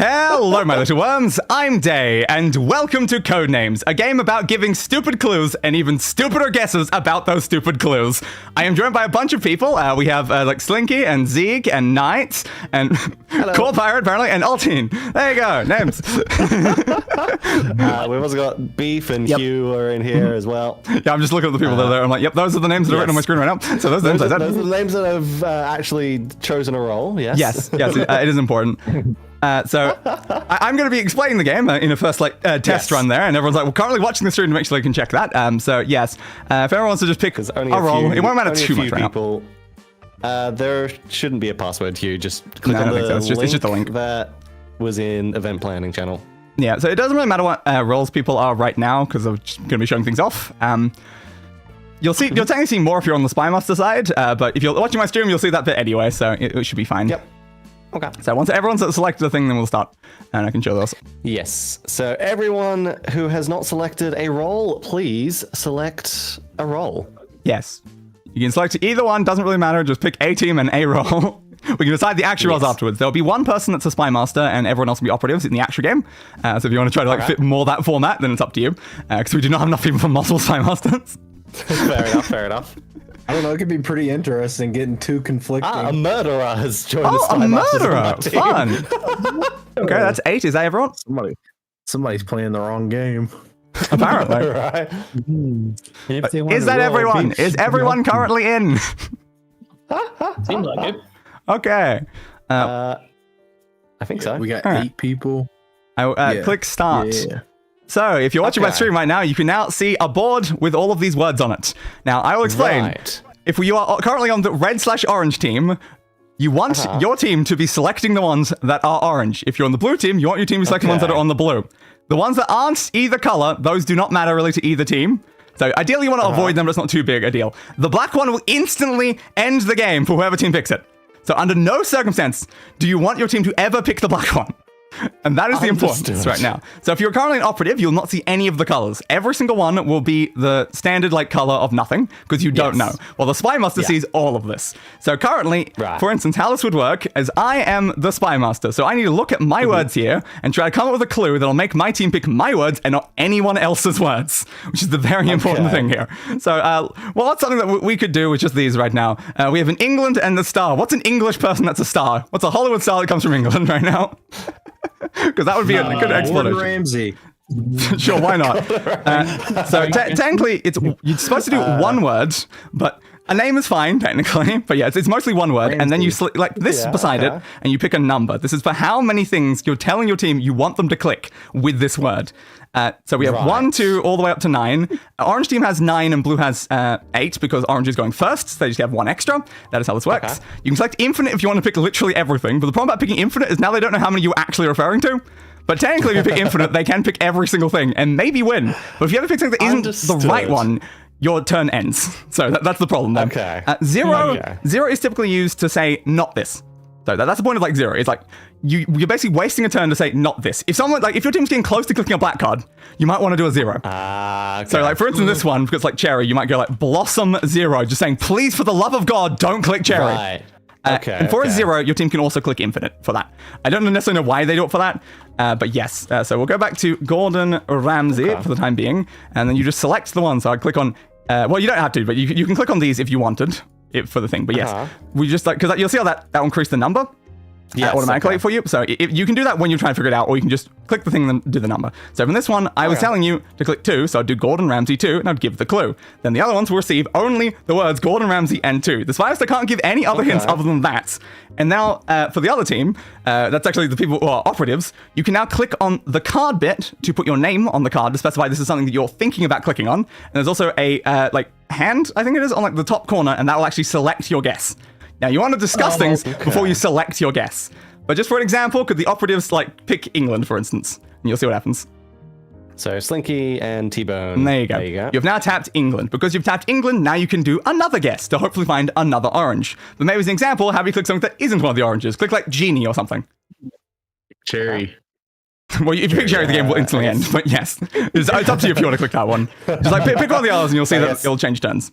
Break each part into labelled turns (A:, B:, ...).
A: Hello, my little worms. I'm Dei, and welcome to Codenames, a game about giving stupid clues and even stupider guesses about those stupid clues. I am joined by a bunch of people. We have like Slinky and Zeke and Knight and Core Pirate apparently and Altine. There you go, names.
B: We've also got Beef and Hugh are in here as well.
A: Yeah, I'm just looking at the people that are there. I'm like, yep, those are the names that are written on my screen right now. So those are the names I said.
B: Those are the names that have actually chosen a role. Yes.
A: Yes, it is important. So I'm going to be explaining the game in a first test run there, and everyone's like, "Well, currently watching the stream to make sure they can check that." So yes, if everyone wants to just pick a role, it won't matter too much right now.
B: There shouldn't be a password, Hugh. Just click on the
A: it's just a link
B: that was in event planning channel.
A: Yeah, so it doesn't really matter what roles people are right now because I'm just going to be showing things off. You'll technically see more if you're on the Spymaster side, but if you're watching my stream, you'll see that bit anyway, so it should be fine.
B: Yep. Okay.
A: So once everyone's selected a thing, then we'll start, and I can show those.
B: Yes. So everyone who has not selected a role, please select a role.
A: Yes. You can select either one, doesn't really matter, just pick a team and a role. We can decide the actual roles afterwards. There'll be one person that's a Spymaster, and everyone else will be Operatives in the actual game. So if you want to try to fit more that format, then it's up to you. Because we do not have enough people for multiple Spymasters.
B: Fair enough.
C: I don't know, it could be pretty interesting getting two conflicting.
B: A murderer has joined the
A: a
B: Spymasters.
A: murderer! Fun! Okay, that's 8. Is that everyone?
C: Somebody's playing the wrong game.
A: Apparently.
B: Right.
A: Is that everyone? Is everyone currently in?
D: Seems like it.
A: Okay.
B: I think so.
C: We got 8 people.
A: Click start.
C: Yeah.
A: So, if you're watching my stream right now, you can now see a board with all of these words on it. Now, I will explain.
B: Right.
A: If you are currently on the red/orange team, you want your team to be selecting the ones that are orange. If you're on the blue team, you want your team to select the ones that are on the blue. The ones that aren't either color, those do not matter really to either team. So, ideally, you want to avoid them, but it's not too big a deal. The black one will instantly end the game for whoever team picks it. So, under no circumstance do you want your team to ever pick the black one. And that is the importance right now. So if you're currently an Operative, you'll not see any of the colors. Every single one will be the standard color of nothing because you don't know. Well, the Spymaster sees all of this. So currently, for instance, how this would work is I am the Spymaster. So I need to look at my words here and try to come up with a clue that'll make my team pick my words and not anyone else's words, which is the very important thing here. So, well, that's something that we could do with just these right now. We have an England and the star. What's an English person that's a star? What's a Hollywood star that comes from England right now? Because that would be a good explanation.
C: Gordon Ramsay.
A: Sure, why not? So technically, you're supposed to do one word, but a name is fine technically. But yeah, it's mostly one word, and then you select this beside it, and you pick a number. This is for how many things you're telling your team you want them to click with this word. So we have 1, 2, all the way up to 9. Orange team has 9 and blue has 8 because orange is going first, so they just have 1 extra. That is how this works. You can select infinite if you want to pick literally everything, but the problem about picking infinite is now they don't know how many you're actually referring to. But technically, if you pick infinite, they can pick every single thing and maybe win. But if you ever pick something that isn't the right one, your turn ends. So that's the problem then. Zero is typically used to say not this. So that's the point of 0. It's like you're basically wasting a turn to say not this. If someone if your team's getting close to clicking a black card, you might want to do a 0. So for instance, this one, because cherry, you might go Blossom 0, just saying please for the love of God don't click cherry.
B: Right.
A: And for a 0, your team can also click infinite for that. I don't necessarily know why they do it for that, but yes. So we'll go back to Gordon Ramsay for the time being, and then you just select the one. So I click on, well, you don't have to, but you can click on these if you wanted for the thing. But yes, we just because you'll see how that will increase the number. Automatically for you. So you can do that when you're trying to figure it out, or you can just click the thing and then do the number. So from this one, I was telling you to click 2, so I'd do Gordon Ramsay 2, and I'd give the clue. Then the other ones will receive only the words Gordon Ramsay and 2. The Spymaster can't give any other hints other than that. And now, for the other team, that's actually the people who are Operatives, you can now click on the card bit to put your name on the card to specify this is something that you're thinking about clicking on. And there's also a, hand, I think it is, on the top corner, and that will actually select your guess. Now, you want to discuss things before you select your guess. But just for an example, could the Operatives, pick England, for instance? And you'll see what happens.
B: So, Slinky and T-Bone.
A: There you go. You've now tapped England. Because you've tapped England, now you can do another guess to hopefully find another orange. But maybe as an example, how do you click something that isn't one of the oranges? Click, Genie or something.
C: Cherry.
A: Well, if you pick cherry, the game will instantly end. But yes, it's up to you if you want to click that one. Just pick one of the others and you'll see that it'll change turns.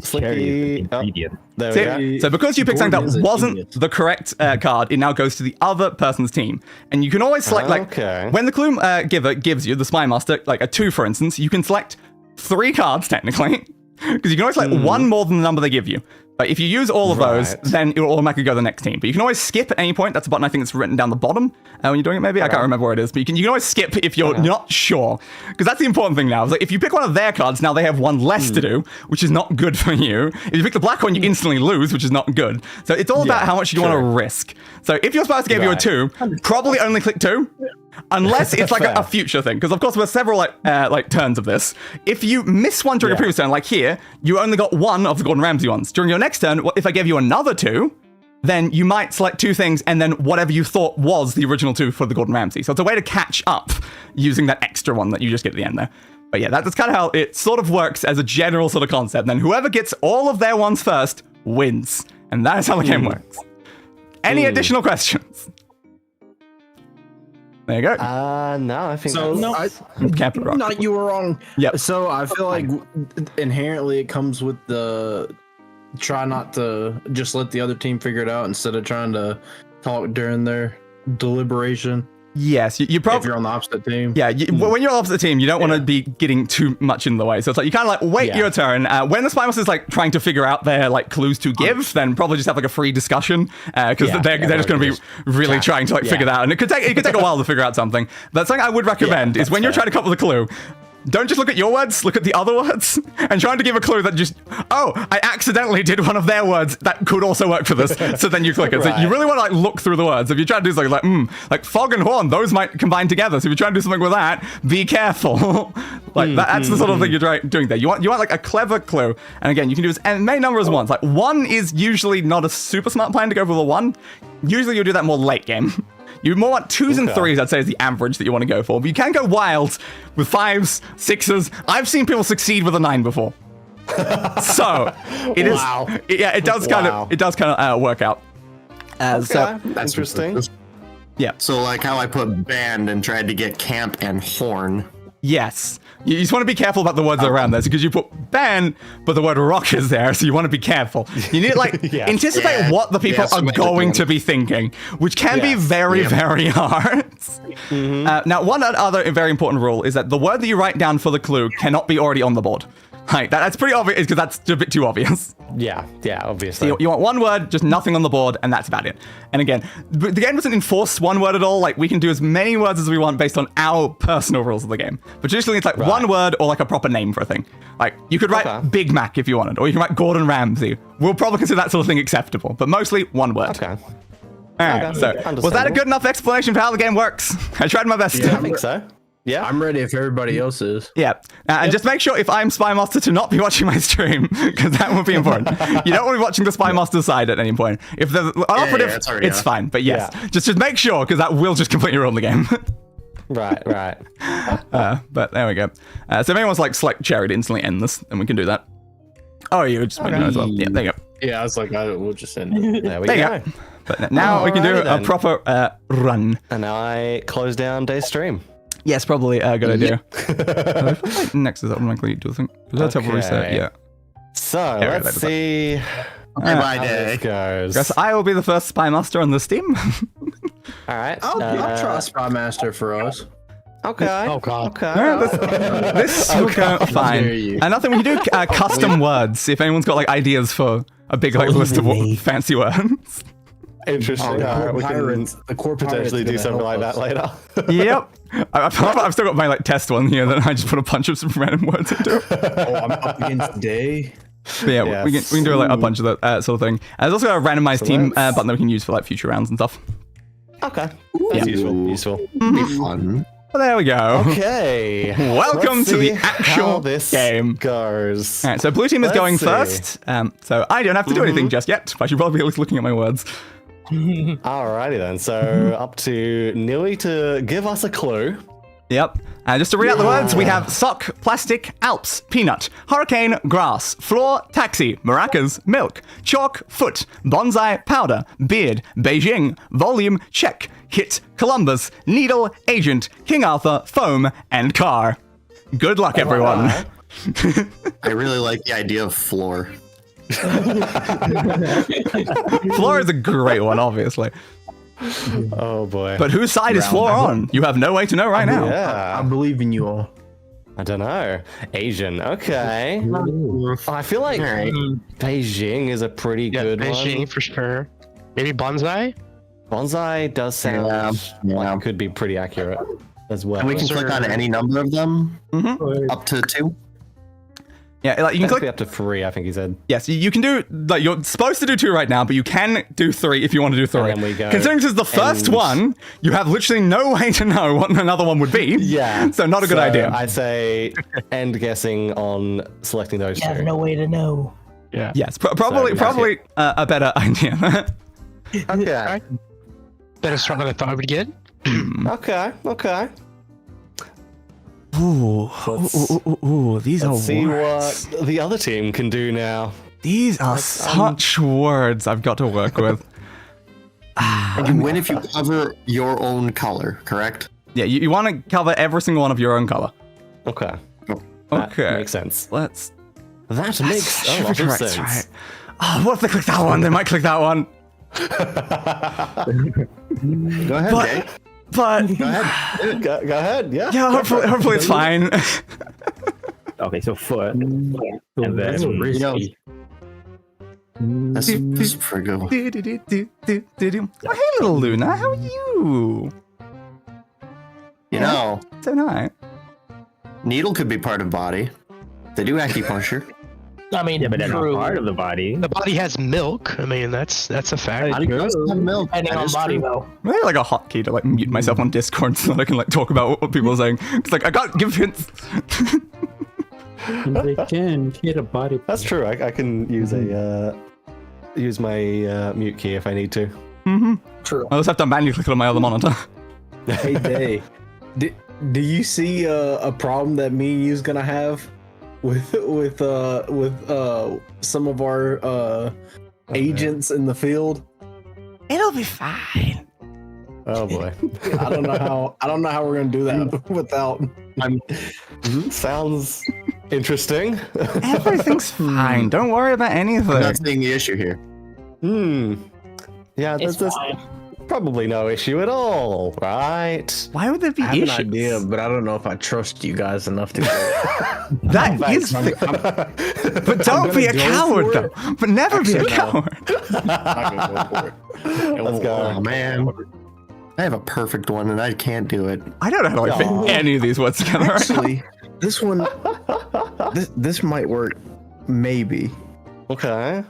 B: Slicky. Oh,
E: ingredient.
B: there we
A: See?
B: go.
A: So because you picked something
C: Gordon is
A: that
C: a
A: wasn't
C: genius.
A: the correct card, it now goes to the other person's team. And you can always select,
B: Okay.
A: when the clue giver gives you, the Spymaster, like a 2, for instance, you can select 3 cards, technically. Because you can always select one more than the number they give you. But if you use all of those,
B: Right.
A: then it will automatically go to the next team. But you can always skip at any point. That's a button I think that's written down the bottom when you're doing it, maybe. I can't remember where it is. But you can always skip if you're not sure. Because that's the important thing now. Is like if you pick one of their cards, now they have one less to do, which is not good for you. If you pick the black one, you instantly lose, which is not good. So it's all about how much you want to risk. So if your Spymaster gave you a 2, probably only click 2. Unless it's like a future thing, because of course there's several like turns of this. If you miss one during a previous turn, like here, you only got 1 of the Gordon Ramsay ones. During your next turn, if I gave you another 2, then you might select 2 things and then whatever you thought was the original 2 for the Gordon Ramsay. So it's a way to catch up using that extra one that you just get at the end there. But yeah, that's kind of how it sort of works as a general sort of concept. And then whoever gets all of their ones first wins. And that is how the game works. Any additional questions? There you go.
B: No, I think
C: So
B: that's...
A: Captain Rock.
C: no, you were wrong.
A: Yep.
C: So I feel like inherently it comes with the try not to just let the other team figure it out instead of trying to talk during their deliberation.
A: Yes, you
C: If
A: probably.
C: you're on the opposite team.
A: Yeah, when you're opposite team, you don't want to be getting too much in the way. So it's like you kind of like wait your turn. When the Spymaster is like trying to figure out their like clues to give, then probably just have like a free discussion because they're just going to be really trying to like figure that out, and it could take a while to figure out something. But something I would recommend is when you're trying to come up with a clue. Don't just look at your words, look at the other words, and trying to give a clue that just, oh, I accidentally did one of their words that could also work for this. So then you click it. So you really want to like look through the words. If you're trying to do something like fog and horn, those might combine together. So if you're trying to do something with that, be careful. That's the sort of thing you're doing there. You want like a clever clue. And again, you can do as many number as ones. Like 1 is usually not a super smart plan to go for the 1. Usually you'll do that more late game. You more want 2s and 3s, I'd say, is the average that you want to go for. But you can go wild with 5s, 6s. I've seen people succeed with a 9 before. So it is. Yeah, it does kind of work out. So
B: That's interesting.
A: yeah.
F: So like how I put band and tried to get camp and horn.
A: Yes. You just want to be careful about the words that are around there because you put band, but the word rock is there, so you want to be careful. You need to like anticipate what the people are going to be thinking, which can be very, very hard. Now, one other very important rule is that the word that you write down for the clue cannot be already on the board. Like, that's pretty obvious because that's a bit too obvious.
B: Yeah, obviously.
A: So you want one word, just nothing on the board, and that's about it. And again, the game doesn't enforce one word at all. Like, we can do as many words as we want based on our personal rules of the game. But traditionally, it's like one word or like a proper name for a thing. Like, you could write Big Mac if you wanted, or you can write Gordon Ramsay. We'll probably consider that sort of thing acceptable, but mostly one word.
B: Okay.
A: All right, so was that a
B: Understandable.
A: good enough explanation for how the game works? I tried my best.
B: I think so. Yeah.
C: I'm ready if everybody else is.
A: Yeah, and just make sure if I'm Spymaster to not be watching my stream, because that would be important. You don't want to be watching the Spymaster side at any point. If there's an operative,
F: it's already
A: it's
F: off.
A: fine. But yes, just make sure, because that will just completely ruin the game.
B: Right.
A: But there we go. So if anyone's like select cherry to instantly end this, then we can do that. Oh, you just might know as well. Yeah, there you go.
C: Yeah, I was like, we'll just end it.
B: There we
A: There
B: go.
A: you go. But now we can do
B: Alrighty
A: a
B: then.
A: proper run.
B: And now I close down Day's stream.
A: Yes, probably a good idea. Next is automatically do the thing. Let's have a reset.
B: Okay.
A: Yeah.
B: So
A: right,
B: let's see
F: Bye
B: how
F: day.
B: this goes.
A: Guess I will be the first Spymaster on this team.
B: All right.
C: I'll try Spymaster for us.
B: Okay.
E: Oh, God.
B: Okay.
A: This will go
C: dare
A: fine.
C: you.
A: And nothing we can do custom words if anyone's got like ideas for a big like list of fancy words.
B: Interesting. All right, we can
C: The core
B: potentially do something like that later.
A: Yep. I've still got my like test one here that I just put a bunch of some random words into.
C: Oh, I'm up against Day.
A: But yeah,
B: Yes.
A: we can do like a bunch of that sort of thing. And there's also got a randomized team
B: let's-
A: button that we can use for like future rounds and stuff.
B: Okay. That's useful.
F: Be fun.
A: But there we go.
B: Okay.
A: Welcome
B: Let's
A: to the
B: see
A: actual
B: how this
A: game.
B: goes.
A: All right, so blue team is
B: Let's
A: going
B: see.
A: first. So I don't have to do anything just yet. But I should probably be at least looking at my words.
B: Alrighty then. So up to Nui to give us a clue.
A: Yep. And just to read out the words, we have sock, plastic, Alps, peanut, hurricane, grass, floor, taxi, maracas, milk, chalk, foot, bonsai, powder, beard, Beijing, volume, check, hit, Columbus, needle, agent, King Arthur, foam, and car. Good luck, everyone.
F: I really like the idea of floor.
A: Floor is a great one, obviously.
B: Oh boy.
A: But whose side is Floor on? You have no way to know right now.
C: I
B: yeah.
C: believe in you all.
B: I don't know. Asian. Okay. I feel like
F: Alright.
B: Beijing is a pretty good
E: Beijing
B: one.
E: for sure. Maybe bonsai.
B: Bonsai does sound
F: Yeah.
B: like it could be pretty accurate as well.
F: And we can click on any number of them up to 2.
A: Yeah, like you can
B: Technically
A: click.
B: up to 3, I think he said.
A: Yes, you can do. Like you're supposed to do 2 right now, but you can do 3 if you want to do 3.
B: And then we go
A: Considering this is the first
B: and-
A: one, you have literally no way to know what another one would be.
B: Yeah.
A: So not a good idea.
B: I'd say end guessing on selecting those
G: You have
B: two.
G: no way to know.
E: Yeah.
A: Yes, probably a better idea.
B: Okay.
E: Better start than I thought I would get.
B: Okay. Okay.
A: Ooh,
B: Let's-
A: ooh, these
B: Let's
A: are
B: see
A: words.
B: what the other team can do now.
A: These are such words I've got to work with.
F: And you win if you cover your own color, correct?
A: Yeah, you want to cover every single one of your own color.
B: Okay. That
A: Okay.
B: makes sense.
A: Let's.
B: That makes a
A: should be
B: lot of
A: correct,
B: sense.
A: right? Oh, what if they click that one? They might click that one.
F: Go ahead,
A: But-
F: Jay.
A: But
F: Go ahead.
B: Go ahead. Yeah.
A: yeah, hopefully it's fine.
H: Okay, so foot. And then
C: That's risky.
F: That's pretty good.
A: Oh, hey, little Luna, how are you?
F: You know,
A: So nice.
F: needle could be part of body. They do acupuncture.
G: I mean,
H: yeah, but they're not
G: true.
H: part of the body.
E: The body has milk. I mean, that's a fact.
F: Body does have milk.
G: Depending
F: That
G: on
F: is
G: body,
F: true.
G: though.
A: Maybe like a hotkey to like mute myself on Discord so that I can like talk about what people are saying. It's like I can't give hints.
I: They can get a body.
B: That's true. I can use a use my mute key if I need to.
G: True.
A: I just have to manually click it on my other monitor.
C: Hey, Day. Do you see a problem that me and you's gonna have with some of our agents in the field?
A: It'll be fine.
B: Oh boy.
C: I don't know how we're gonna do that without.
B: Sounds interesting.
A: Everything's fine. Don't worry about
F: I'm
A: anything.
F: not seeing the issue here.
B: Yeah,
G: It's
B: there's
G: fine.
B: probably no issue at all, right?
A: Why would there be
C: I have an
A: issues?
C: idea, but I don't know if I trust you guys enough to.
A: That is, but don't be a
C: go
A: coward
C: for
A: though. But never be a coward.
B: Let's go.
F: Oh man, I have a perfect one and I can't do it.
A: I don't know how to like,
C: Aw.
A: fit any of these words together.
C: Actually, this one, this might work. Maybe.
B: Okay.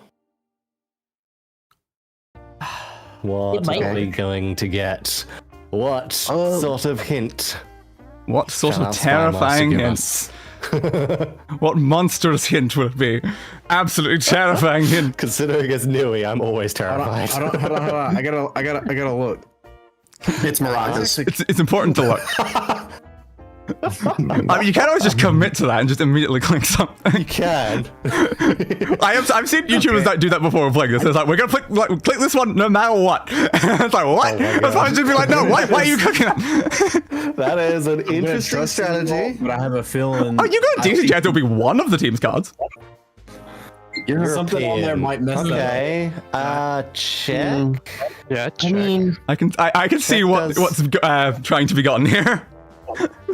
G: It
B: What
G: might
B: are we
G: work.
B: going to get? What sort of hint?
A: What sort
B: Shall
A: of
B: our Spymaster
A: terrifying
B: give
A: hints? What monstrous hint will it be? Absolutely terrifying hint.
B: Considering it's Nui, I'm always
C: Hold on,
B: terrified.
C: hold on. I gotta look.
F: It's maracas.
A: It's important to look. I mean, you can't always just commit to that and just immediately click something.
B: You can.
A: I've seen YouTubers that do that before playing this. It's like, we're gonna click this one no matter what. It's like, what?
B: Oh my
A: That's why I just be like, no, why are you clicking that?
B: That is an
C: I'm gonna
B: interesting
C: trust you all,
B: strategy.
C: but I have a feeling.
A: Oh, you got a decent chance it'll be one of the team's cards.
C: Something on there might mess
B: Okay. Check.
E: Yeah,
G: I mean,
A: I can see
B: does-
A: what's trying to be gotten here.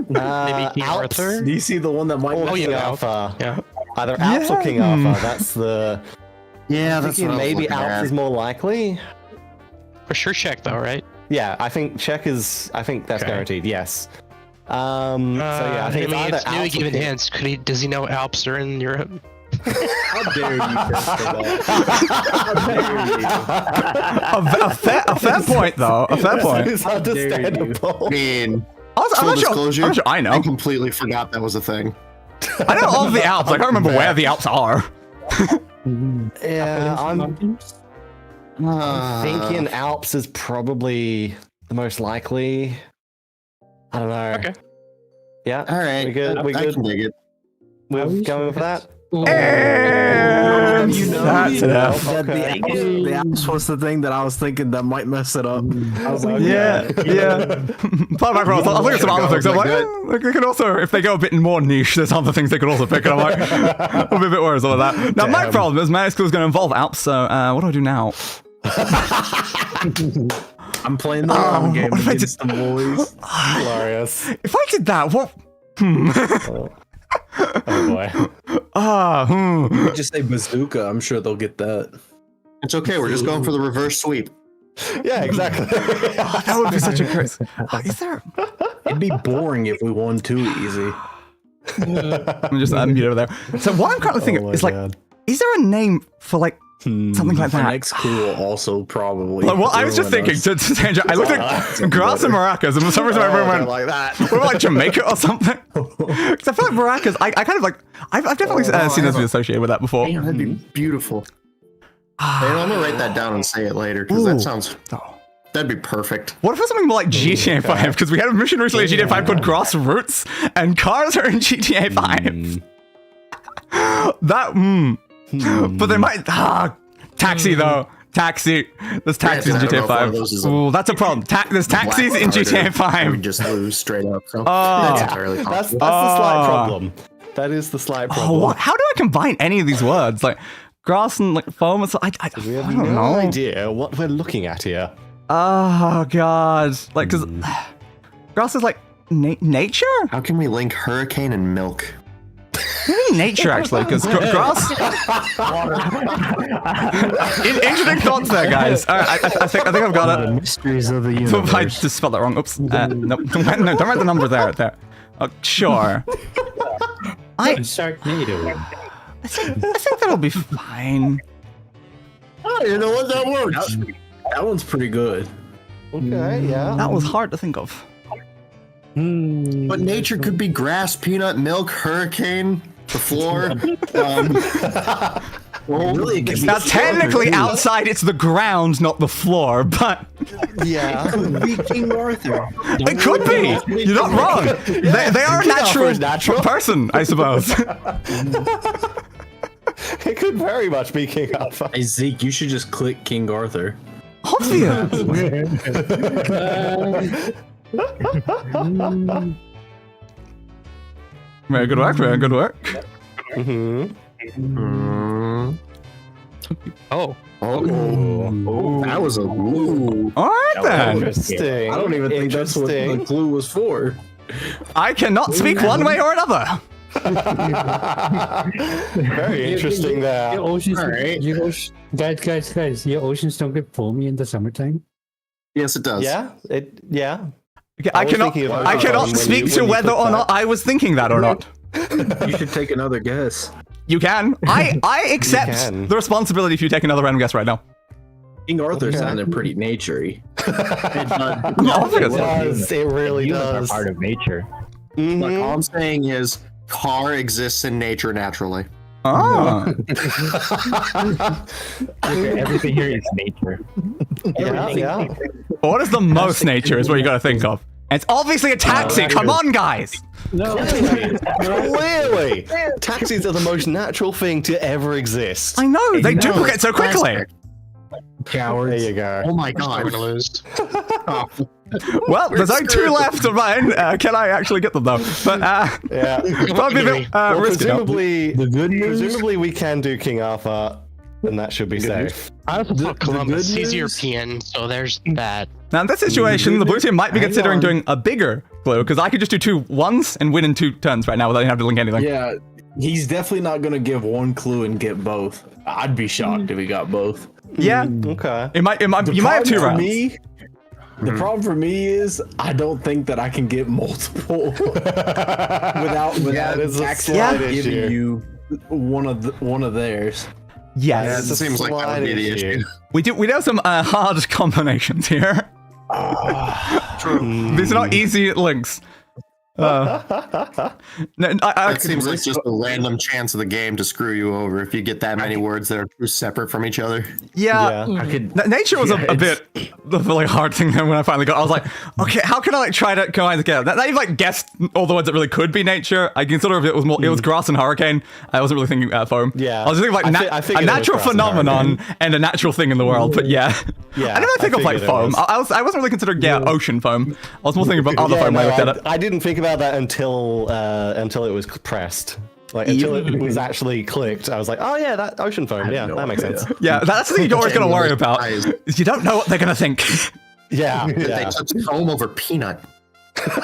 E: Maybe King
B: Alps
E: Arthur.
C: Do you see the one that might?
B: or
C: mess
B: King
C: it up?
B: Alpha.
E: Yeah.
B: Either Alps or King Alpha. That's the.
F: Yeah,
B: I'm
F: that's
B: thinking
F: what I was
B: maybe
F: looking
B: Alps
F: at.
B: is more likely.
E: For sure, check though, right?
B: Yeah, I think check is. I think that's
E: Okay.
B: guaranteed. Yes. So yeah, I think it's either
E: it's new
B: Alps or
E: given
B: King.
E: hints. Does he know Alps are in Europe?
C: How dare you, Chris, for that?
A: A fair point, though. A fair point.
B: It's understandable.
F: I mean,
A: I'm
F: full
A: not sure.
F: disclosure,
A: I'm sure I know.
F: I completely forgot that was a thing.
A: I know all of the Alps. I can't remember where the Alps are.
B: Yeah, I'm
F: Uh,
B: thinking Alps is probably the most likely. I don't know.
E: Okay.
B: Yeah.
F: All right,
B: We good? We
F: I
B: good?
F: can dig it.
B: We're going for that.
A: And that's enough.
C: That the Alps was the thing that I was thinking that might mess it up. I was like,
A: Yeah. Part of my I look at some other things. I'm like, they could also, if they go a bit more niche, there's other things they could also pick. And I'm like, I'll be a bit worried about that. Now, my problem is my school is going to involve Alps. So, what do I do now?
C: I'm playing the long game
A: what if I
C: against the boys.
B: Glorious.
A: If I did that, what?
B: Oh boy.
C: You just say bazooka. I'm sure they'll get that.
F: It's okay. We're just going for the reverse sweep.
B: Yeah, exactly.
A: That would be such a crazy. Is there?
C: It'd be boring if we won too easy.
A: I'm just unmute over there. So what I'm currently thinking is like, is there a name for like something like
C: The
A: that?
C: next clue will also probably.
A: Like, well, I was just thinking.
C: ruin us.
A: I looked at grass and maracas, and for some reason my brain went
B: like that.
A: what about like Jamaica or something? Because I feel like maracas. I kind of like. I've definitely seen this be associated with that before.
F: Damn, that'd be beautiful. Man, I'm gonna write that down and say it later because that sounds. That'd be perfect.
A: What if it was something more like GTA 5? Because we had a mission recently in GTA 5 called Grassroots, and cars are in GTA 5. But they might. Taxi though. Taxi. There's taxis in GTA 5. Ooh, that's a problem. There's taxis in GTA 5.
F: We just lose straight up. So that's entirely
B: That's
F: possible.
B: the slight problem. That is the slight problem.
A: How do I combine any of these words? Like grass and like foam. I
B: We have
A: don't
B: no
A: know.
B: idea what we're looking at here.
A: Oh god. Like, cause grass is like nature.
F: How can we link hurricane and milk?
A: Maybe nature actually, because grass. Interesting thoughts there, guys. All right, I think I've got it.
H: Mysteries of the
A: I
H: universe.
A: just spelled that wrong. Oops. No, don't write the number there. Sure.
I: Sharknado.
A: I think that'll be fine.
F: Oh, you know what? That works.
C: That one's pretty good.
B: Okay, yeah.
A: That was hard to think of.
F: But nature could be grass, peanut, milk, hurricane, the floor.
C: Really, it
A: Now, technically, outside it's the ground, not the floor, but
B: Yeah.
C: be King Arthur.
A: it could be. You're not wrong. They are a natural person, I suppose.
B: It could very much be King Alpha.
C: Hey Zeke, you should just click King Arthur.
A: Obvious. Very good work. Very good work.
E: Oh.
F: That was a ooh.
A: All right then.
B: Interesting.
C: I don't even think that's what the clue was for.
A: I cannot speak one way or another.
B: Very interesting there.
I: Your oceans,
F: Alright.
I: guys, your oceans don't get foamy in the summertime.
F: Yes, it does.
B: Yeah, yeah.
A: Okay,
B: I
A: I
B: was
A: cannot.
B: thinking about
A: I
B: that
A: cannot
B: when
A: speak
B: you
A: to
B: put
A: whether or
B: that.
A: not I was thinking that or not.
C: You should take another guess.
A: You can. I accept
B: can.
A: the responsibility if you take another random guess right now.
C: King Arthur
B: Okay.
C: sounded pretty naturey.
A: Obvious.
B: It really
H: Humans are
B: does.
H: part of nature.
F: Like, all I'm saying is, car exists in nature naturally.
A: Ah.
H: Everything here is nature.
B: Yeah.
A: What is the most nature is what you got to think of. And it's obviously a taxi. Come on, guys.
B: Clearly, taxis are the most natural thing to ever exist.
A: I know they duplicate so quickly.
C: Cowards.
B: There you go.
F: Oh my
E: I'm
F: god.
E: gonna lose.
A: Well, there's only two left of mine. Can I actually get them though? But
B: Yeah.
A: probably a bit
B: Well,
A: risky.
B: presumably we can do King Arthur, and that should be safe.
E: I also
C: The-
E: put Columbus.
C: the good
E: He's
C: news-
E: European, so there's that.
A: Now in this situation, the blue team might be
C: Hang
A: considering
C: on.
A: doing a bigger clue because I could just do 2 ones and win in 2 turns right now without having to link anything.
C: Yeah, he's definitely not gonna give one clue and get both. I'd be shocked if he got both.
A: Yeah.
B: Okay.
A: It might. You might have 2
C: problem for
A: rounds.
C: me, the problem for me is I don't think that I can get multiple without
B: that is a
C: tax
B: slight
C: giving
B: issue.
C: you one of theirs.
A: Yes.
F: Yeah, it
B: It's a
F: seems like that would be the
B: slight
F: issue.
A: We do have some hard combinations here. These are not easy links. No, I
F: It seems like just a random chance of the game to screw you over if you get that many words that are too separate from each other.
A: yeah.
C: I could.
A: Nature was a bit the really hard thing then when I finally got. I was like, okay, how can I like try to combine together? That even like guessed all the words that really could be nature. I consider it was more. It was grass and hurricane. I wasn't really thinking foam.
B: Yeah.
A: I was thinking like
B: I
A: a
B: figured it was
A: natural
B: grass and
A: phenomenon and a natural thing in the world. But yeah,
B: Yeah,
A: I didn't really think
B: I
A: of like
B: figured it
A: foam.
B: was.
A: I wasn't really considering ocean foam. I was more thinking about other foam when I looked at it.
B: I didn't think about that until it was pressed. Like until it was actually clicked, I was like, "Oh yeah, that ocean foam. Yeah, that makes sense."
A: Yeah, that's the thing you're always going to worry about. Is you don't know what they're going to think.
B: Yeah,
F: They
B: yeah.
F: took foam over peanut.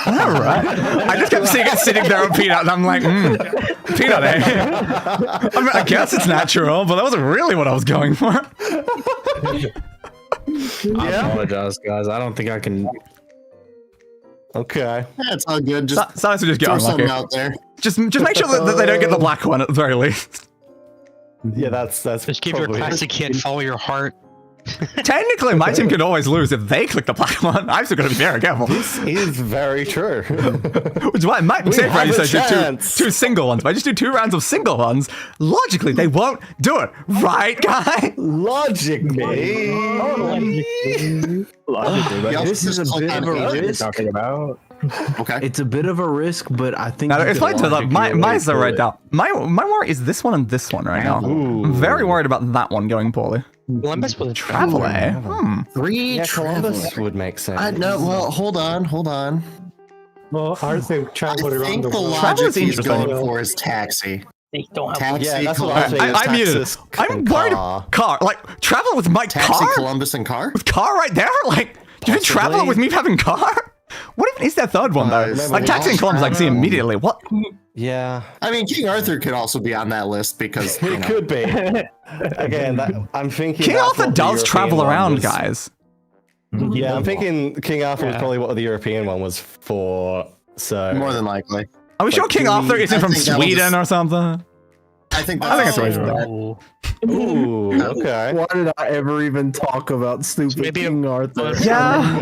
A: All right. I just kept seeing it sitting there on peanut, and I'm like, peanut, eh? I mean, I guess it's natural, but that wasn't really what I was going for.
C: I apologize, guys. I don't think I can.
B: Okay.
F: Yeah, it's all good. Just
A: So just get
F: throw
A: unlucky.
F: something out there.
A: Just make sure that they don't get the black one at the very least.
B: Yeah, that's
E: Just keep your
B: probably-
E: classic hit, follow your heart.
A: Technically, my team could always lose if they click the black one. I'm still going to be very careful.
B: This is very true.
A: Which is why it might be safer
B: have
A: if
B: a
A: I just do
B: chance.
A: two single ones. If I just do 2 rounds of single ones, logically, they won't do it. Right, guy?
B: Logically.
F: Y'all
C: This is
F: just
C: a bit
F: click
C: of
F: on
C: a
F: agent.
C: risk.
H: Talking about.
F: Okay.
C: It's a bit of a risk, but I think
A: No,
C: you
A: it's
C: can
A: fine to
C: logic
A: that.
C: your way
A: Mine's the
C: through
A: right
C: it.
A: down. My worry is this one and this one right now. I'm very worried about that one going poorly.
E: Columbus was a
A: Travel, eh?
F: Three
B: Columbus would make sense.
F: No, well, hold on.
I: Well, Arthur
F: I
I: traveled around
F: think
I: the
F: the
I: world.
A: Travel
F: logic
A: is
F: he's
A: interesting.
F: going for is taxi.
G: They don't have.
F: Taxi,
B: Yeah, that's what I was
F: Columbus,
B: thinking.
A: I muted.
B: Texas
A: I'm
B: and
A: worried.
B: car.
A: Car, like travel with my
F: Taxi,
A: car,
F: Columbus, and car?
A: with car right there. Like, do you travel
B: Possibly.
A: with me having car? What even is that third one though?
F: Maybe
A: Like taxi and Columbus, I can see immediately. What?
B: Yeah,
F: I mean, King Arthur could also be on that list because you
B: it
F: know,
B: could be. Again, I'm thinking
A: King
B: that's
A: Arthur
B: what the
A: does
B: European
A: travel
B: one
A: around,
B: was.
A: guys.
B: Yeah, I'm thinking King Arthur was probably what the European one was for. So
F: more than likely.
A: Are we sure
B: Like,
A: King
B: do we-
A: Arthur isn't
F: I
A: from
F: think that was
A: Sweden or something?
F: I think
A: I think
F: that's
A: that's right.
E: Oh.
B: Ooh, okay.
C: Why did I ever even talk about stupid
E: Maybe
C: King Arthur?
A: Yeah,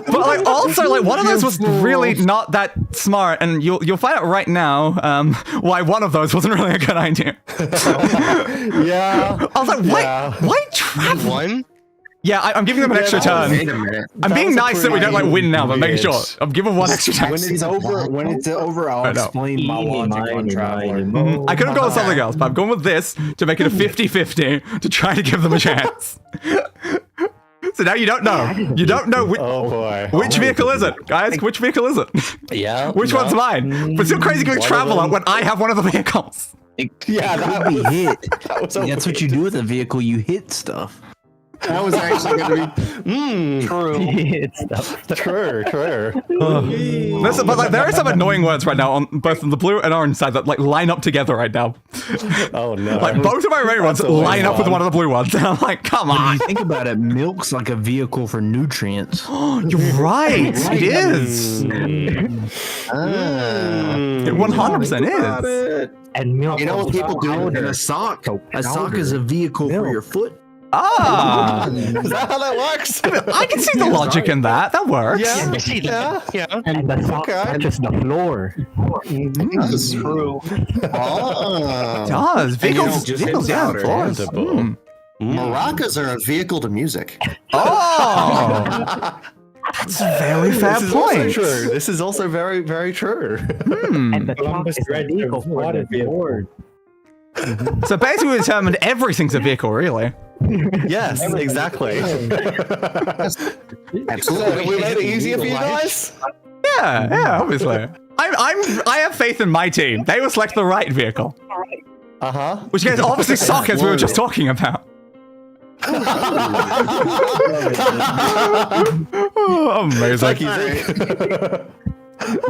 A: but like also like one of those was really not that smart, and you'll find out right now why one of those wasn't really a good idea.
B: Yeah.
A: I was like, why travel?
E: One?
A: Yeah, I'm giving them an extra turn.
F: Wait a minute.
A: I'm
B: That
A: being
B: was a
A: nice that we don't like win now, but making
B: weird-
A: sure I'm giving one extra turn.
C: When it's over, I'll
A: I know.
C: explain my logic on traveler.
A: I could have gone with something else, but I'm going with this to make it a 50-50 to try to give them a chance. So now you don't know. You don't know
B: Oh boy.
A: which vehicle is it, guys? Which vehicle is it?
B: Yeah.
A: Which
B: no.
A: one's mine? But still crazy going
B: One of
A: traveler
B: them.
A: when I have one of the vehicles.
B: Yeah, that
C: Be hit.
B: was
C: That's what you do with a vehicle. You hit stuff.
F: That was actually going to be
B: True.
A: Listen, but like there are some annoying words right now on both the blue and orange side that like line up together right now.
B: Oh no.
A: Like both of my red ones
B: That's always
A: line up with
B: fun.
A: one of the blue ones. And I'm like, come
C: When
A: on.
C: you think about it, milk's like a vehicle for nutrients.
A: You're right. It is. It 100% is.
I: And milk.
F: You know what people do?
C: And a sock. A sock is a vehicle for your foot.
A: Ah.
B: Is that how that works?
A: I can see the logic in that. That works.
B: Yeah.
E: I see that. Yeah.
H: And the sock touches the floor.
F: That's true. Oh.
A: It does. Vehicles,
C: just
A: vehicles,
C: hit
A: yeah,
C: louder.
A: of course.
B: Understandable.
F: Maracas are a vehicle to music.
A: Oh. That's a very fair
B: This is also
A: point.
B: true. This is also very, very true.
H: And the
I: Columbus
H: clock is a vehicle for
I: water
H: the board.
A: So basically we determined everything's a vehicle, really.
B: Yes, exactly.
F: Absolutely.
B: We made it easier for you guys.
A: Yeah, obviously. I have faith in my team. They will select the right vehicle.
B: Uh-huh.
A: Which guys obviously suck as we were just talking about. Oh, amazing.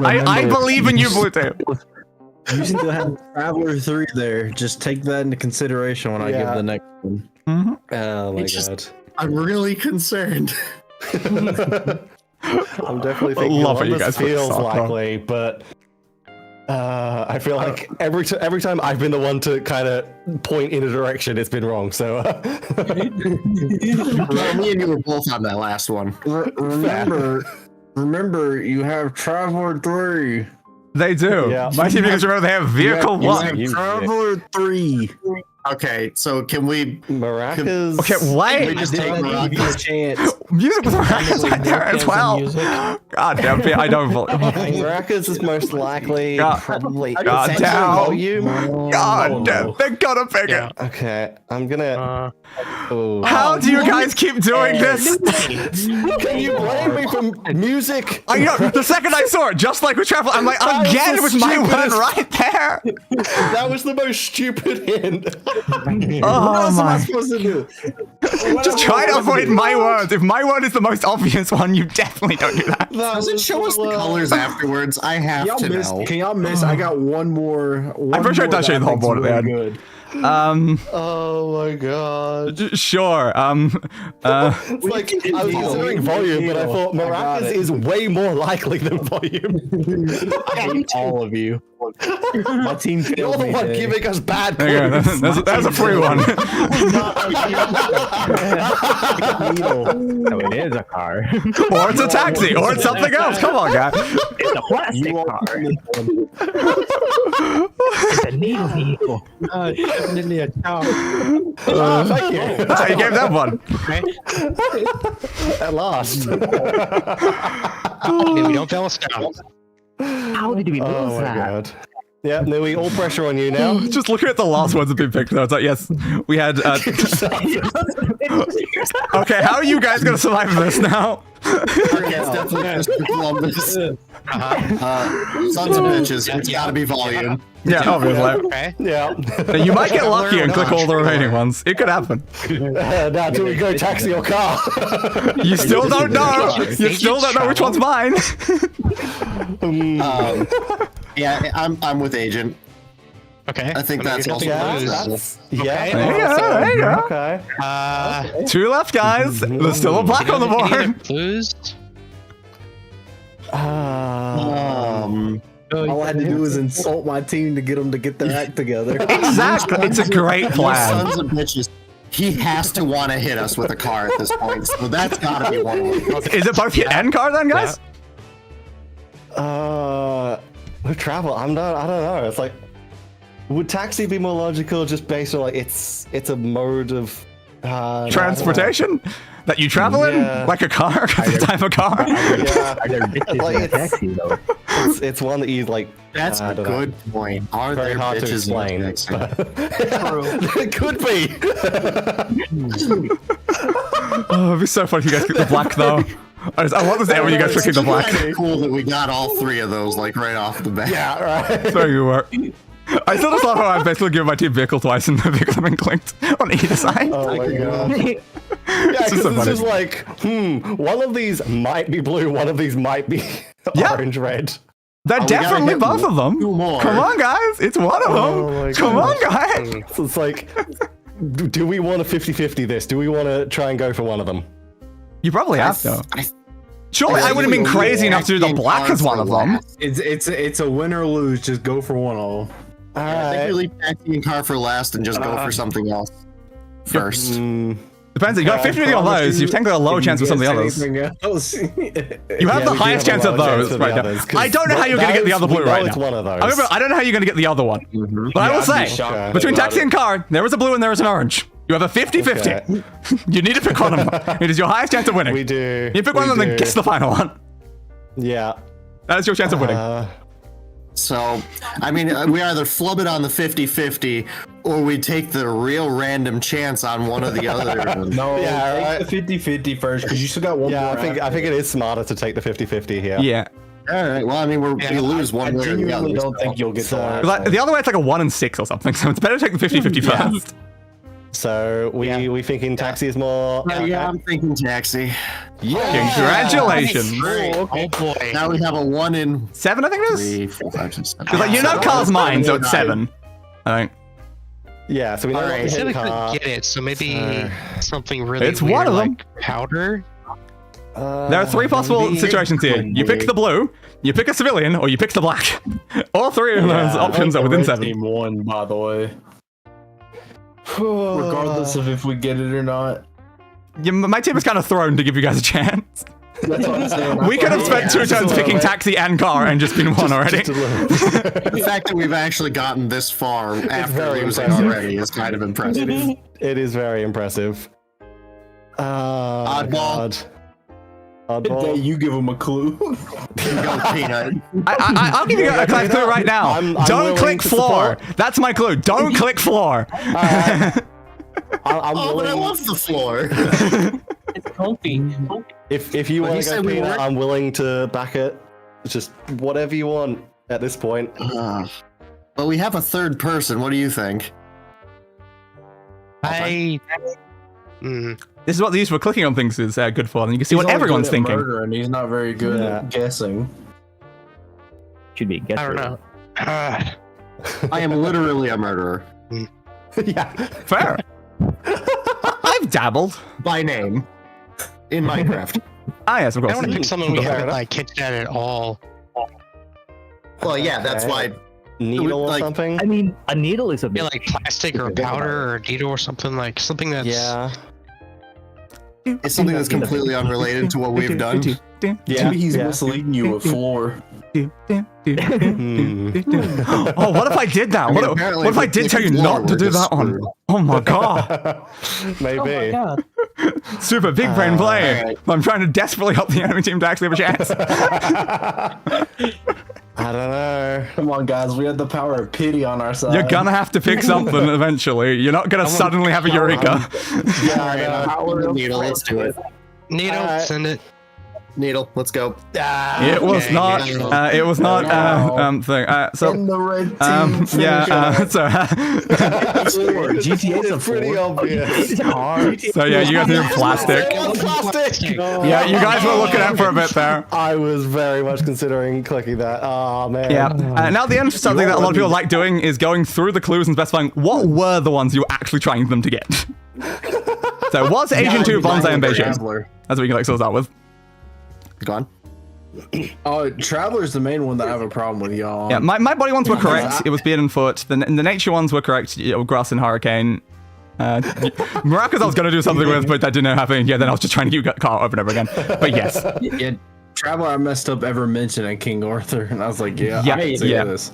A: I believe in you, Blue Tail.
C: You still have Traveler 3 there. Just take that into consideration when I give
B: Yeah.
C: the next one.
B: Oh my
F: It's just-
B: god.
F: I'm really concerned.
B: I'm definitely thinking
A: love it, you
B: Columbus
A: guys put
B: feels
A: sock on.
B: likely, but I feel like every time I've been the one to kind of point in a direction, it's been wrong. So
F: Well, me and you were both on that last one.
C: Remember, you have Traveler 3.
A: They do.
B: Yeah.
A: My team because remember they have vehicle
B: You
A: 1.
B: have
C: Traveler 3.
F: Okay, so can we?
B: Maracas.
A: Okay,
F: We
A: why?
F: just take
C: Give you a
F: Maracas.
C: chance.
A: Music with maracas right there as well. God damn it, I don't.
B: Maracas is most likely
A: God-
B: probably
A: God
B: essentially
A: damn.
B: volume.
A: God damn, they're gonna pick
E: Yeah.
A: it.
B: Okay, I'm gonna. Oh.
A: How do you guys keep doing this?
B: Can you blame me for music?
A: I know. The second I saw it, just like with travel, I'm like,
B: That was
A: again,
B: the
A: it was my word
B: stupidest-
A: right there.
B: That was the most stupid hint.
A: Oh
C: What else am I
A: my!
C: supposed to do?
A: Just try to avoid my words. If my word is the most obvious one, you definitely don't do that.
F: Does it show us the colors afterwards? I have
C: Y'all
F: to
C: miss,
F: know.
C: can y'all miss? I got one more.
A: I'm pretty sure it does show you the whole board at the end.
C: Good.
B: Oh my god.
A: Sure.
B: It's like, I was considering volume, but I thought
C: I got
B: maracas
C: it.
B: is way more likely than volume.
C: I hate all of you. My team
B: You're
C: failed
B: the
C: me
B: one
C: today.
B: giving us bad
A: There you go.
B: clues.
A: That's a free one.
H: So it is a car.
A: Or it's a taxi, or it's something else. Come on, guy.
H: It's a plastic
C: You
H: car.
G: It's a needle vehicle.
I: Definitely a top.
B: Thank you.
A: Ah, you gave that one.
B: At last.
E: We don't fail us down.
H: How did we lose
B: Oh my
H: that?
B: god. Yeah, Louis, all pressure on you now.
A: Just looking at the last ones that have been picked. Though, it's like, yes, we had. Okay, how are you guys gonna survive this now?
F: Okay, it's definitely Christopher Columbus. Sons of bitches. It's gotta be volume.
A: Yeah, obviously.
E: Okay.
B: Yeah.
A: Now, you might get lucky and click all the remaining ones. It could happen.
B: Now, do we go taxi or car?
A: You still don't know. You still don't know which one's mine.
F: Yeah, I'm with Agent.
E: Okay.
F: I think that's also
B: Yeah,
F: possible.
B: yeah.
A: There you go. There you go.
B: Okay.
A: 2 left, guys. There's still a black on the
E: Any other
A: board.
E: clues?
C: All I had to do was insult my team to get them to get their act together.
A: Exactly. It's a great
F: You
A: plan.
F: sons of bitches. He has to want to hit us with a car at this point, so that's gotta be one of them.
A: Is it both hit and car then, guys?
B: With travel, I don't know. It's like, would taxi be more logical just based on like it's a mode of
A: Transportation that you travel
B: Yeah.
A: in, like a car, the type of car.
B: Yeah,
H: Are there bitches
B: Like,
H: in a
B: it's-
H: taxi though?
B: it's one that you like.
F: That's
B: I
F: a
B: don't know.
F: good point. Are
B: Very
F: there
B: hard to
F: bitches
B: explain.
F: in this
B: It could be.
A: Oh, it'd be so funny if you guys click the black though. I want this to end when you guys clicking the black.
F: Kinda cool that we got all three of those like right off the bat.
B: Yeah, right.
A: So you were. I still just love how I've basically given my team vehicle twice and the vehicles have been clicked on either side.
B: Oh my god. Yeah,
A: just
B: because
A: so
B: it's
A: funny.
B: just like, one of these might be blue, one of these might be
A: Yeah.
B: orange, red.
A: They're
F: we gotta
A: definitely
F: get
A: both of them.
F: 2 more.
A: Come on, guys. It's one of
B: Oh
A: them.
B: my
A: Come on,
B: gosh.
A: guys.
B: So it's like, do we want to 50-50 this? Do we want to try and go for one of them?
A: You probably have to.
F: I-
A: Surely I wouldn't have been crazy enough to do the black as one of them.
C: It's a win or lose. Just go for one of them.
B: All
F: I think
B: right.
F: we leave taxi and car for last and just go for something else first.
A: Depends. You got 50 on those. You've technically got a lower chance with some of the others.
C: Anything else?
A: You have
B: Yeah,
A: the
B: we do
A: highest
B: have a
A: chance of
B: lower chance
A: those
B: of
A: right
B: the
A: now.
B: others, 'cause
A: I don't know how you're going to get the other
B: we
A: blue
B: know
A: right
B: it's
A: now.
B: one of those.
A: I don't know how you're going to get the other one. But I will say,
C: shocked
A: between
C: about
A: taxi and car, there is a blue and there is an orange. You have a 50-50. You need to pick one of them. It is your highest chance of winning.
B: We do.
A: You pick one of them, then guess the final one.
B: Yeah.
A: That is your chance of winning.
F: So, I mean, we either flub it on the 50-50 or we take the real random chance on one of the other.
C: No,
B: Yeah,
C: take the 50-50 first, because you still got one
B: Yeah,
C: more.
B: I think it is smarter to take the 50-50 here.
A: Yeah.
F: All right. Well, I mean, we lose
C: I
F: one way or the
C: genuinely
F: other.
C: don't think you'll get the last.
A: Like, the other way, it's like a 1 and 6 or something, so it's better to take the 50-50
B: Yeah.
A: first.
B: So we thinking taxi is more.
F: Yeah, I'm thinking taxi.
A: Congratulations.
E: Oh boy.
F: Now we have a 1 in
A: 7, I think it is?
F: 3, 4, 5, 6, 7.
A: Because like, you know car's mine, so it's 7. I think.
B: Yeah, so we know
F: All right.
E: I
B: what
E: said I
B: hit
E: couldn't
B: car.
E: get it, so maybe something really
A: It's
E: weird,
A: one of them.
E: like powder.
A: There are 3 possible
B: maybe-
A: situations here. You pick the blue, you pick a civilian, or you pick the black. All 3 of those options are within 7.
C: Team won, by the way. Regardless of if we get it or not.
A: Yeah, my team is kind of thrown to give you guys a chance.
C: That's what I'm saying.
A: We could have spent 2 turns picking taxi and car and just been one already.
F: The fact that we've actually gotten this far after
B: very
F: losing
B: impressive.
F: already is kind of impressive.
B: It is very impressive.
F: Oddball.
B: God.
C: Did
B: Oddball.
C: you give him a clue?
F: Go Peanut.
A: I'll give you a clue right now.
B: I'm
A: Don't
B: willing
A: click
B: to
A: floor.
B: support.
A: That's my clue. Don't click floor.
B: I'm
F: Oh, but I
B: willing.
F: love the floor.
D: It's comfy.
B: If you
F: But
B: want
F: you
B: to go
F: said we
B: Peanut,
F: weren't-
B: I'm willing to back it. It's just whatever you want at this point.
F: But we have a third person. What do you think?
A: This is what the use for clicking on things is good for. And you can see what everyone's thinking.
C: Murder, and he's not very good at guessing.
H: Should be guess.
E: I don't know.
F: I am literally a murderer.
B: Yeah.
A: Fair. I've dabbled.
F: By name. In Minecraft.
A: Ah, yes, of
E: I
A: course.
E: want to pick something we
B: Fair
E: haven't
B: enough.
E: like hinted at at all.
F: Well, yeah, that's why.
B: Needle or
F: Like-
B: something?
H: I mean, a needle is a bit.
E: Yeah, like plastic or a powder or a needle or something like something that's.
B: Yeah.
F: It's something that's completely unrelated to what we've done.
B: Yeah.
C: Maybe he's
B: yeah.
C: misleading you with floor.
B: Hmm.
A: Oh, what if I did that?
F: I mean,
A: What
F: apparently
A: if I
F: with
A: did tell you
F: floor,
A: not to
F: we're
A: do
F: just
A: that one?
F: screwed.
A: Oh my god.
B: Maybe.
D: Oh my god.
A: Super big brain play.
F: alright.
A: I'm trying to desperately help the enemy team to actually have a chance.
B: I don't know.
C: Come on, guys. We have the power of pity on our side.
A: You're gonna have to pick something eventually. You're not gonna suddenly have a eureka.
F: Needle, let's do it.
E: Needle,
B: Alright.
E: send it.
F: Needle, let's go.
A: It was
E: Okay,
A: not.
E: yeah.
A: It was not. Thing. So.
C: In the red team.
A: Yeah. So.
C: GTA's a
B: Pretty
C: four.
B: obvious.
H: It's hard.
A: So yeah, you guys are plastic.
B: Plastic!
A: Yeah, you guys were looking at for a bit there.
B: I was very much considering clicking that. Oh, man.
A: Yeah. Now the end something that a lot of people like doing is going through the clues and specifying what were the ones you were actually trying them to get. So was Asian 2 bonsai and Beijing?
C: Traveler.
A: That's what you can like sort out with.
F: Gone.
C: Oh, Traveler's the main one that I have a problem with, y'all.
A: Yeah, my body ones were correct. It was beard and foot. The nature ones were correct. Grass and hurricane. Maracas I was going to do something with, but that didn't happen. Yeah, then I was just trying to get car over and over again. But yes.
C: Yeah, Traveler, I messed up ever mentioning King Arthur, and I was like, yeah,
A: Yeah,
C: I hate to
A: yeah.
C: do this.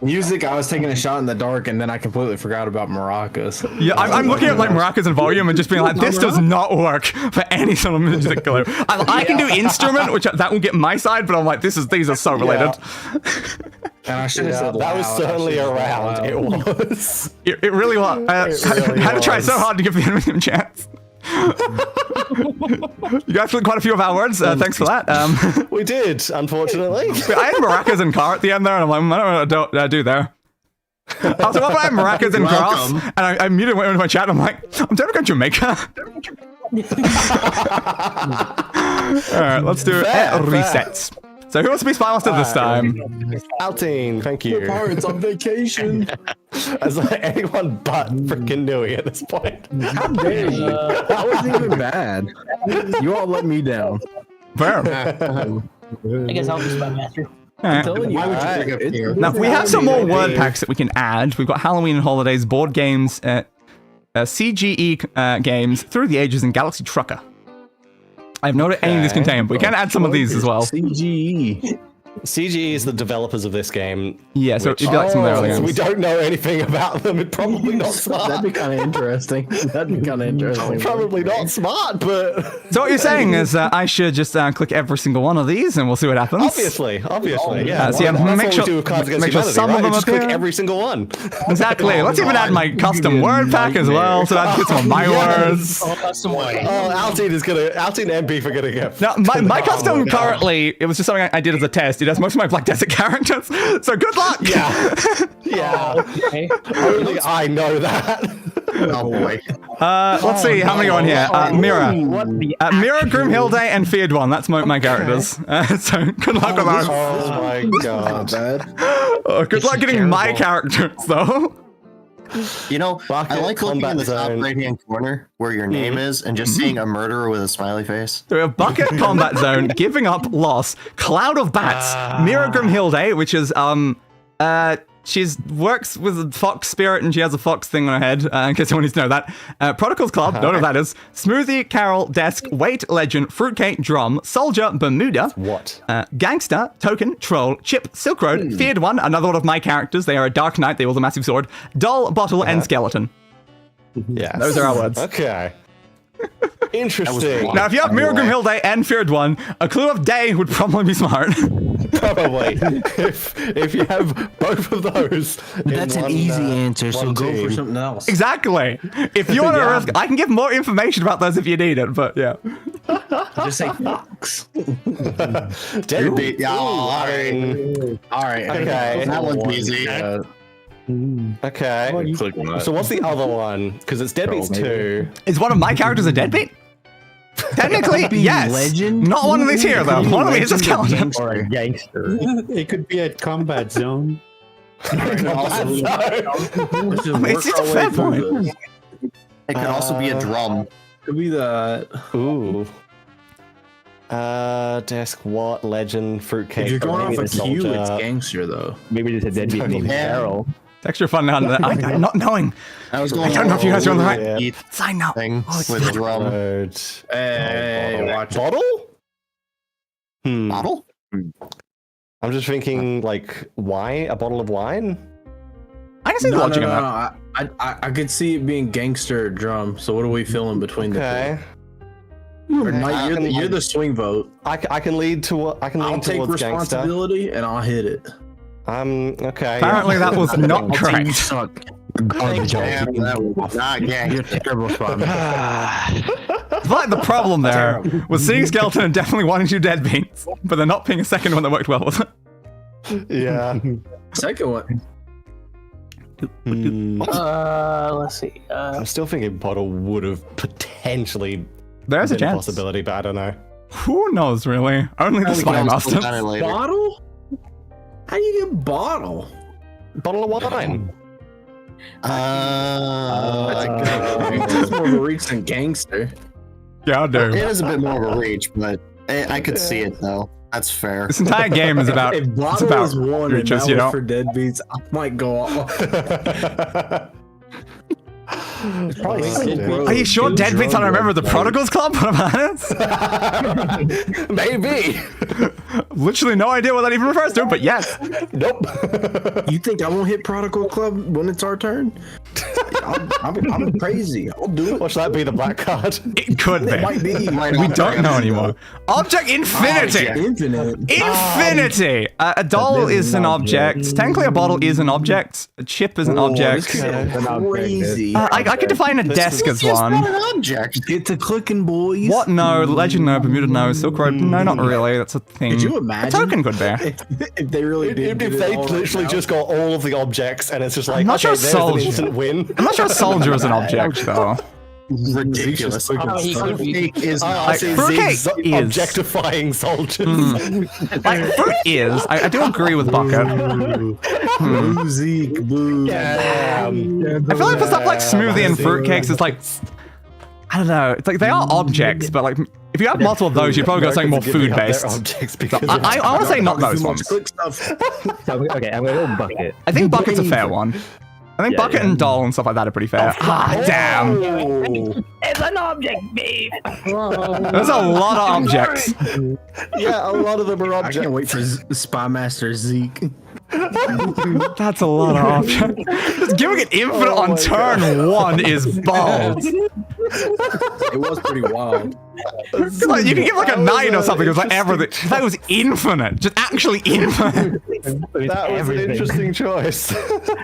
C: Music, I was taking a shot in the dark, and then I completely forgot about maracas.
A: Yeah, I'm looking at like maracas and volume and just being like, this does not work for any sort of music clue. I can do instrument, which that will get my side, but I'm like, these are so related.
C: And I should have
B: Yeah,
C: said
B: that was
C: loud. I
B: certainly
C: should've said
B: around.
C: loud.
B: It was.
A: It really was.
B: It really
A: had to try
B: was.
A: so hard to give the enemy a chance. You guys took quite a few of our words. Thanks for that.
B: We did, unfortunately.
A: I had maracas and car at the end there, and I'm like, I don't know what I do there. I was like, what if I had maracas and grass?
F: Welcome.
A: And I immediately went into my chat, and I'm like, I'm definitely going to Jamaica. Alright, let's do resets. So who wants to be Spymaster this time?
B: Altine, thank you.
C: Pirates on vacation.
B: As like anyone but freaking Nui at this point.
C: How dare you? That wasn't even bad. You all let me down.
A: Fair.
D: I guess I'll be Spymaster.
A: Alright.
C: Telling you,
F: Why would you
C: alright,
F: bring up
C: it's-
F: here?
A: Now, we have some more word packs that we can add. We've got Halloween and holidays, board games, CGE games, Through the Ages, and Galaxy Trucker. I have no idea any of these contain, but we can add some of these as well.
C: CGE.
B: CGE is the developers of this game.
A: Yeah, so
B: which-
A: it'd be like some of their early
B: so we
A: games.
B: don't know anything about them. It's probably not smart.
C: That'd be kind of interesting. That'd be kind of interesting.
B: Probably not smart, but
A: So what you're saying is I should just click every single one of these and we'll see what happens.
B: obviously, yeah.
A: so yeah,
B: That's
A: make
B: what
A: sure-
B: we do with Cards Against
A: make sure
B: Humanity,
A: some of
B: right?
A: them
B: Just
A: appear.
B: click every single one.
A: Exactly. Let's even add my custom word pack as well, so that gets some of my words.
D: Custom one.
B: Oh, Altine and Beef are gonna get.
A: Now, my custom currently, it was just something I did as a test. It has most of my Black Desert characters, so good luck!
B: Yeah, yeah.
D: Okay.
B: Only I know that.
F: Oh boy.
A: Let's see, how many go on here? Mira.
H: What the
A: Mira, Grimhilde, and Feared One. That's my characters. So good luck with those.
B: Oh my god.
A: Good luck getting my characters, though.
F: You know,
B: Bucket
F: I like looking in the top
B: Combat Zone.
F: right-hand corner where your name is and just seeing a murderer with a smiley face.
A: So we have Bucket Combat Zone, Giving Up, Loss, Cloud of Bats, Mira Grimhilde, which is She's works with a fox spirit and she has a fox thing on her head, in case anyone needs to know that. Protocols Club, don't know what that is. Smoothie, Carol, Desk, Wait, Legend, Fruitcake, Drum, Soldier, Bermuda.
B: What?
A: Gangster, Token, Troll, Chip, Silk Road, Feared One, another one of my characters. They are a Dark Knight, they wield a massive sword. Doll, Bottle, and Skeleton.
B: Yeah.
A: Those are our words.
B: Okay. Interesting.
A: Now, if you have Miragrim Hilde and Feared One, a clue of Day would probably be smart.
B: Probably. if you have both of those.
J: That's an easy answer, so go for
C: something else.
A: Exactly. If you want to risk, I can give more information about those if you need it, but yeah.
C: Just say fox.
F: Deadbeat. Yeah, all
C: Alright.
B: Okay.
F: That one's easy.
B: Okay. So what's the other one? Because it's Deadbeats 2.
A: Is one of my characters a deadbeat? Technically, yes.
J: Legend?
A: Not one of these here, though. One of these is a skeleton.
H: Or a gangster.
I: It could be a combat zone.
A: It's a fair point.
F: It could also be a drum.
C: Could be that.
B: Ooh. Desk, what? Legend, Fruitcake.
C: If you're going off
B: maybe
C: a
B: the
C: Q,
B: Soldier.
C: it's gangster though.
H: Maybe there's a deadbeat named Carol.
A: It's extra fun now. I'm not knowing.
F: I was
A: I
F: going
A: don't know if you guys are on the right
B: Yeah.
A: side now.
F: thing
A: Oh, it's
F: with
A: fun.
F: drum.
B: Road.
C: Hey, watch it.
B: Bottle?
F: Bottle?
B: I'm just thinking, like, wine? A bottle of wine?
A: I can see the
C: No,
A: logic
C: no,
A: in
C: no,
A: that.
C: no. I could see it being gangster or drum. So what do we feel in between
B: Okay.
C: the two? Or Knight, you're the swing vote.
B: I can lead to. I can lean
C: I'll take
B: towards gangster.
C: responsibility and I'll hit it.
B: Okay.
A: Apparently, that was not
J: You
A: correct.
J: suck. Garbage.
F: Damn, that was not gang.
J: You're terrible, Spymaster.
A: But the problem there was seeing Skeleton and definitely wanting to do deadbeats, but they're not picking a second one that worked well with it.
B: Yeah.
C: Second one.
D: Let's see.
B: I'm still thinking bottle would have potentially
A: There's a
B: been a
A: chance.
B: possibility, but I don't know.
A: Who knows, really? Only the Spymaster.
C: Bottle? How do you get bottle?
B: Bottle of wine.
C: It's more of a reach than gangster.
A: Yeah, I
F: It
A: do.
F: is a bit more of a reach, but I could see it though. That's fair.
A: This entire game is about.
C: If
A: It's
C: bottle
A: about
C: was one and
A: reaches,
C: that
A: you
C: was
A: know.
C: for deadbeats, I might go off.
A: Are you sure deadbeats? I don't remember the Prodigals Club. What about it?
B: Maybe.
A: Literally no idea what that even refers to, but yes.
B: Nope.
C: You think I won't hit Prodigal Club when it's our turn? I'm crazy. I'll do it.
B: Watch that be the black card.
A: It could
C: It might
A: be.
C: be.
A: We don't know anymore. Object Infinity.
C: Infinite.
A: Infinity! A doll is an object. Technically, a bottle is an object. A chip is an object.
C: This is crazy.
A: I could define a desk as one.
F: An object.
C: Get to clicking, boys.
A: What? No. Legend? No. Bermuda? No. Silk Road? No, not really. That's a thing.
C: Could you
A: A
C: imagine?
A: token could be.
C: If they really did.
B: If they literally just got all of the objects and it's just like,
A: not
B: okay,
A: sure
B: there's
A: Soldier-
B: an instant win.
A: I'm not sure a soldier is an object, though.
F: Ridiculous. Fruitcake is
A: Like,
F: not.
A: fruitcake
B: Zeke's
A: is.
B: objectifying soldiers.
A: Like, fruit is. I do agree with Bucket.
C: Boo, Zeke, boo.
B: Damn.
A: I feel like for stuff like smoothie and fruitcakes, it's like. I don't know. It's like they are objects, but like if you have multiple of those, you'd probably go something more food based. I want to say not those ones.
C: Click stuff.
H: So, okay, I'm gonna go bucket.
A: I think Bucket's a fair one. I think
H: Yeah,
A: Bucket
H: yeah.
A: and Doll and stuff like that are pretty fair. Damn.
G: It's an object, babe.
A: There's a lot of objects.
B: Yeah, a lot of them are
C: I
B: objects.
C: can't wait for Spymaster Zeke.
A: That's a lot of objects. Just giving it infinite on turn 1 is bold.
C: It was pretty wild.
A: Like, you can give like a 9 or something. It was like everything. That was infinite. Just actually infinite.
B: That was an interesting choice.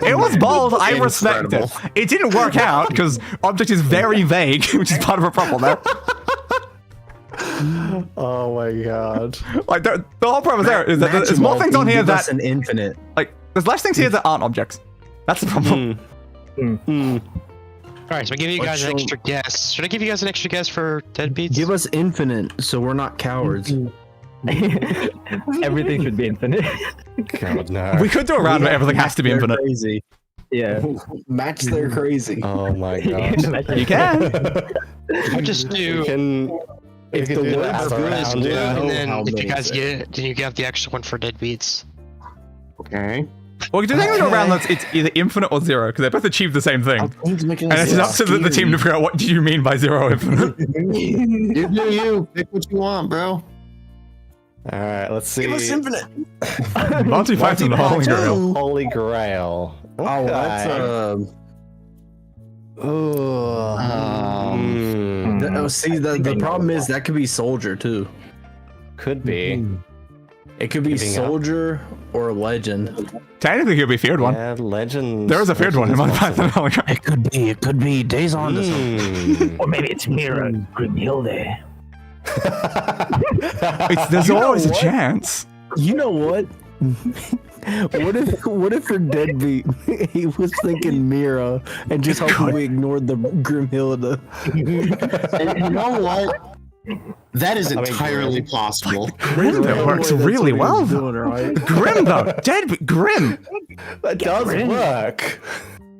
A: It was bold. I respect it. It didn't work out because object is very vague, which is part of a problem there.
B: Oh my god.
A: Like the whole problem there is that there's more things on here that
C: an infinite.
A: like there's less things here that aren't objects. That's the problem.
E: All right, so I give you guys an extra guess. Should I give you guys an extra guess for deadbeats?
C: Give us infinite, so we're not cowards.
H: Everything should be infinite.
B: God no.
A: We could do a round where everything has to be
C: They're
A: infinite.
C: Crazy.
H: Yeah.
C: Match their crazy.
B: Oh my god.
A: You can.
E: I'll just do.
B: If
C: the words
B: that
C: really
B: around,
C: smooth,
B: yeah.
E: And then
C: how
E: if you
C: many
E: guys
C: is
E: get it, then you get the extra one for deadbeats.
F: Okay.
A: Well, do you think we go around that's it's either infinite or zero? Because they both achieve the same thing. And it's up to the team to figure out what do you mean by zero infinite.
F: You do you. Pick what you want, bro.
B: All right, let's see.
C: Give us infinite.
A: Monty Python, the Holy Grail.
B: Holy Grail.
C: Oh, that's see, the problem is that could be soldier too.
B: Could be.
C: It could be soldier or legend.
A: Technically, it could be feared one.
B: Yeah, legend.
A: There is a feared one in Monty Python, the Holy Grail.
J: It could be. Days on to something.
G: Or maybe it's Mira Grimhilde.
A: There's always a chance.
J: You know what? What if for deadbeat he was thinking Mira and just hoping we ignored the Grimhilde?
F: And you know what? That is entirely possible.
A: Grim though works really well. Grim though, deadbeat Grim.
B: That does work.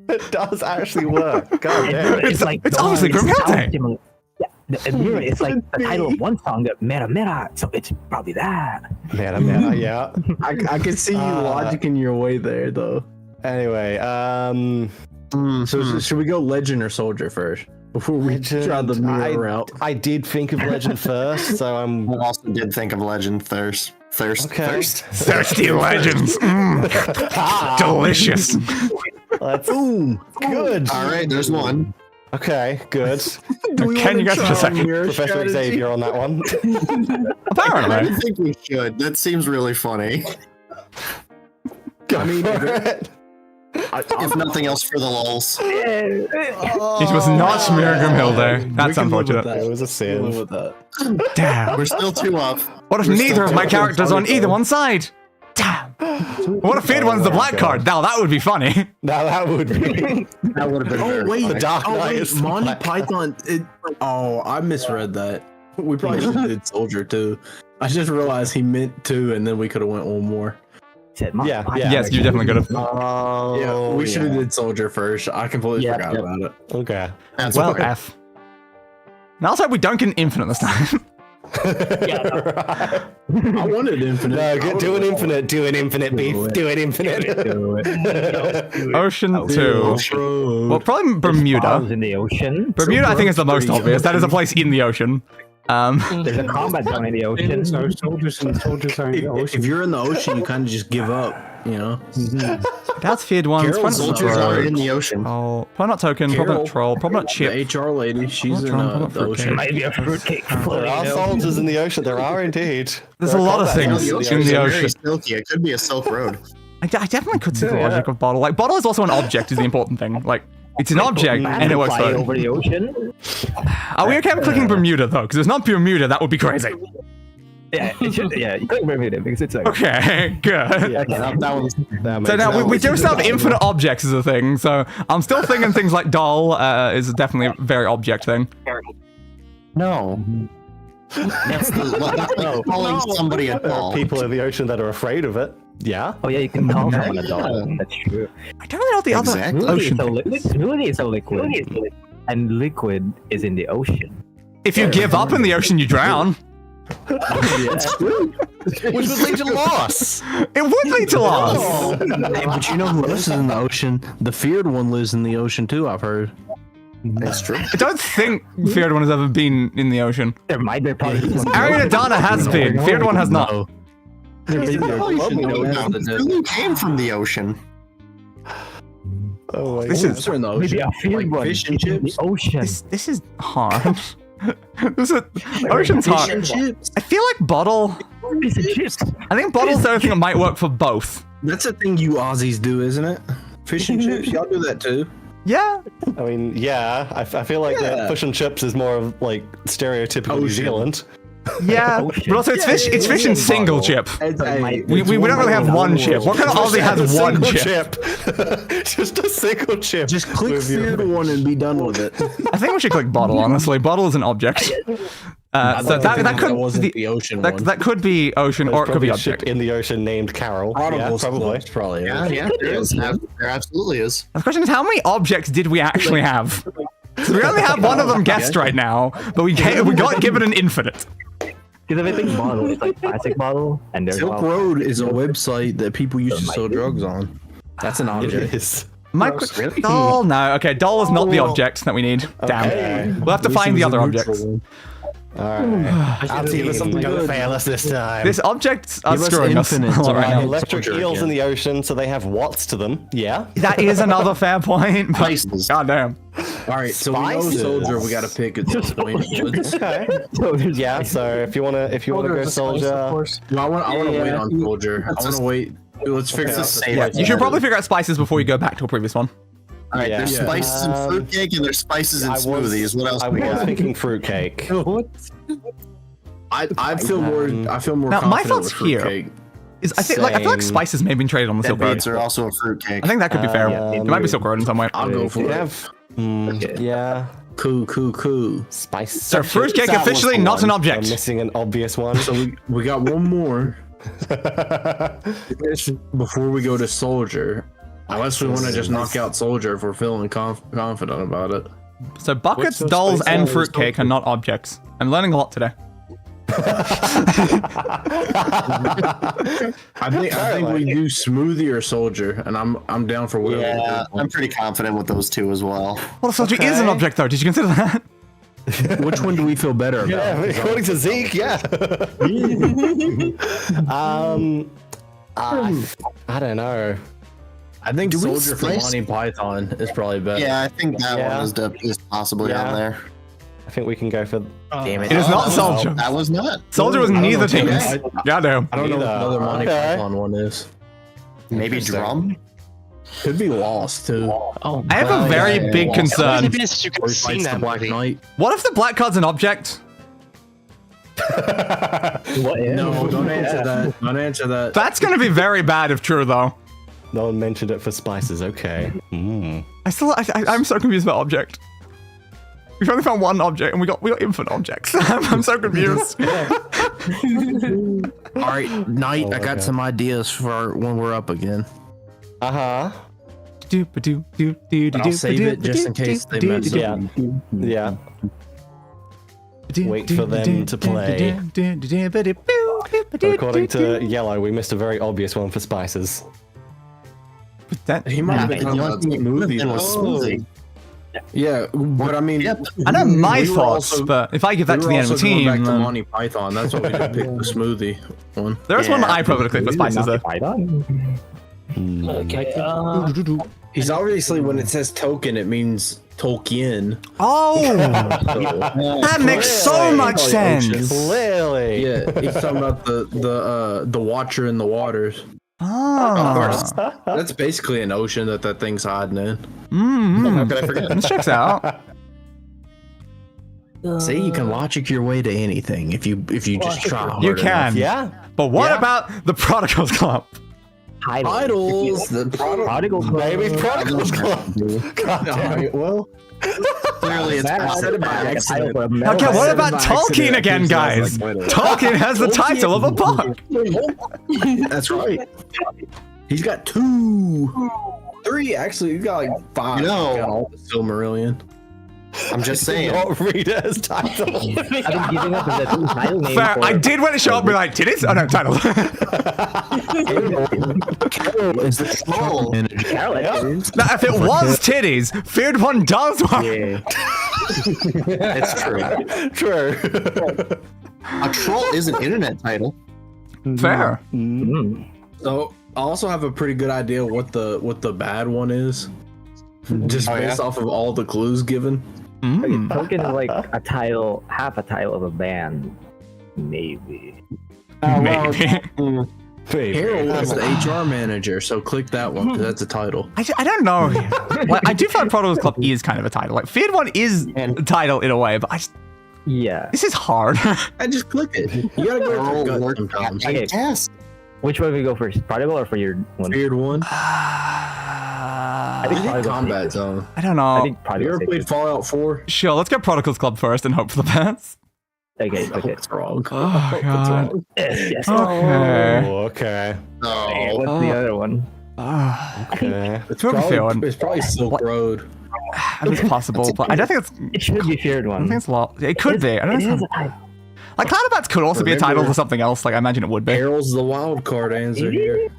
B: It does actually work. God damn.
A: It's obviously Grimhilde.
G: Yeah, Mira is like the title of one song, Mera Mera, so it's probably that.
B: Mera, yeah.
C: I can see you logicking your way there, though.
B: Anyway,
C: so should we go legend or soldier first before we try the Mira route?
B: I did think of legend first, so
F: I also did think of legend thirst.
A: Thirsty legends. Delicious.
B: Boom. Good.
F: All right, there's one.
B: Okay, good.
A: Can you guys just a second?
B: Professor Xavier on that one.
A: Apparently.
F: I think we should. That seems really funny.
B: I mean,
F: if nothing else for the lulz.
A: It was not Mira Grimhilde. That's unfortunate.
B: It was a sin.
A: Damn.
F: We're still 2 up.
A: What if neither of my characters on either one side? Damn. What if feared one's the black card? Now that would be funny.
B: Now that would be.
F: That would have been.
C: Oh wait,
B: the Dark Knight is
C: Monty Python. I misread that. We probably should have did soldier too. I just realized he meant 2, and then we could have went one more.
B: Yeah.
A: Yes, you definitely could have.
C: Yeah, we should have did soldier first. I completely forgot about it.
B: Okay.
A: Well, F. Now let's hope we don't get an infinite this time.
C: I wanted infinite.
B: No, do an infinite. Do an infinite beef. Do an infinite.
A: Ocean 2. Well, probably Bermuda.
G: In the ocean.
A: Bermuda, I think, is the most obvious. That is a place in the ocean.
G: There's a combat zone in the ocean.
I: So soldiers are in the ocean.
C: If you're in the ocean, you kind of just give up, you know?
A: That's feared ones.
F: Soldiers are in the ocean.
A: Oh, probably not token, probably not troll, probably not chip.
C: The HR lady, she's in the ocean.
G: Maybe a fruitcake.
B: There are soldiers in the ocean. There are indeed.
A: There's a lot of things in the
F: Very
A: ocean.
F: silky. It could be a Silk Road.
A: I definitely could see the logic of bottle. Like, bottle is also an object, is the important thing. Like, it's an object, and it works
G: fly
A: for
G: over the ocean.
A: Are we okay with clicking Bermuda, though? Because if it's not Bermuda, that would be crazy.
G: Yeah, it should, you click Bermuda because it's like...
A: Okay, good.
B: Yeah, that
A: So now we do still have infinite objects as a thing, so I'm still thinking things like doll is definitely a very object thing.
F: No. That's like calling somebody a
B: There are
F: doll.
B: people in the ocean that are afraid of it. Yeah.
G: Oh yeah, you can call someone a doll. That's true.
A: I don't know what the other ocean
G: Smoothie is a liquid. And liquid is in the ocean.
A: If you give up in the ocean, you drown.
B: Which would lead to loss.
A: It would lead to loss.
J: Hey, but you know who else is in the ocean? The feared one lives in the ocean too, I've heard.
F: That's true.
A: I don't think Feared One has ever been in the ocean.
G: There might be probably
A: Ariana has been. Feared One has not.
F: Who came from the ocean?
B: Oh my
A: This
B: God.
A: is
C: in the
G: maybe
C: ocean.
G: a field
C: Like
G: one
C: fish and
G: in the
C: chips.
G: ocean.
A: this is hard. Ocean's hard. I feel like bottle.
G: Fish and chips.
A: I think bottle's the only thing that might work for both.
C: That's a thing you Aussies do, isn't it? Fish and chips, y'all do that too.
A: Yeah.
B: I mean, yeah. I feel like that fish and chips is more of like stereotypical New
C: Ocean.
B: Zealand.
A: Yeah. But also it's fish. It's fish and single chip. We don't really have one chip. What kind of Aussie has one chip?
B: Just a single chip.
C: Just click
B: with your-
C: feared one and be done with it.
A: I think we should click bottle. Honestly, bottle is an object. So that could
C: wasn't the ocean one.
A: that could be ocean or it could be
B: Probably a ship
A: object.
B: in the ocean named Carol.
C: Prodigals
B: Yeah, probably.
C: Club's probably.
F: Yeah, there is. There absolutely is.
A: The question is, how many objects did we actually have? So we only have one of them guessed right now, but we got given an infinite.
G: Because if I think bottle, it's like plastic bottle, and there's
C: Silk Road is a website that people used to sell drugs on. That's an
B: It
C: object.
B: is.
A: Doll? No. Okay, doll is not the object that we need. Damn. We'll have to find the other objects.
B: Alright. Our team don't fail us this time.
A: These objects are
J: Give us
A: screwing us a
J: infinite
A: lot right now.
B: Electric
J: Soldier
B: eels
J: again.
B: in the ocean, so they have watts to them. Yeah.
A: That is another fair point. but-
F: Spices.
A: God damn.
C: All right, so we know
B: Spices.
C: soldier. We got to pick at some point.
B: Okay. Yeah. So if you wanna go soldier,
C: No, I want to wait on soldier. I want to wait. Let's figure out.
F: It's a
A: Yeah,
F: safe
A: you should probably figure out spices before you go back to a previous one.
F: All right,
B: Yeah.
F: there's
C: Yeah.
F: spices in fruitcake and there's spices in smoothies. What else
B: I
F: we
B: was
F: got?
B: thinking fruitcake.
C: I feel more. I feel more.
A: Now, my
C: confident
A: thoughts
C: with
A: here
C: fruitcake.
A: I feel like
B: Same.
A: spices may have been traded on the
F: Dead
A: Silk Road.
F: beets are also a fruitcake.
A: I think that could be fair. It might be Silk Road in some way.
C: I'll go for
B: We
C: it.
B: have. Yeah.
C: Cool.
B: Spice.
A: So fruitcake
F: That was
A: officially
F: the
A: not an
F: one.
B: I'm
A: object.
B: missing an obvious one.
C: So we got one more before we go to soldier. Unless we want to just knock out soldier if we're feeling confident about it.
A: So buckets,
C: What's the
A: dolls,
C: spice
A: and
C: level
A: fruitcake are not objects. I'm learning a lot today.
C: I think we do smoothie or soldier, and I'm down for whatever.
F: Yeah, I'm pretty confident with those two as well.
A: Well, soldier is an object, though. Did you consider that?
J: Which one do we feel better about?
B: Yeah, according to Zeke, yeah. I don't know.
C: I think
J: Do we
C: soldier for
F: spice-
C: Monty Python is probably better.
F: Yeah, I think that
B: Yeah.
F: one is possibly
B: Yeah.
F: on there.
B: I think we can go for.
C: Damn
A: It is not soldier.
F: That was not.
A: Soldier was neither team.
F: Okay.
A: Goddamn.
C: I don't know what the
B: Neither.
C: other Monty
B: Okay.
C: Python one is.
F: Maybe drum.
C: Could be lost too.
D: Oh,
A: I have a very big
E: What
A: concern.
E: if it is you
C: Or
E: can
C: he
E: see
C: fights the
E: that
C: Black
E: movie?
C: Knight.
A: What if the black card's an object?
G: What if?
C: No, don't answer that. Don't answer that.
A: That's going to be very bad if true, though.
B: No one mentioned it for spices. Okay.
A: I'm so confused about object. We've only found one object, and we got infinite objects. I'm so confused.
J: All right, Knight, I got
B: God.
J: some ideas for when we're up again.
B: Uh huh.
C: But I'll save it just in case they mess
B: Yeah.
C: up.
B: Yeah. Wait for them to play. So according to Yellow, we missed a very obvious one for spices.
C: He might have been talking about smoothie.
F: Then was smoothie.
C: Yeah, but I mean,
F: Yep.
A: I know my
C: we were
A: thoughts,
C: also-
A: but if I give that
C: we
A: to
C: were
A: the enemy
C: also going
A: team,
C: back to
A: then-
C: Monty Python. That's why we just picked the smoothie one.
A: there is one that
F: Yeah.
A: I probably click for spices, though.
D: okay.
C: He's obviously when it says token, it means Tolkien.
A: Oh,
C: So,
A: that makes so
C: Clearly.
A: much sense.
B: Clearly.
C: yeah, he's talking about the Watcher in the waters.
A: Ah.
C: That's basically an ocean that thing's hiding in.
F: How could I forget?
A: This checks out.
J: See, you can logic your way to anything if you just try hard
A: You
J: enough.
A: can.
B: Yeah.
A: But what
B: Yeah.
A: about the Prodigals Club?
C: Idols. The
G: Prodigal
B: Maybe Prodigals Club.
C: Alright, well,
F: Clearly, it's possible.
A: Okay, what about
C: by
A: Tolkien
C: accident,
A: again,
C: it sounds
A: guys?
C: like Widow.
A: Tolkien has the title of a book.
C: That's right. He's got 2, 3. Actually, he's got like 5.
F: You know-
C: He's got all the Silmarillion.
F: I'm just saying.
B: Not read it as title.
G: I've been giving up as a title name
A: Fair.
G: for
A: I did want to show up and be like, titties? Oh no, title.
J: Carol is the
F: Oh.
J: manager.
G: Carol.
A: Now, if it was titties, Feared One does work.
G: Yeah.
F: It's true.
B: True.
F: A troll is an internet title.
A: Fair.
C: So I also have a pretty good idea what the bad one is, just
F: Oh,
C: based
F: yeah?
C: off of all the clues given.
G: Tolkien is like a title, half a title of a band, maybe.
A: Maybe.
C: Harold is the HR manager, so click that one because that's a title.
A: I don't know. Like, I do feel like Prodigals Club is kind of a title. Like, Feared One is a title in a way, but
G: Yeah.
A: this is hard.
C: I just click it. You gotta go
F: Troll
C: with your gut
F: worked
C: sometimes.
F: at a
G: Okay.
F: desk.
G: Which one do we go first? Prodigal or for your one?
C: Weird one.
G: I think
C: I think
G: Prodigal's
C: Combat
G: safe.
C: Zone.
A: I don't
G: I
A: know.
G: think
C: You
G: Prodigal's
C: ever
G: safe.
C: played Fallout 4?
A: Sure, let's go Prodigals Club first and hope for the best.
G: Okay, okay.
C: It's wrong.
A: Oh, God.
G: Yes, yes.
A: Okay.
B: Oh, okay.
G: Okay,
F: Oh,
G: what's the other one?
B: Okay.
C: It's
A: Who have we found?
C: probably Silk Road.
A: I mean, it's possible, but I don't think it's.
G: It should be Feared
A: I
G: One.
A: don't think it's law. It could be. I don't
G: It
A: know.
G: is a title.
A: Like, Cloudabats could also be a title
C: Remember-
A: to something else. Like, I imagine it would be.
C: Harold's the wild card answer here.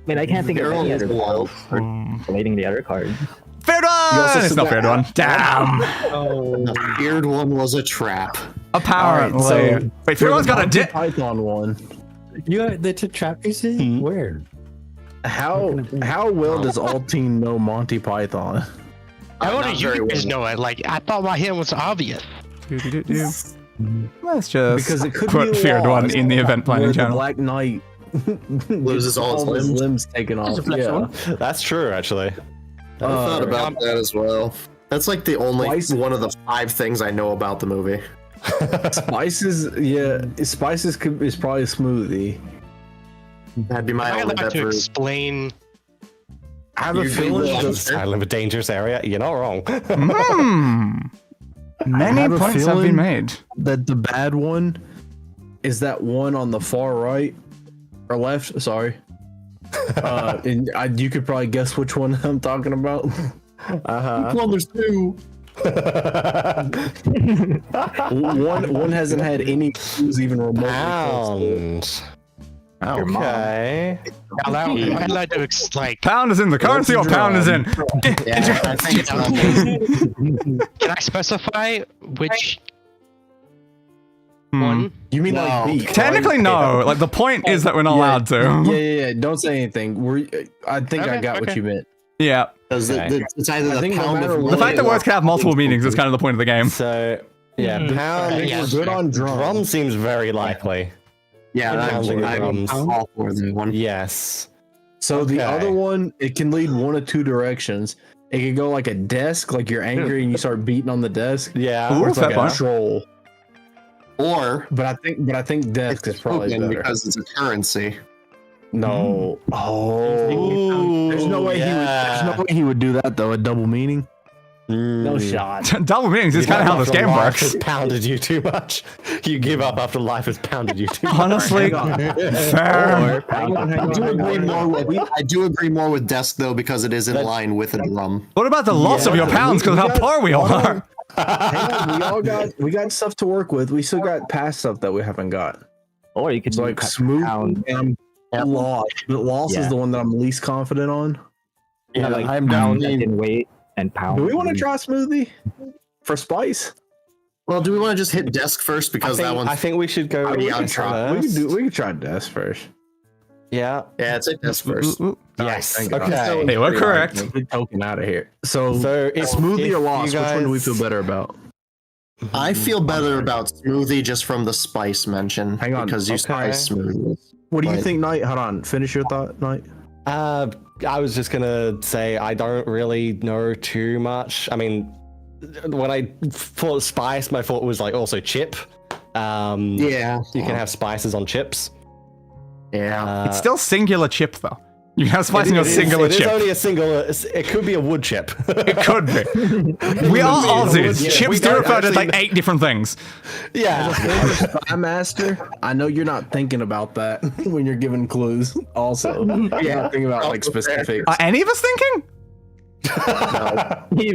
G: mean, I can't think of any other
F: Girl.
G: tiles for relating the other cards.
A: Feared one! It's not feared one. Damn.
F: The feared one was a trap.
A: Apparently.
J: Alright, so
A: Wait, feared one's got a dip.
J: Python one.
I: That's a trap, you see? Where?
J: How well does all team know Monty Python?
E: How
F: Not
E: did you
F: very
E: guys
F: well.
E: know it? Like, I thought my hand was obvious.
A: Let's just
J: Because it could
A: put
J: be
A: feared one
J: lost
A: in the event planning
J: where the
A: channel.
J: Black Knight
F: Loses all his limbs.
J: taken off.
D: a flex
J: Yeah.
D: one.
B: That's true, actually.
F: I thought about that as well. That's like the only one of the 5 things I know about the movie.
J: Spices, Spices is probably a smoothie.
F: That'd be my
E: I
F: only
E: like
F: bet
E: to
F: for
E: explain.
J: I have a
F: Usually
J: feeling
F: with-
J: that
B: I live a dangerous area. You're not wrong.
A: Many
J: have a
A: points have been
J: feeling-
A: made.
J: that the bad one is that one on the far right or left. Sorry. And you could probably guess which one I'm talking about.
F: Well, there's 2.
J: One hasn't had any clues even remotely.
B: Pound. Okay.
E: I'd like to
A: Pound is in the currency or pound is in.
F: Yeah, I think it's not me.
E: Can I specify which one?
J: You mean
F: No.
J: like beef?
A: Technically, no. Like the point is that we're not allowed to.
J: Yeah. Don't say anything. I think I
E: Okay,
J: got what
E: okay.
J: you meant.
A: Yeah.
F: Because it's either
J: I
F: the
J: think no
F: pound
J: matter
F: of
J: what-
A: The fact that
F: money
A: words can have multiple meanings is kind of the point of the game.
B: So, yeah, pound.
E: Yeah,
J: Good on drum.
B: Drum seems very likely.
F: Yeah,
B: Pounding
F: I'm
B: drums.
F: all for that one.
B: Yes.
J: So the
B: Okay.
J: other one, it can lead one of 2 directions. It can go like a desk, like you're angry and you start beating on the desk,
B: Yeah.
A: Ooh,
J: or it's like
A: fair
J: a
A: point.
J: troll.
F: Or
J: But I think desk is probably
F: token
J: better.
F: because it's a currency.
J: No. Oh.
B: Ooh,
J: There's no way he would do that though. A double meaning. No shot.
A: Double meanings is kind of how this game
B: Life
A: works.
B: has pounded you too much. You give up after life has pounded you too much.
A: Honestly, fair.
F: I do agree more with desk though because it is in line with a drum.
A: What about the loss of your pounds because of how poor we all are?
J: Hang on, we got stuff to work with. We still got past stuff that we haven't got.
G: Or you could
J: It's
G: do
J: like
G: pound.
J: smooth and loss. But loss
G: Yeah.
J: is the one that I'm least confident on.
G: Yeah, like
F: I'm
G: pound
F: definitely.
G: in weight and pound.
J: Do we want to try smoothie for spice?
F: Well, do we want to just hit desk first because that one's
B: I think we should go.
F: pretty
B: with
F: on
B: this
F: track.
B: first.
J: We could try desk first.
B: Yeah.
F: Yeah, it's a desk first.
A: Ooh, ooh.
B: Yes.
J: Thank God.
B: Okay.
A: They were correct.
J: Get token out of here. So
B: if
J: smoothie
B: if
J: or loss,
B: you
J: which one do we
B: guys-
J: feel better about?
F: I feel better about smoothie just from the spice mention.
J: Hang on,
F: because you
B: okay.
F: spice smoothie.
J: What do you
F: Right.
J: think, Knight? Hold on. Finish your thought, Knight.
B: I was just gonna say I don't really know too much. I mean, when I thought spice, my thought was like also chip.
F: Yeah,
B: You can have spices on chips.
F: yeah.
A: It's still singular chip though. You have spice in your singular
B: It is
A: chip.
B: only a single. It could be a wood chip.
A: It could be. We are Aussies.
B: Yeah, we
A: Chips do
B: don't
A: refer to
B: actually-
A: like 8 different things.
B: Yeah.
J: Spymaster, I know you're not thinking about that when you're giving clues. Also, you're not thinking about like specifics.
A: Are any of us thinking?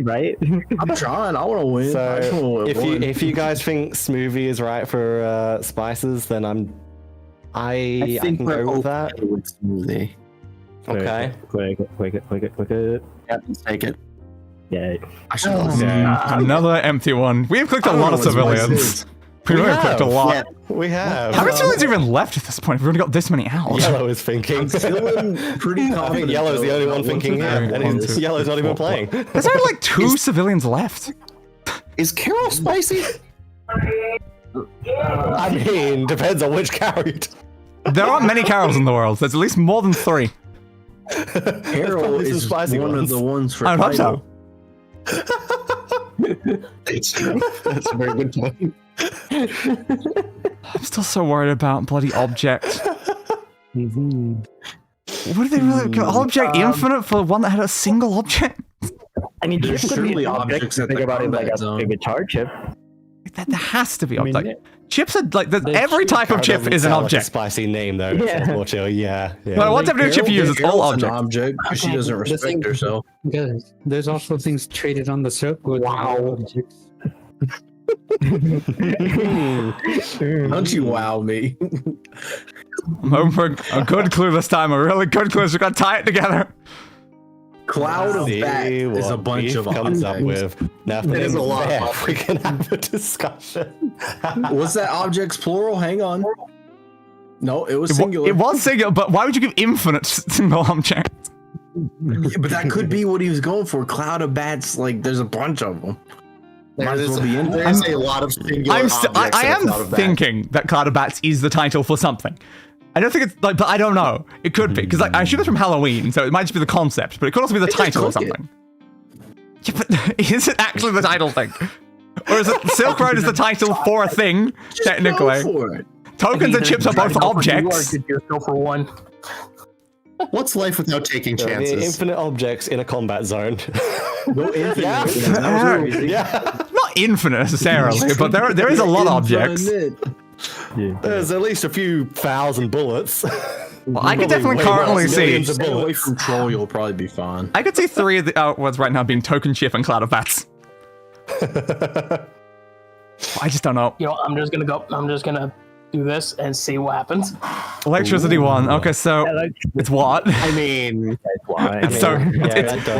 G: right?
J: I'm trying. I want to win. I just wanna win
B: if
J: one.
B: you you think smoothie is right for spices, then I can go with that.
F: with smoothie.
B: Okay.
G: Quick.
F: Yeah, let's take it.
G: Yeah.
J: I should
A: Another empty one. We have clicked a
J: I don't
A: lot
J: know
A: of
J: what spice
A: civilians.
J: is.
A: We really have clicked a lot.
F: Yeah.
B: We have.
A: How many civilians are even left at this point? We've only got this many out.
B: Yellow is thinking.
J: I'm feeling pretty
B: I
J: confident.
B: think Yellow's the
J: though,
B: only
J: about
B: one thinking
J: for
B: here,
J: that
B: and
J: one.
B: Yellow's not even playing.
A: There's only like 2 civilians left.
F: Is Carol spicy?
B: I mean, depends on which character.
A: There aren't many carols in the world. There's at least more than 3.
J: Carol
B: probably some
J: is
B: spicy
J: one of
B: ones.
J: the ones for
A: I hope so.
F: It's true. That's a very good point.
A: I'm still so worried about bloody object. What did they really go? Object infinite for one that had a single object?
G: I mean,
J: There's
G: chip could be
J: surely
G: an object.
J: objects
G: If you
J: at
G: think
J: the
G: about it like
J: combat
G: a
J: zone.
G: guitar chip.
A: There has to be
I: I mean,
A: object. Chips are like every type of chip
B: Doesn't
A: is an
B: sound like a
A: object.
B: spicy name though.
G: Yeah.
B: More chill. Yeah.
A: No, what type of chip you use? It's all
J: Carol's an
A: object.
J: object because she doesn't respect herself.
I: Guys, there's also things traded on the circuit.
G: Wow.
J: Don't you wow me?
A: I'm hoping for a good clue this time. A really good clue. We're gonna tie it together.
C: Cloud of
B: See
C: bat is a
B: what
C: bunch
B: Beef
C: of
B: comes up
C: objects.
B: with. Now, if
F: It is
B: it's
F: a lot.
B: fair, we can have a discussion.
C: Was that objects plural? Hang on. No, it was singular.
A: It was singular, but why would you give infinite single object?
C: Yeah, but that could be what he was going for. Cloud of bats, like there's a bunch of them. Might as well be in there.
F: There's a lot of singular objects.
A: I
F: in a
A: am
F: cloud of bats.
A: thinking that Cloud of Bats is the title for something. I don't think it's like, but I don't know. It could be because like, I assume it's from Halloween, so it might just be the concept, but it could also be the title or something. Yeah, but is it actually the title thing, or is it Silk Road is the title for a thing technically?
C: Go for it.
A: Tokens and chips are both objects.
D: Just go for one.
F: What's life without taking
B: There are
F: chances?
B: infinite objects in a combat zone.
C: Go infinite.
B: Yeah.
C: That was crazy.
B: Yeah.
A: Not infinite necessarily, but there is a lot of objects.
C: Infinite.
B: There's at least a few thousand bullets.
A: Well, I could
B: Probably
A: definitely
B: way more,
A: currently see.
B: millions of
C: Stay away
B: bullets.
C: from troll, you'll probably be fine.
A: I could see 3 of the outwards right now being Token Chip and Cloud of Bats. I just don't know.
D: You know, I'm just gonna do this and see what happens.
A: Electricity 1. Okay, so it's what?
F: I mean,
A: It's so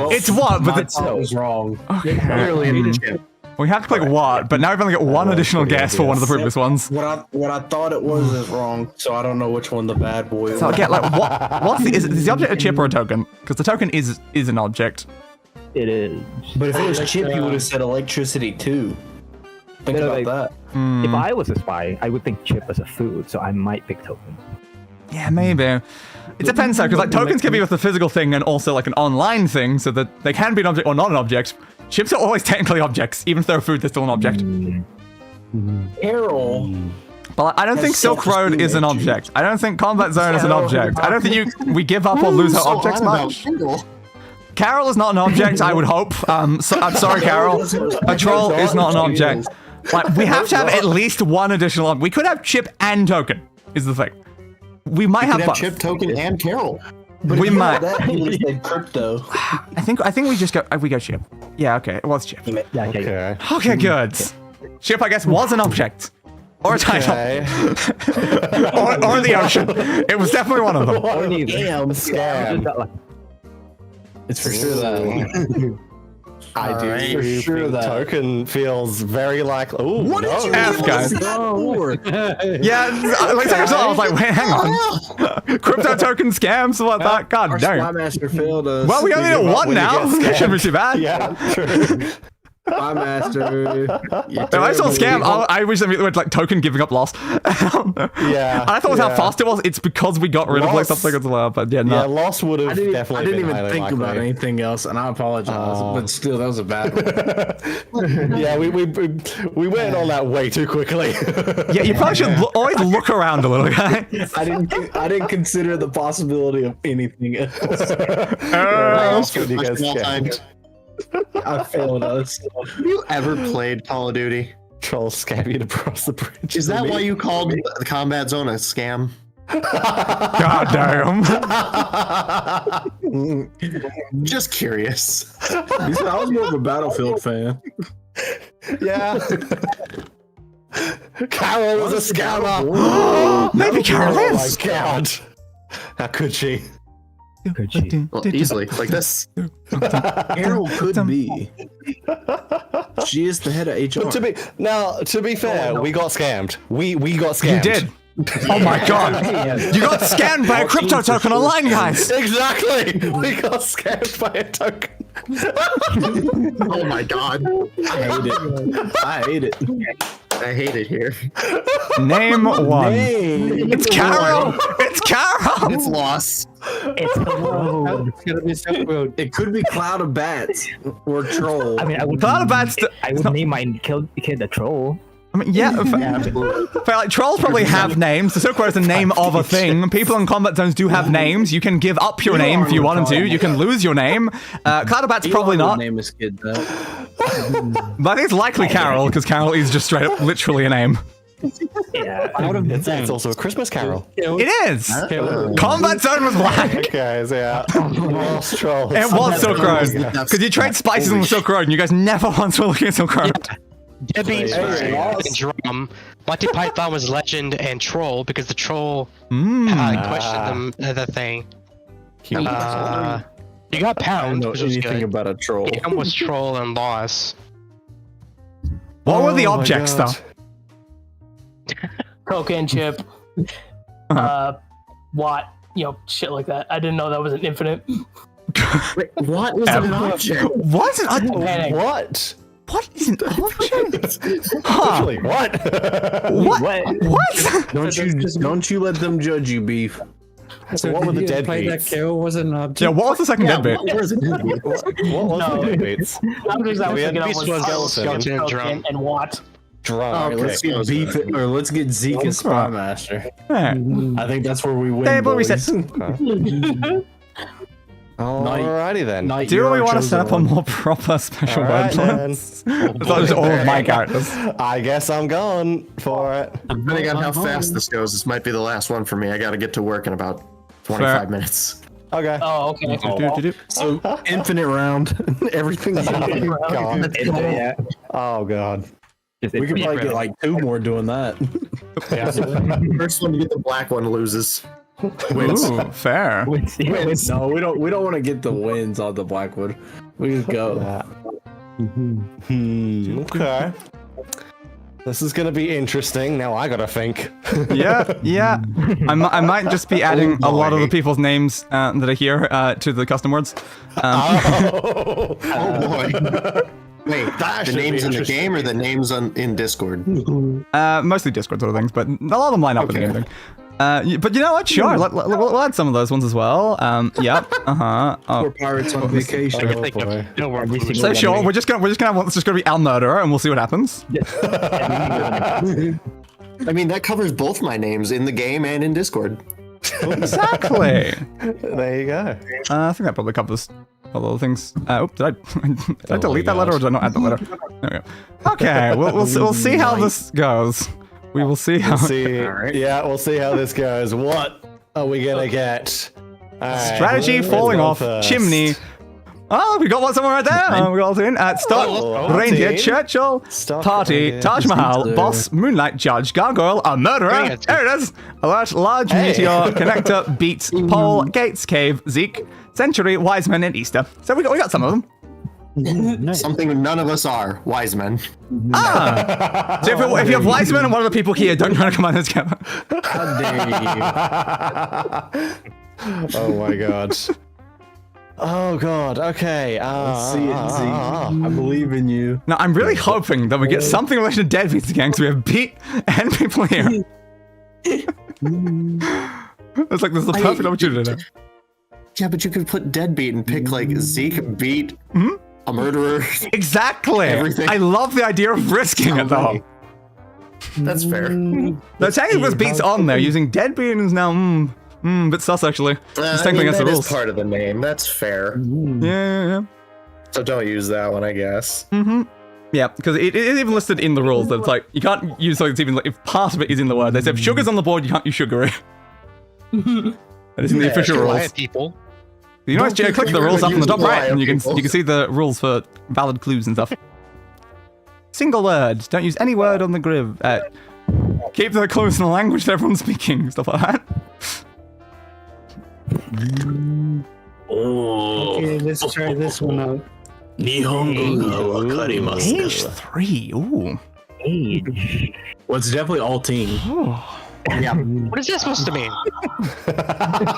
A: it's what, but it's
C: That was wrong.
F: clearly a chip.
A: we have to click what, but now we've only got one additional guess for one of the previous ones.
C: What I thought it was is wrong, so I don't know which one the bad boy was.
A: So again, like what's is the object a chip or a token? Because the token is an object.
G: It is.
C: But if it was chip, you would have said electricity too. Think
G: But
C: about
G: like-
C: that.
G: If I was a spy, I would think chip as a food, so I might pick token.
A: Yeah, maybe. It depends though, because like tokens can be with the physical thing and also like an online thing, so that they can be an object or not an object. Chips are always technically objects, even if they're a food, they're still an object.
C: Carol.
A: But like, I don't think Silk Road is an object. I don't think Combat Zone is an object. I don't think we give up or lose our
F: So
A: objects
F: on about
A: much.
F: Kindle.
A: Carol is not an object, I would hope. I'm sorry, Carol. A troll is not an object. Like, we have to have at least one additional object. We could have chip and token, is the thing. We might
F: You
A: have
F: could have
A: both.
F: chip, token, and Carol.
A: We might.
C: That you would have said crypto.
A: I think we just go. We go chip. Yeah, okay. It was chip.
G: Yeah, okay.
B: Okay.
A: Okay, good. Chip, I guess, was an object. Or a title.
B: Okay.
A: or the ocean. It was definitely one of them.
C: Damn,
B: Scam.
C: It's for sure that.
B: I do
C: Alright. For
B: think
C: sure that.
B: token feels very like. Ooh,
C: What did you
A: F, guys.
C: for?
A: Yeah, like I was like, wait, hang on. Crypto token scams, what that? God
C: Our
A: damn.
C: Spymaster failed us.
A: Well, we only
B: give
A: need
B: up
A: one
B: when you
A: now.
B: get
A: That shouldn't be
B: scammed.
A: too bad.
B: Yeah, true.
C: Spymaster.
A: If I saw scam, I wish they went like token giving up loss.
B: Yeah.
A: And I thought with how fast it was, it's because we got rid of like
B: Loss.
A: something as well. But yeah, no.
B: Yeah, loss would have
C: I didn't
B: definitely been
C: even
B: highly
C: think
B: likely.
C: about anything else, and I apologize. But still, that was a bad one.
B: Yeah, we went on that way too quickly.
A: Yeah, you probably should always look around a little, guys.
C: I didn't consider the possibility of anything else.
B: When you get
F: Question all
B: scammed.
F: timed.
C: I failed us.
F: Have you ever played Call of Duty?
B: Trolls scam you to cross the bridge.
F: Is that why you called the combat zone a scam?
A: God damn.
F: Just curious.
C: You said I was more of a Battlefield fan.
B: Yeah. Carol was a scammer.
A: Maybe Carol
B: Oh my
A: is.
B: god. How could she?
G: Could she?
F: Well, easily, like this.
C: Carol could be. She is the head of HR.
B: But to be fair, we got scammed. We got
A: You
B: scammed.
A: did. Oh my god. You got scammed by a crypto token online, guys.
B: Exactly. We got scammed by a token.
F: Oh my god.
C: I hate it.
F: I hate it here.
A: Name one. It's Carol. It's Carol.
F: It's loss.
G: It's the road.
I: It's gonna be Silk Road.
C: It could be Cloud of Bats or Troll.
G: I mean, I would.
A: Cloud of Bats.
G: I would name my kid a troll.
A: I mean, yeah. Fair, like, trolls probably have names. The Silk Road is the name of a thing. People in combat zones do have names. You can give up your name if you wanted to. You can lose your name. Cloud of Bats probably not.
C: Name his kid that.
A: But I think it's likely Carol, because Carol is just straight up literally a name.
G: Yeah.
B: It's also a Christmas Carol.
A: It is. Combat Zone was black.
B: Guys, yeah. Lost trolls.
A: It was Silk Road. Because you trade spices on the Silk Road, and you guys never once were looking at Silk Road.
E: Deadbeats was
B: Hey,
E: and drum. Monty Python was legend and troll because the troll questioned the thing. You got
J: I don't
E: pound,
J: know
E: which was
J: anything
E: good.
J: about a troll.
E: Cam was troll and loss.
A: What were the
B: Oh my
A: objects, though?
B: God.
D: Cocaine chip. Watt. Shit like that. I didn't know that was an infinite.
F: Wait, what is an object?
A: What?
D: Panic.
B: What?
A: What is an object?
B: Literally, what?
A: What?
H: What?
A: What?
J: Don't you let them judge you, beef.
B: So what were the
I: Play that
B: deadbeats?
I: Carol was an object.
A: Yeah, what was the second deadbeat?
F: What was it?
B: What was
D: No.
B: the deadbeats?
D: Objects I was
B: We had
D: thinking of
E: Beast
D: was
E: was skeleton and drum.
D: cocaine and Watt.
B: Drum.
J: All right, let's get beef, or let's get Zeke as Spymaster.
A: Yeah.
J: I think that's where we win.
A: Table
J: boys.
A: reset.
B: Alrighty then.
J: Knight,
A: Do
J: you're
A: we
J: our
A: want to set up a
J: chosen one.
A: more proper special
B: Alright
A: word
B: then.
A: list? It's not just all of my characters.
B: I guess I'm going for it.
F: Depending on how fast this goes, this might be the last one for me. I got to get to work in about 25
A: Fair.
F: minutes.
B: Okay.
D: Oh, okay.
A: Do.
J: So infinite round, everything's
B: Oh god.
H: Yeah.
B: Oh god.
H: Just
J: We could
H: infinite
J: probably get
H: round.
J: like 2 more doing that.
F: First one to get the black one loses.
A: Ooh, fair.
J: No, we don't want to get the wins on the Blackwood. We just go.
B: Okay. This is gonna be interesting. Now I gotta think.
A: Yeah. I might just be adding a lot of the people's names that are here to the custom words.
F: Oh boy. Wait,
B: That
F: the
B: should be
F: names in the
B: interesting.
F: game or the names in Discord?
A: Mostly Discord sort of things, but a lot of them line up with the game thing. But you know what? Sure, we'll add some of those ones as well. Yep.
J: We're pirates on vacation.
B: Oh boy.
E: No work.
H: Every single
A: So
H: one.
A: sure, we're just gonna it's just gonna be Al Murderer, and we'll see what happens.
F: I mean, that covers both my names in the game and in Discord.
A: Exactly.
B: There you go.
A: I think that probably covers all the other things. Did I
B: Oh
A: delete
B: my
A: that letter or did I not add the letter? There we go. Okay, we'll see how this goes. We will see how.
B: Yeah, we'll see how this goes. What are we gonna get? Alright,
A: Strategy
B: let's
A: falling
B: go
A: off
B: first.
A: chimney. Oh, we got one somewhere right there. We got it in. Stop.
B: Oh,
A: Reindeer,
B: team.
A: Churchill,
B: Stop
A: party,
B: reindeer.
A: Taj Mahal,
J: There.
A: boss, moonlight, judge, gargoyle, a murderer.
E: Bring it.
A: There it is. A large
B: Hey.
A: meteor, connector, beats, pole, gates, cave, Zeke, century, wise men, and Easter. So we got some of them.
I: Nice.
F: Something none of us are, wise men.
A: Ah. So if you have wise men and one of the people here don't try to combine this together.
J: How dare you?
B: Oh my god. Oh god. Okay.
J: Let's see it, Zeke. I believe in you.
A: Now I'm really hoping that we get something related to Deadbeats again, because we have Beat and people here. It's like this is the perfect opportunity now.
F: Yeah, but you could put deadbeat and pick like Zeke, beat, a murderer.
A: Exactly.
F: Everything.
A: I love the idea of risking it though.
F: That's fair.
A: The technically was Beats on there using Deadbeat is now bit sus actually. It's technically against the
F: that is
A: rules.
F: part of the name. That's fair.
A: Yeah.
F: So don't use that one, I guess.
A: Yeah, because it is even listed in the rules that it's like you can't use something that's even like if part of it is in the word. They say if sugar's on the board, you can't use sugary. That is in the official rules.
E: Quiet people.
A: You know,
F: Don't
A: click
F: use
A: the rules up on the top
F: sugar,
A: right, and you can
F: people.
A: see the rules for valid clues and stuff. Single word. Don't use any word on the grid. Keep the clues in the language that everyone's speaking. Stuff like that.
I: Okay, let's try this one out.
A: Age 3. Ooh.
H: Age.
J: Well, it's definitely all team.
F: Yeah.
E: What is that supposed to mean?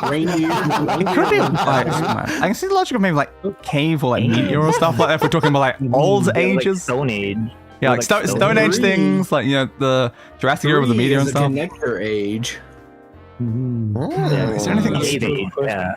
J: Reindeer.
A: It could be like, I can see the logic of maybe like cave or like meteor or stuff like that if we're talking about like old
H: Yeah, like
A: ages.
H: Stone Age.
A: Yeah, like Stone Age things, like, you know, the Jurassic era with the
J: Three
A: meteor and
J: is a
A: stuff.
J: connector age.
H: Yeah,
A: Is there anything else?
H: Cave Age, yeah.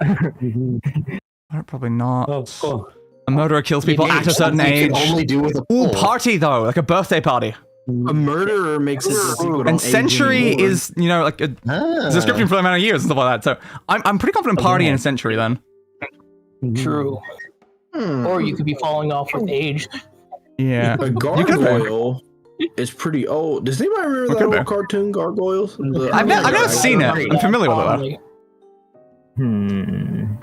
A: Probably not.
I: Oh, cool.
A: A murderer kills people at a certain
F: You
A: age.
F: can only do with a
A: Ooh,
F: pole.
A: party though, like a birthday party.
J: A murderer makes it difficult.
A: And century is, you know, like a description for the amount of years and stuff like that. So I'm pretty confident party in a century then.
D: True. Or you could be falling off with age.
A: Yeah.
J: A gargoyle is pretty old. Does anybody remember that old cartoon Gargoyles?
A: I've never seen it. I'm familiar with it though.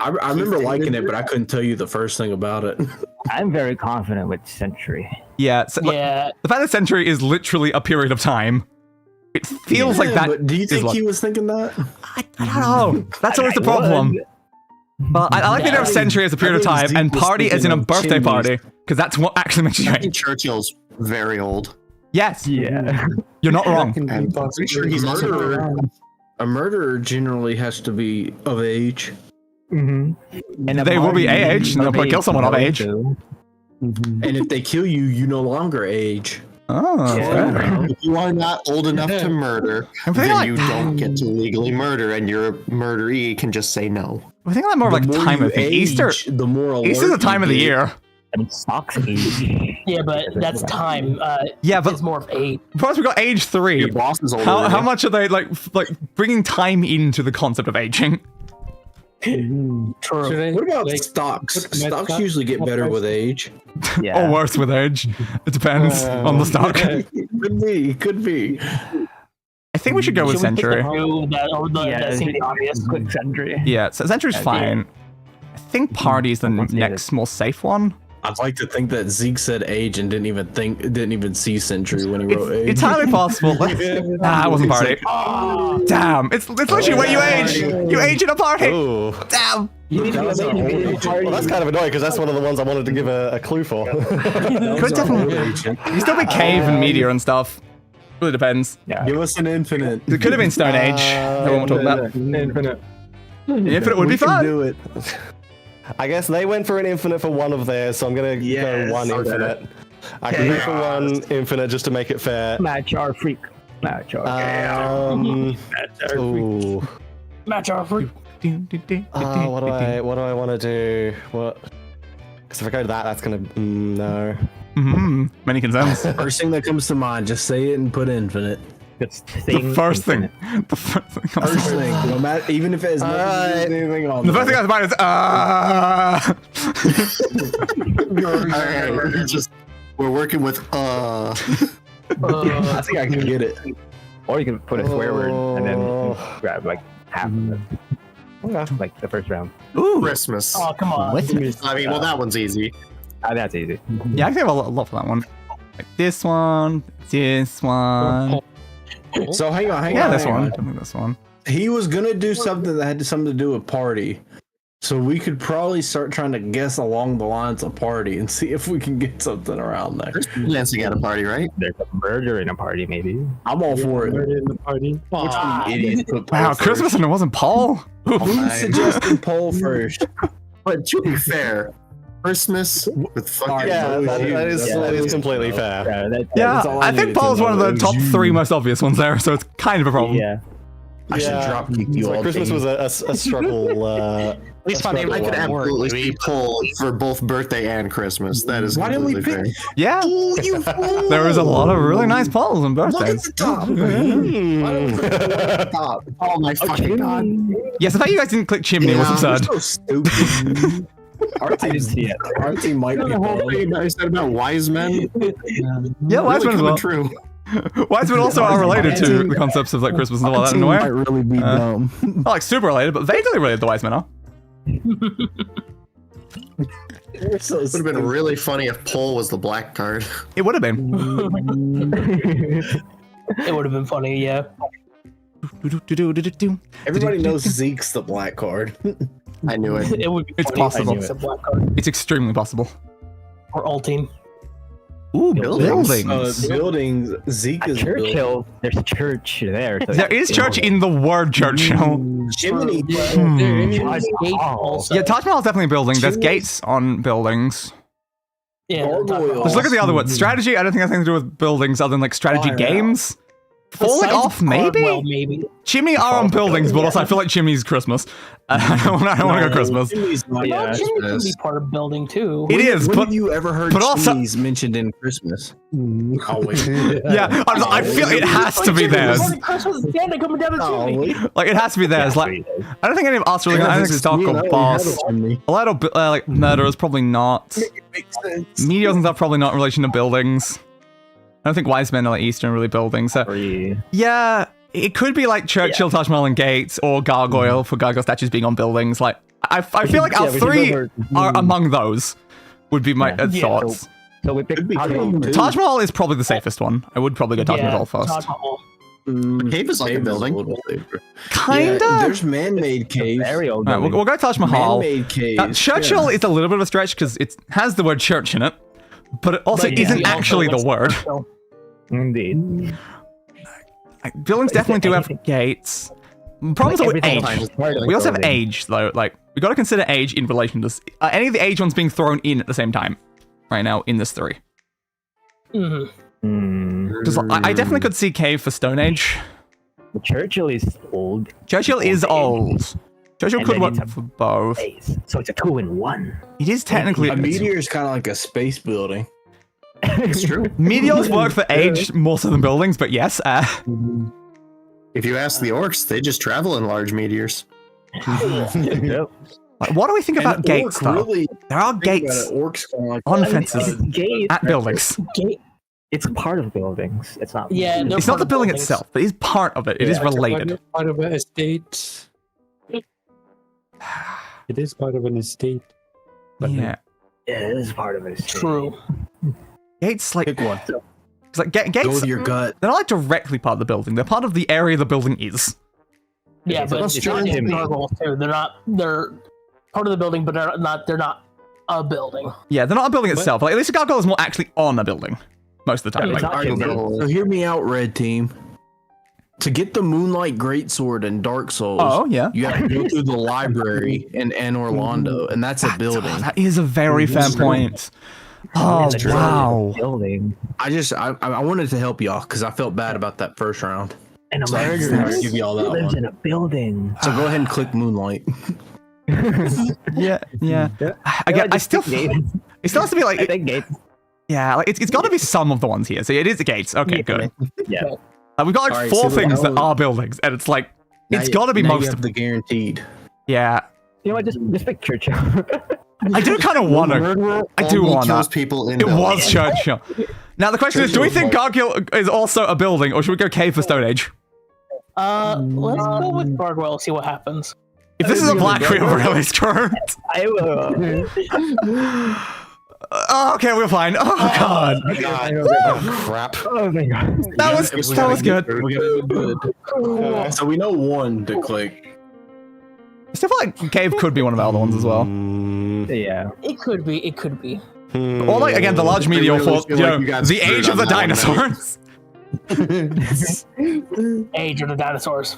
J: I remember liking it, but I couldn't tell you the first thing about it.
H: I'm very confident with Century.
A: Yeah, so, like,
D: Yeah.
A: the fact that century is literally a period of time, it feels like that.
C: But do you think
A: is
C: he was thinking that?
A: I don't know. That's always the problem. But I like the idea of century as a period of time
C: Zeke
A: and
C: was
A: party as in a
C: thinking of
A: birthday
C: chimneys.
A: party, because that's what actually makes you
F: I think
A: strange.
F: Churchill's very old.
A: Yes,
H: Yeah.
A: you're not wrong.
F: And I'm pretty sure he's
J: A murderer generally has to be of age.
H: And
A: They will be age, and they'll probably kill someone of age.
J: And if they kill you, you no longer age.
A: Oh, fair.
F: If you are not old enough to murder, then
A: like-
F: you don't get to legally murder, and your murderee can just say no.
A: I think I'm more of like
J: The more
A: time
J: you
A: of thing.
J: age,
A: Easter.
J: the more alert
A: Easter's the time
J: you
A: of the
J: get.
A: year.
H: I mean, socks age.
D: Yeah, but that's time.
A: Yeah, but
D: It's more of 8.
A: plus we got age 3.
F: Your boss is older.
A: How
F: than
A: how
F: you.
A: much are they like bringing time into the concept of aging?
D: True.
J: What about stocks? Stocks usually get better with age.
H: Yeah.
A: Or worse with age? It depends on the stock.
J: Could be.
A: I think we should go with
D: Should we pick
A: century.
D: the two that seems obvious?
H: Quick century.
A: Yeah, so century's fine. I think party's the next more safe one.
J: I'd like to think that Zeke said age and didn't even see century when he wrote age.
A: It's highly possible. Nah, it wasn't party. Damn, it's literally where you age. You age in a party.
B: Ooh.
A: Damn.
B: Well, that's kind of annoying because that's one of the ones I wanted to give a clue for.
A: Could definitely. You can still be cave and meteor and stuff. Really depends.
J: Give us an infinite.
A: It could have been Stone Age. The one we're talking about.
C: Infinite.
A: Infinite would be
C: can
A: fun.
C: do it.
B: I guess they went for an infinite for one of theirs, so I'm gonna go one infinite. I can go for one infinite just to make it fair.
H: Match our freak. Match our
B: Ooh.
D: Match our freak.
B: What do I want to do? What? Because if I go to that, that's gonna no.
A: Many concerns.
J: First thing that comes to mind, just say it and put infinite.
A: The first thing. The first thing.
J: First thing, no matter, even if it has nothing to do with anything on
A: The first thing I was mind is
F: Alright, we're working with
J: I think I can get it.
H: Or you can put a swear word and then grab like half of it. Like the first round.
A: Ooh.
F: Christmas.
D: Oh, come on.
F: I mean, well, that one's easy.
H: That's easy.
A: Yeah, I think I have a lot for that one. Like this one.
J: So hang on.
A: Yeah, this one. I think this one.
J: He was gonna do something that had something to do with party. So we could probably start trying to guess along the lines of party and see if we can get something around there.
F: Dancing at a party, right?
H: There's a murder in a party, maybe.
J: I'm all for it.
C: In the party.
J: Which one idiot put Paul
A: Wow,
J: first?
A: Christmas and it wasn't Paul.
J: Who suggested Paul first?
F: But to be fair, Christmas with fucking
B: Yeah, that is completely fair.
A: Yeah,
J: That's all I
A: I think
J: needed to
A: Paul's one of
J: know.
A: the top 3 most obvious ones there, so it's kind of a problem.
H: Yeah.
J: I should drop kick you
B: So
J: all
B: Christmas
J: day.
B: was a struggle.
E: At least my name
F: I could
E: would work.
F: absolutely see Paul for both birthday and Christmas. That is
J: Why didn't we
F: completely
J: pick?
F: fair.
A: Yeah,
J: Ooh, you fool!
A: there was a lot of really nice Pauls and
J: Look at
A: birthdays.
J: the top.
F: Stop. Oh my fucking god.
A: Yes, the fact you guys didn't click chimney was absurd.
J: So stupid. Our team, our team might be
F: The whole
J: bald.
F: thing I said about wise men.
A: Yeah, wise men as well.
F: True.
A: Wise men also are related to the concepts of like Christmas and all that in a way.
C: Might really be dumb.
A: Not like super related, but vaguely related. The wise men are.
J: So
F: Would have been really funny if Paul was the black card.
A: It would have been.
D: It would have been funny, yeah.
J: Everybody knows Zeke's the black card.
F: I knew it.
D: It would be
A: It's
D: funny if
A: possible.
D: it's a black card.
A: It's extremely possible.
D: Or ulting.
A: Ooh,
F: Buildings.
A: buildings.
J: Buildings. Zeke is building.
H: Churchill. There's a church there. So
A: There is church in the word Churchill.
J: Chimney.
D: There's gates also.
A: Yeah, Taj Mahal is definitely a building. There's gates on buildings.
D: Yeah,
J: Gargoyle.
A: Let's look at the other ones. Strategy, I don't think it has anything to do with buildings other than like strategy games. Falling
D: Besides
A: off, maybe?
D: Cardwell, maybe.
A: Chimney are on buildings, but also I feel like chimney's Christmas. I don't want to go Christmas.
J: Chimney's not.
D: Well, chimney can be part of building too.
A: It is,
J: When
A: but
J: have you ever heard
A: but also-
J: chimneys mentioned in Christmas? Oh, wait.
A: yeah, I feel it has to be theirs.
D: Christmas is Santa coming down the chimney.
A: Like it has to be theirs. Like I don't think any of us really. I don't think it's Dark or Boss. A lot of like murderers probably not. Meteors and stuff probably not in relation to buildings. I don't think wise men are like Eastern really buildings. So yeah, it could be like Churchill, Taj Mahal, and Gates, or Gargoyle for gargoyle statues being on buildings. Like I feel like our 3 are among those. Would be my thoughts.
H: So we picked Taj Mahal.
A: Taj Mahal is probably the safest one. I would probably go Taj Mahal first.
D: Taj Mahal.
F: The cave is like a
J: Cave is
F: building.
J: little safer.
A: Kinda.
J: Yeah, there's man-made caves.
H: Very old.
A: All right, we'll go Taj Mahal.
J: Man-made caves.
A: Churchill is a little bit of a stretch because it has the word church in it, but it also isn't actually the word.
H: Indeed.
A: Buildings definitely do have gates. Problems are with age. We also have age, though. Like, we got to consider age in relation to this. Any of the age ones being thrown in at the same time right now in this 3. Just, I definitely could see cave for Stone Age.
H: The Churchill is old.
A: Churchill is old. Churchill
H: And
A: could
H: then
A: work
H: it's a
A: for both.
H: Space. So it's a 2-in-1.
A: It is technically
J: A meteor is kind of like a space building.
F: It's true.
A: Meteors work for age more so than buildings, but yes.
F: If you ask the orcs, they just travel in large meteors.
H: Yep.
A: Like, what do we think about
J: And
A: gates,
J: orc
A: though?
J: really
A: There are
J: think
A: gates
J: about it, orcs kind of like
A: on fences
H: Gate.
A: at buildings.
H: It's part of buildings. It's not.
D: Yeah, they're
A: It's not
D: part
A: the
D: of
A: building
D: buildings.
A: itself, but it's part of it. It is related.
I: Part of an estate. It is part of an estate. But
A: Yeah.
H: It is part of it.
D: True.
A: Gates, like,
J: pick one.
A: it's like gates,
J: Go with your gut.
A: they're not like directly part of the building. They're part of the area the building is.
D: Yeah,
H: So
D: but
H: it's
D: it's
H: not
D: not
H: him.
D: gargoyles too. They're part of the building, but they're not a building.
A: Yeah, they're not a building itself. Like, at least a gargoyle is more actually on a building most of the time.
H: It's
A: Like,
H: not him.
J: So hear me out, Red Team. To get the Moonlight Greatsword in Dark Souls,
A: oh, yeah.
J: you have to go through the library in Orlando, and that's a building.
A: That is a very fair point. Oh,
H: It's a
A: wow.
H: Building.
J: I wanted to help y'all because I felt bad about that first round.
H: And a
J: So I
H: murderer
J: figured I'd give y'all that
H: lives
J: one.
H: in a building.
J: So go ahead and click Moonlight.
A: Yeah. I still, it still has to be
H: I
A: like,
H: think Gates.
A: yeah, like it's got to be some of the ones here. So it is the gates. Okay, good.
H: Yeah.
A: We've got like
J: Alright,
A: 4
J: so
A: things that
J: now-
A: are buildings, and it's like, it's
J: Now
A: got to be
J: now you
A: most
J: have
A: of
J: the
A: them.
J: guaranteed.
A: Yeah.
H: You know what? Just pick Churchill.
A: I do kind of want to. I do
F: Only
A: want
F: kills
A: that.
F: people in
A: It
F: buildings.
A: was Churchill. Now the question is, do we think Gargoyle is also a building, or should we go cave for Stone Age?
D: Let's go with gargoyle. See what happens.
A: If this is a black queen, I'm really screwed.
H: I will.
A: Oh, okay, we're fine. Oh god,
B: Crap.
H: Oh my god.
A: that was good.
J: We're gonna do good. So we know one to click.
A: I still feel like cave could be one of the other ones as well.
H: Yeah.
D: It could be. It could be.
A: Or like again, the large meteor
F: really
A: for
F: feel
A: you
F: like
A: know,
F: you got
A: the
F: screwed
A: age of
F: on
A: the
F: that one,
A: dinosaurs.
D: Age of the dinosaurs.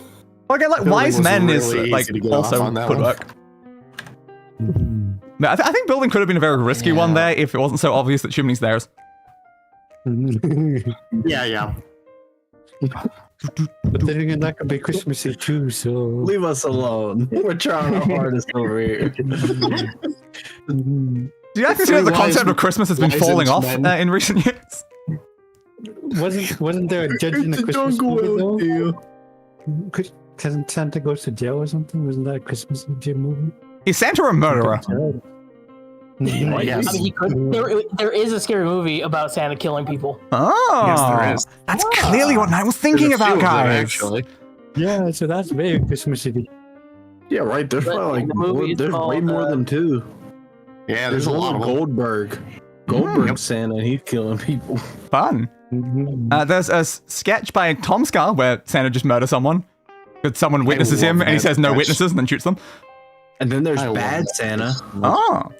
A: Or again, like
F: Building
A: wise
F: was
A: men is
F: really
A: like
F: easy to get off
A: also
F: on that
A: could
F: one.
A: work. No, I think building could have been a very risky one there if it wasn't so obvious that chimney's theirs.
F: Yeah.
I: But then again, that could be Christmassy too, so.
J: Leave us alone. We're trying our hardest over here.
A: Do you actually see that the concept of Christmas has been
J: wise
A: falling off
J: men.
A: in recent years?
I: Wasn't there a judge in a Christmas movie though? Cousin Santa goes to jail or something? Wasn't that a Christmas movie?
A: Is Santa a murderer?
F: Yes.
D: I mean, he could. There is a scary movie about Santa killing people.
A: Oh,
F: Yes, there is.
A: That's clearly what I was thinking
F: There's a
A: about,
F: few of them,
A: guys.
F: actually.
I: Yeah, so that's very Christmassy.
J: Yeah, right. There's
D: But
J: probably
D: the movie is
J: there's way
D: called,
J: more than 2.
F: Yeah, there's a lot of them.
J: Goldberg. Goldberg Santa, and he's killing people.
A: Fun. There's a sketch by Tom Scar where Santa just murders someone. But someone witnesses
F: love
A: him and he
F: that
A: says no
F: sketch.
A: witnesses and then shoots them.
J: And then there's
F: I love
J: Bad
F: that.
J: Santa.
A: Oh.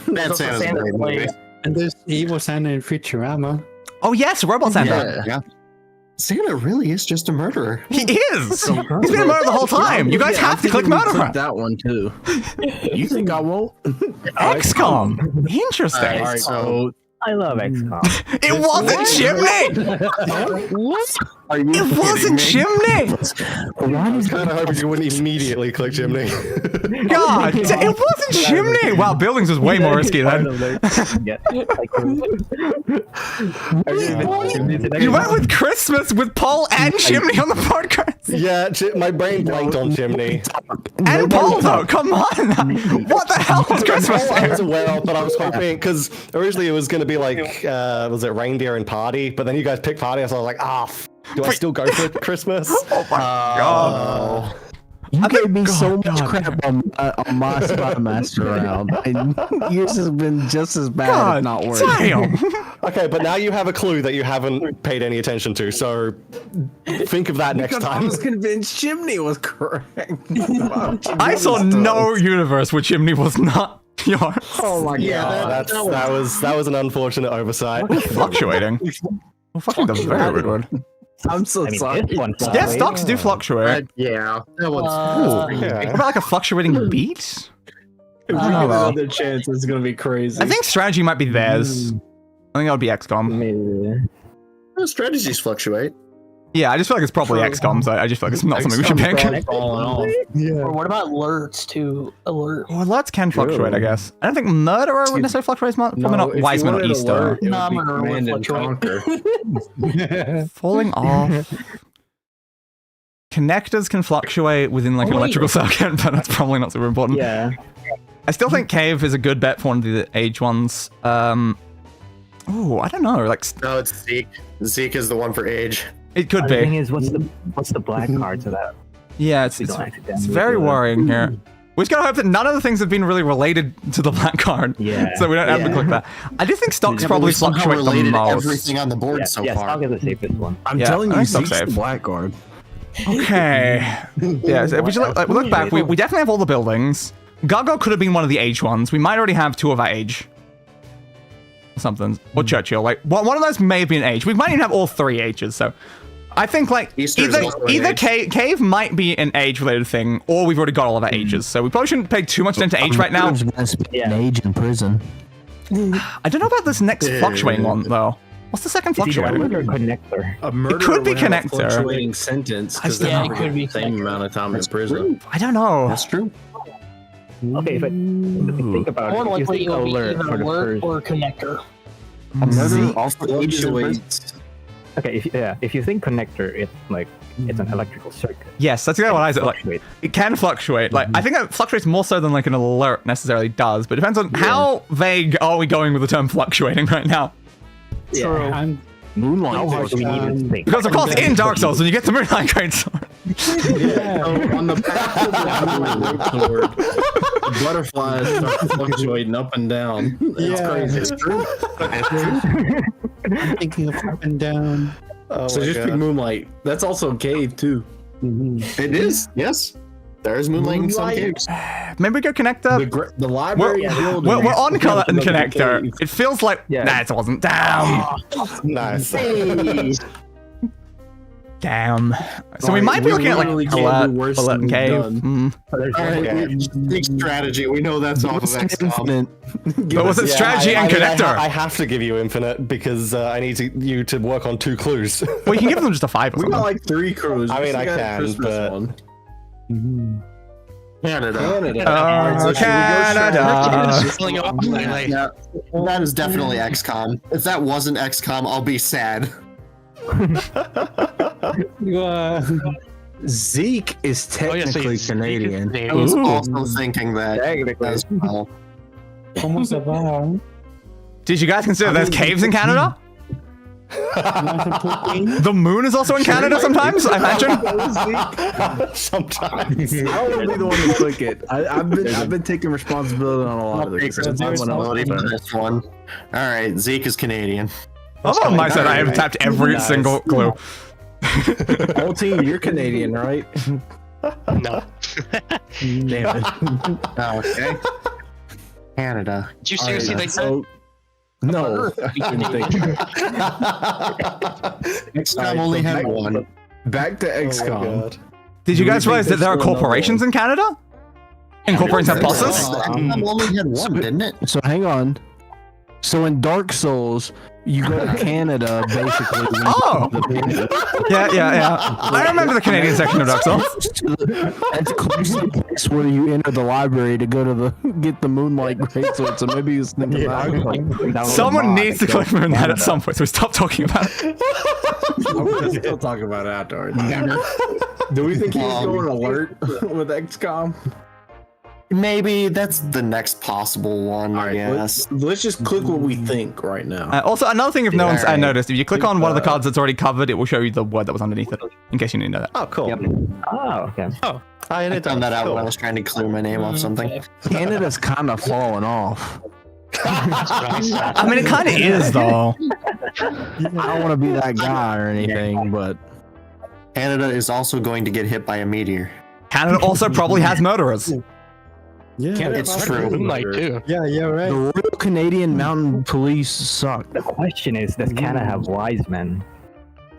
F: That's Santa's
D: Santa
F: great movie.
D: plays.
I: And there's evil Santa in Futurama.
A: Oh yes, Robot Santa.
F: Yeah. Santa really is just a murderer.
A: He is. He's been a murderer the whole time. You guys
J: Yeah,
A: have
J: I
A: to click
J: think we
A: murderer.
J: clicked that one too. You think I won't?
A: XCOM. Interesting.
F: Alright,
J: All right, so
H: I love XCOM.
A: It wasn't Chimney.
F: Are you
A: It wasn't Chimney.
B: I was kind of hoping you wouldn't immediately click Chimney.
A: God, it wasn't Chimney. Wow, buildings was way more risky then.
H: Yeah. Like,
A: You went with Christmas with Paul and Chimney on the podcast.
B: Yeah, my brain blanked on Chimney.
A: And Paul though, come on. What the hell was Christmas
B: I was
A: there?
B: aware of, but I was hoping because originally it was going to be like, was it reindeer and party? But then you guys picked party, so I was like, do I still go for Christmas?
A: Oh my god.
J: You gave me so
A: God,
J: much crap on my Spymaster round, and yours has been just as bad, if not worse.
A: Damn.
B: Okay, but now you have a clue that you haven't paid any attention to, so think of that next
C: Because I
B: time.
C: was convinced Chimney was correct.
A: I saw no universe where Chimney was not yours.
C: Oh my god.
B: That was an unfortunate oversight.
A: Fluctuating. Well, fucking the very weird one.
C: I'm so sorry.
H: This one
A: Yeah, stocks do fluctuate.
F: Yeah, that one's.
A: What about like a fluctuating beat?
C: If we get another chance, it's gonna be crazy.
A: I think strategy might be theirs. I think that would be XCOM.
H: Maybe.
F: Strategies fluctuate.
A: Yeah, I just feel like it's probably XCOM, so I just feel like it's not something we should pick.
D: Or what about alerts to alert?
A: Well, alerts can fluctuate, I guess. I don't think Murderer would necessarily fluctuate. Probably not Wiseman or Easter.
D: Nah, Murderer would fluctuate.
A: Falling off. Connectors can fluctuate within like an electrical circuit, but that's probably not super important.
H: Yeah.
A: I still think Cave is a good bet for one of the age ones. Oh, I don't know. Like,
F: No, it's Zeke. Zeke is the one for age.
A: it could
H: The thing
A: be.
H: is, what's the black card to that?
A: Yeah, it's
H: don't accidentally
A: it's very
H: do that.
A: worrying here. We just gotta hope that none of the things have been really related to the black card.
H: Yeah.
A: So we don't have to click that. I do think stocks probably
F: We've somehow
A: fluctuate the
F: related
A: most.
F: everything on the board so far.
H: Stock is the safest one.
J: I'm
A: Yeah,
J: telling
A: I
J: you,
A: think Stock's
J: Zeke's the
A: safe.
J: black guard.
A: Okay. Yeah, so we should look back. We definitely have all the buildings. Gargoyle could have been one of the age ones. We might already have two of our age. Something. Or Churchill. Like, one of those may have been age. We might even have all three ages, so. I think, like,
F: Easter is also an
A: either
F: age.
A: Cave might be an age-related thing, or we've already got all of our ages, so we probably shouldn't pay too much attention to age right now.
J: An age in prison.
A: I don't know about this next fluctuating one, though. What's the second fluctuating?
H: Alert or connector?
C: A murderer
A: could be
C: would have a
A: connector.
C: fluctuating sentence because
A: still-
C: they
D: Yeah,
C: never
D: it could
C: get
D: be
C: the same
D: connector.
C: amount of time in prison.
A: I don't know.
F: That's true.
H: Okay, but think about
D: More
H: it. If you
D: likely
H: think
D: it'll be
H: alert
D: either
H: for the
D: alert
H: first...
D: or connector.
J: Zeke
F: Also ages in prison.
C: fluctuates.
H: Okay, if you think connector, it's like it's an electrical circuit.
A: Yes, that's exactly what I said. Like,
H: Fluctuate.
A: it can fluctuate. Like, I think it fluctuates more so than like an alert necessarily does, but it depends on how vague are we going with the term fluctuating right now.
H: True.
I: I'm
J: Moonlight.
H: How hard do we need to think?
A: Because of course, in Dark Souls, when you get the Moonlight Greatsword,
C: So on the back of the sword, the butterflies start fluctuating up and down. It's crazy.
F: It's true.
I: I'm thinking of up and down.
B: Oh
C: So
B: my
C: just
B: God.
C: pick Moonlight. That's also a cave too.
F: It is. Yes. There's moonlight in some
C: Moonlight?
F: caves.
A: maybe we go connector.
C: The library building.
A: We're on color and
C: Look at the
A: connector.
C: cave.
A: It feels like nah, it wasn't. Damn,
B: Nice.
A: damn. So we
C: Alright,
A: might be
C: we
A: looking at like
C: literally can't
A: alert,
C: do worse
A: alert
C: than
A: and cave.
C: done.
H: There's
F: All right,
B: Okay.
F: big strategy. We know that's off of XCOM.
A: But was it
B: Yeah,
A: strategy and
B: I
A: connector?
B: I have to give you infinite because I need you to work on 2 clues.
A: Well, you can give them just a 5 or
C: We got
A: something.
C: like 3 crews.
B: I
C: We
B: mean,
C: still
B: I
C: got a
B: can,
C: Christmas
B: but-
C: one.
F: Canada.
C: Canada.
A: Oh,
C: Alright, so should we go
A: Canada.
E: It's filling up lately.
F: Yeah, that is definitely XCOM. If that wasn't XCOM, I'll be sad.
J: Zeke is
E: Oh, yeah, so
J: technically
E: he's-
J: Canadian.
F: I was
A: Ooh.
F: also thinking that
H: Technically.
F: as well.
I: Almost about.
A: Did you guys consider there's caves in Canada? The moon is also in Canada sometimes, I imagine.
B: Sometimes.
C: I don't want to be the one to click it. I've been taking responsibility on a lot of
F: I'll take
C: this.
F: responsibility for this one. All right, Zeke is Canadian.
A: Oh, on my side, I have tapped every single clue.
C: Whole team, you're Canadian, right?
E: No.
C: Damn it.
F: Okay. Canada.
E: Did you seriously think that?
C: So, no, I didn't think.
F: XCOM only had one.
C: Back to
B: Oh my
C: XCOM.
B: God.
A: Did you
C: Do we
A: guys
C: think
A: realize that
C: there's
A: there are
C: still another
A: corporations in Canada? And corporations have bosses?
F: XCOM only had one, didn't it?
J: So hang on. So in Dark Souls, you go to Canada basically. when you
A: Oh.
J: go to the-
A: Yeah. I remember the Canadian section of Dark Souls.
J: That's close to the place where you enter the library to go to get the Moonlight Greatsword. So maybe you was thinking about it.
A: Someone needs to click on that at some point, so we stop talking about it.
C: I'm gonna still talk about it afterwards. Do we think he's going alert with XCOM?
F: Maybe that's the next possible one, I guess.
C: Let's just click what we think right now.
A: Also, another thing, if no one's
F: Alright.
A: noticed, if you click on one of the cards that's already covered, it will show you the word that was underneath it, in case you didn't know that.
B: Oh, cool.
H: Oh, okay.
F: I found that out when I was trying to clear my name off something.
J: Canada's kind of falling off.
A: I mean, it kind of is, though.
J: I don't want to be that guy or anything, but
F: Canada is also going to get hit by a meteor.
A: Canada also probably has murderers.
I: Yeah,
F: It's true.
E: Moonlight too.
I: yeah, right.
J: the Royal Canadian Mountain Police suck.
G: The question is, does Canada have wise men?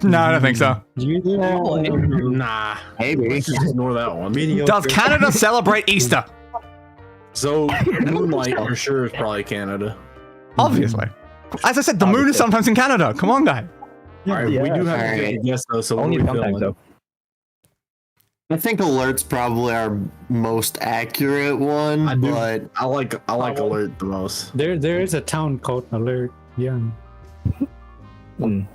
A: No, I don't think so.
J: Nah, maybe. Let's just ignore that one.
A: Does Canada celebrate Easter?
J: So Moonlight for sure is probably Canada.
A: Obviously. As I said, the moon is sometimes in Canada. Come on, guy.
J: All right, we do have
F: All
J: to
F: right.
J: guess though. So
G: Only
J: what are we
G: sometimes,
J: feeling?
G: though.
F: I think alert's probably our most accurate one,
J: I do.
F: but
J: I like alert the most.
I: There is a town called Alert. Yeah.
A: Town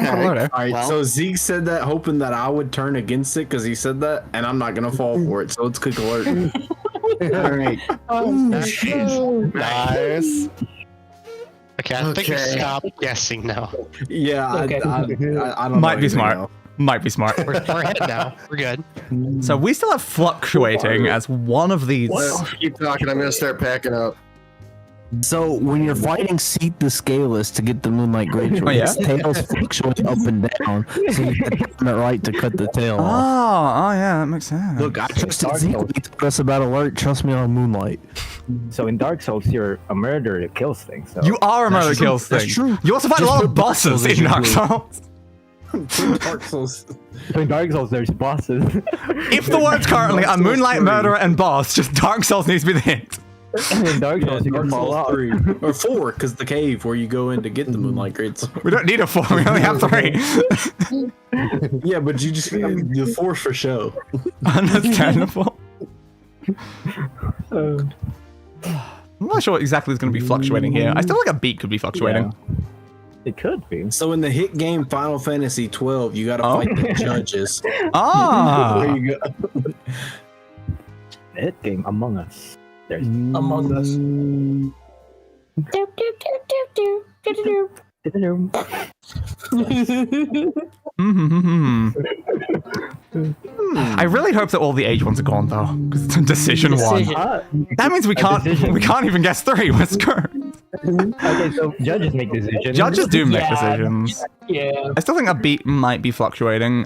F: Okay.
A: Colorado.
J: All right,
F: Well-
J: so Zeke said that hoping that I would turn against it because he said that, and I'm not gonna fall for it. So let's click alert.
F: all right.
A: Nice.
E: Okay, I think we
F: Okay.
E: stop guessing now.
J: Yeah,
D: Okay.
J: I don't
A: Might
J: know
A: be
J: anything
A: smart.
J: else.
A: Might be smart.
E: We're ahead now. We're good.
A: So we still have fluctuating as one of these.
F: Keep talking. I'm gonna start packing up.
J: So when you're fighting Seat the Scaleless to get the Moonlight Greatsword,
A: Oh, yeah?
J: its tails fluctuate up and down, so you have to time it right to cut the tail off.
A: Oh, yeah, that makes sense.
J: Look, I trusted Zeke when he told us about alert. Trust me on Moonlight.
G: So in Dark Souls, you're a murderer that kills things. So
A: You are a murder
J: That's true.
A: kills
J: That's
A: thing.
J: true.
A: You also fight a
J: Just
A: lot
J: put
A: of
J: Dark
A: bosses
J: Souls
A: in
J: as your
A: Dark
J: blue.
A: Souls.
J: Dark Souls.
G: so in Dark Souls, there's bosses.
A: If the word's currently a Moonlight Murderer and Boss, just Dark Souls needs to be the hint.
G: And in Dark Souls, you
J: Dark
G: can fall
J: Souls
G: off.
J: 3 or 4, because the cave where you go in to get the Moonlight Greatsword.
A: We don't need a 4, we only have 3.
J: Yeah, but you just the 4 for show.
A: Understandable. I'm not sure what exactly is going to be fluctuating here. I still think a beat could be fluctuating.
G: It could be.
J: So in the hit game Final Fantasy 12, you got to
A: Oh.
J: fight the judges.
A: Ah!
J: There you go.
G: The hit game Among Us. There's
D: Among Us.
A: I really hope that all the age ones are gone though, because it's a decision one. That means we can't even guess 3. We're screwed.
G: Okay, so judges make decisions.
A: Judges do make
D: Yeah.
A: decisions.
D: Yeah.
A: I still think a beat might be fluctuating.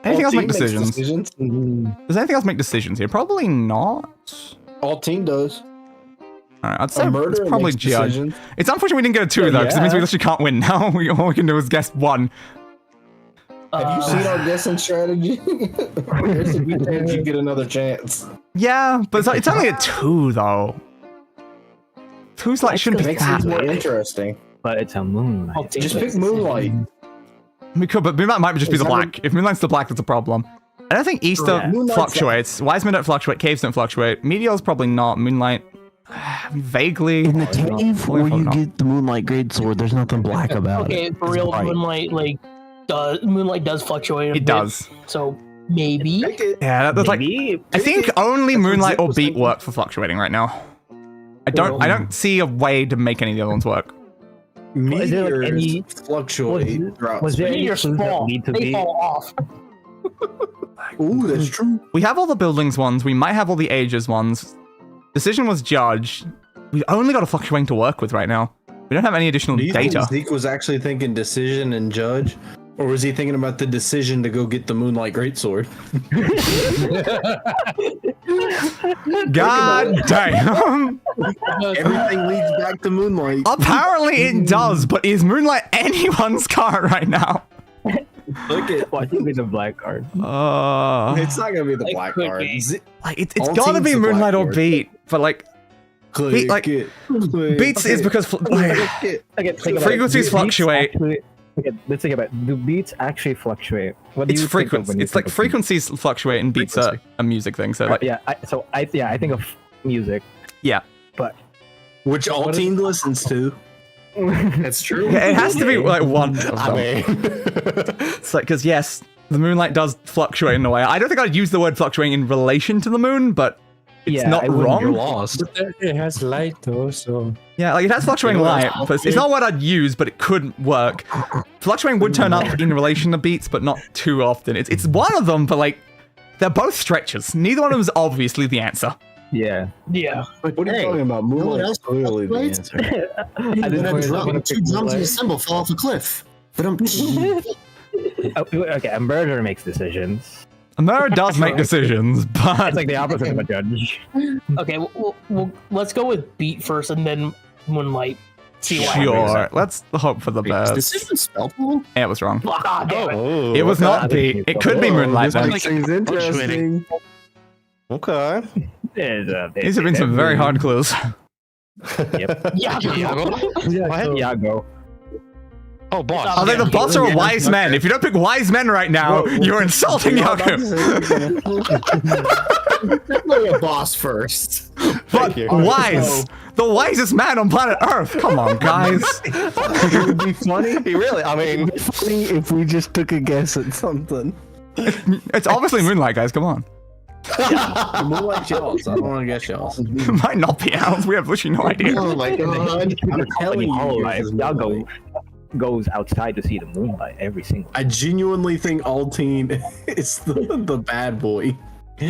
A: Anything else make decisions? Does anything else make decisions here? Probably not.
C: All team does.
A: Alright, I'd say
C: A
A: it's
C: murderer
A: probably
C: makes
A: judge.
C: decisions.
A: It's unfortunate we didn't get a 2 though, because it means we literally can't win now. All we can do is guess 1.
C: Have you seen our guessing strategy? There's a good chance you get another chance.
A: Yeah, but it's only a 2 though. 2's like shouldn't be
C: Makes
A: that
C: things more
A: bad.
C: interesting.
G: But it's a Moonlight.
C: Just pick Moonlight.
A: We could, but Moonlight might just be the black. If Moonlight's the black, that's a problem. I don't think Easter
G: Yeah.
C: Moonlight's
A: fluctuates. Wise men don't fluctuate. Caves don't fluctuate. Meteor's probably not. Moonlight, vaguely.
J: In the cave where you get the Moonlight Greatsword, there's nothing black about
D: Okay,
J: it.
D: for
J: It's
D: real,
J: white.
D: Moonlight does fluctuate.
A: It does.
D: So maybe.
A: Yeah, that's like.
G: Maybe.
A: I think only
C: That's what
A: Moonlight
C: Zip
A: or
C: was
A: Beat
C: thinking.
A: work for fluctuating right now. I don't see a way to make any of the other ones work.
J: Meteors
G: Is there, like, any-
J: fluctuate throughout
G: Was there any
D: Meteors
G: clues that
D: fall.
G: need to
D: They
G: be?
D: fall off.
J: Ooh, that's true.
A: We have all the buildings ones. We might have all the ages ones. Decision was judge. We only got a fluctuating to work with right now. We don't have any additional
J: Do you
A: data.
J: think Zeke was actually thinking decision and judge? Or was he thinking about the decision to go get the Moonlight Greatsword?
A: God damn.
J: Everything leads back to Moonlight.
A: Apparently it does, but is Moonlight anyone's card right now?
J: Look at
G: Why should be the black card?
J: it's not gonna be the
D: It
J: black
D: could
J: card.
D: be.
A: Like it's
J: All
A: gotta
J: teams
A: be
J: are
A: Moonlight or
J: black
A: Beat, but like
J: Click
A: like,
J: it. Click
A: Beats is
J: it.
A: because
J: Click it.
G: Okay, think about
A: frequencies
G: it. Beats
A: fluctuate.
G: Actually, okay, let's think about it. Do beats actually fluctuate? What do
A: It's
G: you think of
A: frequency.
G: when you
A: It's
G: think
A: like
G: of
A: frequencies fluctuate and beats a music thing. So like
G: yeah, I think of music.
A: yeah.
J: Which all team listens to.
F: It's true.
A: Yeah, it has to be like one of them.
F: I mean,
A: It's like because yes, the Moonlight does fluctuate in a way. I don't think I'd use the word fluctuating in relation to the moon, but it's
G: Yeah,
A: not
G: I wouldn't-
A: wrong.
J: You're lost.
I: It has light though, so
A: Yeah, like it has fluctuating light, but it's not what I'd use, but it could work. Fluctuating would turn up in relation to beats, but not too often. It's one of them, but like They're both stretches. Neither one of them is obviously the answer.
H: Yeah.
D: Yeah.
J: What are you talking about? Moonlight's clearly the answer.
H: I didn't want to
F: Two drums and a cymbal fall off a cliff. But
H: Okay, a murderer makes decisions.
A: A murderer does make decisions, but
H: It's like the opposite of a judge.
D: Okay, well, let's go with beat first and then Moonlight. See what
A: sure. Let's hope for the best.
F: decision spelled wrong?
A: Yeah, it was wrong.
D: Ah, damn it.
B: Oh,
A: It was not beat. It could be Moonlight then.
F: Like
J: Things interesting.
B: Okay.
A: These have been some very hard clues.
H: Yep.
D: Yeah.
H: Iago.
E: Oh, boss.
A: Are they the boss or a wise man? If you don't pick wise men right now, you're insulting Yaku.
F: Definitely a boss first.
A: But wise. The wisest man on planet Earth. Come on, guys.
J: It would be funny.
B: I mean,
J: It'd be funny if we just took a guess at something.
A: It's obviously Moonlight, guys. Come on.
J: Moonlight y'all's. I don't want to guess y'all's.
A: It might not be ours. We have literally no idea.
F: Oh my god.
H: I'm telling you,
J: Hololive,
H: Iago goes outside to see the moonlight every single
J: I genuinely think Altine is the bad boy.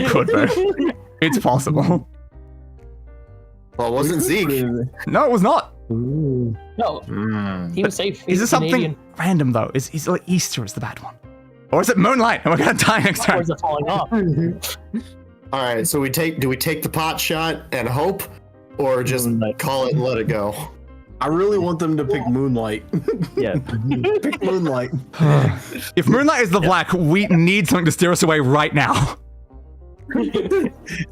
A: Could be. It's possible.
F: Well, it wasn't Zeke.
A: No, it was not.
D: No, he was safe.
A: Is
D: He's
A: this something
D: Canadian.
A: random though? Is like Easter is the bad one, or is it Moonlight and we're gonna die next
D: Or
A: time?
D: is it falling off?
F: All right, so do we take the pot shot and hope, or just call it and let it go?
J: I really want them to pick Moonlight.
H: Yeah.
J: Pick Moonlight.
A: If Moonlight is the black, we need something to steer us away right now.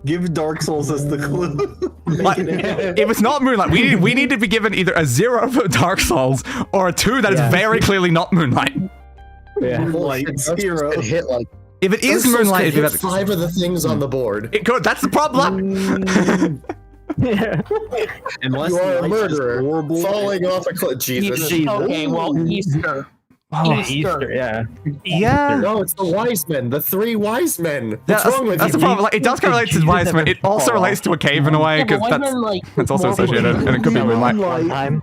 J: Give Dark Souls as the clue.
A: Like, if it's not Moonlight, we need to be given either a 0 for Dark Souls or a 2 that is very clearly not Moonlight.
H: Yeah.
J: Like 0.
F: It hit like
A: If it is
F: Dark Souls
A: Moonlight,
F: could
A: it'd
F: hit
A: be
F: 5 of the things on the board.
A: it could. That's the problem.
J: Unless
F: You are a
J: Light is
F: murderer
J: horrible.
F: falling off a cliff. Jesus.
D: Okay, well, Easter.
H: Easter, yeah.
A: Yeah.
F: No, it's the wise men. The 3 wise men. What's
A: That's
F: wrong with
A: the
F: you?
A: problem. Like, it does kind of relate to wise men. It also relates to a cave in a way
D: Yeah,
A: because
D: but
A: that's
D: Wise Men, like,
A: that's also
D: more
A: associated, and it could be Moonlight.
H: Time.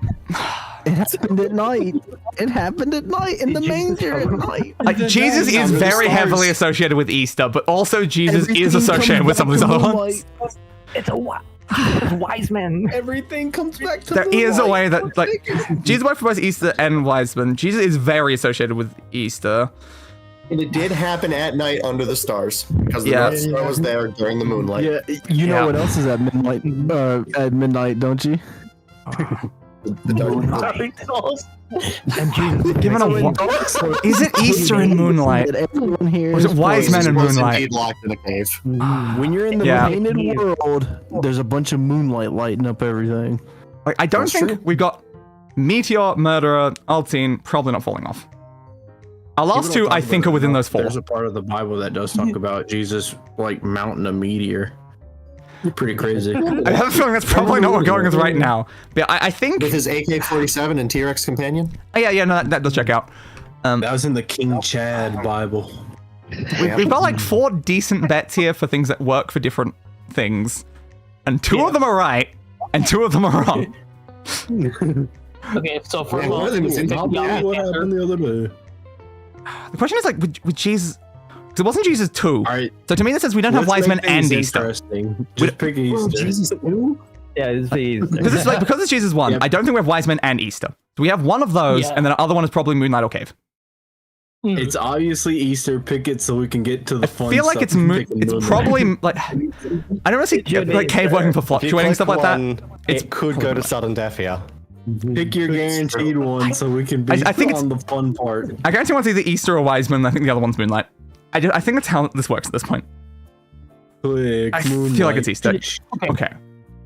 J: It happened at night. It happened at night in the manger at night.
A: Like, Jesus is very heavily associated with Easter, but also Jesus is associated with some of these other ones.
H: It's a wise man.
J: Everything comes back to
A: There is a way that, like, Jesus worked for both Easter and wise men. Jesus is very associated with Easter.
F: And it did happen at night under the stars because the
A: Yeah.
F: North Star was there during the moonlight.
J: Yeah, you know
A: Yeah.
J: what else is at midnight? At midnight, don't you?
F: The dark
H: And Jesus
A: Given a is it Easter and Moonlight?
J: Everyone here
A: Or is it wise men and
F: was
A: Moonlight?
F: indeed locked in a cave.
J: When you're in the
A: Yeah.
J: painted world, there's a bunch of moonlight lighting up everything.
A: Like, I don't think we've got Meteor, Murderer, Altine, probably not falling off. Our last two, I think, are within those 4.
I: There's a part of the Bible that does talk about Jesus like mounting a meteor. Pretty crazy.
A: I have a feeling that's probably not what we're going with right now. But I think...
F: With his AK-47 and T-Rex companion?
A: Oh, yeah, no, that does check out.
J: That was in the King Chad Bible.
A: We've got like 4 decent bets here for things that work for different things. And 2 of them are right, and 2 of them are wrong.
D: Okay, so for
F: Wait, one of them is in top
J: What
D: answer.
J: happened the other day?
A: The question is, like, with Jesus... Because it wasn't Jesus 2.
J: Alright.
A: So to me, that says we don't have wise men and Easter.
J: Interesting. Just pick Easter.
H: Yeah, it's Easter.
A: Because it's Jesus 1, I don't think we have wise men and Easter. So we have one of those,
D: Yeah.
A: and then the other one is probably Moonlight or Cave.
J: It's obviously Easter. Pick it so we can get to the
A: I
J: fun
A: feel like
J: stuff
A: it's
J: and pick Moonlight.
A: probably like I don't really see like Cave working for fluctuating stuff like that.
B: It could go to sudden death here.
J: Pick your guaranteed one so we can be
A: I think it's-
J: on the fun part.
A: I guarantee one's either Easter or Wiseman. I think the other one's Moonlight. I think that's how this works at this point.
J: Click
A: I feel like
J: Moonlight.
A: it's Easter. Okay.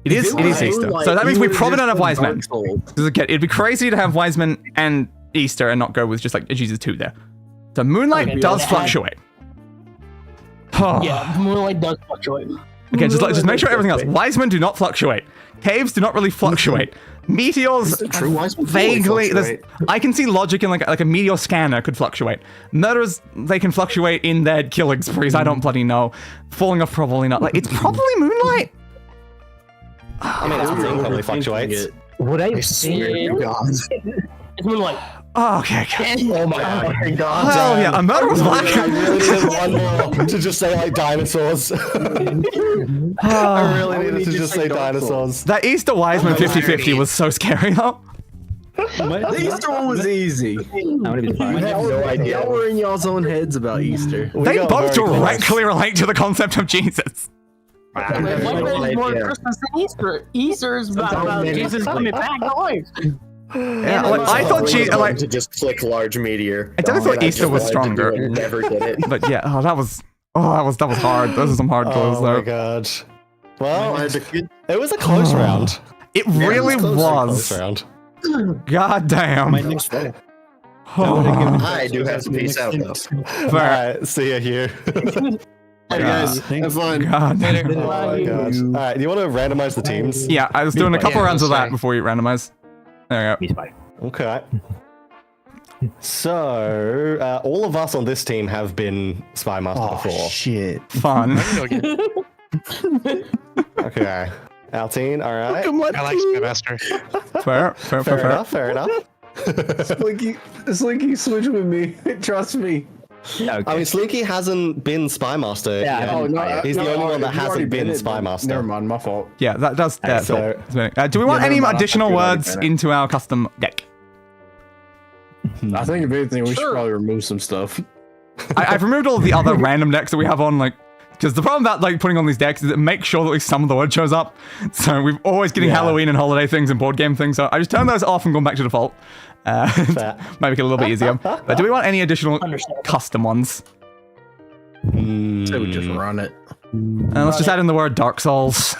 A: It is
J: was
A: Easter.
J: Moonlight,
A: So that means
J: you
A: we
J: would've
A: probably
J: just
A: don't have
J: done
A: wise men.
J: Dark Souls.
A: Because again, it'd be crazy to have Wiseman and Easter and not go with just like a Jesus 2 there. So Moonlight
D: Okay,
A: does
D: yeah.
A: fluctuate. Oh.
D: Yeah, Moonlight does fluctuate.
A: Okay, just make sure everything else. Wisemen do not fluctuate. Caves do not really fluctuate. Meteors
F: True wise men fully
A: vaguely.
F: fluctuate.
A: I can see logic in like a meteor scanner could fluctuate. Murderers, they can fluctuate in their killing sprees. I don't bloody know. Falling off, probably not. Like, it's probably Moonlight.
B: I mean, everything probably fluctuates.
H: Would I
F: I swear to
H: think
F: God.
D: It's Moonlight.
A: Okay.
B: Oh my god.
A: Hell yeah, a murder was black.
B: I really needed one more to just say like dinosaurs. I really needed to just say dinosaurs.
A: That Easter Wiseman 50-50 was so scary though.
C: The Easter one was easy.
H: I'm gonna be fine.
J: I have no idea. Y'all were in y'all's own heads about Easter.
A: They both directly relate to the concept of Jesus.
D: One is more Christmas than Easter. Easter is about Jesus coming back to life.
A: Yeah, like, I thought like
K: to just click large meteor.
A: I definitely thought Easter was stronger.
K: Never did it.
A: But yeah, that was hard. Those are some hard blows though.
B: Oh my god. Well, it was a close round.
A: It really was.
B: Close round.
A: God damn.
K: I do have to peace out though.
B: Alright, see ya here.
K: Hey guys, have fun.
A: God.
B: Oh my god. Alright, do you want to randomize the teams?
A: Yeah, I was doing a couple rounds of that before you randomize. There we
H: go.
B: Okay. So, all of us on this team have been Spymaster before.
J: Shit.
A: Fun.
B: Okay. Altine, alright.
E: I like Spymaster.
A: Fair
B: enough.
C: Slinky, switch with me. Trust me.
B: I mean, Slinky hasn't been Spymaster.
C: Yeah,
B: he's the only one that hasn't been Spymaster.
C: Never mind, my fault.
A: Yeah, that does.
B: So,
A: do we want any additional words into our custom deck?
C: I think if anything, we should probably remove some stuff.
A: I've removed all the other random decks that we have on, like, because the problem about like putting on these decks is it makes sure that at least some of the word shows up. So we're always getting Halloween and holiday things and board game things. So I just turned those off and gone back to default. Might make it a little bit easier. But do we want any additional custom ones?
J: So we just run it.
A: Let's just add in the word Dark Souls.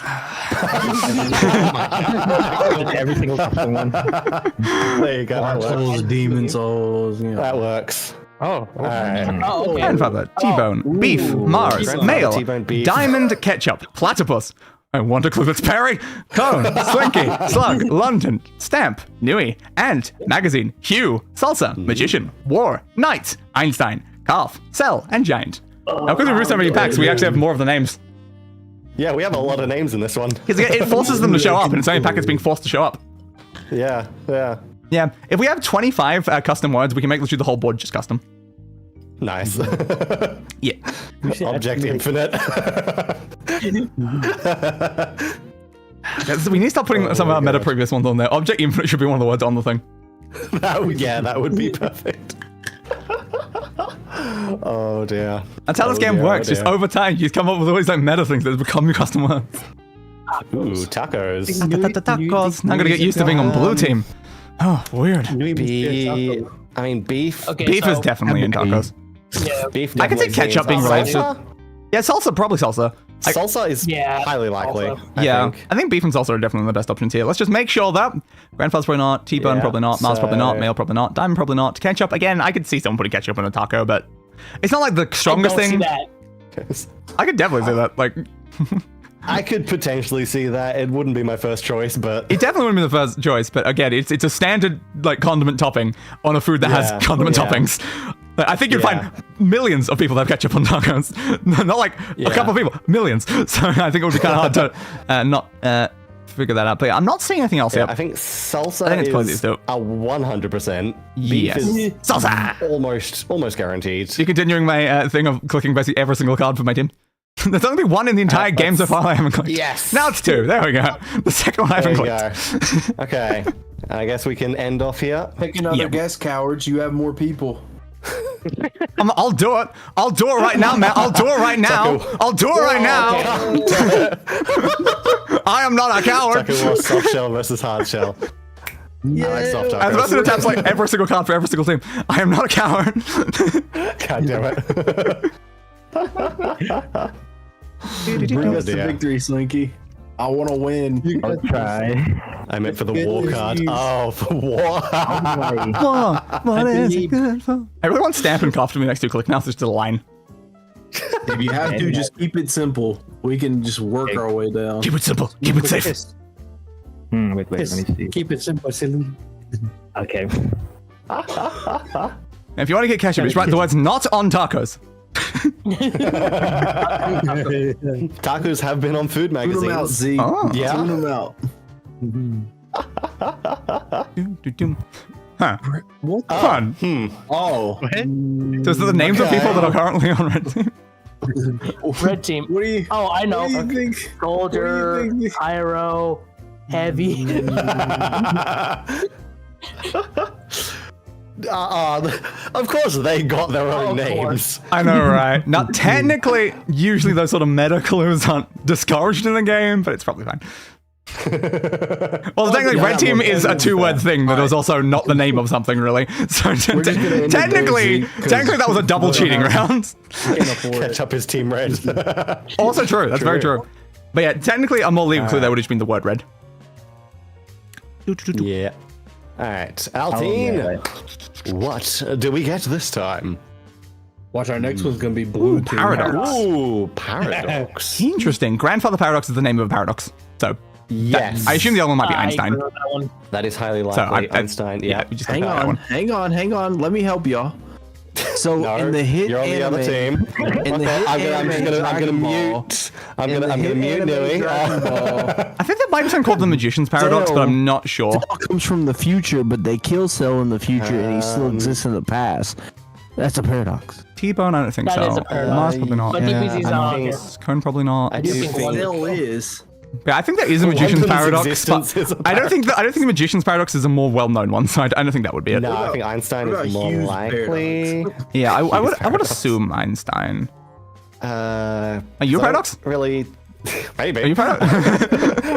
H: Every single custom one.
B: There you go.
J: Dark Souls, Demon Souls. You know.
B: That works.
E: Oh,
B: alright.
A: Grandfather, T-Bone, Beef, Mars, Mail,
B: T-Bone, Beef.
A: Diamond, Ketchup, Platypus. I want to clue that's Perry, Cone, Slinky, Slug, London, Stamp, Nui, Ant, Magazine, Hugh, Salsa, Magician, War, Knight, Einstein, Calf, Cell, and Giant. Now, because we drew so many packs, we actually have more of the names.
B: Yeah, we have a lot of names in this one.
A: Because it forces them to show up, and it's only packets being forced to show up.
B: Yeah.
A: Yeah, if we have 25 custom words, we can make literally the whole board just custom.
B: Nice.
A: Yeah.
B: Object Infinite.
A: We need to start putting some of our meta previous ones on there. Object Infinite should be one of the words on the thing.
B: that would be perfect. Oh dear.
A: That's how this game works. Just over time, you come up with all these like meta things that become your custom words.
B: Ooh, tacos.
A: Tacos. I'm gonna get used to being on blue team. Oh, weird.
B: Beef. I mean, beef.
D: Okay,
A: Beef is definitely in tacos.
D: Yeah.
B: Beef.
A: I can see ketchup being related.
B: Salsa?
A: Yeah, salsa, probably salsa.
B: Salsa is highly likely.
A: I think beef and salsa are definitely the best options here. Let's just make sure that Grandfather's probably not, T-Bone probably not, Mars probably not, Mail probably not, Diamond probably not, ketchup again. I could see someone putting ketchup on a taco, but it's not like the strongest thing. I could definitely see that. Like,
B: I could potentially see that. It wouldn't be my first choice, but
A: it definitely wouldn't be the first choice. But again, it's a standard like condiment topping on a food that has condiment toppings. I think you'd find millions of people that have ketchup on tacos. Not like a couple of people, millions. So I think it would be kind of hard to not figure that out. But I'm not seeing anything else yet.
B: I think salsa
A: is
B: a 100%. Beef is
A: salsa.
B: Almost guaranteed.
A: You're continuing my thing of clicking basically every single card for my team. There's only one in the entire game so far I haven't clicked.
B: Yes.
A: Now it's two. There we go. The second one I haven't clicked.
B: Okay. I guess we can end off here.
C: Pick another guess, cowards. You have more people.
A: I'll do it. I'll do it right now, man. I'll do it right now. I'll do it right now. I am not a coward.
B: Soft shell versus hard shell.
C: Yeah.
B: I like soft tacos.
A: As opposed to taps like every single card for every single team. I am not a coward.
B: God damn it.
C: Bring us to victory, Slinky. I want to win.
H: I'll try.
B: I meant for the war card. Oh, for war.
A: What is it good for? I really want Stamp and Cough to be next to Click. Now it's just a line.
C: If you have to, just keep it simple. We can just work our way down.
A: Keep it simple. Keep it safe.
H: Wait, let me see.
I: Keep it simple, silly.
H: Okay.
A: If you want to get ketchup, just write the words "not on tacos."
B: Tacos have been on food magazines.
C: Tune them out, Z.
A: Oh.
B: Yeah.
C: Tune them out.
A: Huh.
C: What?
A: Fun.
C: Oh.
A: Those are the names of people that are currently on Red Team.
D: Red team.
C: What do you?
D: Oh, I know.
C: What do you think?
D: Soldier,
C: What do you think?
D: Pyro, Heavy.
B: Of course they got their own
D: Of course.
B: names.
A: I know, right? Now, technically, usually those sort of meta clues aren't discouraged in the game, but it's probably fine. Well, technically, Red Team is a two-word thing that was also not the name of something, really. So technically, that was a double cheating round.
B: Catch up his team red.
A: Also true. That's very true. But yeah, technically, a more legal clue that would have been the word red.
B: Yeah. All right, Altine. What do we get this time?
C: Watch, our next one's gonna be blue.
A: Ooh, paradox.
B: Ooh, paradox.
A: Interesting. Grandfather paradox is the name of a paradox. So
B: yes,
A: I assume the other one might be Einstein.
B: That is highly likely. Einstein. Yeah.
A: We just
J: Hang on. Let me help y'all. So
B: No,
J: in the hit
B: you're on the
J: anime,
B: other team.
J: in the hit
B: I'm gonna mute. I'm gonna mute Nui.
A: I think there might be something called the Magician's Paradox, but I'm not sure.
J: Cell comes from the future, but they kill Cell in the future, and he still exists in the past. That's a paradox.
A: T-Bone, I don't think
D: That
A: so.
D: is a paradox.
A: Mars probably not.
D: But DBZ's not on here.
A: Cone probably not.
B: I do think
C: Still is.
A: Yeah, I think there is a Magician's
B: London's
A: Paradox.
B: existence
A: But
B: is a
A: I don't think the Magician's Paradox is a more well-known one, so I don't think that would be it.
B: No, I think Einstein
C: what
B: is
C: about
B: more
C: Hughes'
B: likely.
A: Yeah, I would
B: Paradox.
A: assume Einstein.
B: Are
A: you a paradox?
B: Really? Maybe.
A: Are you a paradox?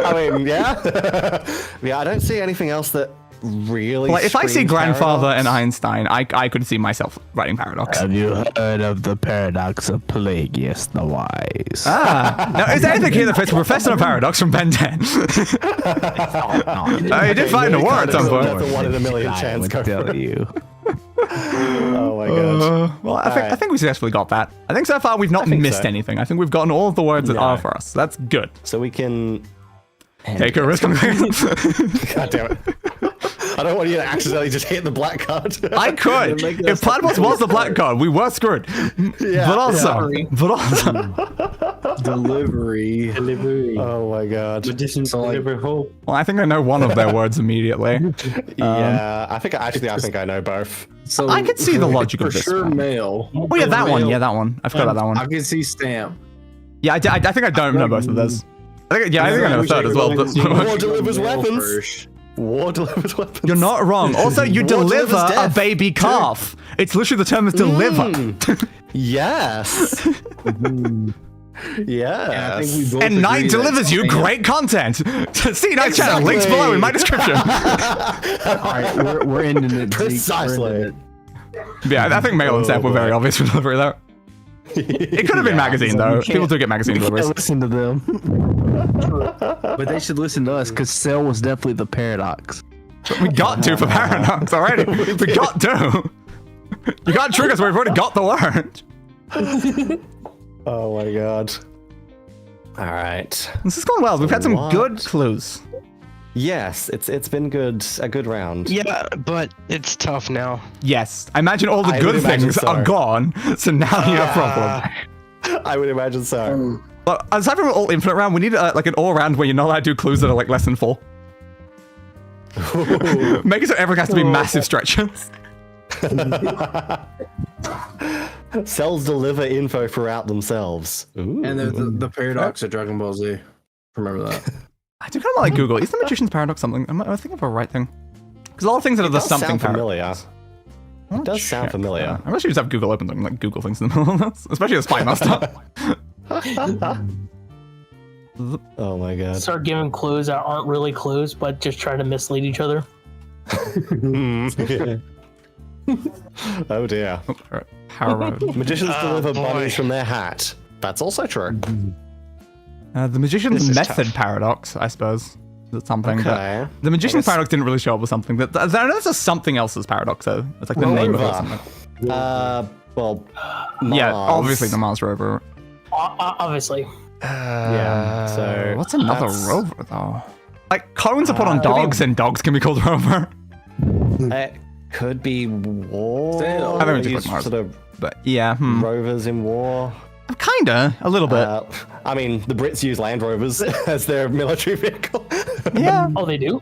B: I mean, yeah. Yeah, I don't see anything else that really.
A: Like, if I see
B: screams
A: Grandfather
B: paradox.
A: and Einstein, I could see myself writing Paradox.
J: Have you heard of the paradox of Pelagius the Wise?
A: Now, is there anything here that fits Professor of Paradox from Ben 10? He did find a war at some point.
B: That's a 1 in a million chance. Go for it.
J: you.
B: Oh my god.
A: Well, I think we successfully got that. I think so far we've not
B: think
A: missed
B: so.
A: anything. I think we've gotten all of the words that are for us. That's good.
B: So we can
A: Take a risk on
B: God damn it. I don't want you to accidentally just hit the black card.
A: I could. If Platypus was the black card, we were screwed.
B: Yeah.
A: But also,
C: Delivery.
B: Oh my god.
I: Magicians deliver hope.
A: Well, I think I know one of their words immediately.
B: Yeah, I think I know both.
C: So
A: I could see the logic
C: for
A: of this
C: sure
A: one.
C: male.
A: Oh yeah, that one. Yeah, that one. I forgot about that one.
C: I can see stamp.
A: Yeah, I think I don't know both of those. I think I know the third as well. But
B: War delivers weapons. War delivers weapons.
A: you're not wrong. Also, you
B: War
A: deliver
B: delivers
A: a
B: death,
A: baby calf. It's literally the term is deliver.
B: Yes.
C: Yeah, I think we both
A: And
C: agree
A: Night
C: that
A: delivers you
C: stamp-
A: great content. See Night channel, links below in my description.
J: All right, we're ending it. Zeke. We're
B: Precisely.
J: ending
A: Yeah, I think mail and stamp were very obvious for delivery though. It could have been magazine though. People do get magazine
J: it.
A: deliveries.
J: Listen to them. But they should listen to us because Cell was definitely the paradox.
A: We got to for Paradox already. We got to. You can't trick us. We've already got the word.
B: Oh my god. All right.
A: This is going well. We've had some
B: What?
A: good clues.
B: Yes, it's been good. A good round.
E: Yeah, but it's tough now.
A: Yes, I imagine all the
B: I
A: good
B: would imagine
A: things
B: so.
A: are gone. So now you have a problem.
B: I would imagine so.
A: But aside from an all infinite round, we need like an all round where you're not allowed to do clues that are like less than 4. Make it so everything has to be massive stretches.
B: Cells deliver info throughout themselves. Ooh.
C: And the paradox of Dragon Ball Z. Remember that.
A: I do kind of like Google. Is the Magician's Paradox something? Am I thinking of a right thing? Because a lot of things that are the
B: does
A: something
B: sound familiar.
A: paradox.
B: It does sound familiar.
A: I wish you just have Google open and like Google things in the middle of this, especially the Spymaster.
B: Oh my god.
D: Start giving clues that aren't really clues, but just try to mislead each other.
B: Oh dear. Magicians deliver bunnies from their hat. That's also true.
A: The Magician's
E: This is
A: Method
E: tough.
A: Paradox, I suppose. That's something.
B: Okay.
A: But the Magician's
B: guess-
A: Paradox didn't really show up with something. I know there's a something else's paradox though. It's like the name of it or something.
B: Well,
A: Yeah,
B: Mars.
A: obviously the Mars rover.
D: Obviously.
B: Yeah. So
A: What's another
B: that's-
A: rover though? Like cones are put on dogs, and dogs can be called rover.
B: It could be war.
C: Still.
A: I think we just
B: Use
A: put Mars.
B: sort of
A: But yeah,
B: rovers in war.
A: kinda a little bit.
B: I mean, the Brits use Land Rovers as their military vehicle.
A: Yeah.
D: Oh, they do?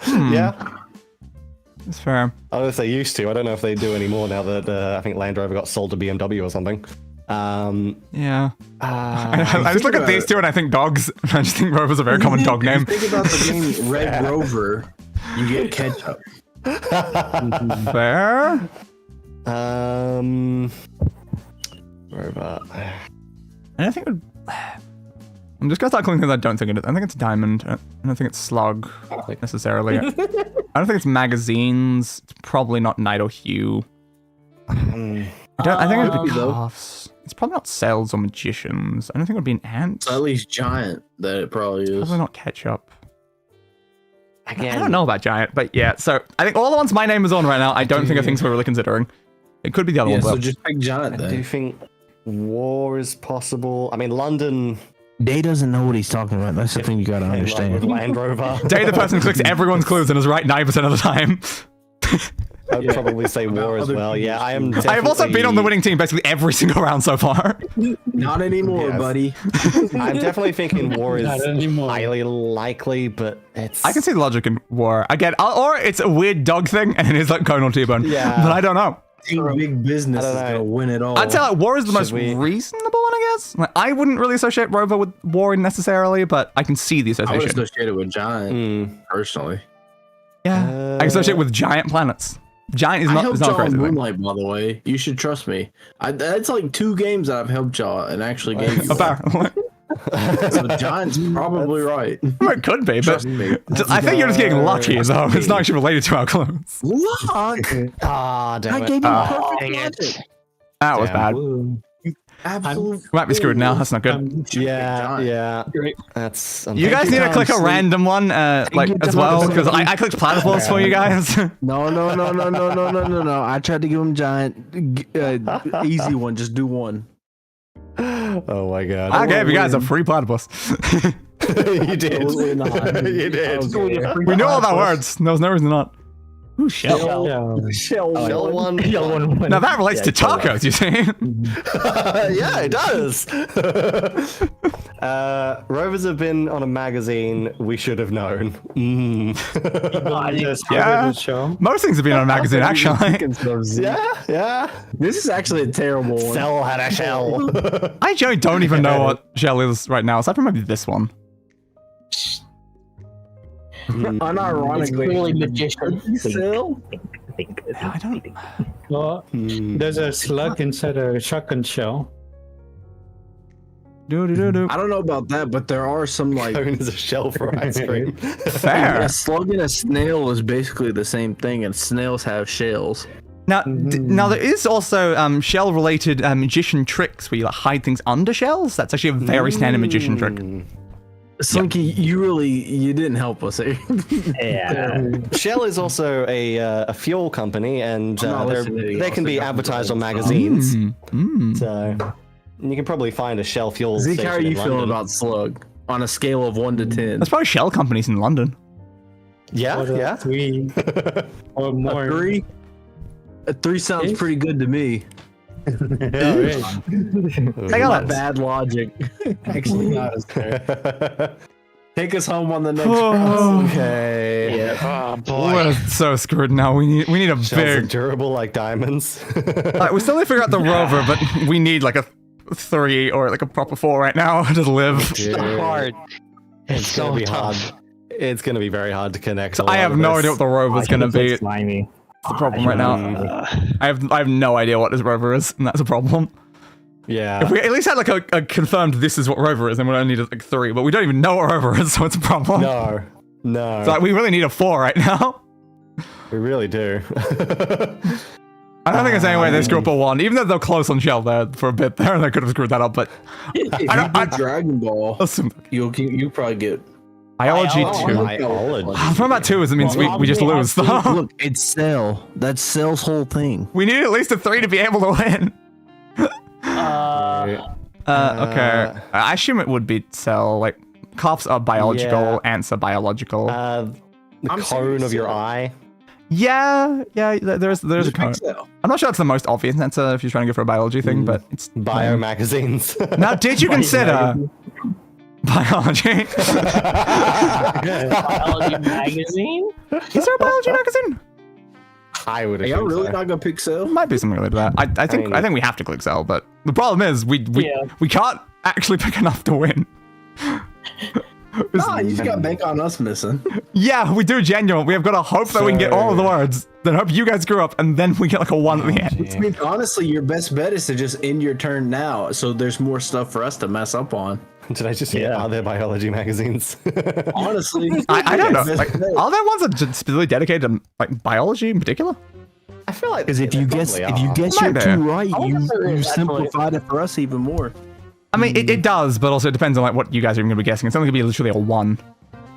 B: Yeah.
A: It's fair.
B: I don't know if they used to. I don't know if they do anymore now that I think Land Rover got sold to BMW or something.
A: Yeah. I just look at these two and I think dogs. I just think Rover's a very common dog name.
C: Think about the game Red Rover. You get ketchup.
A: Fair.
B: Robot.
A: I think it would... I'm just gonna start calling things I don't think it is. I think it's Diamond. I don't think it's Slug necessarily. I don't think it's Magazines. It's probably not Night or Hue. I think it'd be Calves. It's probably not Cells or Magicians. I don't think it would be an Ant.
C: It's at least Giant that it probably is.
A: Probably not Ketchup.
B: Again.
A: I don't know about Giant, but yeah. So I think all the ones my name is on right now, I don't think are things we're really considering. It could be the other one.
C: So
A: Though.
C: just pick Giant
B: I
C: then.
B: do think war is possible. I mean, London.
J: Day doesn't know what he's talking about. That's the thing you gotta understand.
B: Land Rover.
A: Day the person clicks everyone's clues and is right 90% of the time.
B: I'd probably say war as well. Yeah, I am.
A: I've also been on the winning team basically every single round so far.
C: Not anymore,
B: Yes.
C: buddy.
B: I'm definitely thinking war is highly likely, but it's.
A: I can see the logic in war. Again, or it's a weird dog thing and it is like Cone or T-Bone.
B: Yeah.
A: But I don't know.
C: Big business is gonna win it all.
A: I'd say like war is the most
B: we-
A: reasonable one, I guess. Like, I wouldn't really associate Rover with war necessarily, but I can see the
C: I would
A: association.
C: associate it with Giant personally.
A: Yeah, I associate it with giant planets. Giant is
C: I
A: not,
C: helped
A: is not a
C: y'all
A: crazy
C: in
A: thing.
C: Moonlight, by the way. You should trust me. That's like 2 games that I've helped y'all and actually gave you.
A: Apparently.
C: So Giant's probably right.
A: Well, it could be, but
C: Trust me.
A: I think you're just getting lucky, though. It's not actually related to our clues.
C: Luck!
B: Ah, damn
C: I
B: it.
C: gave you perfect
E: Dang it.
C: logic.
A: That was bad.
C: Absolutely.
A: We might be screwed now. That's not good.
B: Yeah. That's.
A: You guys need to click a random one, like as well, because I clicked platypus for you guys.
J: No. I tried to give him Giant. Easy one. Just do one.
B: Oh my god.
A: I gave you guys a free platypus.
B: You did.
C: Absolutely not.
B: You did.
A: We know all that words. There was no reason not. Ooh, shell.
B: Shell one.
A: Now that relates to tacos, you see.
B: Yeah, it does. Rovers have been on a magazine we should have known.
A: Yeah. Most things have been on a magazine, actually.
B: Yeah.
C: This is actually a terrible one.
B: Cell had a shell.
A: I generally don't even know what shell is right now, aside from maybe this one.
C: Unironically.
D: Clearly magician.
C: Still?
A: I don't.
I: Well, there's a slug inside a shotgun shell.
C: I don't know about that, but there are some like
B: Cone is a shell for ice cream.
A: Fair.
J: A slug and a snail is basically the same thing, and snails have shells.
A: Now, now there is also shell-related magician tricks where you like, hide things under shells. That's actually a very standard magician trick.
J: Slinky, you didn't help us here.
G: Yeah.
B: Shell is also a fuel company, and
J: not listening to you.
B: they can be
J: Also,
B: advertised on magazines.
A: Mm.
B: So you can probably find a Shell fuel
J: Zeke,
B: station
J: how are you
B: in
J: feeling
B: London.
J: about slug on a scale of 1 to 10?
A: There's probably shell companies in London.
B: Yeah.
I: 3 or more.
J: A 3? A 3 sounds
I: Ish?
J: pretty good to me.
A: Hang on.
J: Bad logic.
I: Actually, not as fair.
C: take us home on the next round.
B: Okay.
E: Oh boy.
A: We're so screwed now. We need a
B: Shells are
A: big.
B: durable like diamonds.
A: We still need to figure out the rover, but we need like a 3 or like a proper 4 right now to live.
E: It's so hard. It's so
B: gonna be
E: tough.
B: hard. It's gonna be very hard to connect.
A: So I have no idea what the rover's gonna be.
G: Slimy.
A: The problem right now. I have no idea what this rover is, and that's a problem.
B: Yeah.
A: If we at least had like a confirmed this is what rover is, then we'd only need like 3, but we don't even know what rover is, so it's a problem.
B: No.
A: So like, we really need a 4 right now.
B: We really do.
A: I don't think there's any way they screw up a 1, even though they're close on shell there for a bit there, and they could have screwed that up, but
C: If you do Dragon Ball, you'll probably get
A: biology 2.
B: Biology.
A: I'm talking about 2 is it means we just lose, though.
J: Look, it's Cell. That's Cell's whole thing.
A: We need at least a 3 to be able to win. Okay. I assume it would be cell. Like, coughs are biological,
B: Yeah.
A: ants are biological.
B: The
C: I'm
B: cone of your
C: serious.
B: eye.
A: Yeah, there's a cone. I'm not sure it's the most obvious answer if you're trying to go for a biology thing, but it's
B: Bio magazines.
A: Now, did you consider biology?
D: Biology magazine?
A: Is there a biology magazine?
B: I would.
C: Are y'all
B: assume
C: really
B: so.
C: not gonna pick Cell?
A: Might be something related to that. I think
B: mean-
A: we have to click sell, but the problem is we can't actually pick enough to win.
C: Nah, you just got bank on us missing.
A: Yeah, we do genuine. We have got to hope that we can get all of the words, then hope you guys screw up, and then we get like a 1 at the end.
C: Which means, honestly, your best bet is to just end your turn now, so there's more stuff for us to mess up on.
B: Did I just hear other biology magazines?
C: Honestly,
A: I don't know.
C: Best
A: Like,
C: bet.
A: are there ones that are just specifically dedicated to like biology in particular?
B: I feel like
J: Because if you guess
A: Might
J: your
A: be.
J: two right,
D: I wonder if there
J: you
D: is, actually.
J: simplified it for us even more.
A: I mean, it does, but also it depends on like what you guys are even going to be guessing. It's only going to be literally a 1.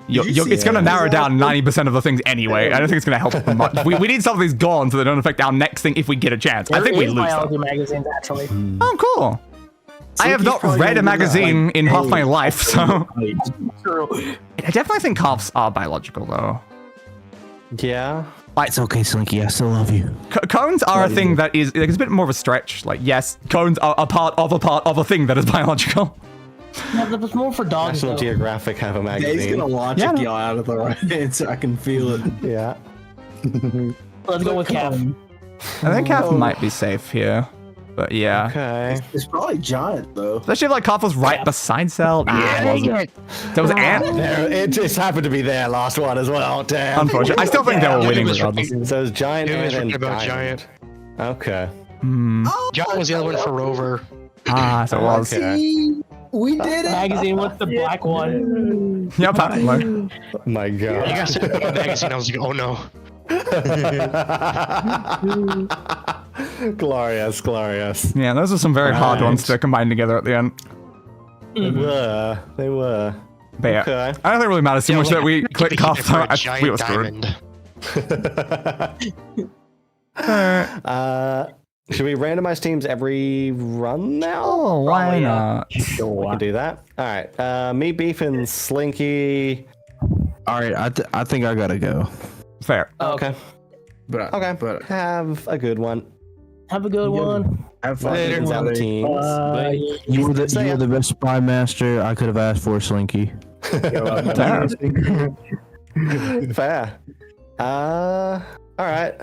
A: It's going to narrow down 90% of the things anyway. I don't think it's going to help much. We need some of these gone so they don't affect our next thing if we get a chance. I think we
D: There is
A: lose
D: biology
A: them.
D: magazines actually.
A: Oh, cool. I have
C: Slinky's
A: not
C: probably
A: read a
C: gonna do that,
A: magazine
C: like,
A: in half my life, so
D: True.
A: I definitely think calves are biological though.
B: Yeah.
J: It's okay, Slinky. I still love you.
A: Cones are a thing that is like, it's a bit more of a stretch. Like, yes, cones are a part of a thing that is biological.
D: Yeah, that was more for dogs.
B: National
D: though.
B: Geographic have a
C: Dave's
B: magazine.
C: gonna launch y'all out of the right answer. I can feel it.
B: Yeah.
D: Let's go with Calf.
A: I think calf might be safe here, but yeah.
B: Okay.
C: It's probably giant though.
A: Especially if like calf was right beside cell. Nah, it wasn't. There was ant.
B: There, it just happened to be their last one as well. Damn.
A: Unfortunately, I still think they were
E: Yeah,
A: winning
E: it was
A: regardless.
B: So it's giant
E: It was
B: and
E: about
B: giant.
E: giant.
B: Okay.
E: Giant was the other one for Rover.
A: Ah, so it was.
B: Okay.
C: We did it.
D: Magazine with the black one.
A: Yeah, apparently.
B: My
E: You
B: God.
E: guys said about magazine. I was like, oh no.
B: Glorious, glorious.
A: Yeah, those are some very hard ones to combine together at the end.
B: They were. They were.
A: But yeah,
B: Okay.
A: I don't think it really matters too much that we
E: to
A: click
E: be
A: calf.
E: here for a
A: We
E: giant
A: were screwed.
E: diamond.
B: Should we randomize teams every run now?
A: Oh, why not?
B: We can do that. All right. Me, Beef, and Slinky.
J: All right, I think I gotta go.
A: Fair.
B: Okay.
C: But
B: Okay. Have a good one.
D: Have a good one.
C: have fun.
B: Later, down the teams.
J: You were the best Spymaster I could have asked for, Slinky.
B: Fair. All right.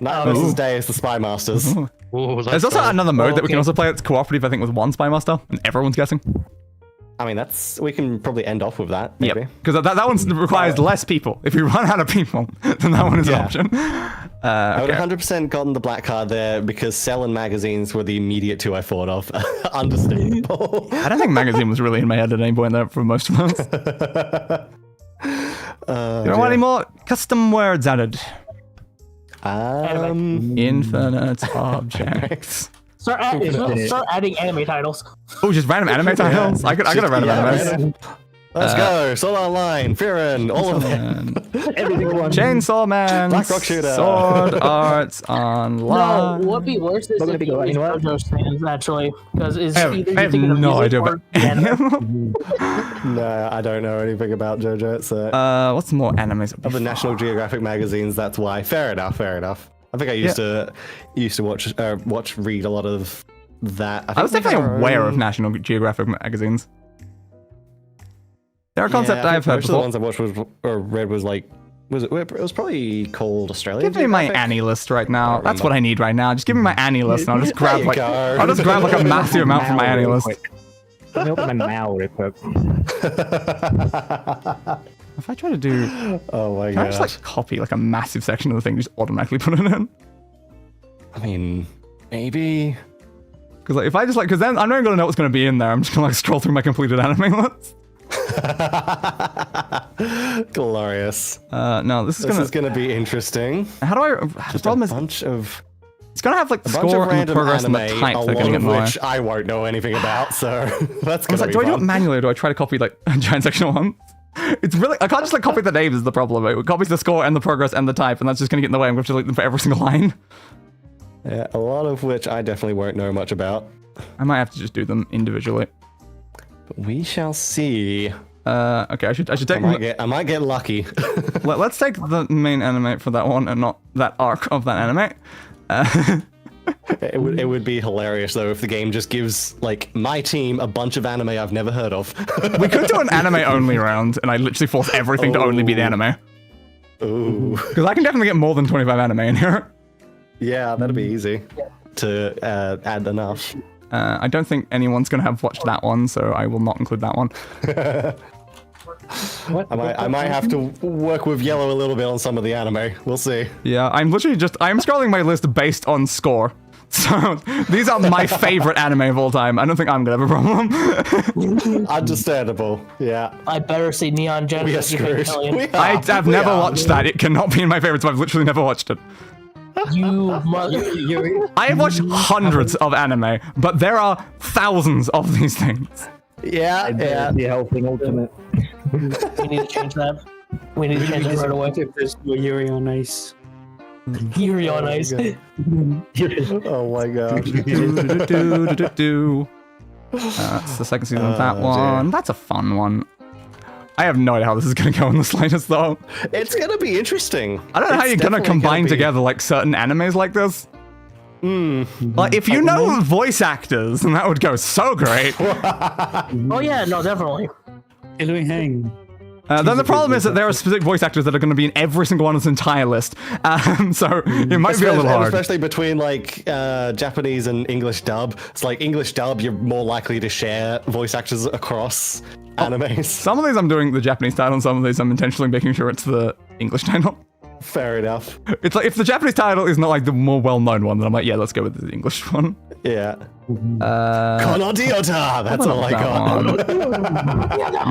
B: Not versus Deus, the Spymasters.
E: Ooh, let's
A: There's also
E: go.
A: another mode that we can
B: Okay.
A: also play that's cooperative, I think, with one Spymaster, and everyone's guessing.
B: I mean, we can probably end off with that. Maybe.
A: Yep. Because that one requires less people. If we run out of people, then that one is an
B: Yeah.
A: option.
B: I would
A: Okay.
B: 100% gotten the black card there because Cell and magazines were the immediate two I thought of. Understandable.
A: I don't think magazine was really in my head at any point there for most of us. You don't want any more custom words added. Infinite objects.
D: Start adding anime titles.
A: Oh, just random anime titles? I could have random animes.
B: Let's go. Soul Online, Fearin, all of them.
A: Chainsaw Man.
B: Black Rock Shooter.
A: Sword Arts
D: No,
A: Online.
D: what'd be worse is if you use JoJo's fans actually, because it's
A: I have no idea about any of them.
B: No, I don't know anything about JoJo. So
A: What's more animes?
B: of the National Geographic magazines, that's why. Fair enough. Fair enough. I think I used to read a lot of that.
A: I was definitely aware of National Geographic magazines. They're a concept I've heard
B: most
A: before.
B: of the ones I watched or read was like, it was probably called Australian.
A: Give me my
B: Geographic?
A: Annie list right now. That's what I need right now. Just give me my Annie list, and I'll just grab
B: you
A: like
B: go.
A: a massive amount from my Annie list.
H: Let me open my mail real quick.
A: If I try to do,
B: Oh my
A: can I
B: god.
A: just like copy like a massive section of the thing, just automatically put it in?
B: I mean, maybe.
A: Because like if I just like, because then I'm not even gonna know what's gonna be in there. I'm just gonna like scroll through my completed anime list.
B: Glorious.
A: No, this
B: Is gonna be interesting.
A: How do I? The problem is,
B: bunch of
A: it's gonna have like the
B: a bunch
A: score
B: of
A: and the
B: random
A: progress and
B: anime,
A: the type
B: a
A: that are
B: lot
A: gonna get
B: of
A: in the way.
B: which I won't know anything about. So that's
A: I was
B: gonna
A: like,
B: be
A: do I do it
B: fun.
A: manually or do I try to copy like a giant section at once? It's really, I can't just like copy the names is the problem. It copies the score and the progress and the type, and that's just gonna get in the way. I'm gonna have to delete them for every single line.
B: Yeah, a lot of which I definitely won't know much about.
A: I might have to just do them individually.
B: But we shall see.
A: Okay, I should take.
B: I might get lucky.
A: Let's take the main anime for that one and not that arc of that anime.
B: It would be hilarious though if the game just gives like my team a bunch of anime I've never heard of.
A: We could do an anime only round, and I literally force everything to only be the anime.
B: Ooh.
A: Because I can definitely get more than 25 anime in here.
B: Yeah, that'd be easy to add enough.
A: I don't think anyone's going to have watched that one, so I will not include that one.
B: I might have to work with Yellow a little bit on some of the anime. We'll see.
A: Yeah, I'm scrolling my list based on score. So these are my favorite anime of all time. I don't think I'm gonna have a problem.
B: Understandable. Yeah.
D: I better see Neon Genesis.
A: I have never watched that. It cannot be in my favorites. I've literally never watched it. I have watched hundreds of anime, but there are thousands of these things.
B: Yeah.
G: The helping ultimate.
D: We need to change that. We need to change that right away.
I: There's Yuri on Ice.
D: Yuri on Ice.
B: Oh my gosh.
A: That's the second season of that one. Dear. That's a fun one. I have no idea how this is going to go in the slightest, though.
B: It's going to be interesting.
A: I don't know how you're going to combine together like certain animes like this. Like, if you know voice actors, then that would go so great.
D: Oh yeah, no, definitely.
I: Louis Hang.
A: Then the problem is that there are specific voice actors that are going to be in every single one of this entire list. So it might be a little hard.
B: Especially between like Japanese and English dub. It's like English dub, you're more likely to share voice actors across animes.
A: Some of these I'm doing the Japanese title, and some of these I'm intentionally making sure it's the English title.
B: Fair enough.
A: It's like if the Japanese title is not like the more well-known one, then I'm like, yeah, let's go with the English one.
B: Yeah. Konodiota! That's all I got.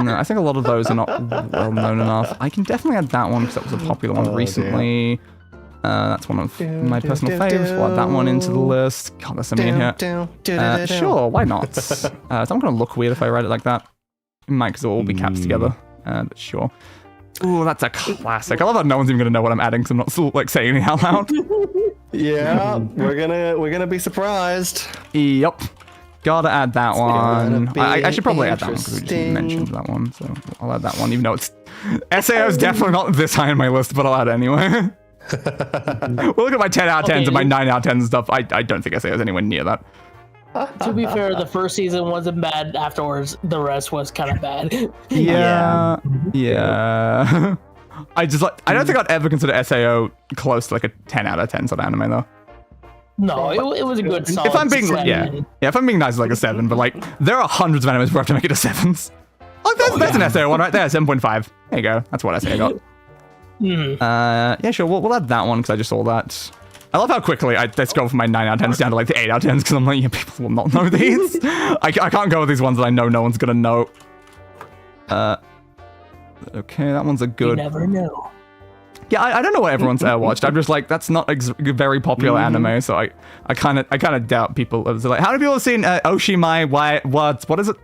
A: No, I think a lot of those are not well-known enough. I can definitely add that one because that was a popular one recently. That's one of my personal faves. We'll add that one into the list. God, there's so many in here. Sure, why not? So I'm going to look weird if I write it like that. It might because it'll all be caps together. But sure. Ooh, that's a classic. I love how no one's even gonna know what I'm adding because I'm not still like saying it out loud.
B: Yeah, we're gonna be surprised.
A: Yep. Gotta add that one. I should probably add that one because we just mentioned that one. So I'll add that one, even though it's SAO is definitely not this high on my list, but I'll add it anyway. We'll look at my 10 out of 10s and my 9 out of 10s and stuff. I don't think SAO is anywhere near that.
D: To be fair, the first season wasn't bad. Afterwards, the rest was kind of bad.
A: Yeah. I don't think I'd ever consider SAO close to like a 10 out of 10 sort of anime though.
D: No, it was a good solid.
A: If I'm being if I'm being nice, it's like a 7. But like there are hundreds of animes where I have to make it a 7s. Oh, there's an SAO one right there, 7.5. There you go. That's what SAO got. Yeah, sure. We'll add that one because I just saw that. I love how quickly I just go from my 9 out of 10s down to like the 8 out of 10s because I'm like, yeah, people will not know these. I can't go with these ones that I know no one's gonna know. Okay, that one's a good.
D: You never know.
A: Yeah, I don't know what everyone's watched. I'm just like, that's not a very popular anime, so I kind of doubt people. Like, how many people have seen Oshimai? What is it?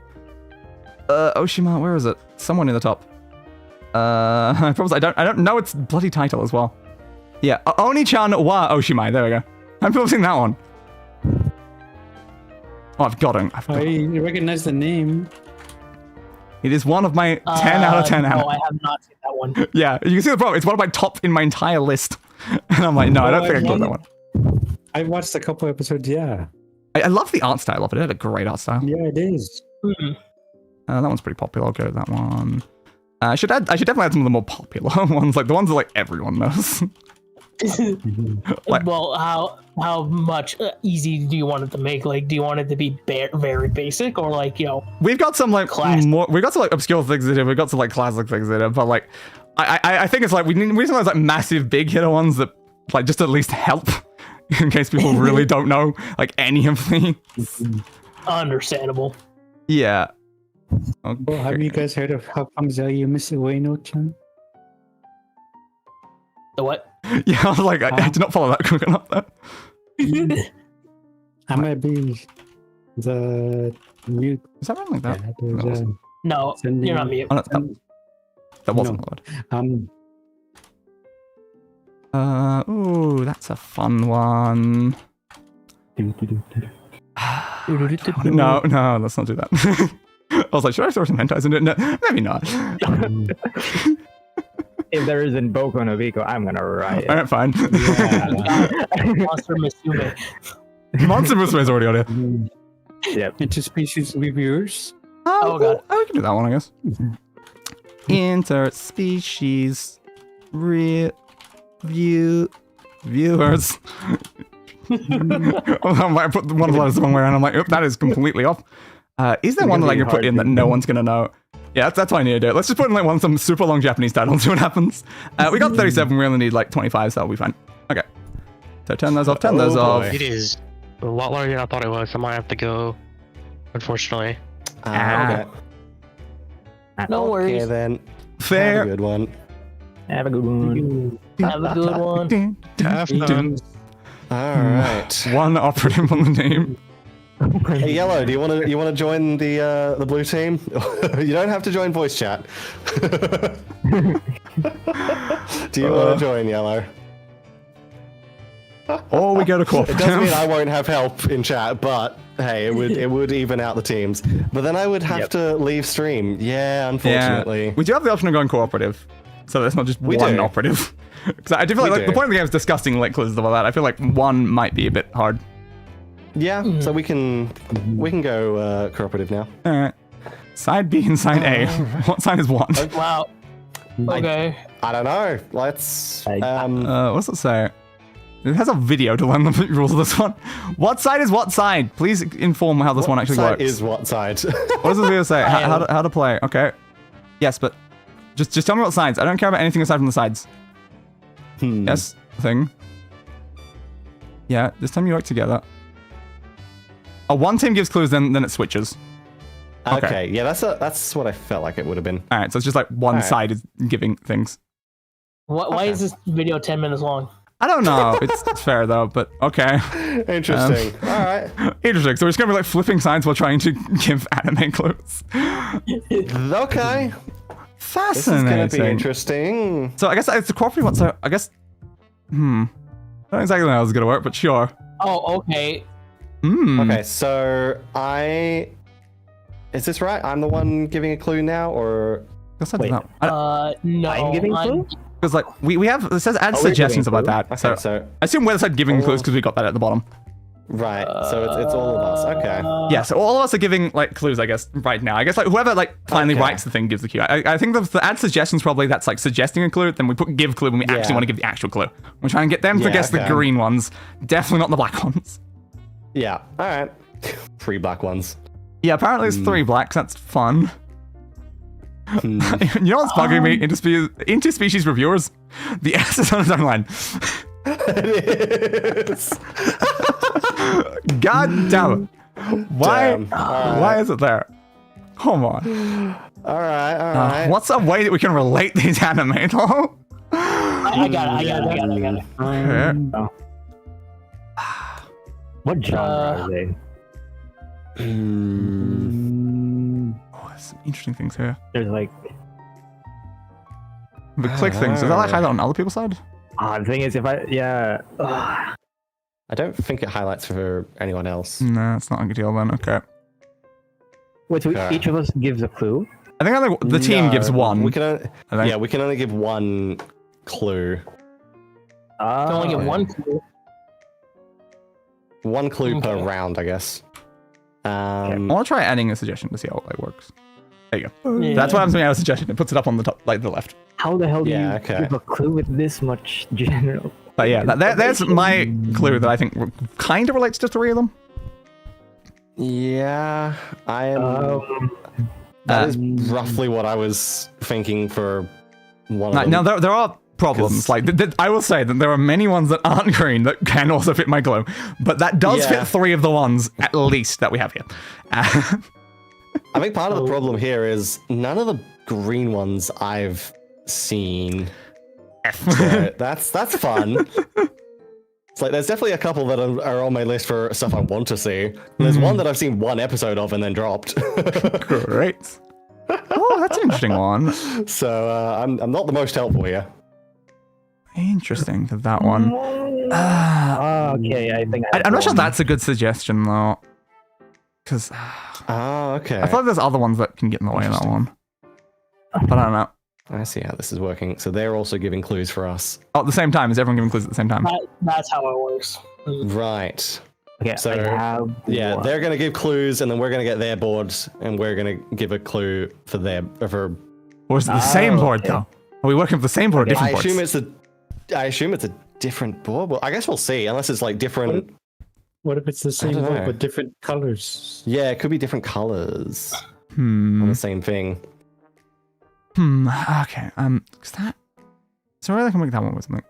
A: Oshima, where is it? Someone in the top. I promise I don't know its bloody title as well. Yeah, Oni-chan wa Oshimai. There we go. How many people have seen that one? Oh, I've got it.
I: I recognize the name.
A: It is one of my 10 out of 10
D: No, I have not seen that one.
A: Yeah, you can see the problem. It's one of my top in my entire list. And I'm like, no, I don't think I got that one.
I: I watched a couple episodes, yeah.
A: I love the art style of it. It had a great art style.
I: Yeah, it is.
A: That one's pretty popular. I'll go with that one. I should definitely add some of the more popular ones, like the ones that like everyone knows.
D: Like, well, how much easy do you want it to make? Like, do you want it to be very basic, or like, you know?
A: We've got some like more. We've got some like obscure things in it. We've got some like classic things in it. But like, I think it's like we need some of those like massive big hitter ones that like just at least help in case people really don't know like any of these.
D: Understandable.
A: Yeah.
I: Okay. Well, have you guys heard of How Come You Miss Ueno-chan?
D: The what?
A: Yeah, I was like, I did not follow that quick enough there.
I: I might be the mute.
A: Is that wrong like that?
D: No, you're not mute.
A: Oh, that wasn't the word. Ooh, that's a fun one. No, let's not do that. I was like, should I throw some hentais into it? No, maybe not.
G: If there isn't Boku no Pico, I'm gonna riot.
A: Alright, fine.
D: Monster Musume.
A: Monster Musume is already on here.
G: Yep.
I: Interspecies reviewers.
D: Oh god.
A: I can do that one, I guess. Interspecies Viewers. I put one of the letters the wrong way around. I'm like, oop, that is completely off. Is there one that I can put in that no one's gonna know? Yeah, that's why I need to do it. Let's just put in like some super long Japanese title and see what happens. We got 37. We only need like 25, so that'll be fine. Okay. So turn those off. Turn those off.
E: It is a lot longer than I thought it was. I might have to go, unfortunately.
B: Okay.
D: No worries.
B: Okay then.
A: Fair.
B: Have a good one.
H: Have a good one.
D: Have a good one.
E: Have fun.
B: All right.
A: One operative on the team.
B: Hey, Yellow, do you want to join the blue team? You don't have to join voice chat. Do you want to join, Yellow?
A: Or we go to
B: It doesn't
A: cooperative.
B: mean I won't have help in chat, but hey, it would even out the teams. But then I would have to leave stream. Yeah, unfortunately.
A: Yeah. We do have the option of going cooperative, so that's not just
B: We
A: one
B: do.
A: operative. Because I do feel like the point of the game is discussing lick clues and stuff like that. I feel like one might be a bit hard.
B: Yeah, so we can go cooperative now.
A: All right. Side B and side A. What side is one?
D: Wow. Okay.
B: I don't know. Let's.
A: What's it say? It has a video to learn the rules of this one. What side is what side? Please inform how this one actually
B: side
A: works.
B: is what side?
A: What does this video say? How to play? Okay. Yes, but just tell me what sides. I don't care about anything aside from the sides. Yes, thing. Yeah, this time you work together. One team gives clues, then it switches.
B: Okay. Yeah, that's what I felt like it would have been.
A: All right, so it's just like one side is giving things.
D: Why is this video 10 minutes long?
A: I don't know. It's fair though, but okay.
B: Interesting. All right.
A: Interesting. So we're just gonna be like flipping sides while trying to give anime clues.
B: Okay.
A: Fascinating.
B: This is gonna be interesting.
A: So I guess it's the cooperative one. So I guess, I don't exactly know how this is gonna work, but sure.
D: Oh, okay.
B: Okay, so is this right? I'm the one giving a clue now, or
A: guess I did not.
D: No.
H: I'm giving clue?
A: Because like we have it says add suggestions about that.
B: Okay,
A: so I assume we're the side giving clues because we got that at the bottom.
B: Right. So it's all of us. Okay.
A: Yeah, so all of us are giving like clues, I guess, right now. I guess like whoever like finally writes the thing gives the clue. I think the add suggestions probably that's like suggesting a clue. Then we put give clue when we actually want to give the actual clue. We're trying to get them to guess the green ones, definitely not the black ones.
B: Yeah. All right. 3 black ones.
A: Yeah, apparently it's 3 blacks. That's fun. You know what's bugging me? Interspecies reviewers. The S is on its own line.
B: It is.
A: God damn it. Why is it there? Come on.
B: All right.
A: What's a way that we can relate these anime though?
D: I got it.
A: Okay.
H: What genre are they?
A: Oh, there's some interesting things here.
H: There's like
A: The click things. Is that like highlight on other people's side?
H: the thing is, if I
B: I don't think it highlights for anyone else.
A: No, it's not a good deal then. Okay.
H: wait, so each of us gives a clue.
A: I think only the team gives one.
B: We can we can only give one clue.
D: You only get one clue.
B: One clue per round, I guess.
A: I want to try adding a suggestion to see how it works. There you go.
D: Yeah.
A: That's what I'm saying. Add a suggestion. It puts it up on the top, like the left.
H: How the hell do you give a clue with this much general?
A: But yeah, there's my clue that I think kind of relates to 3 of them.
B: Yeah, I am. That is roughly what I was thinking for one of them.
A: Now there are problems. Like I will say that there are many ones that aren't green that can also fit my clue, but that does fit 3 of the ones at least that we have here.
B: I think part of the problem here is none of the green ones I've seen. So that's fun. It's like there's definitely a couple that are on my list for stuff I want to see. There's one that I've seen 1 episode of and then dropped.
A: Great. Oh, that's an interesting one.
B: So I'm not the most helpful here.
A: Interesting to that one.
H: Okay, I think
A: I'm not sure that's a good suggestion though, because
B: okay.
A: I thought there's other ones that can get in the way of that one, but I don't know.
B: I see how this is working. So they're also giving clues for us.
A: Oh, at the same time? Is everyone giving clues at the same time?
D: That's how it works.
B: Right.
H: Okay,
B: so
H: I
B: they're gonna give clues, and then we're gonna get their boards, and we're gonna give a clue for their for.
A: Or is it the same board though? Are we working with the same board or different boards?
B: I assume it's a different board. Well, I guess we'll see. Unless it's like different.
I: What if it's the same
B: don't
I: board
B: know.
I: but different colors?
B: Yeah, it could be different colors on the same thing.
A: Okay. Is that? So I can make that one with me.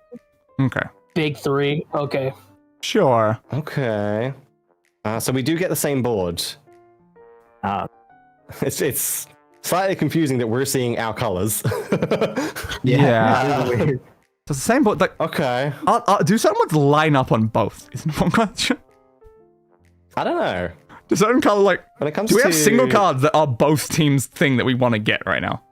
A: Okay.
D: Big 3. Okay.
A: Sure.
B: Okay. So we do get the same board. It's slightly confusing that we're seeing our colors.
A: Yeah. So it's the same board. Like,
B: okay.
A: Do certain ones line up on both? Isn't one question?
B: I don't know.
A: Do certain color like?
B: When it comes
A: do we
B: to...
A: have single cards that are both teams' thing that we want to get right now?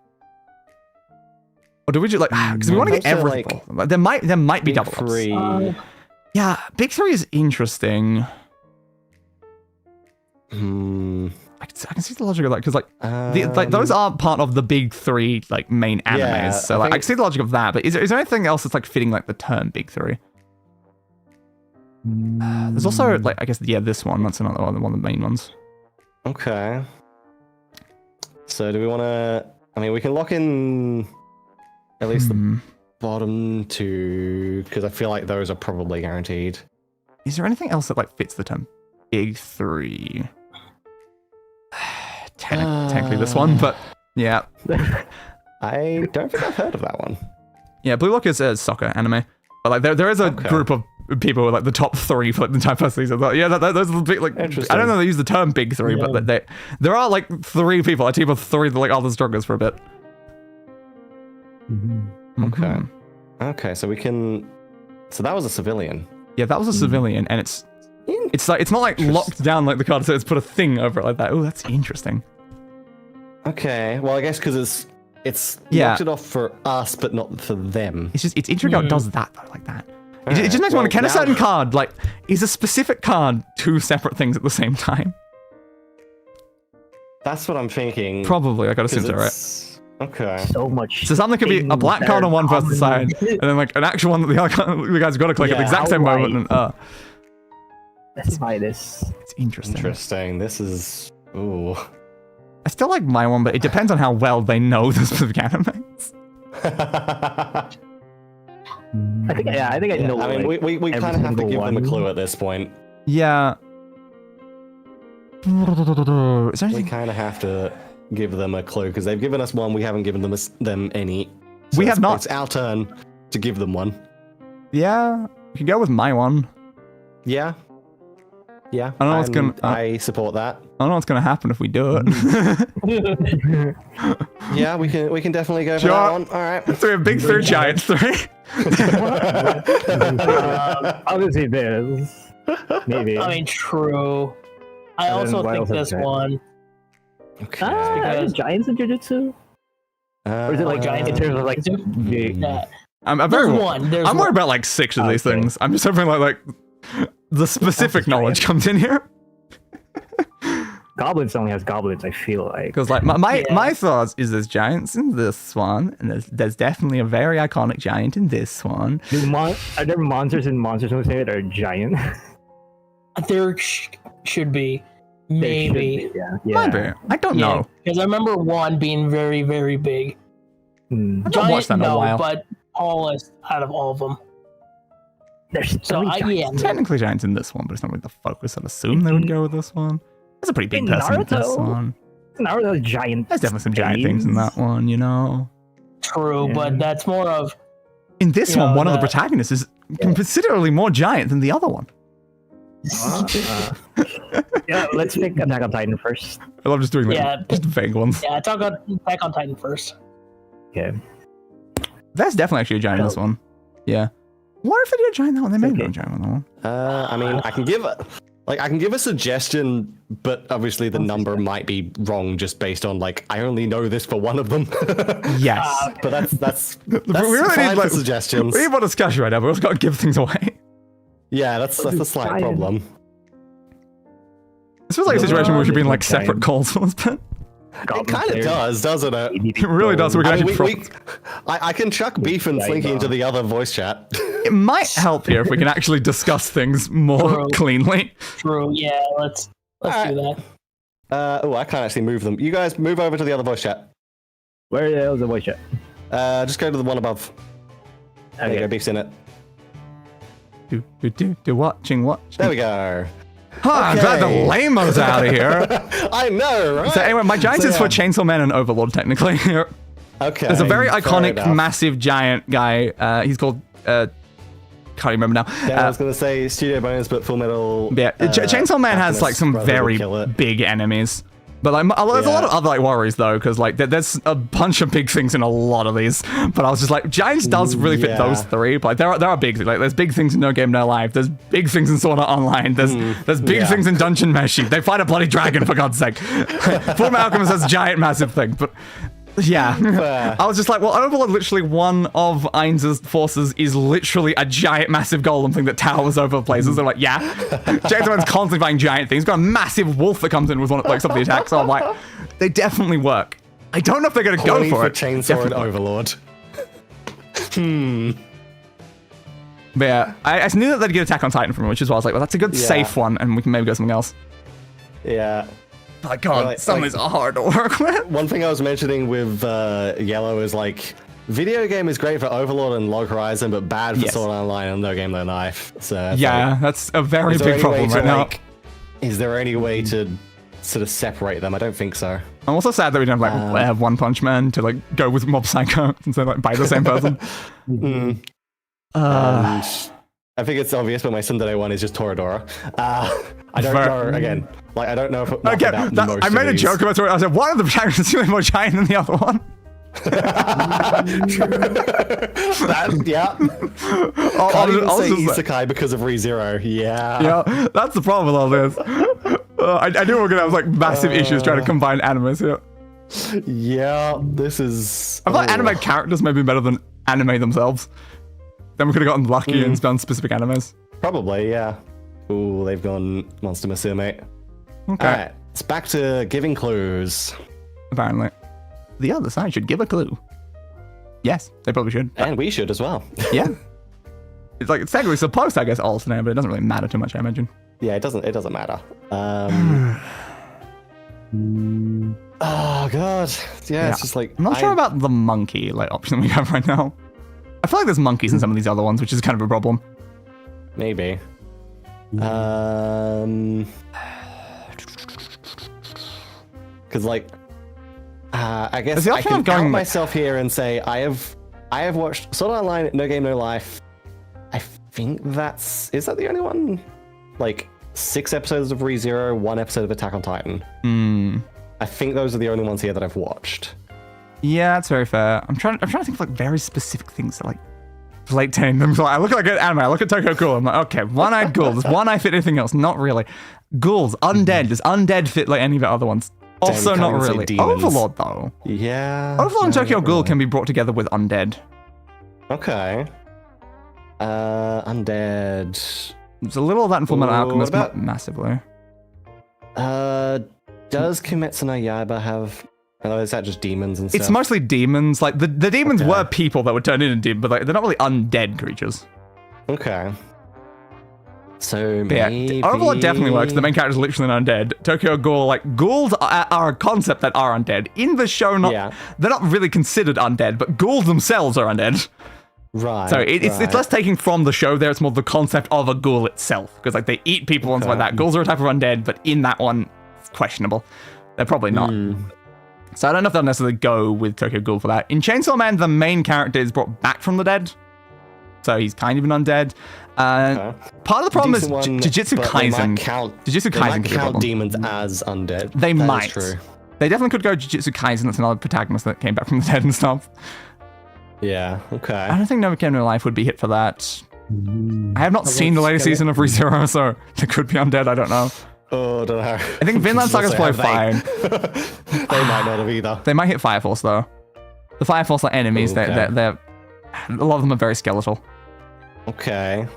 A: Or do we just like? Because we want to get everything. Like, there might be double ups. Yeah, big 3 is interesting. I can see the logic of that because like those aren't part of the big 3 like main animes.
B: Yeah,
A: so like I can see the logic of that. But is there anything else that's like fitting like the term big 3? There's also like I guess this one. That's another one of the main ones.
B: Okay. So do we want to? I mean, we can lock in at least the bottom 2 because I feel like those are probably guaranteed.
A: Is there anything else that like fits the term big 3? Technically this one, but yeah.
B: I don't think I've heard of that one.
A: Yeah, Blue Lock is a soccer anime, but like there is a group of people with like the top 3 for like, the entire first season. But, yeah, those are the big like. I don't know if they use the term big 3, but there are like 3 people, a team of 3 that like are the strongest for a bit.
B: Okay. Okay, so we can. So that was a civilian.
A: Yeah, that was a civilian, and it's like it's not like locked down like the card, so it's put a thing over it like that. Oh, that's interesting.
B: Okay, well I guess because it's locked it off for us, but not for them.
A: It's intriguing how it does that though, like that. It just makes me wonder, can a certain card, like, is a specific card 2 separate things at the same time?
B: That's what I'm thinking.
A: Probably, I gotta assume so, right?
B: Okay.
G: So much.
A: So something could be a black card on one person's side, and then like an actual one that the guy's got to click at the exact same moment. And,
G: Let's buy this.
A: It's interesting.
B: Interesting. This is... Ooh.
A: I still like my one, but it depends on how well they know the specific animes.
G: I think I know.
B: I mean, we kind of have to give them a clue at this point.
A: Yeah. Is there anything?
B: We kind of have to give them a clue because they've given us one. We haven't given them any. So
A: we have not.
B: It's our turn to give them one.
A: Yeah, you can go with my one.
B: Yeah. Yeah.
A: I don't know what's gonna.
B: I support that.
A: I don't know what's gonna happen if we do it.
B: Yeah, we can definitely go for that one. All right.
A: So we have big 3 giants 3.
G: Obviously, this. Maybe.
D: I mean, true. I also think this one.
B: Okay.
G: Is giants in Jujutsu? Or is it like giants in terms of like big?
D: Yeah.
A: I'm worried about like 6 of these things. I'm just hoping like the specific knowledge comes in here.
G: Goblins only has goblins, I feel like.
A: Because like my thoughts is there's giants in this one, and there's definitely a very iconic giant in this one.
G: Are there monsters in Monsters Unlimited that are giant?
D: There should be. Maybe.
A: Maybe. I don't know.
D: Because I remember one being very, very big.
A: I haven't
D: Giant,
A: watched that in a while.
D: But tallest out of all of them.
G: So
A: technically giants in this one, but it's not really the focus. I'd assume they would go with this one. There's a pretty big person in this one.
G: Naruto's giant.
A: There's definitely some giant things in that one, you know.
D: True, but that's more of.
A: In this one of the protagonists is considerably more giant than the other one.
G: Yeah, let's pick Attack on Titan first.
A: I love just doing like just vague ones.
D: Yeah, talk about Attack on Titan first.
G: Okay.
A: There's definitely actually a giant in this one. Yeah. What if they did a giant in that one? They may go a giant in that one.
B: I mean, I can give a suggestion, but obviously the number might be wrong just based on like I only know this for one of them.
A: Yes,
B: but that's
A: we really
B: fine
A: need
B: for
A: like
B: suggestions.
A: We need more discussion right now, but we've got to give things away.
B: Yeah, that's a slight problem.
A: This feels like a situation where we should be in like separate calls for this bit.
B: It kind of does, doesn't it?
A: It really does. We can
B: I can chuck Beef and Slinky into the other voice chat.
A: It might help here if we can actually discuss things more cleanly.
D: True. Yeah. Let's do that.
B: I can't actually move them. You guys move over to the other voice chat.
G: Where is the voice chat?
B: Just go to the one above. There you go, beef's in it.
A: Watching.
B: There we go.
A: I'm glad the lamos out of here.
B: I know, right?
A: So anyway, my giants is for Chainsaw Man and Overlord, technically.
B: Okay.
A: There's a very
B: fair
A: iconic,
B: enough.
A: massive giant guy. He's called... can't even remember now.
B: Yeah, I was gonna say Studio Bones, but Full Metal...
A: Yeah, Chainsaw Man has like some very big enemies. But like, there's a lot of other like worries though, because like there's a bunch of big things in a lot of these. But I was just like, Giants does really fit those three. But like, there are big things. Like there's big things in No Game No Life. There's big things in Sword Art Online. There's big things in Dungeon Meshi. They fight a bloody dragon for God's sake. Fullmetal Alchemist has giant massive thing, but. Yeah, I was just like, well, Overlord, literally one of Ainz's forces is literally a giant, massive golem thing that towers over places. They're like, yeah. Chainsaw Man's constantly fighting giant things. He's got a massive wolf that comes in with one of like some of the attacks. So I'm like, they definitely work. I don't know if they're going to go for it.
B: Chainsaw and Overlord.
A: But yeah, I knew that they'd get Attack on Titan from me, which is why I was like, well, that's a good safe one, and we can maybe go something else.
B: Yeah.
A: But God, some of these are hard to work with.
B: One thing I was mentioning with Yellow is like, video game is great for Overlord and Log Horizon, but bad for Sword Art Online and No Game No Life. So
A: yeah, that's a very big problem right now.
B: Is there any way to sort of separate them? I don't think so.
A: I'm also sad that we don't have One Punch Man to like go with Mob Psycho since they're like by the same person.
B: I think it's obvious, but my Tsundere one is just Toradora. I don't know, again, like, I don't know if
A: I made a joke about Toradora. I said, one of the protagonists is really more giant than the other one.
B: Yeah. Can't even say Isekai because of ReZero. Yeah.
A: Yeah, that's the problem with all this. I knew we were going to have like massive issues trying to combine animes here.
B: Yeah, this is...
A: I feel like anime characters may be better than anime themselves. Then we could have gotten lucky and done specific animes.
B: Probably, yeah. Ooh, they've gone Monster Musume.
A: Okay.
B: Alright, it's back to giving clues.
A: Apparently. The other side should give a clue. Yes, they probably should.
B: And we should as well.
A: Yeah. It's like, it's technically supposed to, I guess, alternate, but it doesn't really matter too much, I imagine.
B: Yeah, it doesn't matter. Oh, God. Yeah, it's just like...
A: I'm not sure about the monkey like option we have right now. I feel like there's monkeys in some of these other ones, which is kind of a problem.
B: Maybe. Because like, I guess I can count myself here and say I have watched Sword Art Online, No Game No Life. I think is that the only one? Like 6 episodes of ReZero, 1 episode of Attack on Titan. I think those are the only ones here that I've watched.
A: Yeah, that's very fair. I'm trying to think of like very specific things that like relate to them. So I look at anime, I look at Tokyo Ghoul, I'm like, okay, one-eyed ghoul. Does one eye fit anything else? Not really. Ghouls, undead. Does undead fit like any of the other ones? Also not really. Overlord though.
B: Yeah.
A: Overlord and Tokyo Ghoul can be brought together with undead.
B: Okay. Undead.
A: There's a little of that in Fullmetal Alchemist, not massively.
B: Does Kimetsu no Yaiba have... Oh, is that just demons and stuff?
A: It's mostly demons. Like, the demons were people that were turned into demons, but like, they're not really undead creatures.
B: Okay. So maybe...
A: Yeah, Overlord definitely works. The main character is literally an undead. Tokyo Ghoul, like, ghouls are a concept that are undead. In the show, they're not really considered undead, but ghouls themselves are undead.
B: Right.
A: So it's less taking from the show there, it's more the concept of a ghoul itself. Because like they eat people and stuff like that. Ghouls are a type of undead, but in that one, it's questionable. They're probably not. So I don't know if they'll necessarily go with Tokyo Ghoul for that. In Chainsaw Man, the main character is brought back from the dead. So he's kind of an undead. Part of the problem is Jujutsu Kaisen. Jujutsu Kaisen
B: might count demons as undead.
A: They might.
B: True.
A: They definitely could go Jujutsu Kaisen. That's another protagonist that came back from the dead and stuff.
B: Yeah, okay.
A: I don't think No Game No Life would be hit for that. I have not seen the latest season of ReZero, so they could be undead. I don't know.
B: Oh, I don't know.
A: I think Vinland Saga's probably fine.
B: They might not have either.
A: They might hit Fire Force though. The Fire Force are enemies. They're a lot of them are very skeletal.
B: Okay.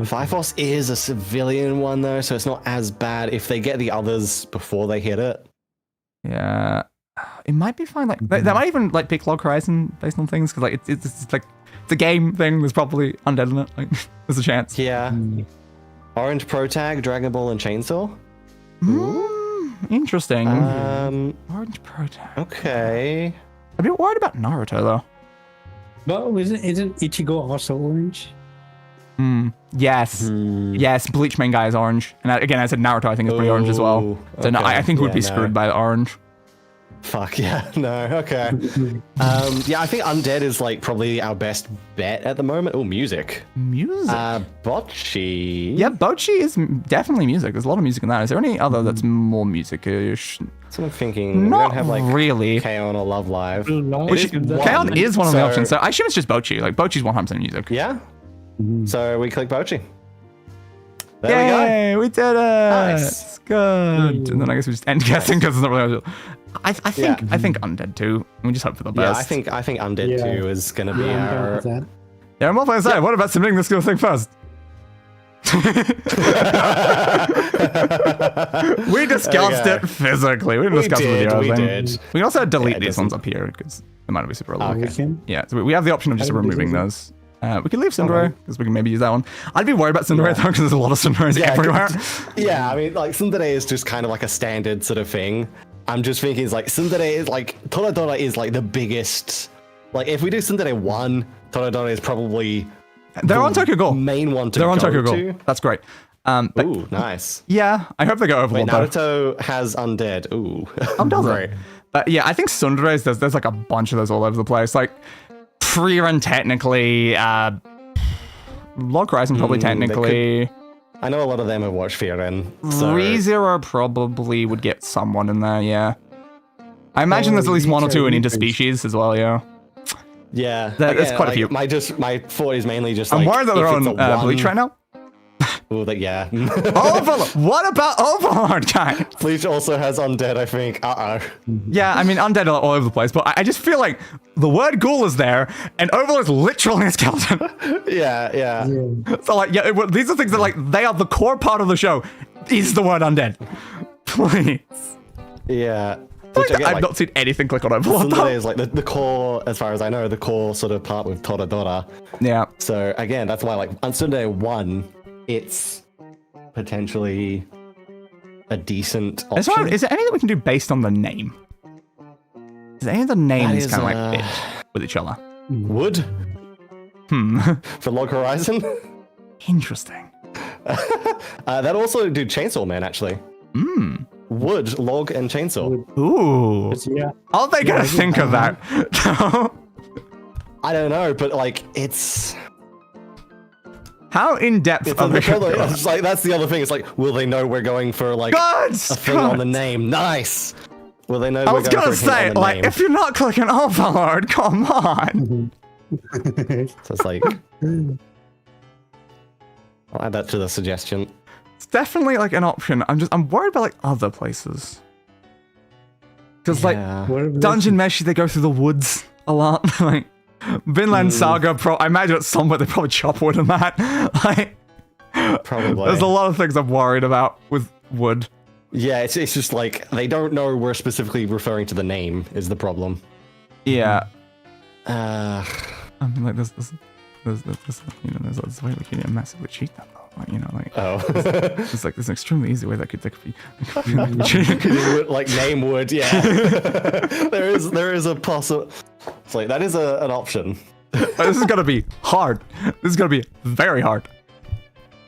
B: Fire Force is a civilian one though, so it's not as bad if they get the others before they hit it.
A: Yeah, it might be fine. Like they might even like pick Log Horizon based on things because like it's like it's a game thing. There's probably undead in it. Like there's a chance.
B: Yeah. Orange Protag, Dragon Ball, and Chainsaw.
A: Interesting.
B: Orange
A: Protag.
B: Okay.
A: I'd be worried about Naruto though.
I: But isn't Ichigo also orange?
A: Yes. Yes, Bleach main guy is orange. And again, I said Naruto I think is pretty orange as well. So no, I think we'd be screwed by the orange.
B: Fuck yeah, no, okay. Yeah, I think Undead is like probably our best bet at the moment. Oh, music.
A: Music?
B: Bocce.
A: Yeah, Bocce is definitely music. There's a lot of music in that. Is there any other that's more music-ish?
B: So I'm thinking,
A: Not
B: we don't have like
A: really.
B: K-On! Or Love Live.
A: K-On! is one of the options, so I assume it's just Bocce. Like, Bocce's 100% music.
B: Yeah? So we click Bocce. There
A: we did it!
B: Nice.
A: It's good. And then I guess we just end guessing because it's not really... I think Undead 2. We just hope for the best.
B: Yeah, I think Undead 2 is gonna be our...
A: Yeah, I'm well inside. What about submitting this skill thing first? We discussed it physically. We didn't discuss it with the other thing. We can also delete these ones up here because they might be super low. Yeah, so we have the option of just removing those. We can leave Tsundere because we can maybe use that one. I'd be worried about Tsundere though because there's a lot of Tsunderes everywhere.
B: Yeah, I mean, like Tsundere is just kind of like a standard sort of thing. I'm just thinking it's like Tsundere is like Toradora is like the biggest. Like if we do Tsundere 1, Toradora is probably
A: they're on Tokyo Ghoul.
B: Main one to
A: they're on
B: go
A: Tokyo Ghoul.
B: to.
A: That's great. But,
B: ooh, nice.
A: Yeah, I hope they go over.
B: Wait, Naruto has Undead. Ooh,
A: great. But yeah, I think Tsunderes, there's like a bunch of those all over the place. Like Free-Run technically, Log Horizon probably technically.
B: I know a lot of them have watched Free-Run.
A: ReZero probably would get someone in there, yeah. I imagine there's at least one or two in interspecies as well, yeah.
B: Yeah,
A: there's quite a few.
B: My thought is mainly just.
A: I'm
B: like,
A: worried that they're on Bleach right now.
B: Oh, yeah.
A: Overlord. What about Overlord, guy?
B: Bleach also has Undead, I think.
A: Yeah, I mean, Undead are all over the place, but I just feel like the word ghoul is there, and Overlord is literally a skeleton.
B: Yeah.
A: So, like, yeah, these are things that, like, they are the core part of the show, is the word undead. Please.
B: Yeah.
A: I've not seen anything click on Overlord.
B: Tsundere is like the core, as far as I know, the core sort of part with Toradora.
A: Yeah.
B: So, again, that's why, like, on Tsundere 1, it's potentially a decent option.
A: Is there anything we can do based on the name? Is any of the names kind of like fit with each other?
B: Wood? For Log Horizon?
A: Interesting.
B: That also do Chainsaw Man, actually. Wood, log, and chainsaw.
A: Ooh.
I: Yeah.
A: Are they gonna think of that?
B: I don't know, but like it's.
A: How in depth
B: are they? It's like that's the other thing. It's like, will they know we're going for like a thing on the name? Nice. Will they know?
A: I was gonna say, like, if you're not clicking Overlord, come on.
B: So it's like, I'll add that to the suggestion.
A: It's definitely like an option. I'm worried about like other places. Because like Dungeon Mesh, they go through the woods a lot. Like Vinland Saga, I imagine at some point they probably chop wood in that. Like,
B: probably.
A: There's a lot of things I'm worried about with wood.
B: Yeah, it's just like they don't know we're specifically referring to the name is the problem.
A: Yeah.
B: I
A: mean, like there's you know, there's this way we can massively cheat that though. Like, you know, like it's like there's an extremely easy way that could be
B: like name wood, yeah. there is a possible. It's like that is an option.
A: This is gonna be hard. This is gonna be very hard.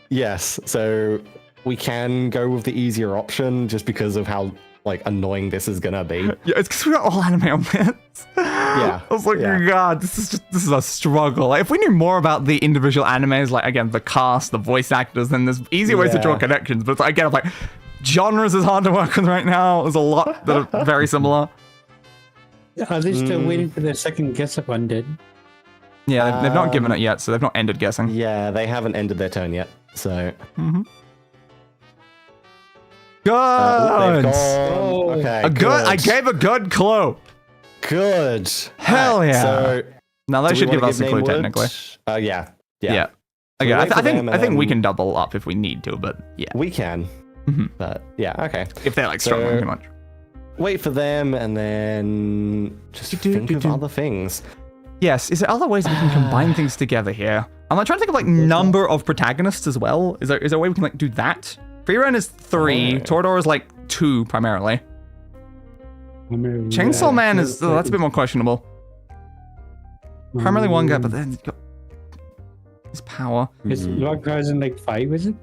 B: Yes, so we can go with the easier option just because of how like annoying this is gonna be.
A: Yeah, it's because we got all anime on this.
B: Yeah.
A: I was like, God, this is a struggle. Like, if we knew more about the individual animes, like again, the cast, the voice actors, then there's easy ways to draw connections. But it's like, again, like genres is hard to work with right now. There's a lot that are very similar.
I: Are they still waiting for their second guess of Undead?
A: Yeah, they've not given it yet, so they've not ended guessing.
B: Yeah, they haven't ended their turn yet. So.
A: Good.
B: Okay.
A: Good. I gave a good clue.
B: Good.
A: Hell yeah.
B: So
A: now they should give us a clue technically.
B: Yeah.
A: Okay. I think we can double up if we need to, but yeah.
B: We can. But yeah. Okay.
A: If they're like struggling too much.
B: Wait for them and then just think of other things.
A: Yes. Is there other ways we can combine things together here? I'm like trying to think of like number of protagonists as well. Is there a way we can like do that? Free Run is 3. Toradora is like 2 primarily. Chainsaw Man is that's a bit more questionable. Primarily one guy, but then got his power.
I: Is Log Horizon like 5? Is it?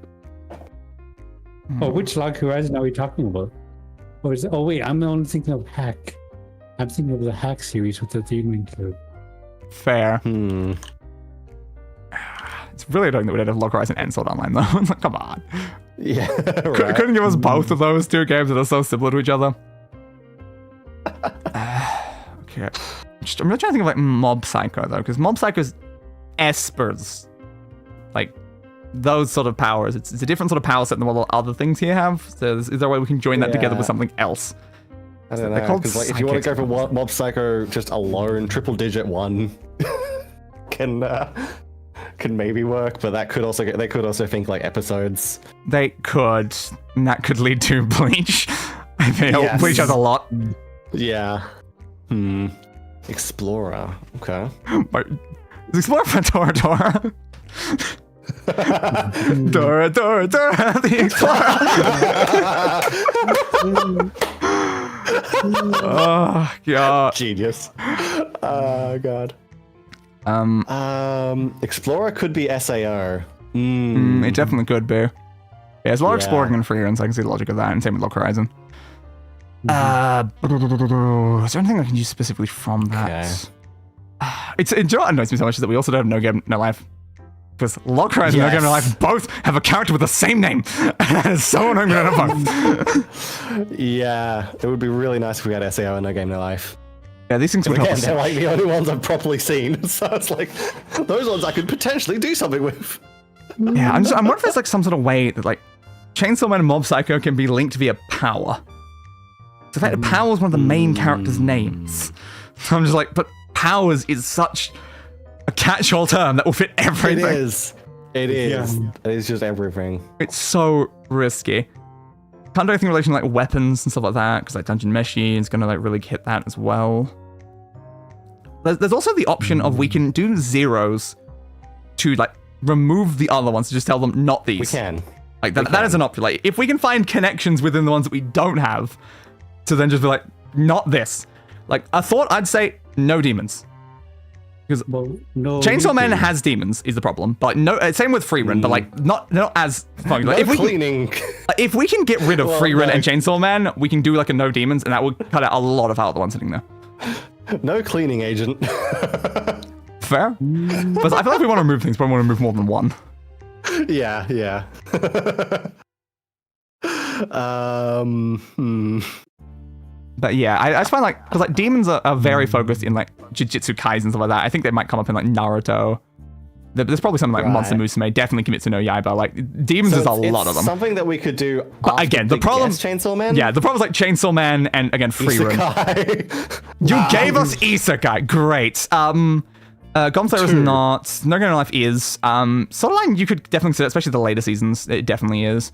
I: Oh, which Log Horizon are we talking about? Or is it, oh wait, I'm only thinking of Hack. I'm thinking of the Hack series with the Demon Club.
A: Fair. It's really annoying that we don't have Log Horizon and Sword Online though. It's like, come on.
B: Yeah.
A: Couldn't give us both of those two games that are so similar to each other. Okay. I'm really trying to think of like Mob Psycho though, because Mob Psycho's espers. Like those sort of powers. It's a different sort of power set than what other things here have. So is there a way we can join that together with something else?
B: I don't know, because like, if you want to go for Mob Psycho just alone, triple digit one can maybe work, but that could also they could also think like episodes.
A: They could, and that could lead to Bleach. I think Bleach has a lot.
B: Yeah. Explorer. Okay.
A: Is Explorer for Dora Dora? Dora Dora Dora the Explorer. Oh god.
B: Genius. Oh god. Explorer could be SAO.
A: It definitely could be. Yeah, there's a lot of exploring and free runs. I can see the logic of that, and same with Log Horizon. Is there anything I can use specifically from that? It's you know what annoys me so much is that we also don't have No Game No Life. Because Log Horizon and No Game No Life both have a character with the same name. It's so annoying we don't have both.
B: Yeah, it would be really nice if we had SAO and No Game No Life.
A: Yeah, these things would help us.
B: They're like the only ones I've properly seen, so it's like those ones I could potentially do something with.
A: Yeah, I'm wondering if there's like some sort of way that like Chainsaw Man and Mob Psycho can be linked via power. So the fact that Power is one of the main characters' names. So I'm just like, but Powers is such a catch-all term that will fit everything.
B: It is. It is. Yeah. It is just everything.
A: It's so risky. Can't do anything in relation to like weapons and stuff like that, because like Dungeon Meshi is gonna like really hit that as well. There's also the option of we can do zeros to like remove the other ones to just tell them not these.
B: We can.
A: Like that is an option. Like if we can find connections within the ones that we don't have, to then just be like, not this. Like I thought I'd say no demons. Because Chainsaw Man has demons is the problem, but no. Same with Freerun, but like not as fun. Like, if we can get rid of Freerun and Chainsaw Man, we can do like a no demons, and that would cut out a lot of other ones sitting there.
B: No cleaning agent.
A: Fair, but I feel like if we want to remove things, we want to remove more than one.
B: Yeah.
A: But yeah, I just find like, because like demons are very focused in like Jujutsu Kaisen and stuff like that. I think they might come up in like Naruto. There's probably something like Monster Musume, definitely Kimetsu no Yaiba. Like demons is a lot of them.
B: Something that we could do.
A: But again, the problem
B: Chainsaw Man.
A: Yeah, the problem is like Chainsaw Man and again Freerun. You gave us Isekai, great. Goblin Slayer is not. No Game No Life is. Sword Line you could definitely consider, especially the later seasons. It definitely is.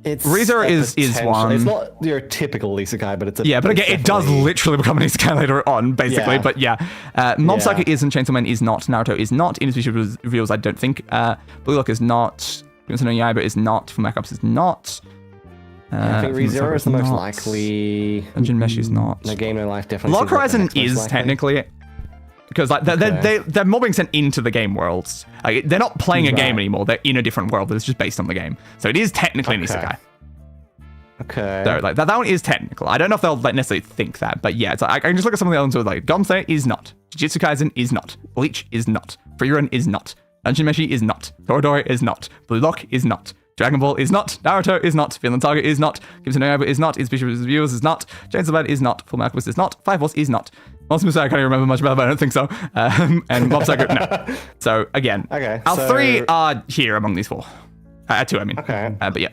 A: ReZero is one.
B: It's not your typical isekai, but it's a...
A: Yeah, but again, it does literally become an isekai later on, basically. Yeah. But yeah, Mob Psycho isn't, Chainsaw Man is not, Naruto is not, Inner Reveals I don't think, Blue Lock is not, Kimetsu no Yaiba is not, Fullmetal Alchemist is not.
B: I think ReZero is the most likely.
A: Dungeon Meshi is not.
B: No Game No Life definitely.
A: Log Horizon is technically... Because like they're more being sent into the game worlds. Like, they're not playing a game anymore. They're in a different world that's just based on the game. So it is technically an isekai.
B: Okay.
A: So like that one is technical. I don't know if they'll like necessarily think that, but yeah, it's like I can just look at some of the other ones with like Goblin Slayer is not, Jujutsu Kaisen is not, Bleach is not, Freerun is not, Dungeon Meshi is not, Toradora is not, Blue Lock is not, Dragon Ball is not, Naruto is not, Vinland Saga is not, Kimetsu no Yaiba is not, Inspicious Reviewers is not, Chainsaw Man is not, Fullmetal Alchemist is not, Fire Force is not. Monster Musume I can't even remember much about, but I don't think so. And Mob Psycho, no. So again, our three are here among these four. Two, I mean.
B: Okay.
A: But yeah,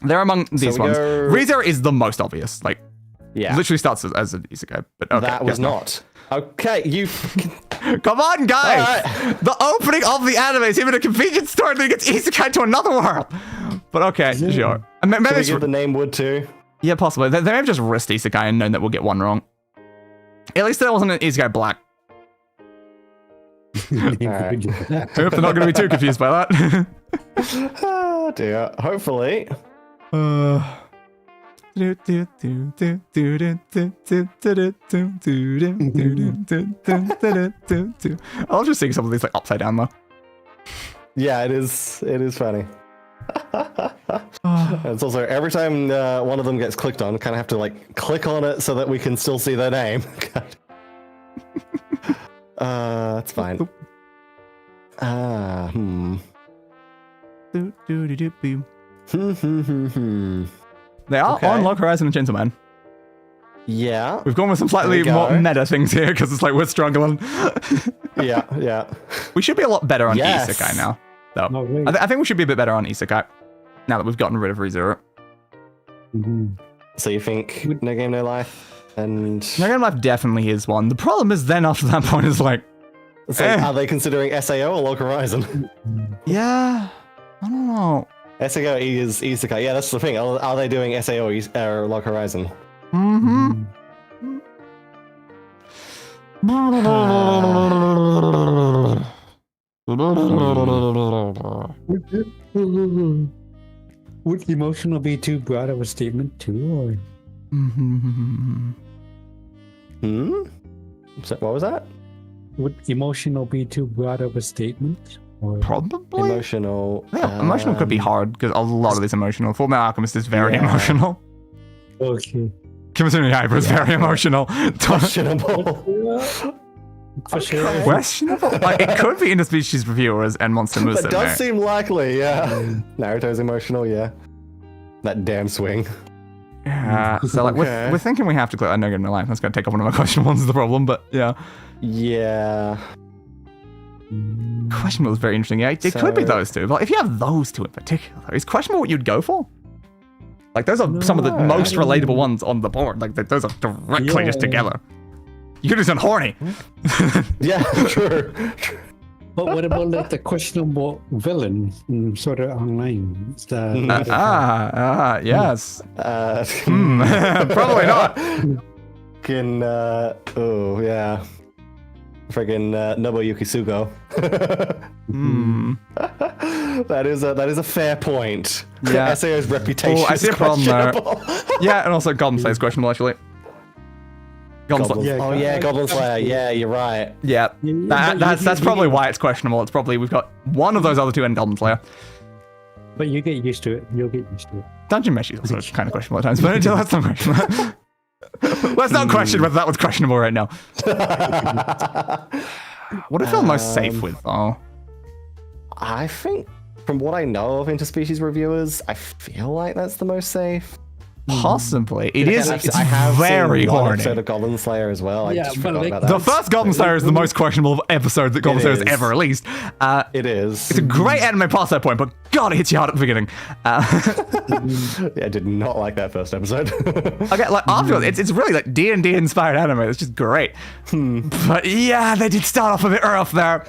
A: they're among these ones. ReZero is the most obvious. Like, literally starts as an isekai. But okay,
B: that was not. Okay, you.
A: Come on, guys! Right. The opening of the anime is even a convenience store, and then it gets isekai to another world. But okay, sure.
B: Maybe we give the name Wood too.
A: Yeah, possibly. They may have just risked isekai and known that we'll get one wrong. At least there wasn't an isekai black. I hope they're not going to be too confused by that.
B: Oh dear. Hopefully.
A: Just I'll just sing some of these like upside down though.
B: Yeah, it is. It is funny. It's also every time one of them gets clicked on, kind of have to like click on it so that we can still see their name. That's fine.
A: They are
B: Okay.
A: on Log Horizon and Chainsaw Man.
B: Yeah.
A: We've gone with some slightly
B: There we
A: more
B: go.
A: meta things here because it's like we're struggling.
B: Yeah.
A: We should be a lot better on
B: Yes.
A: Isekai now, though.
I: Oh, really?
A: I think we should be a bit better on Isekai now that we've gotten rid of ReZero.
B: So you think No Game No Life and
A: No Game Life definitely is one. The problem is then after that point is like,
B: so are they considering SAO or Log Horizon?
A: yeah, I don't know.
B: SAO is Isekai. Yeah, that's the thing. Are they doing SAO or Log Horizon?
A: Mm-hmm.
I: Would emotional be too broad of a statement too, or
B: So, what was that?
I: would emotional be too broad of a statement? Or
A: Probably.
B: Emotional.
A: Yeah, emotional could be hard because a lot of this emotional. Full Metal Alchemist is very emotional.
I: Okay.
A: Kimetsu no Yaiba is very emotional.
B: Questionable.
A: Questionable? Like, it could be interspecies reviewers and Monster Musume.
B: That does seem likely, yeah. Naruto's emotional, yeah. That damn swing.
A: Yeah. So like
B: Okay.
A: we're thinking we have to click No Game No Life. That's gonna take up one of our questionable ones is the problem, but yeah.
B: Yeah.
A: Questionable is very interesting. Yeah, it could be
B: So-
A: those two. But if you have those two in particular, is questionable what you'd go for? Like those are some of the most relatable ones on the board. Like those are directly just together. You could have done horny.
B: Yeah, true.
I: But what about like the questionable villain sort of online? Is that,
A: yes. Probably not.
B: Oh, yeah. Friggin' Nobuyuki Sugo. That is a fair point.
A: Yeah.
B: SAO's reputation
A: I
B: is
A: see a problem there.
B: questionable.
A: Yeah, and also Goblin Slayer is questionable actually.
B: Goblin.
A: Slayer.
B: Oh yeah, Goblin Slayer. Yeah, you're right.
A: Yeah, that's probably why it's questionable. It's probably we've got one of those other two and Goblin Slayer.
I: But you get used to it. You'll get used to it.
A: Dungeon Mesh is also kind of questionable at times, but until that's not questionable. Let's not question whether that was questionable right now. What do I feel most safe with, though?
B: I think, from what I know of interspecies reviewers, I feel like that's the most safe.
A: Possibly. It is.
B: It's
A: It's very
B: one
A: horny.
B: episode of Goblin Slayer as well. I
I: Yeah,
B: just
I: but
B: forgot
I: like-
B: about that.
A: The first Goblin Slayer is the most questionable episode that Goblin Slayer has
B: is.
A: ever released.
B: It is.
A: It's a great anime past that point, but God, it hits you hard at the beginning.
B: Yeah, I did not like that first episode.
A: Okay, like afterwards, it's really like D&D inspired anime. It's just great. But yeah, they did start off a bit rough there.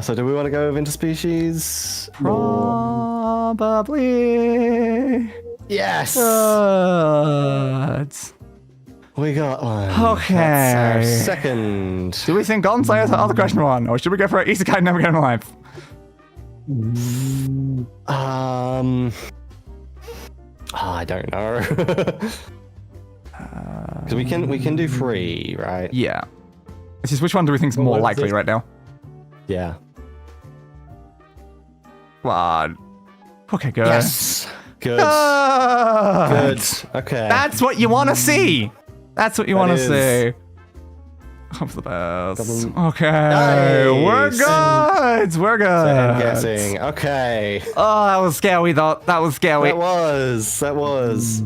B: So do we want to go with interspecies?
A: Probably.
B: Yes!
A: Good.
B: We got one.
A: Okay.
B: That's our second.
A: Do we think Golden Slayer is the other question one, or should we go for Isekai Never Get in Life?
B: I don't know. Because we can do 3, right?
A: Yeah. It's just which one do we think is more
I: what is
A: likely
I: it?
A: right now?
B: Yeah.
A: What? Okay, good.
B: Yes. Good.
A: Good.
B: Good. Okay.
A: That's what you want to see. That's what you want to
B: is.
A: see. Hope for the best.
B: Goblin-
A: Okay,
B: Nice.
A: we're good. We're good.
B: I'm guessing. Okay.
A: Oh, that was scary though. That was scary.
B: That was.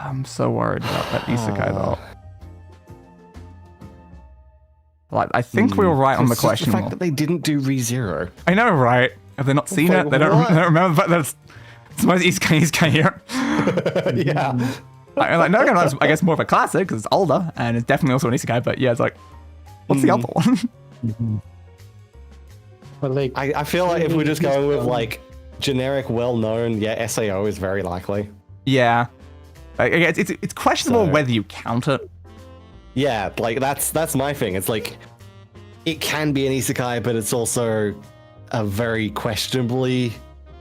A: I'm so worried about that isekai though. Like, I think we were right on the
B: It's just
A: question.
B: The fact that they didn't do ReZero.
A: I know, right? Have they not seen
B: like,
A: it? They don't,
B: what?
A: they don't remember. But that's it's the most isekai here.
B: Yeah.
A: Like no, I guess more of a classic because it's older and it's definitely also an isekai. But yeah, it's like, what's the other one?
I: But like,
B: I feel like if we're just going with like generic, well-known, yeah, SAO is very likely.
A: Yeah, like, it's questionable
B: So-
A: whether you count it.
B: Yeah, like that's my thing. It's like it can be an isekai, but it's also a very questionably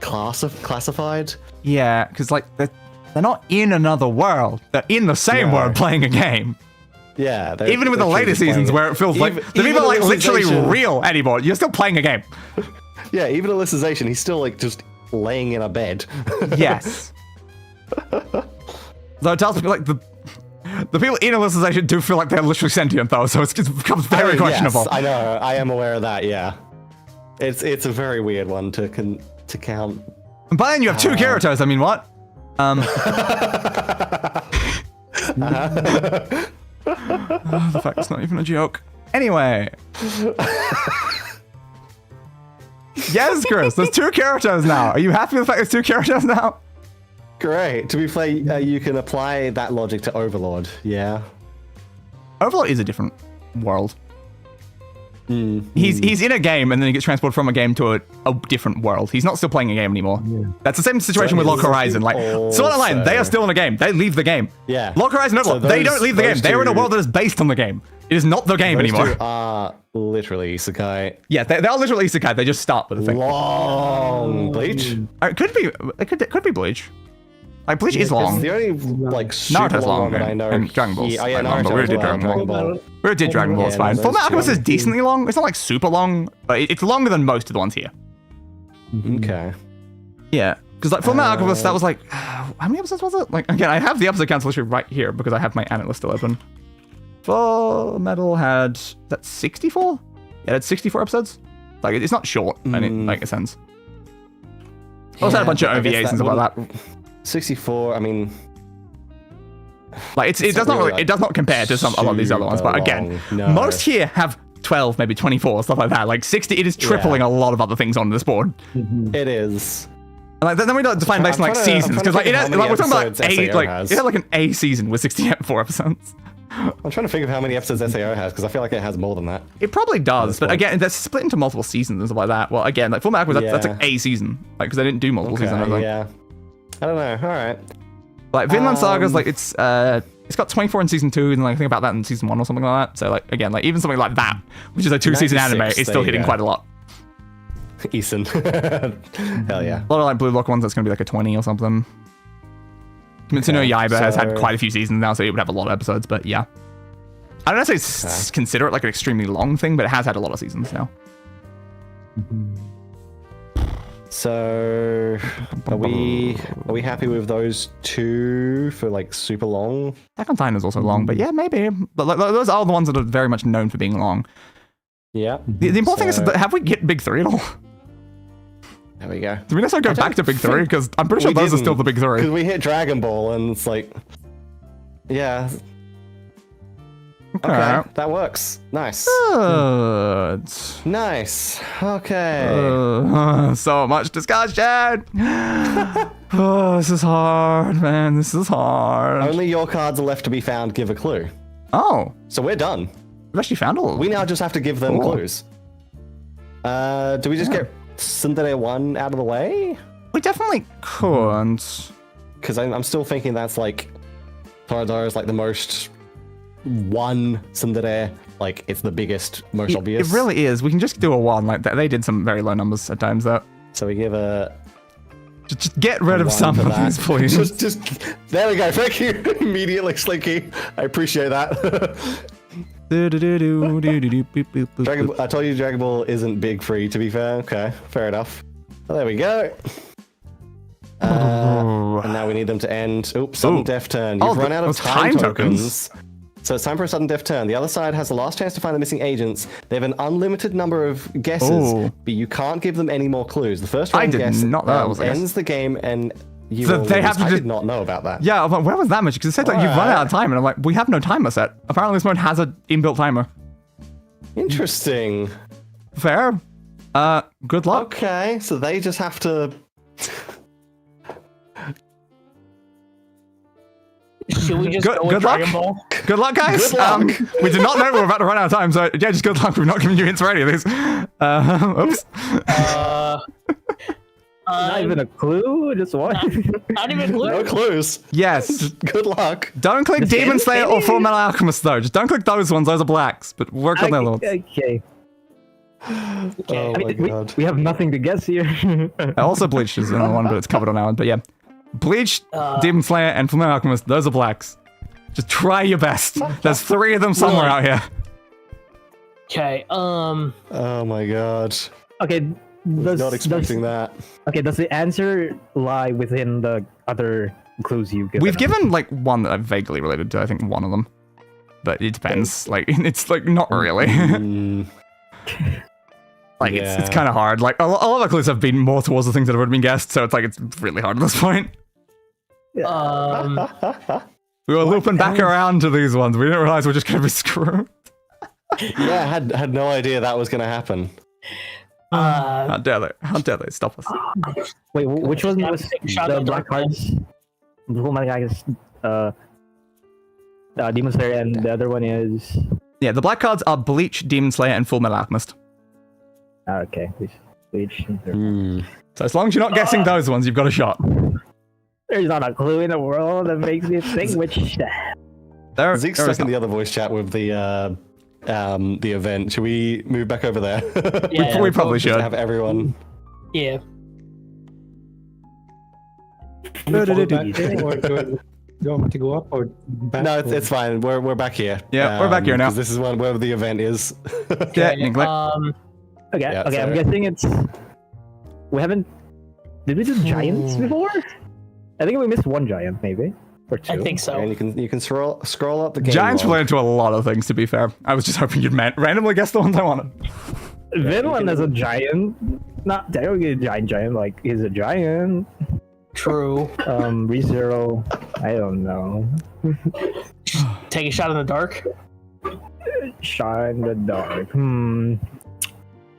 B: classified.
A: Yeah, because like they're not in another world. They're in the same world playing a game.
B: Yeah.
A: Even with the later seasons where it feels like they're even like literally real anymore. You're still playing a game.
B: Yeah, even Alicization, he's still like just laying in a bed.
A: Yes. Though it tells me like the people in Alicization do feel like they're literally sentient though, so it becomes very questionable.
B: Yes, I know. I am aware of that. Yeah, it's a very weird one to count.
A: But then you have 2 Gyarados. I mean, what? The fact it's not even a joke. Anyway. Yes, Chris, there's 2 Gyarados now. Are you happy with the fact there's 2 Gyarados now?
B: Great. To be fair, you can apply that logic to Overlord. Yeah.
A: Overlord is a different world. He's in a game and then he gets transported from a game to a different world. He's not still playing a game anymore. Yeah. That's the same situation with Log Horizon. Like Sword Art Online, they are still in a game. They leave the game.
B: Yeah.
A: Log Horizon Overlord, they don't leave the game. They are in a world that is based on the game. It is not the game anymore.
B: Those 2 are literally isekai.
A: Yeah, they are literally isekai. They just start with a thing.
B: Long Bleach.
A: It could be Bleach. Like Bleach is long.
B: It's the only like super
A: Naruto's long,
B: one that I know.
A: and Dragon Ball's
B: Yeah,
A: long, but we did Dragon Ball. We did Dragon Ball. It's fine. Fullmetal Alchemist is decently long. It's not like super long, but it's longer than most of the ones here.
B: Okay.
A: Yeah, because like Fullmetal Alchemist, that was like how many episodes was it? Like again, I have the episode cancellation right here because I have my anit list still open. Fullmetal had that 64. Yeah, it had 64 episodes. Like it's not short in like a sense. Also had a bunch of OVAs and stuff like that.
B: 64. I mean,
A: like it does not compare to a lot of these other ones. But again, most here have 12, maybe 24, stuff like that. Like 60, it is tripling a lot of other things on this board.
B: It is.
A: And like then we don't define based on like seasons because like it has, like we're talking about it had like an A season with 64 episodes.
B: I'm trying to think of how many episodes SAO has because I feel like it has more than that.
A: It probably does, but again, that's split into multiple seasons and stuff like that. Well, again, like Fullmetal Alchemist, that's like A season, like because they didn't do multiple seasons.
B: Yeah. I don't know. All right.
A: Like Vinland Saga's like it's got 24 in season 2 and like I think about that in season 1 or something like that. So like again, like even something like that, which is a 2-season anime, is still hitting quite a lot.
B: Eason. Hell yeah.
A: A lot of like Blue Lock ones that's gonna be like a 20 or something. Kimetsu no Yaiba has had quite a few seasons now, so it would have a lot of episodes, but yeah. I don't know if I consider it like an extremely long thing, but it has had a lot of seasons now.
B: So, are we happy with those 2 for like super long?
A: Attack on Titan is also long, but yeah, maybe. But like, those are the ones that are very much known for being long.
B: Yeah.
A: The important thing is that have we get Big 3 at all?
B: There we go.
A: Do we necessarily go back to Big 3? Because I'm pretty sure those are still the Big 3.
B: Because we hit Dragon Ball and it's like, yeah. Okay, that works. Nice.
A: Good.
B: Nice. Okay.
A: So much discussion. Oh, this is hard, man. This is hard.
B: Only your cards are left to be found. Give a clue.
A: Oh.
B: So we're done.
A: We've actually found all of them.
B: We now just have to give them clues. Do we just get Tsundere 1 out of the way?
A: We definitely could.
B: Because I'm still thinking that's like Toradora is like the most one Tsundere, like it's the biggest, most obvious.
A: It really is. We can just do a 1. Like they did some very low numbers at times though.
B: So we give a.
A: Just get rid of some of these, please.
B: just there we go. Thank you immediately, Slinky. I appreciate that. I told you Dragon Ball isn't big free. To be fair, okay, fair enough. Well, there we go. And now we need them to end. Oops, sudden death turn. You've run out of time tokens. So it's time for a sudden death turn. The other side has the last chance to find the missing agents. They have an unlimited number of guesses, but you can't give them any more clues. The first round guess ends the game, and you will lose. I did not know about that.
A: Yeah, but where was that much? Because it said that you've run out of time, and I'm like, we have no timer set. Apparently this mode has an inbuilt timer.
B: Interesting.
A: Fair. Good luck.
B: Okay, so they just have to...
D: Should we just go with Dragon Ball?
A: Good luck, guys.
B: Good luck.
A: We did not know we were about to run out of time, so yeah, just good luck. We've not given you hints for any of these. Oops.
H: Not even a clue? Just one?
D: Not even a clue?
B: No clues.
A: Yes.
B: Good luck.
A: Don't click Demon Slayer or Fullmetal Alchemist, though. Just don't click those ones. Those are blacks. But work on the other ones.
H: Okay.
B: Oh
H: I
B: my
H: mean,
B: god.
H: we have nothing to guess here.
A: Also, Bleach is the only one, but it's covered on our one. But yeah, Bleach, Demon Slayer, and Fullmetal Alchemist. Those are blacks. Just try your best. There's 3 of them somewhere out here.
D: Okay.
B: Oh my god.
H: Okay.
B: Not expecting that.
H: Okay, does the answer lie within the other clues you've given?
A: We've given like one that I'm vaguely related to. I think one of them, but it depends. Like it's like not really. Like it's kind of hard. Like a lot of our clues have been more towards the things that have already been guessed, so it's like it's really hard at this point. We were looping back around to these ones. We didn't realize we're just gonna be screwed.
B: Yeah, I had no idea that was gonna happen.
A: How dare they? How dare they stop us?
H: Wait, which one was the black cards? Demon Slayer, and the other one is.
A: Yeah, the black cards are Bleach, Demon Slayer, and Fullmetal Alchemist.
H: Okay, Bleach.
A: So as long as you're not guessing those ones, you've got a shot.
H: There's not a clue in the world that makes me think which.
B: Zeke's stuck in the other voice chat with the event. Should we move back over there?
D: Yeah,
A: we probably should
B: have everyone.
D: Yeah.
I: Or do you want me to go up or back?
B: No, it's fine. We're back here.
A: Yeah, we're back here now.
B: 'cause this is where the event is.
A: Technically.
H: Okay,
B: Yeah,
H: okay, I'm
B: so-
H: guessing it's. We haven't. Did we do giants before? I think we missed one giant, maybe. Or 2.
D: I think so.
B: And you can scroll up the game.
A: Giants
B: log.
A: related to a lot of things, to be fair. I was just hoping you'd randomly guess the ones I wanted.
H: Vinland is a giant. Not technically a giant, like, he's a giant.
D: True.
H: ReZero. I don't know.
D: Take a shot in the dark.
H: Shot in the dark.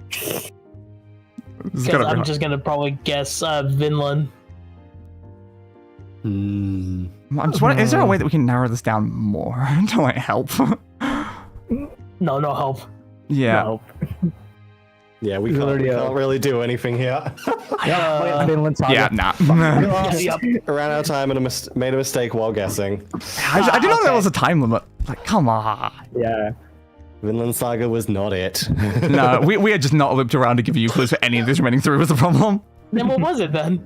A: This is
D: Because
A: gonna be
D: I'm
A: hard.
D: just gonna probably guess Vinland.
A: I'm just wondering, is there a way that we can narrow this down more to like help?
D: No help.
A: Yeah.
H: No.
B: Yeah, we can't really do anything here.
H: Vinland Saga.
A: Yeah, nah.
B: Ran out of time and made a mistake while guessing.
A: I didn't know there was a time limit. Like, come on.
H: Yeah.
B: Vinland Saga was not it.
A: No, we had just not looped around to give you clues for any of these remaining 3 was the problem.
D: Then what was it then?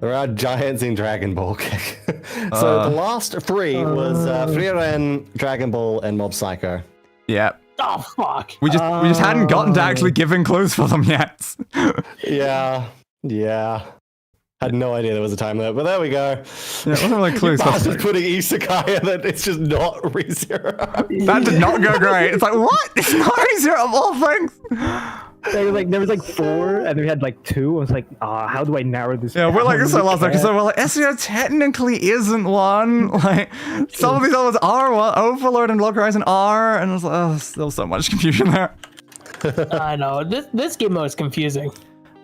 B: There are giants in Dragon Ball. So the last 3 was Frieren, Dragon Ball, and Mob Psycho.
A: Yeah.
D: Oh fuck.
A: We just hadn't gotten to actually giving clues for them yet.
B: Yeah. Had no idea there was a time limit, but there we go.
A: Yeah, it wasn't really clues.
B: Just putting Isekai and then it's just not ReZero.
A: That did not go great. It's like, what? It's not ReZero of all things.
H: There was like 4, and we had like 2. I was like, how do I narrow this?
A: Yeah, we're like,
H: down?
A: so last episode, we're like, SEO technically isn't one. Like, some of these others are one. Overlord and Log Horizon are, and it's like, oh, still so much confusion there.
D: I know. This game mode is confusing.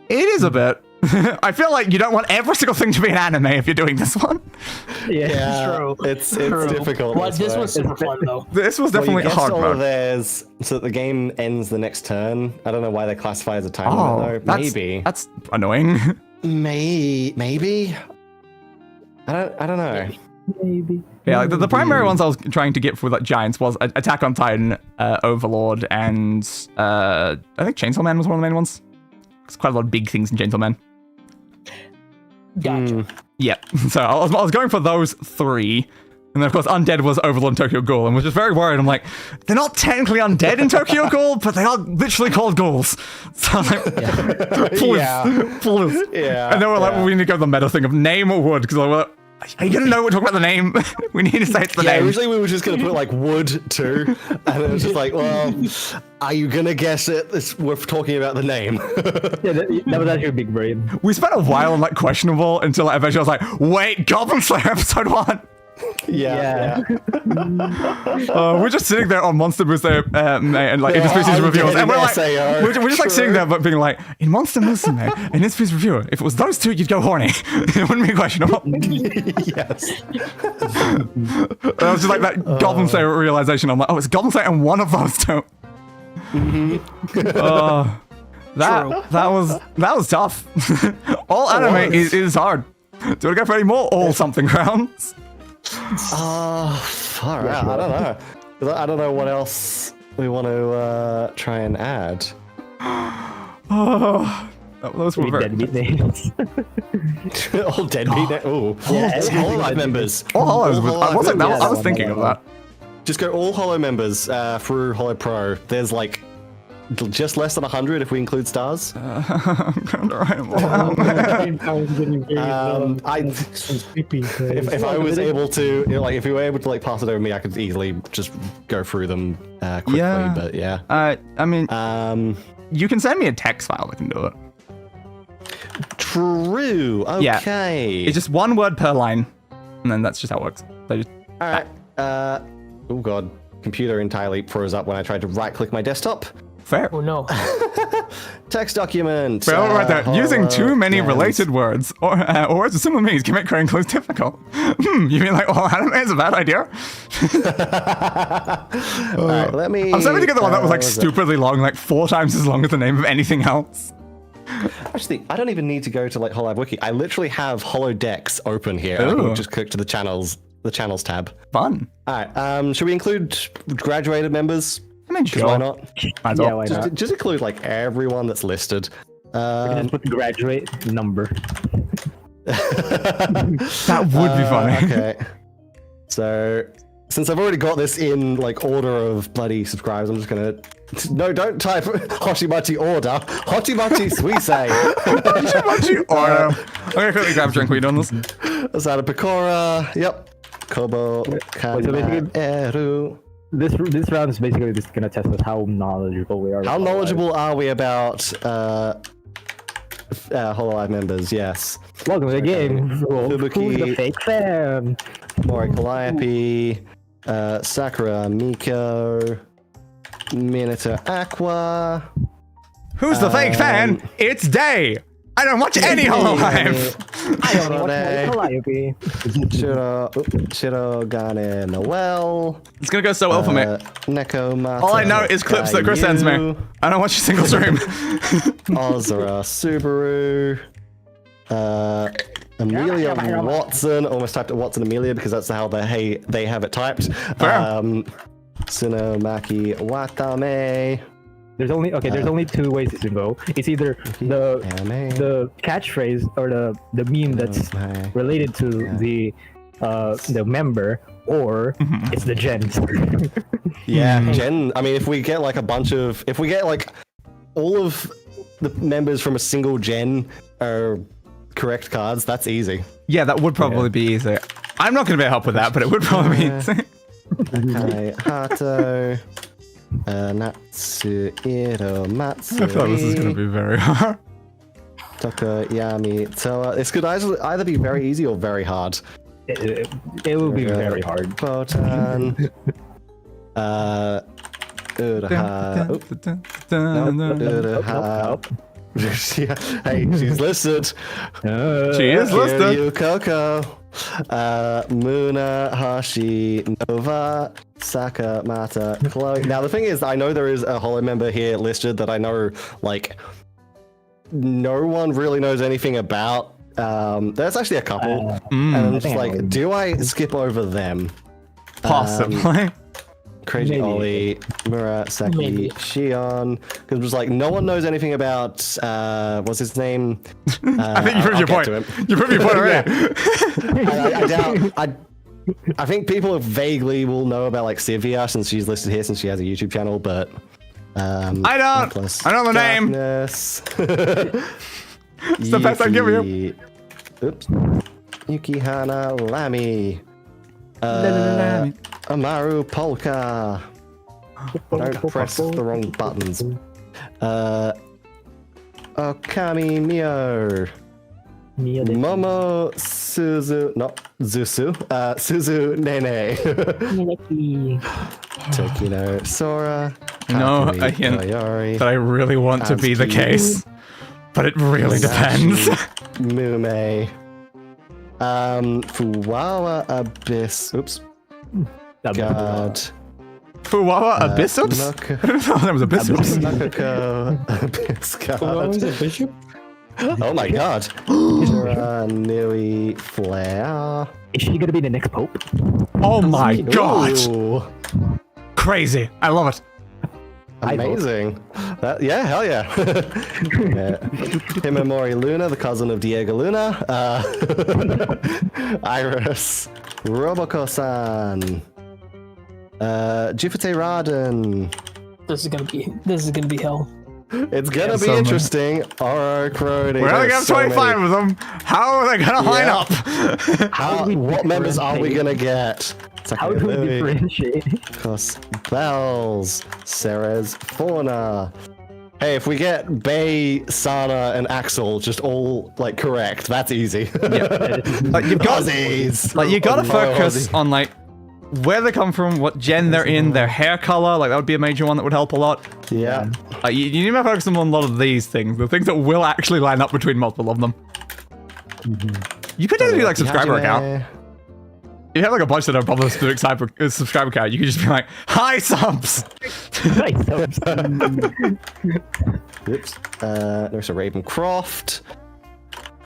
A: It is a bit. I feel like you don't want every single thing to be an anime if you're doing this one.
B: Yeah,
D: True.
B: It's
D: True.
B: difficult.
D: But this was super fun though.
A: This was definitely
B: you
A: a hard
B: all
A: mode.
B: of theirs, so that the game ends the next turn. I don't know why they classify as a time limit though. Maybe.
A: That's annoying.
B: Maybe. I don't know.
H: Maybe.
A: Yeah, like the primary ones I was trying to get with like giants was Attack on Titan, Overlord, and I think Chainsaw Man was one of the main ones. There's quite a lot of big things in Chainsaw Man.
D: Gotcha.
A: Yeah, so I was going for those 3. And then, of course, Undead was Overlord and Tokyo Ghoul, and was just very worried. I'm like, they're not technically undead in Tokyo Ghoul, but they are literally called ghouls. So I'm like, please.
B: Yeah.
A: And then we're like, well, we need to go to the meta thing of name or wood, because we're like, are you going to know we're talking about the name? We need to say it's the name.
B: Originally we were just going to put like wood too, and it was just like, well, are you going to guess it? We're talking about the name.
H: Yeah, that was actually a big brain.
A: We spent a while on like questionable until eventually I was like, wait, Goblin Slayer episode 1.
B: Yeah.
A: We're just sitting there on Monster Musume and like interspecies reviewers, and we're like, we're just like sitting there, but being like, in Monster Musume, an interspecies reviewer, if it was those 2, you'd go horny. It wouldn't be questionable.
B: Yes.
A: And I was just like that Goblin Slayer realization. I'm like, oh, it's Goblin Slayer and one of those 2. That was tough. All anime is hard. Do you want to go for any more all something rounds?
B: Far out. I don't know. I don't know what else we want to try and add.
A: Oh, those were very...
G: Deadbeat names.
B: All deadbeat. Oh,
G: Yeah,
B: Hololive members.
A: All Hollows. I was, like,
G: Yeah,
A: I was
G: that
A: thinking
G: one,
A: of that.
B: Just go all Hollow members through Hollow Pro. There's like just less than 100 if we include stars.
A: I'm going to write them all out.
B: If I was able to, if you were able to like pass it over me, I could easily just go through them quickly.
A: Yeah.
B: But yeah.
A: I mean, you can send me a text file that can do it.
B: True.
A: Yeah.
B: Okay.
A: It's just one word per line, and then that's just how it works. So just,
B: all right. Oh god, computer entirely froze up when I tried to right-click my desktop.
A: fair.
D: Oh no.
B: Text document.
A: Fair right there. Using too many
B: Hololive.
A: related words or words with similar meanings can make creating clues difficult. You mean like, oh, anime is a bad idea?
B: All right, let me.
A: I'm starting to get the one that was like
B: what it?
A: stupidly long, like 4 times as long as the name of anything else.
B: Actually, I don't even need to go to like Hololive Wiki. I literally have Holodecks open here. I
A: Ooh.
B: can just click to the channels tab.
A: Fun.
B: All right. Should we include graduated members?
A: I mean, sure.
B: Why not?
A: Might as
G: Yeah,
A: well.
G: why not?
B: Just include like everyone that's listed.
G: We can just put the graduate number.
A: That would be funny.
B: Okay. So, since I've already got this in like order of bloody subscribers, I'm just gonna. No, don't type Hoshimachi order. Hoshimachi Suisei.
A: Hoshimachi order. Okay, quickly grab a drink. Are you doing this?
B: Asada Pecora. Yep. Kobo
G: basically-
B: Eru.
G: This round is basically just gonna test us how knowledgeable we are.
B: How knowledgeable are we about Hololive members? Yes.
G: Welcome to the game. Who's the fake fan?
B: Mori Calliope, Sakura Miko, Minato Aqua.
A: Who's the fake fan? It's Dei. I don't watch any Hololive.
G: I don't know what's Calliope.
B: Shirogane Noel.
A: It's gonna go so well for me.
B: Neko Mata.
A: All I know is clips that Chris sends me. I don't watch a single stream.
B: Ozra Subaru. Amelia Watson. Almost typed it Watson Amelia because that's how they have it typed. Tsunomaki Watame.
G: There's only two ways it can go. It's either the catchphrase or the meme that's related to the member, or it's the gens.
B: Yeah, gen. I mean, if we get like all of the members from a single gen are correct cards, that's easy.
A: Yeah, that would probably be easy. I'm not gonna be able to help with that, but it would probably be easy.
B: Okay, Hato. Natsuhiro Matsuri.
A: I thought this was gonna be very hard.
B: Tokoyami Toa. This could either be very easy or very hard.
G: It will be very hard.
B: Botan. Uraha. Hey, she's listed.
A: She is listed.
B: Kiryu Coco. Muna, Hashi, Nova, Saka, Mata, Chloe. Now the thing is, I know there is a Hollow member here listed that I know, like, no one really knows anything about. There's actually a couple, and I'm just like, do I skip over them?
A: Possibly.
B: Crazy Ollie, Murasaki, Shion, because it was like no one knows anything about what's his name.
A: I think you proved your point. You proved your point already.
B: I doubt. I think people vaguely will know about like Sivia since she's listed here since she has a YouTube channel, but
A: I don't. I know the name. It's the best I give you.
B: Oops. Yukihana Lamy. Amaru Polka. Don't press the wrong buttons. Okami Mio. Momo Suzu. Not Zusu. Suzu Nene. Tokino Sora.
A: You know, a hint that I really want to be the case, but it really depends.
B: Mume. Fuwawa Abyss. Oops. God.
A: Fuwawa Abyss? Oops? I didn't know that was Abyss.
B: Nakako Abyss. God.
I: Bishop?
B: Oh my god. Nui Flare.
G: Is she gonna be the next pope?
A: Oh my god.
B: Ooh.
A: Crazy. I love it.
B: Amazing. Yeah, hell yeah. Himamori Luna, the cousin of Diego Luna. Iris. Roboko-san. Jupiter Raden.
D: This is gonna be hell.
B: It's gonna be interesting. Crony.
A: We're only gonna have 25 of them. How are they gonna line up?
B: What members are we gonna get?
G: How do we differentiate?
B: Cos Bells, Ceres, Fauna. Hey, if we get Bay, Sana, and Axel just all like correct, that's easy.
A: Yeah. Like you've got, like you gotta focus on like where they come from, what gen they're in, their hair color. Like that would be a major one that would help a lot.
B: Yeah.
A: You need to focus on a lot of these things, the things that will actually line up between multiple of them. You could do like subscriber account. You have like a bunch that are probably specific subscriber count. You could just be like, "Hi subs."
G: Hi subs.
B: Oops. There's a Ravencroft.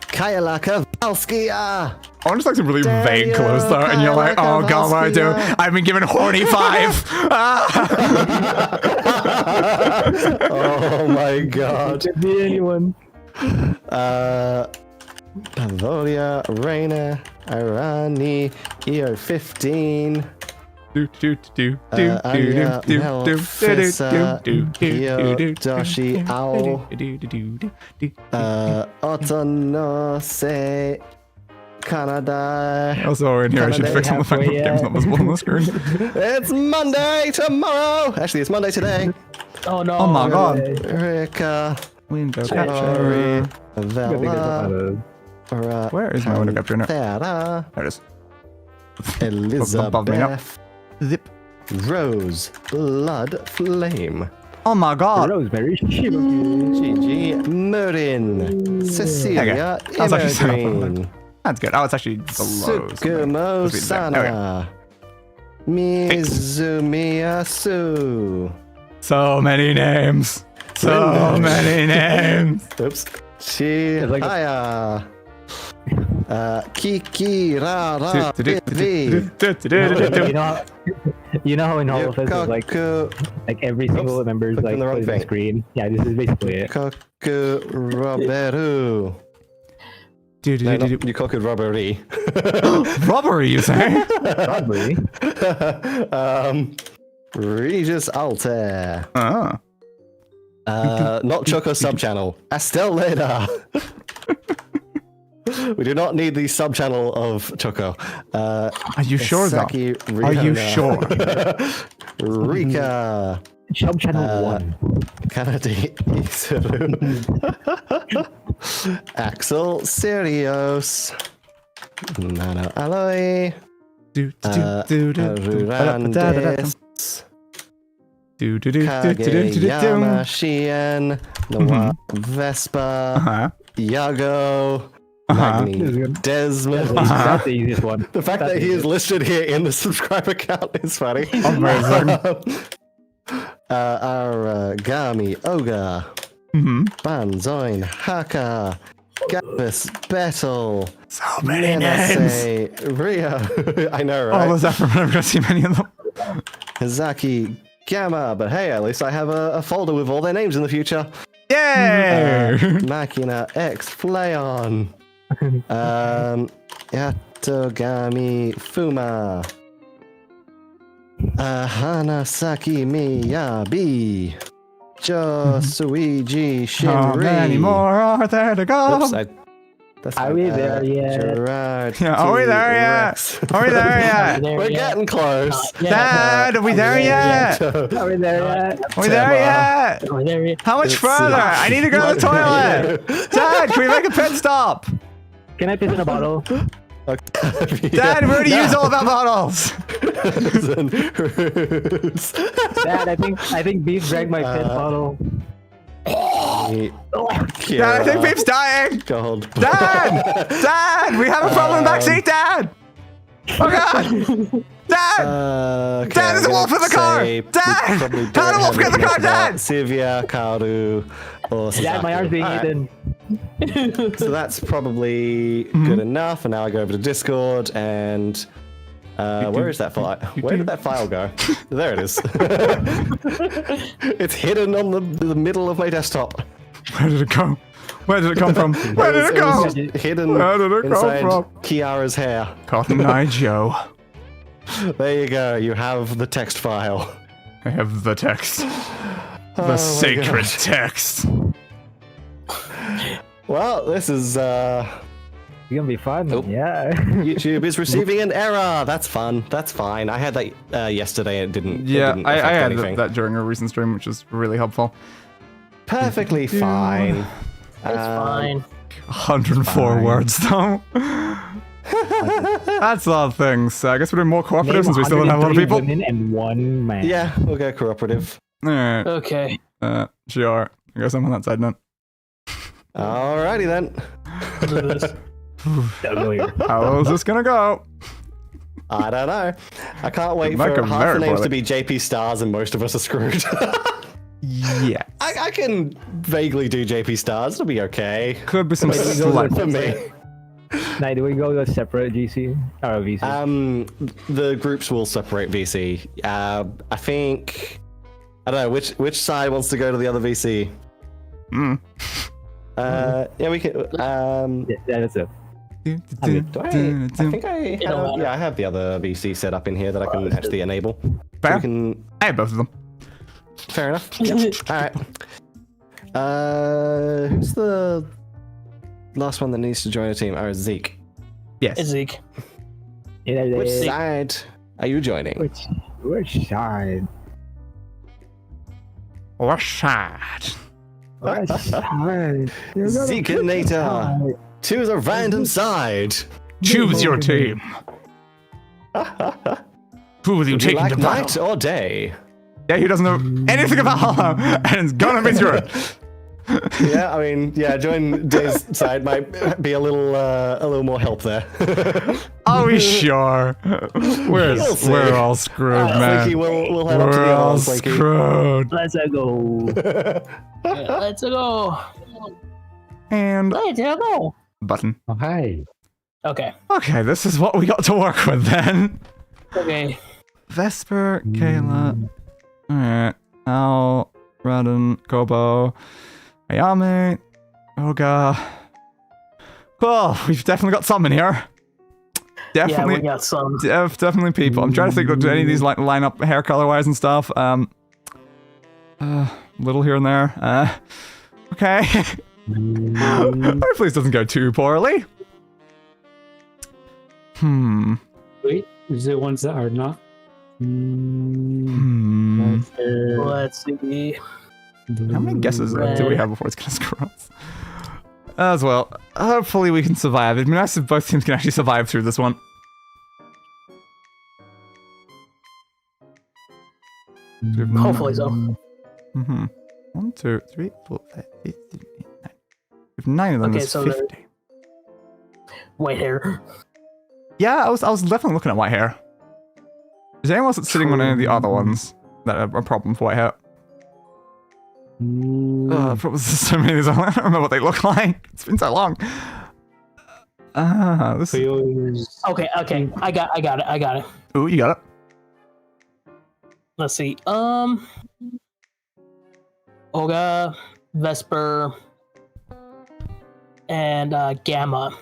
B: Kayalaka Valskia.
A: I want just like some really vague clues though, and you're like, "Oh god, what do I do? I've been given horny 5."
B: Oh my god.
G: Could be anyone.
B: Pavolia, Reina, Irani, EO15. Anya, Melfissa, Yodoshi, Owl, Otonose, Canada.
A: Also, in here, I should fix all the fact that game's not visible on the screen.
B: It's Monday tomorrow! Actually, it's Monday today.
D: Oh no.
A: Oh my god.
B: Rika,
A: Window
B: Tori,
A: capture.
B: Vela,
A: Where is my window capture now?
B: Thera,
A: There it is.
B: Elizabeth,
A: Zip.
B: Rose, Blood, Flame,
A: Oh my god.
G: Rosemary.
B: Gigi, Murin, Cecilia,
A: That's actually set up on
B: Evergreen,
A: That's good. Oh, it's actually below.
B: Sukumo Sana, Mizumiyasu.
A: So many names. So many names.
B: Oops. Chihaya. Kiki Rara Vivi.
G: You know how in Hololive is like every single member is like
B: the wrong
G: put on
B: thing.
G: screen. Yeah, this is basically it.
B: Koku Roberu. Yukoku Robbery.
A: Robbery, you say?
G: Probably.
B: Regis Altair.
A: Ah.
B: Not Choco sub-channel. Astel Leda. We do not need the sub-channel of Choco.
A: Are you sure, though?
B: Isaki
A: Are you
B: Rihanna.
A: sure?
B: Rika.
G: Sub-channel 1.
B: Kanadi Isuru. Axel Sirius. Nano Alloy. Arurandis. Kageyama Shien. Noah Vespa. Yago. Magni Desmond.
G: That's the easiest one.
B: The fact that he is listed here in the subscriber count is funny. Aragami Oga. Banzoin Haka. Gabus Battle.
A: So many names.
B: Rio. I know, right?
A: Oh, was that from? I'm not gonna see many of them.
B: Hazaki Gamma. But hey, at least I have a folder with all their names in the future.
A: Yay!
B: Machina X Flayon. Yatogami Fuma. Hanasaki Miyabi. Josuiji Shinri.
A: How many more are there to go?
B: Oops,
G: Are we there yet?
B: Gerard
A: Yeah, are we there yet? Are we there yet?
B: We're getting close.
A: Dad, are we there yet?
G: Are we there yet?
A: Are we there yet?
D: Are we there yet?
A: How much further? I need to go to the toilet. Dad, can we make a pit stop?
G: Can I piss in a bottle?
A: Dad, we already used all of our bottles.
G: Dad, I think Beef drank my piss bottle.
A: Dad, I think Beef's dying.
B: God.
A: Dad! Dad! We have a problem backseat, Dad! Oh god! Dad!
B: Okay,
A: Dad, there's a wolf in the car! Dad! How did the wolf get in the car, Dad?
B: Sivia, Kaoru, or
G: Dad, my arm's being eaten.
B: So that's probably good enough. And now I go over to Discord and Where is that file? Where did that file go? There it is. It's hidden on the middle of my desktop.
A: Where did it go? Where did it come from? Where did it
B: It
A: go?
B: was just hidden
A: Where did it
B: inside
A: come from?
B: Kiara's hair.
A: Cotton Eye Joe.
B: There you go. You have the text file.
A: I have the text.
B: Oh
A: The sacred text.
B: Well, this is
G: It's gonna be fun.
B: Nope.
G: Yeah.
B: YouTube is receiving an error. That's fun. That's fine. I had that yesterday. It didn't.
A: Yeah,
B: it didn't
A: I
B: affect
A: had
B: anything.
A: that during a recent stream, which is really helpful.
B: Perfectly fine.
D: It's fine.
A: 104 words, though. That's a lot of things. So I guess we're doing more cooperatives since we still don't have a lot of
G: 103
A: people.
G: women and 1 man.
B: Yeah, we'll go cooperative.
A: Alright.
D: Okay.
A: Sure. I guess I'm on that side now.
B: Alrighty then.
A: How is this gonna go?
B: I don't know. I can't wait
A: Might
B: for
A: go
B: half
A: very
B: the names
A: poorly.
B: to be JP Stars and most of us are screwed.
A: Yeah.
B: I can vaguely do JP Stars. It'll be okay.
A: Could be some
G: Wait, we go
A: slight.
B: For me.
G: Now, do we go to a separate GC or VC?
B: The groups will separate VC. I think. I don't know which side wants to go to the other VC. Yeah, we can.
G: Yeah, that's it.
B: Do I think I have the other VC set up in here that I can actually enable. So
A: Fair.
B: we can.
A: I have both of them.
B: Fair enough. Yep. All right. Who's the last one that needs to join a team? Oh, Zeke.
A: Yes.
D: Zeke.
B: Which side are you joining?
G: Which side?
A: Or sad.
G: Which side?
B: Zekeinator. Choose a random side.
A: Choose your team. Who will you
B: Would
A: take
B: you like
A: into
B: night
A: battle?
B: or day?
A: Yeah, he doesn't know anything about Hollow, and it's gonna be through it.
B: Yeah, I mean, yeah, join Day's side might be a little more help there.
A: Are we sure?
B: We'll see.
A: We're all screwed, man.
B: Slinky, we'll head up to
A: We're
B: the other
A: all
B: one, Slinky.
A: screwed.
G: Let's go.
D: Let's go.
A: And
D: Let's go.
A: button.
I: Oh, hi.
D: Okay.
A: Okay, this is what we got to work with then.
D: Okay.
A: Vesper, Kayla. Alright. Al, Radon, Gobo, Ayame, Oga. Cool, we've definitely got some in here. Definitely,
D: Yeah, we got some.
A: definitely people. I'm trying to think of any of these line up hair color wise and stuff. Little here and there. Okay. Hopefully this doesn't go too poorly.
I: Wait, is there ones that are not?
D: Let's see.
A: How many guesses do we have before it's gonna screw us? As well, hopefully we can survive. It'd be nice if both teams can actually survive through this one.
D: Hopefully so.
A: 1, 2, 3, 4, 5, 6, 7, 8, 9. If 9 of them
D: Okay,
A: is
D: so
A: 50.
D: White hair.
A: Yeah, I was definitely looking at white hair. Is there anyone else that's sitting on any of the other ones that are a problem for white hair? Probably so many of these. I don't remember what they look like. It's been so long. This.
D: Okay, okay. I got it.
A: Ooh, you got it.
D: Let's see. Olga, Vesper, and Gamma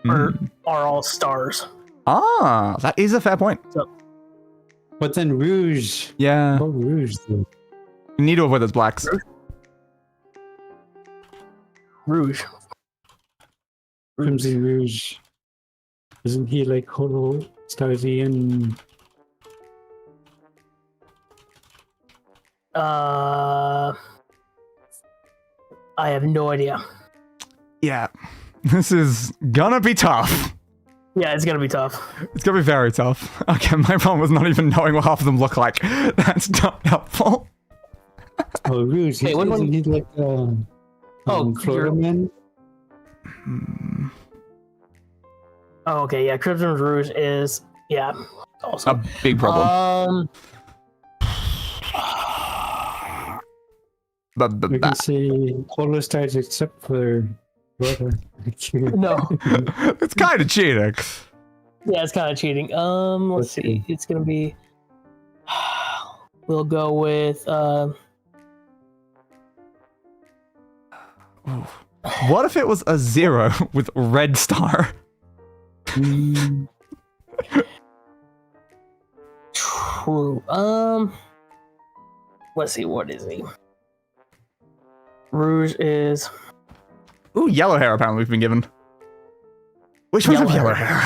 D: are all stars.
A: Ah, that is a fair point.
D: So,
I: But then Rouge.
A: Yeah.
I: Oh, Rouge. Though.
A: You need to avoid those blacks.
D: Rouge.
I: Crimson Rouge. Isn't he like Holo, Starzy, and
D: I have no idea.
A: Yeah. This is gonna be tough.
D: Yeah, it's gonna be tough.
A: It's gonna be very tough. Okay, my problem was not even knowing what half of them look like. That's not helpful.
I: Oh, Rouge.
D: Hey, what
I: Isn't
D: one?
I: he like Florida Man?
D: Oh, okay, yeah. Crimson Rouge is also
A: A big problem.
I: We can say Holo Stars except for Florida.
D: No.
A: It's kind of cheating.
D: Yeah, it's kind of cheating. Let's see. It's gonna be. We'll go with.
A: What if it was a 0 with red star?
D: True. Let's see. What is he? Rouge is.
A: Ooh, yellow hair. Apparently, we've been given. Which ones have yellow hair?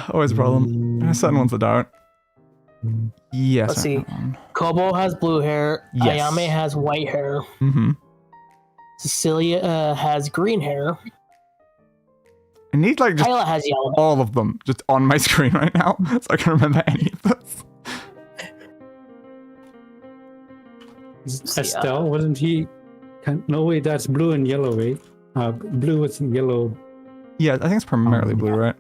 A: Always a problem. There's certain ones that don't. Yes.
D: Let's see. Kobo has blue hair.
A: Yes.
D: Ayame has white hair.
A: Mm-hmm.
D: Cecilia has green hair.
A: I need like just
D: Kyla has yellow.
A: all of them just on my screen right now, so I can remember any of this.
I: Estelle, wasn't he? No, wait, that's blue and yellow, right? Blue with yellow.
A: Yeah, I think it's primarily blue, right?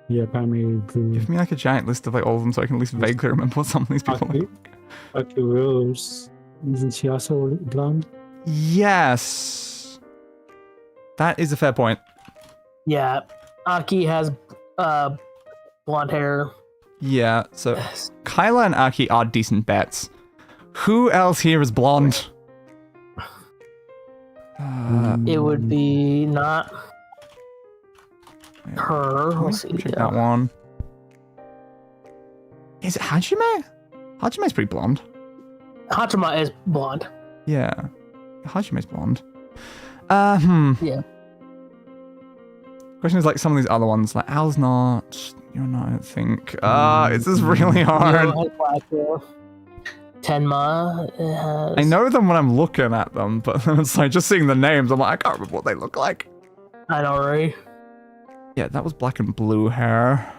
I: Yeah, primarily blue.
A: Give me like a giant list of like all of them, so I can at least vaguely remember what some of these people are.
I: Okay, Rose, isn't she also blonde?
A: Yes, that is a fair point.
D: Yeah, Aki has blonde hair.
A: Yeah, so Kyla and Aki are decent bets. Who else here is blonde?
D: It would be not her. Let's see.
A: Check that one. Is it Hajime? Hajime's pretty blonde.
D: Hachima is blonde.
A: Yeah. Hajime's blonde.
D: Yeah.
A: Question is like some of these other ones, like Al's not, you're not, I don't think. This is really hard.
D: Tenma has...
A: I know them when I'm looking at them, but it's like just seeing the names, I'm like, I can't remember what they look like.
D: I know, right?
A: Yeah, that was black and blue hair.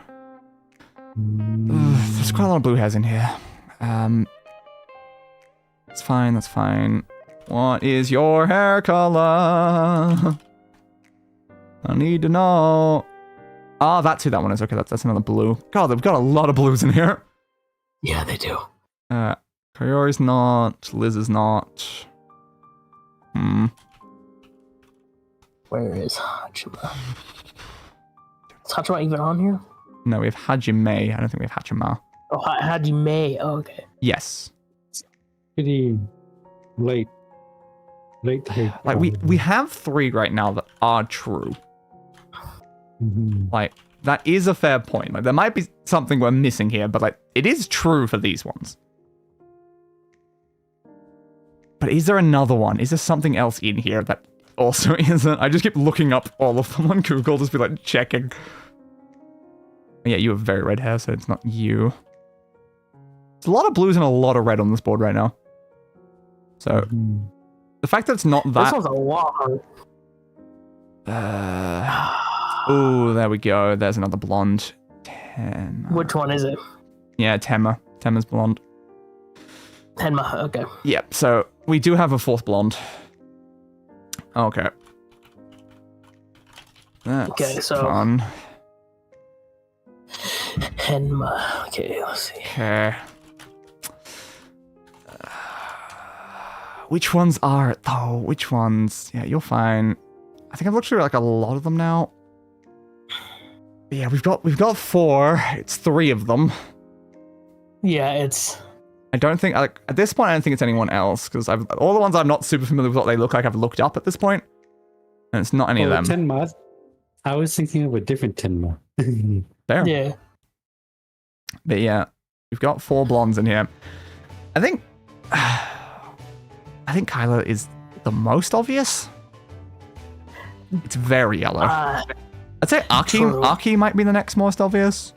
A: There's quite a lot of blue hairs in here. That's fine, that's fine. What is your hair color? I need to know. Ah, that's who that one is. Okay, that's another blue. God, they've got a lot of blues in here.
D: Yeah, they do.
A: Kayori's not. Liz is not.
D: Where is Hachima? Is Hachima even on here?
A: No, we have Hajime. I don't think we have Hachima.
D: Oh, Hajime. Oh, okay.
A: Yes.
I: Pretty late.
A: Like we have 3 right now that are true. Like that is a fair point. Like there might be something we're missing here, but like it is true for these ones. But is there another one? Is there something else in here that also isn't? I just keep looking up all of them on Google, just be like checking. Yeah, you have very red hair, so it's not you. There's a lot of blues and a lot of red on this board right now. So the fact that it's not that.
D: This one's a lot hard.
A: Oh, there we go. There's another blonde. Tenma.
D: Which one is it?
A: Yeah, Tenma. Tenma's blonde.
D: Tenma, okay.
A: Yep, so we do have a 4th blonde. Okay. That's
D: okay, so
A: fun.
D: Tenma. Okay, let's see.
A: Okay. Which ones are it though? Which ones? Yeah, you're fine. I think I've looked through like a lot of them now. But yeah, we've got 4. It's 3 of them.
D: Yeah, it's.
A: I don't think like at this point I don't think it's anyone else because all the ones I'm not super familiar with what they look like I've looked up at this point, and it's not any of them.
I: Tenma. I was thinking of a different Tenma.
A: There.
D: Yeah.
A: But yeah, we've got 4 blondes in here. I think Kyla is the most obvious. It's very yellow. I'd say Aki might be the next most obvious.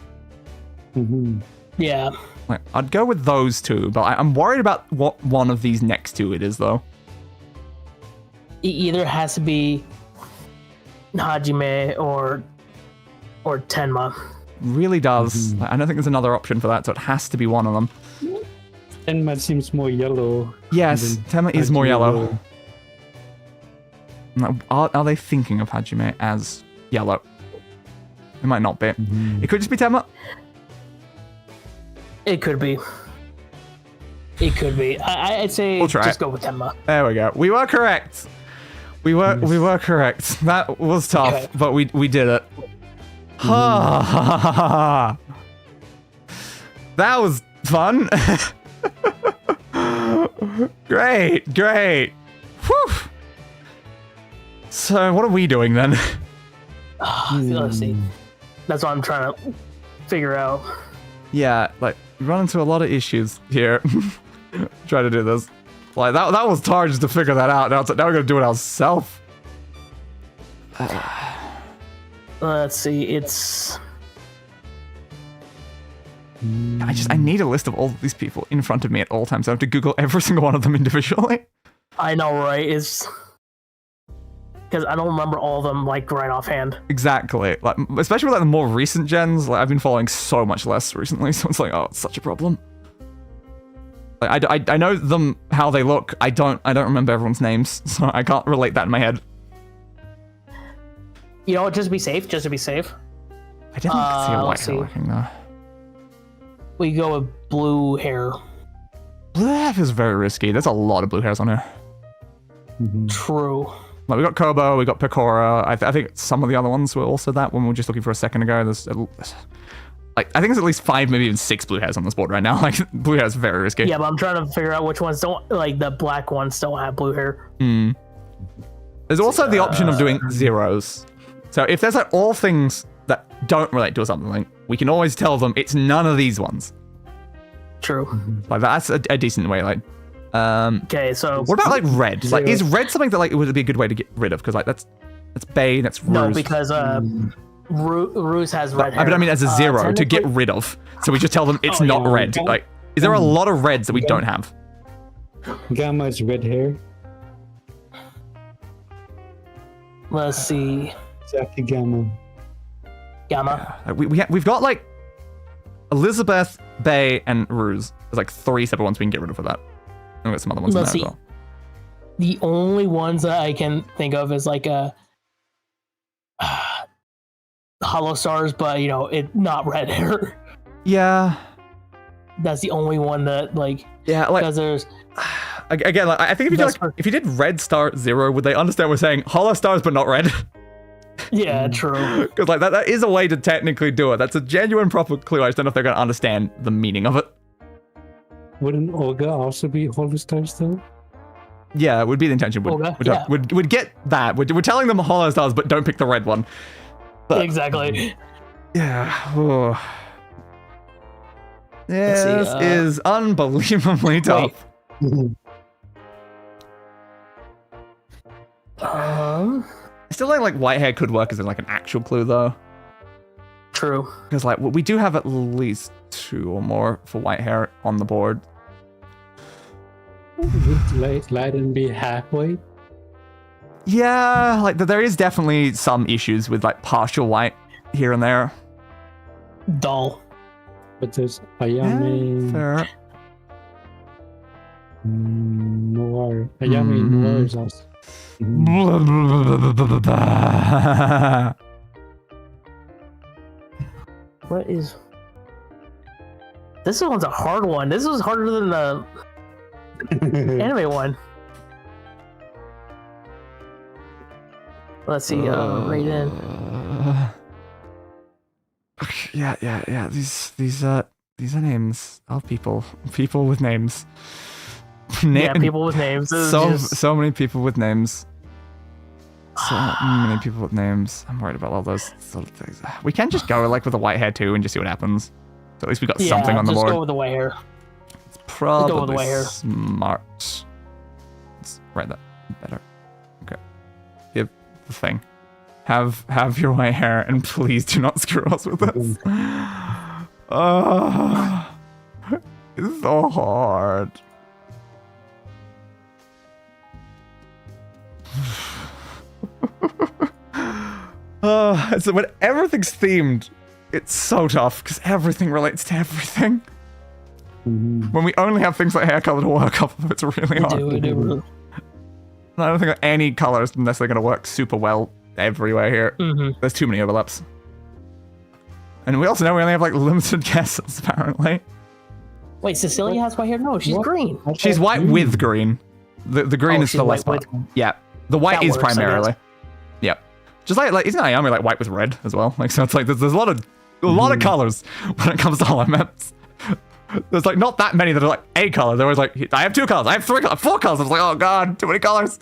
D: Yeah.
A: Like, I'd go with those 2, but I'm worried about what one of these next 2 it is, though.
D: It either has to be Hajime or Tenma.
A: Really does. I don't think there's another option for that, so it has to be one of them.
I: Tenma seems more yellow.
A: Yes, Tenma is more yellow. Are they thinking of Hajime as yellow? It might not be. It could just be Tenma.
D: It could be. It could be. I'd say
A: We'll try
D: just
A: it.
D: go with Tenma.
A: There we go. We were correct. We were correct. That was tough,
D: Okay.
A: but we did it. That was fun. Great. Whew. So what are we doing then?
D: Let's see. That's what I'm trying to figure out.
A: Yeah, like we run into a lot of issues here. Try to do this. Like that was hard just to figure that out. Now we're gonna do it ourselves.
D: Let's see. It's.
A: I need a list of all of these people in front of me at all times. I have to Google every single one of them individually.
D: I know, right? It's because I don't remember all of them like right offhand.
A: Exactly. Like especially with like the more recent gens. Like I've been following so much less recently, so it's like, oh, it's such a problem. Like I know them how they look. I don't remember everyone's names, so I can't relate that in my head.
D: You know what? Just to be safe. Just to be safe.
A: I didn't see a white hair working though.
D: We go with blue hair.
A: Blue hair is very risky. There's a lot of blue hairs on here.
D: True.
A: Like we got Kobo, we got Pecora. I think some of the other ones were also that when we were just looking for a second ago. There's like I think there's at least 5, maybe even 6 blue hairs on this board right now. Like blue hair is very risky.
D: Yeah, but I'm trying to figure out which ones don't like the black ones don't have blue hair.
A: There's also the option of doing zeros. So if there's like all things that don't relate to something, we can always tell them it's none of these ones.
D: True.
A: Like that's a decent way. Like,
D: okay, so
A: what about like red? Like, is red something that like would be a good way to get rid of? Because like that's Bay, that's Ruse.
D: No, because Ruse has red hair.
A: But I mean, as a zero to get rid of. So we just tell them it's not red. Like, is there a lot of reds that we don't have?
I: Gamma's red hair.
D: Let's see.
I: Exactly, Gamma.
A: We've got like Elizabeth, Bay, and Ruse. There's like 3 separate ones we can get rid of for that. And we've got some other ones in there as well.
D: The only ones that I can think of is like Hollow Stars, but you know, it not red hair.
A: Yeah.
D: That's the only one that like.
A: Yeah, like
D: because there's.
A: Again, like, I think if you did Red Star Zero, would they understand we're saying Hollow Stars but not red?
D: Yeah, true.
A: Because like that is a way to technically do it. That's a genuine proper clue. I just don't know if they're going to understand the meaning of it.
I: Wouldn't Olga also be Hollow Stars though?
A: Yeah, it would be the intention. Would get that. We're telling them Hollow Stars, but don't pick the red one. But,
D: exactly.
A: Yeah. Oh. Yeah, this is unbelievably tough. I still think like white hair could work as in like an actual clue though.
D: True.
A: Because like we do have at least 2 or more for white hair on the board.
I: Would Leiden be halfway?
A: Yeah, like there is definitely some issues with like partial white here and there.
D: Dull.
I: But there's Ayame.
A: Fair.
I: Noir. Ayame Noir is also.
D: What is this one's a hard one. This was harder than the anime one. Let's see, right in.
A: Yeah. These are names of people with names.
D: Yeah, people with names.
A: So many people with names. So many people with names. I'm worried about all those sort of things. We can just go like with the white hair too and just see what happens. So at least we got something on the board.
D: Just go with the white hair.
A: It's probably smart. Let's write that better. Okay. Give the thing. Have your white hair and please do not screw us with this. It's so hard. So when everything's themed, it's so tough because everything relates to everything. When we only have things like hair color to work off of, it's really hard.
D: We do.
A: I don't think that any color is necessarily going to work super well everywhere here. There's too many overlaps. And we also know we only have like limited guesses, apparently.
D: Wait, Cecilia has white hair? No, she's green.
A: She's white with green. The green is the less part. Yeah. The white is primarily. Yep. Just like isn't Ayame like white with red as well? Like so it's like there's a lot of colors when it comes to Hololive maps. There's like not that many that are like a color. They're always like I have 2 colors, I have 3 colors, 4 colors. I was like, oh god, too many colors.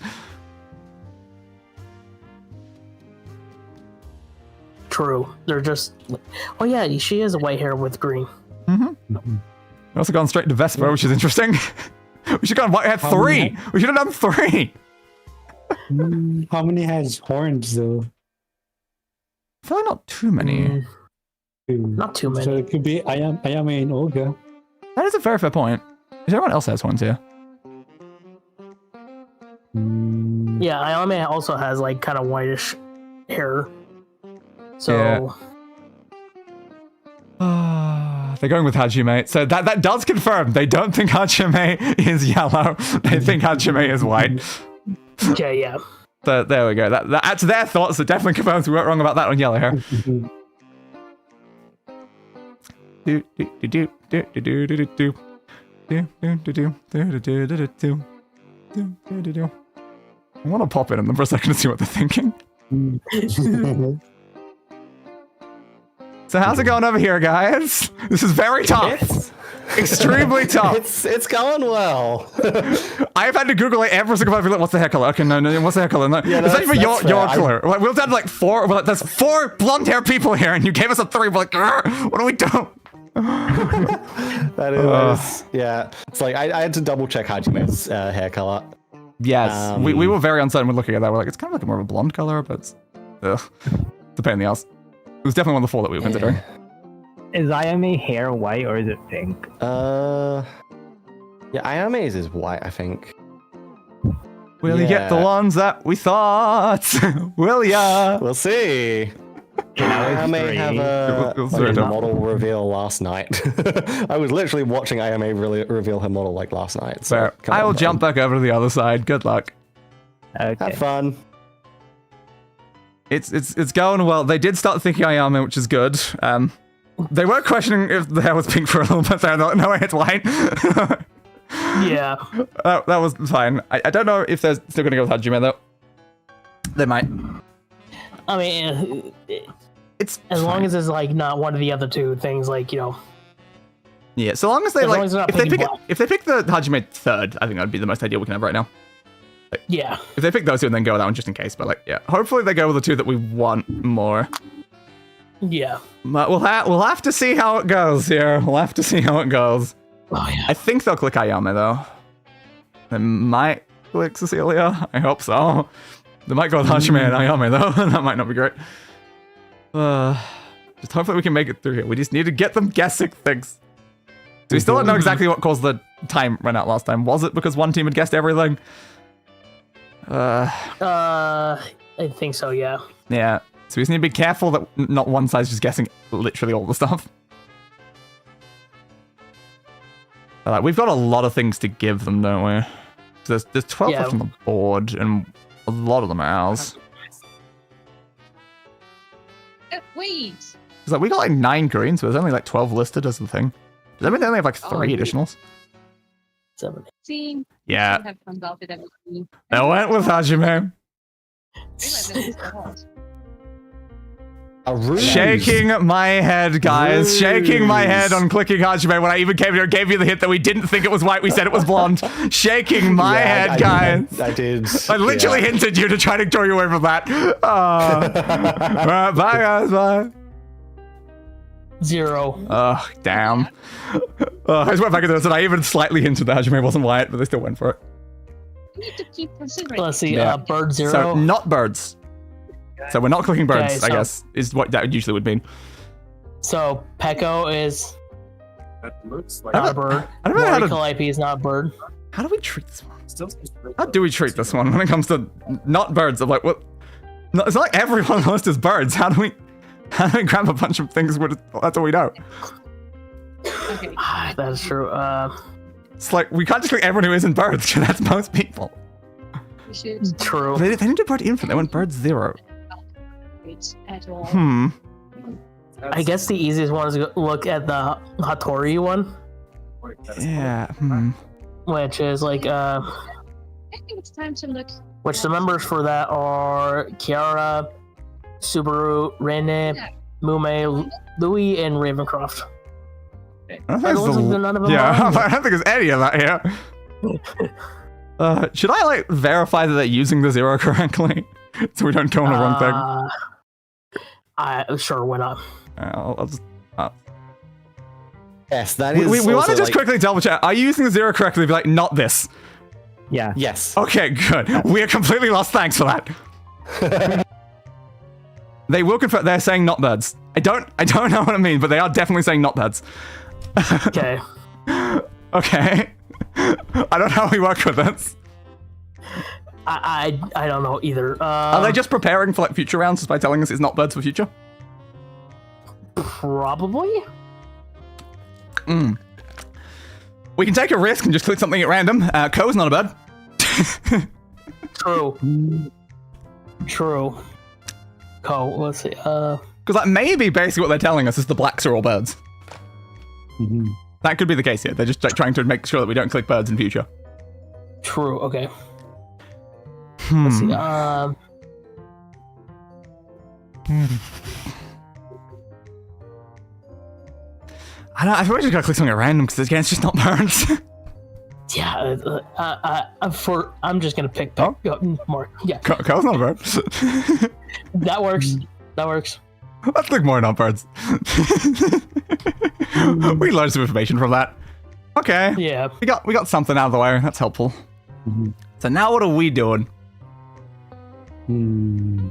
D: True. They're just. Oh yeah, she has white hair with green.
A: We also gone straight to Vespa, which is interesting. We should have gone white. Had 3. We should have done 3.
I: How many has horns though?
A: I feel like not too many.
D: Not too many.
I: So it could be Ayame and Olga.
A: That is a very fair point. Is everyone else has horns here?
D: Yeah, Ayame also has like kind of whitish hair. So
A: they're going with Hajime. So that does confirm they don't think Hajime is yellow. They think Hajime is white.
D: Okay, yeah.
A: So there we go. That adds their thoughts. That definitely confirms we weren't wrong about that on yellow hair. I want to pop in on them for a second to see what they're thinking. So how's it going over here, guys? This is very tough. Extremely tough.
B: It's going well.
A: I've had to Google like every single time. Like, what's the hair color? Okay, no, what's the hair color? No.
B: Yeah,
A: it's not even your color.
B: I...
A: Like, we've done like 4. Well, there's 4 blonde hair people here, and you gave us a 3. We're like, what do we do?
B: that is, yeah. It's like I had to double check Hajime's hair color.
A: Yes, we were very uncertain when looking at that. We're like, it's kind of like more of a blonde color, but it's a pain in the ass. It was definitely one of the 4 that we were considering.
G: Is Ayame hair white or is it pink?
B: Yeah, Ayame's is white, I think.
A: Will you get the ones that we thought? Will ya?
B: We'll see. Ayame have a model reveal last night. I was literally watching Ayame reveal her model like last night. So
A: I will jump back over to the other side. Good luck.
G: Okay.
B: Have fun.
A: It's going well. They did start thinking Ayame, which is good. They were questioning if the hair was pink for a little bit. They're like, no, it's white.
D: Yeah.
A: That was fine. I don't know if they're still going to go with Hajime, though. They might.
D: I mean,
A: it's
D: as long as it's like not one of the other 2 things, like, you know.
A: Yeah, so long as they
D: as
A: like, if they pick the Hajime 3rd, I think that'd be the most ideal we can have right now. Like,
D: yeah.
A: If they pick those 2 and then go with that one just in case, but like, yeah, hopefully they go with the 2 that we want more.
D: Yeah.
A: But we'll have to see how it goes here. We'll have to see how it goes.
D: Oh yeah.
A: I think they'll click Ayame though. They might click Cecilia. I hope so. They might go with Hajime and Ayame though. That might not be great. Just hopefully we can make it through here. We just need to get them guessing things. So we still don't know exactly what caused the time run out last time. Was it because one team had guessed everything?
D: I think so, yeah.
A: Yeah. So we just need to be careful that not one side's just guessing literally all the stuff. We've got a lot of things to give them, don't we? So there's 12 left on the board, and a lot of them are ours.
L: Wait.
A: It's like we got like 9 greens, but there's only like 12 listed as the thing. Does that mean they only have like 3 additionals?
D: 7.
L: See.
A: Yeah. I went with Hajime. Shaking my head, guys. Shaking my head on clicking Hajime when I even gave you the hint that we didn't think it was white. We said it was blonde. Shaking my head, guys.
B: I did.
A: I literally hinted you to try to draw you away from that. Right, bye, guys. Bye.
D: 0.
A: Oh, damn. I just went back and said I even slightly hinted that Hajime wasn't white, but they still went for it.
L: Need to keep considering.
D: Let's see. Bird 0.
A: So not birds. So we're not clicking birds,
D: Okay, so-
A: I guess, is what that usually would mean.
D: So Peko is not a bird.
A: I don't know how to...
D: Calliope is not a bird.
A: How do we treat this one? How do we treat this one when it comes to not birds? I'm like, what? No, it's not like everyone on the list is birds. How do we grab a bunch of things? That's all we know.
L: Okay.
D: That is true.
A: It's like, we can't just click everyone who isn't birds, because that's most people.
L: We should
D: True.
A: They didn't do bird infinite, they went bird 0.
L: wait at all.
D: I guess the easiest one is to look at the Hattori one.
A: Yeah.
D: Which is like,
L: I think it's time to look.
D: which the members for that are Kiara, Subaru, Rene, Mume, Louis, and Ravencroft.
A: I don't think
D: looks like none of them are
A: yeah,
D: on there.
A: I don't think there's any of that here. Should I like verify that they're using the 0 correctly, so we don't go on the wrong thing?
D: Sure, why not?
A: I'll just.
B: Yes, that is.
A: We want to
B: also,
A: just
B: like-
A: quickly double check. Are you using the 0 correctly? Be like, not this.
G: Yeah.
B: Yes.
A: Okay, good. We are completely lost. Thanks for that. They will confirm. They're saying not birds. I don't know what it means, but they are definitely saying not birds.
D: Okay.
A: Okay. I don't know how we work with this.
D: I don't know either.
A: Are they just preparing for like future rounds just by telling us it's not birds for future?
D: Probably.
A: We can take a risk and just click something at random. Co's not a bird.
D: True. True. Let's see.
A: Because like maybe basically what they're telling us is the blacks are all birds. That could be the case here. They're just like, trying to make sure that we don't click birds in future.
D: True. Okay. Let's see.
A: I feel like I just gotta click something at random because again, it's just not birds.
D: Yeah. I'm just gonna pick more. Yeah.
A: Co's not a bird.
D: That works. That works.
A: Let's click more not birds. We learned some information from that. Okay.
D: Yeah.
A: We got something out of the way. That's helpful. So now what are we doing?
I: No,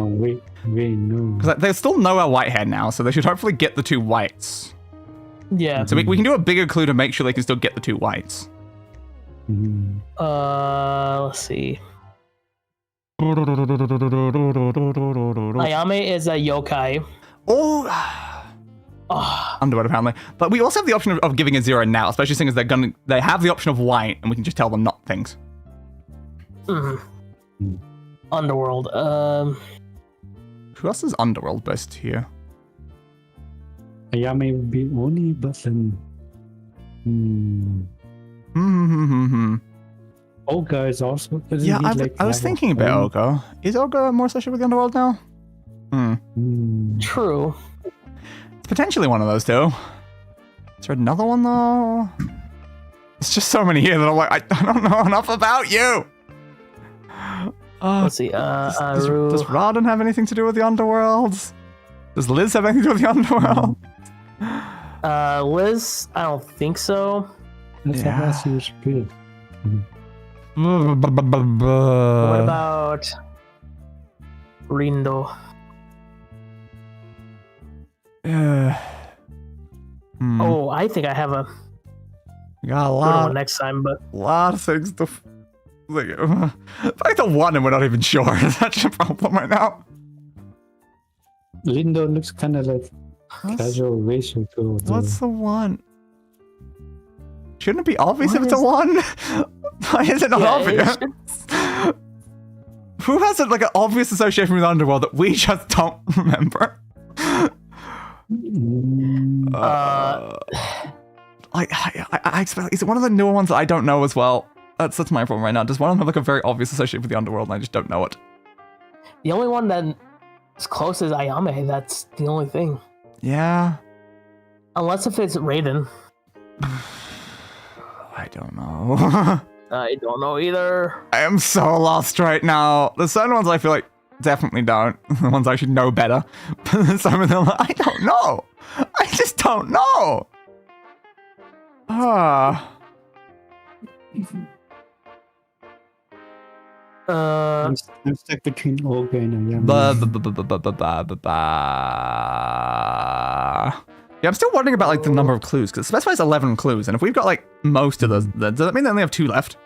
I: wait, no.
A: Because there's still nowhere whitehead now, so they should hopefully get the 2 whites.
D: Yeah.
A: So we can do a bigger clue to make sure they can still get the 2 whites.
D: Let's see. Ayame is a yokai.
A: Oh. Underwood apparently. But we also have the option of giving a 0 now, especially seeing as they have the option of white, and we can just tell them not things.
D: Underworld.
A: Who else is Underworld based here?
I: Ayame would be only, but then. Olga is also.
A: Yeah, I was thinking about Olga. Is Olga more associated with the Underworld now?
D: True.
A: It's potentially one of those two. Is there another one though? It's just so many here that I'm like, I don't know enough about you.
D: Let's see.
A: Does Rodden have anything to do with the Underworld? Does Liz have anything to do with the Underworld?
D: Liz, I don't think so.
I: That's a massive spirit.
D: What about Rindo? Oh, I think I have a
A: got a
D: good
A: lot
D: one next time, but
A: of things to like the one and we're not even sure. Is that a problem right now?
I: Lindo looks kind of like casual racial too.
A: What's the one? Shouldn't it be obvious if it's a one? Why is it not obvious? Who has like an obvious association with the Underworld that we just don't remember? I expect, is it one of the newer ones that I don't know as well? That's my problem right now. Does one of them have like a very obvious association with the Underworld and I just don't know it?
D: the only one that is close is Ayame. That's the only thing.
A: Yeah.
D: Unless if it's Raiden.
A: I don't know.
D: I don't know either.
A: I am so lost right now. There's certain ones I feel like definitely don't. The ones I should know better. But some of them, I don't know. I just don't know.
I: I'm stuck between Olga and Ayame.
A: Yeah, I'm still wondering about like the number of clues because it specifies 11 clues, and if we've got like most of those, does that mean they only have 2 left?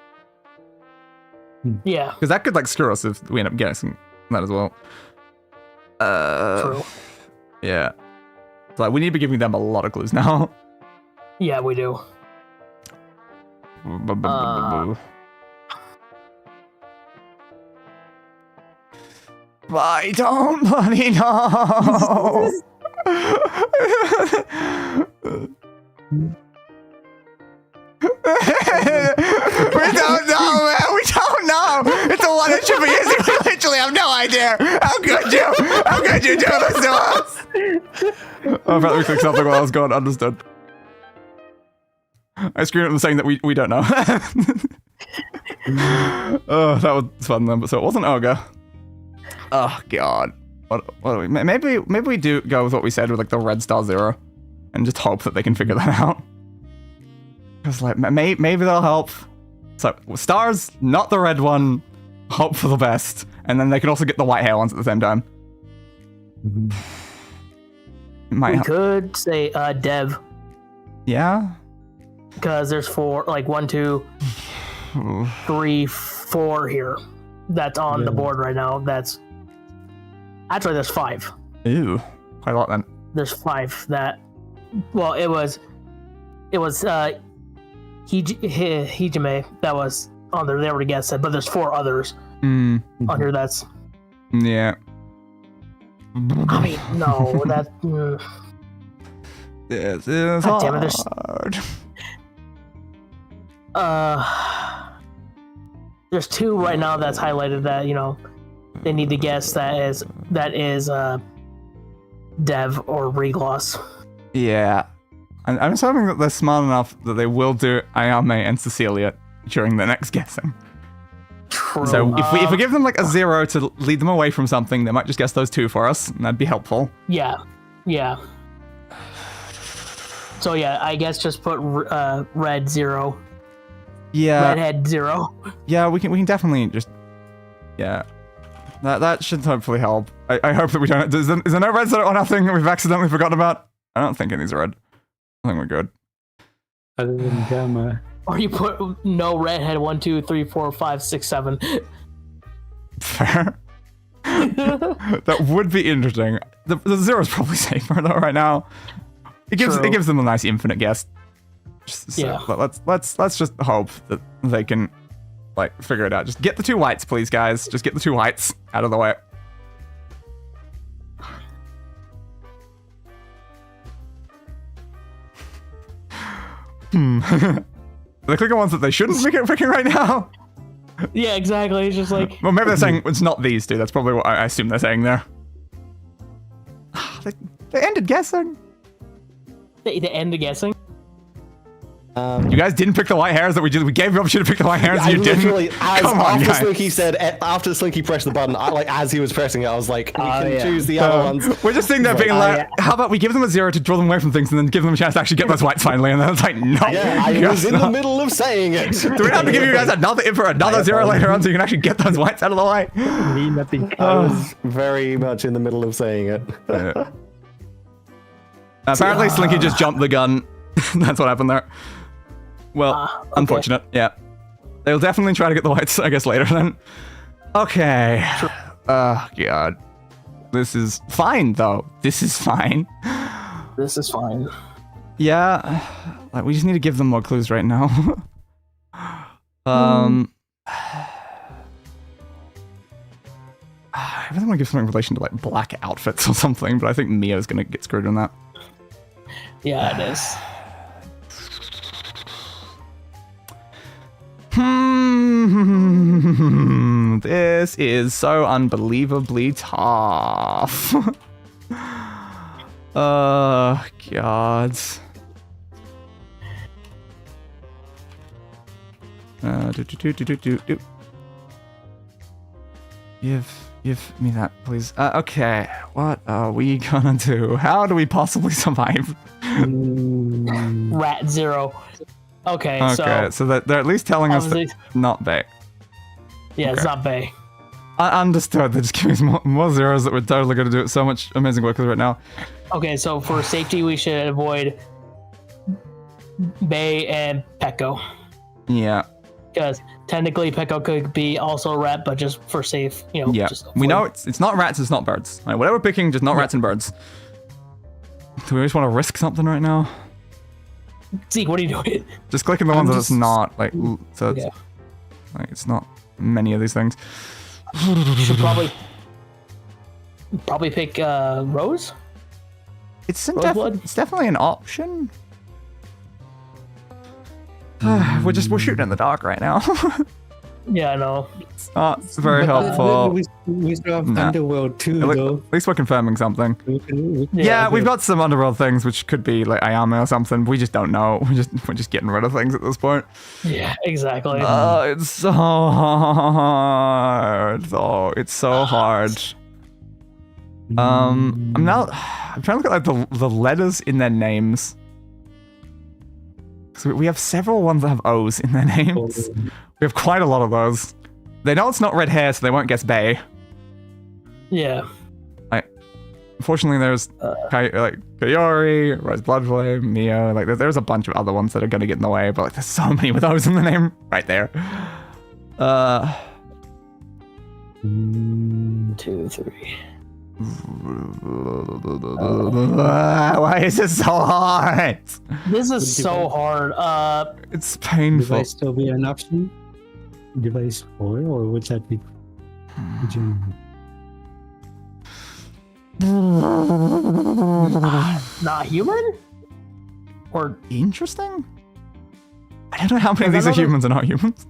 D: Yeah.
A: Because that could like screw us if we end up guessing that as well.
D: True.
A: Yeah. So like, we need to be giving them a lot of clues now.
D: Yeah, we do.
A: I don't bloody know. We don't know, man. We don't know. It's the one that should be easy. We actually have no idea. How could you? How could you do this to us? Oh, I thought we clicked something while I was gone. Understood. I screwed up saying that we don't know. Oh, that was fun then. But so it wasn't ogre. Oh god. What do we? Maybe we do go with what we said with like the red star 0, and just hope that they can figure that out. Because like maybe they'll help. So stars, not the red one. Hope for the best, and then they can also get the white hair ones at the same time.
D: We could say Dev.
A: Yeah.
D: Because there's 4, like 1, 2, 3, 4 here. That's on the board right now. That's actually there's 5.
A: Ew, quite a lot then.
D: There's 5 that. Well, it was Hijime that was on there. They already guessed it, but there's 4 others under that's.
A: Yeah.
D: I mean, no, that.
A: This is
D: God damn it,
A: hard.
D: There's 2 right now that's highlighted that they need to guess that is Dev or Regloss.
A: Yeah. And I'm just hoping that they're smart enough that they will do Ayame and Cecilia during the next guessing.
D: True.
A: So if we give them like a 0 to lead them away from something, they might just guess those 2 for us, and that'd be helpful.
D: Yeah. So yeah, I guess just put red 0.
A: Yeah.
D: Redhead 0.
A: Yeah, we can definitely just. Yeah. That should hopefully help. I hope that we don't. Is there no reds or nothing we've accidentally forgotten about? I don't think any of these are red. I think we're good.
I: Other than Gamma.
D: Or you put no redhead 1, 2, 3, 4, 5, 6, 7.
A: Fair. That would be interesting. The 0 is probably safer though right now. It gives them a nice infinite guess. But let's just hope that they can like figure it out. Just get the 2 whites, please, guys. Just get the 2 whites out of the way. They're clicking ones that they shouldn't be picking right now.
D: Yeah, exactly. It's just like.
A: Well, maybe they're saying it's not these 2. That's probably what I assume they're saying there. They ended guessing.
D: They ended guessing.
A: You guys didn't pick the white hairs that we did. We gave you the option to pick the white hairs. And you didn't.
B: After Slinky pressed the button, as he was pressing it, I was like, "We can choose the other ones."
A: We're just sitting there being like, "How about we give them a 0 to draw them away from things, and then give them a chance to actually get those whites finally?" And then it's like, "No."
B: Yeah, I was in the middle of saying it.
A: Do we have to give you guys another 0 later on so you can actually get those whites out of the way?
B: Nothing. I was very much in the middle of saying it.
A: Apparently, Slinky just jumped the gun. That's what happened there. Well, unfortunate. Yeah. They'll definitely try to get the whites, I guess, later then. Okay. Oh, God. This is fine, though. This is fine.
D: This is fine.
A: Yeah. Like, we just need to give them more clues right now. I really want to give something in relation to, like, black outfits or something, but I think Mia's going to get screwed on that.
D: Yeah, it is.
A: This is so unbelievably tough. Oh, God. Give me that, please. Okay, what are we gonna do? How do we possibly survive?
D: Rat 0. Okay,
A: so they're at least telling us that not Bay.
D: Yeah, it's not Bay.
A: I understood. They're just giving us more 0s that we're totally going to do so much amazing work with right now.
D: Okay, so for safety, we should avoid Bay and Pecco.
A: Yeah.
D: Because technically Pecco could be also a rat, but just for safe,
A: Yeah, we know it's not rats, it's not birds. Like, whatever we're picking, just not rats and birds. Do we just want to risk something right now?
D: Zeke, what are you doing?
A: Just clicking the ones that it's not, like, so it's, like, it's not many of these things.
D: Should probably pick Rose?
A: It's definitely an option. We're shooting in the dark right now.
D: Yeah, I know.
A: It's not very helpful.
I: We still have
A: Nah.
I: Underworld too, though.
A: At least we're confirming something. Yeah, we've got some Underworld things which could be like Ayame or something. We just don't know. We're just getting rid of things at this point.
D: Yeah, exactly.
A: Oh, it's so hard. Oh, it's so hard. I'm trying to look at like the letters in their names. So we have several ones that have O's in their names. We have quite a lot of those. They know it's not red hair, so they won't guess Bay.
D: Yeah.
A: Unfortunately, there's Kayori, Rose Bloodflame, Mio. Like there's a bunch of other ones that are gonna get in the way, but like there's so many with O's in the name right there.
D: 2, 3.
A: Why is it so hard?
D: This is so hard.
A: It's painful.
I: Device still be an option? Device 4, or would that be?
D: Not human? Or
A: interesting? I don't know how many of these are humans and not humans.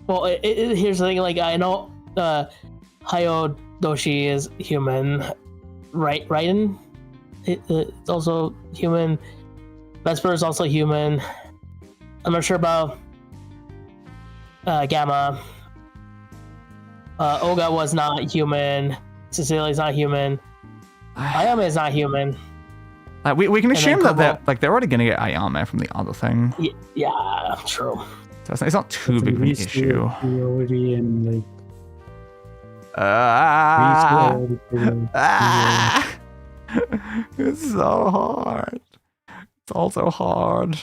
D: well, here's the thing. Like I know, Hayodoshi is human, right? Raiden, it's also human. Vesper is also human. I'm not sure about Gamma. Oga was not human. Cecilia's not human. Ayame is not human.
A: We can
D: And
A: assume
D: then
A: that they're already gonna get Ayame from the other thing.
D: Yeah, true.
A: So it's not too big of an issue.
I: Already in like.
A: It's so hard. It's also hard.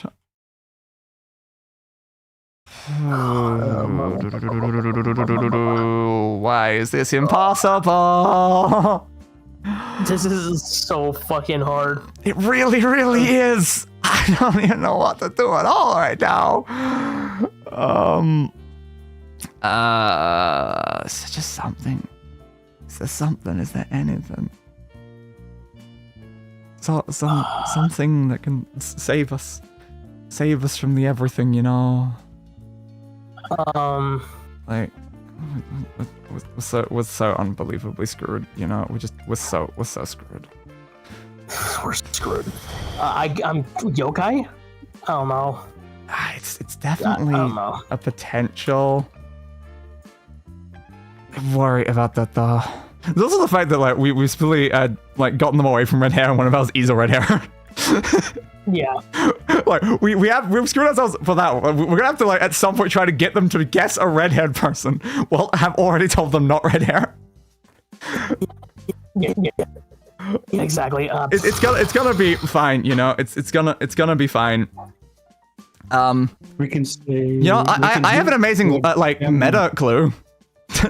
A: Why is this impossible?
D: This is so fucking hard.
A: It really, really is. I don't even know what to do at all right now. Is there just something? Is there something? Is there anything? Something that can save us from the everything, you know. Like, we're so unbelievably screwed, you know. We're so screwed.
D: We're screwed. I'm yokai. I don't know.
A: It's definitely
D: I don't know.
A: a potential. I worry about that though. There's also the fact that like we really like gotten them away from red hair, and one of ours is a red hair.
D: Yeah.
A: Like we've screwed ourselves for that. We're gonna have to like at some point try to get them to guess a red-haired person. Well, have already told them not red hair.
D: Yeah. Exactly.
A: It's gonna be fine. You know, it's gonna be fine.
I: We can say.
A: You know, I have an amazing like meta clue.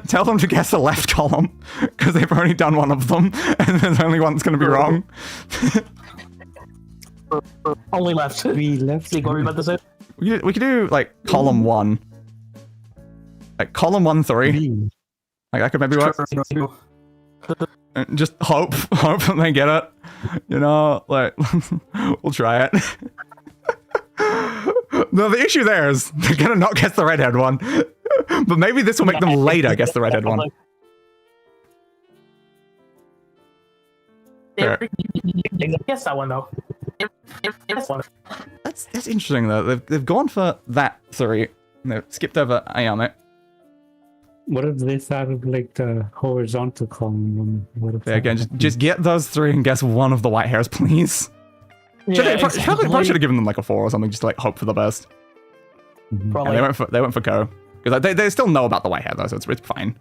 A: Tell them to guess the left column because they've already done one of them, and there's only one that's gonna be wrong.
D: Only left.
I: We left.
D: See, what were you about to say?
A: We could do like column 1, like column 1, 3. Like that could maybe work. And just hope that they get it. You know, like we'll try it. No, the issue there is they're gonna not guess the redhead one, but maybe this will make them later guess the redhead one. Sure.
D: Guess that one though.
A: That's interesting though. They've gone for that 3. And they've skipped over Ayame.
I: What if they started like the horizontal column?
A: Yeah, again, just get those 3 and guess one of the white hairs, please.
D: Yeah,
A: Probably should have given them like a 4 or something, just to like hope for the best.
D: Probably.
A: And they went for Ko. Because they still know about the white hair though, so it's fine.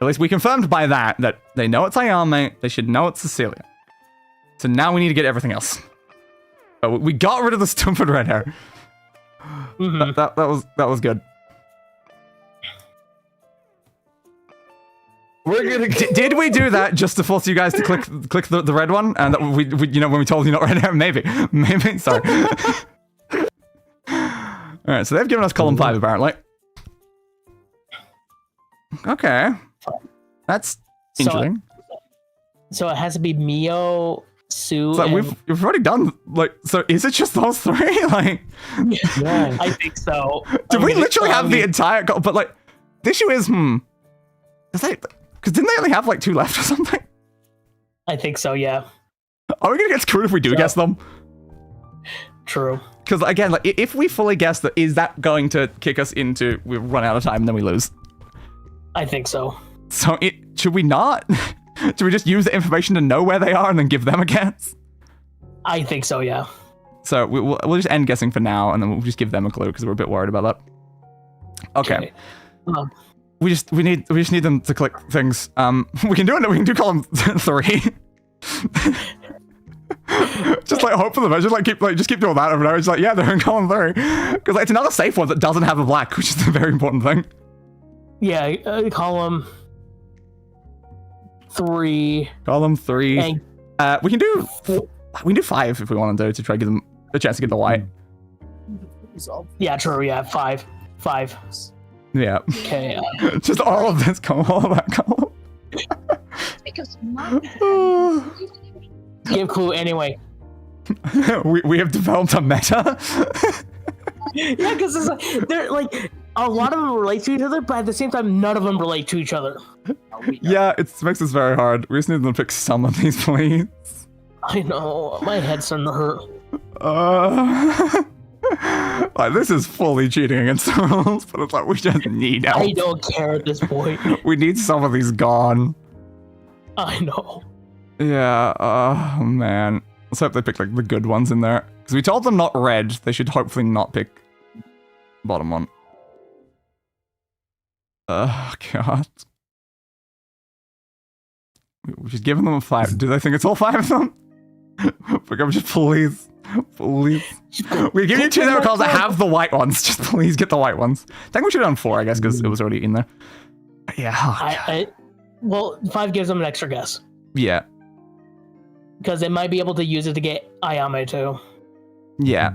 A: At least we confirmed by that they know it's Ayame, they should know it's Cecilia. So now we need to get everything else. But we got rid of the stupid red hair.
D: Mm-hmm.
A: That was good.
B: We're gonna.
A: Did we do that just to force you guys to click the red one? And that we you know when we told you not red hair? Maybe. Sorry. All right, so they've given us column 5 apparently. Okay, that's interesting.
D: So it has to be Mio, Sue.
A: So we've already done like. So is it just those 3? Like,
D: yeah, I think so.
A: did we literally have the entire? But like, The issue is, because didn't they only have like 2 left or something?
D: I think so, yeah.
A: Are we gonna get screwed if we do guess them?
D: True.
A: Because again, like if we fully guess that, is that going to kick us into we run out of time and then we lose?
D: I think so.
A: So should we not? Should we just use the information to know where they are and then give them a guess?
D: I think so, yeah.
A: So we'll just end guessing for now, and then we'll just give them a clue because we're a bit worried about that. Okay. We just need them to click things. We can do it. We can do column 3. Just like hope for the best. Just keep doing that over there. It's like, yeah, they're in column 3 because it's another safe one that doesn't have a black, which is a very important thing.
D: Yeah, column 3.
A: Column 3. We can do 5 if we want to try to give them a chance to get the white.
D: Yeah, true. Yeah, 5.
A: Yeah.
D: Okay.
A: Just all of this column, all of that column.
L: Because
D: give clue anyway.
A: we have developed a meta.
D: Yeah, because they're like a lot of them relate to each other, but at the same time, none of them relate to each other.
A: Yeah, it makes this very hard. We just need them to pick some of these, please.
D: I know, my head's starting to hurt.
A: Like, this is fully cheating against the rules, but it's like we just need help.
D: I don't care at this point.
A: We need some of these gone.
D: I know.
A: Yeah, oh man. Let's hope they pick like the good ones in there. Because we told them not red, they should hopefully not pick bottom one. Oh god. We're just giving them a 5. Do they think it's all 5 of them? Just please. Please. We give you 2 that recalls that have the white ones. Just please get the white ones. I think we should have done 4, I guess, because it was already in there. Yeah. Oh,
D: well, 5 gives them an extra guess.
A: Yeah.
D: Because they might be able to use it to get Ayame too.
A: Yeah.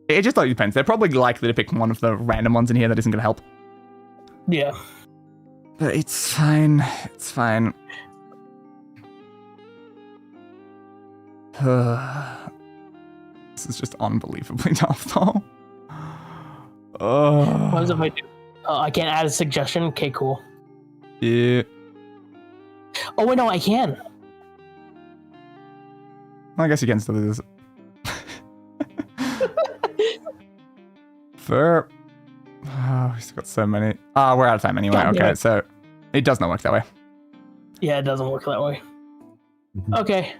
A: It just like depends. They're probably likely to pick one of the random ones in here that isn't going to help.
D: Yeah.
A: But it's fine. It's fine. This is just unbelievably tough, though.
D: What is it if I do? I can't add a suggestion? Okay, cool.
A: Yeah.
D: Oh, wait, no, I can.
A: I guess you can still do this. Fair. Oh, he's got so many. We're out of time anyway. Okay, so it does not work that way.
D: Yeah, it doesn't work that way. Okay.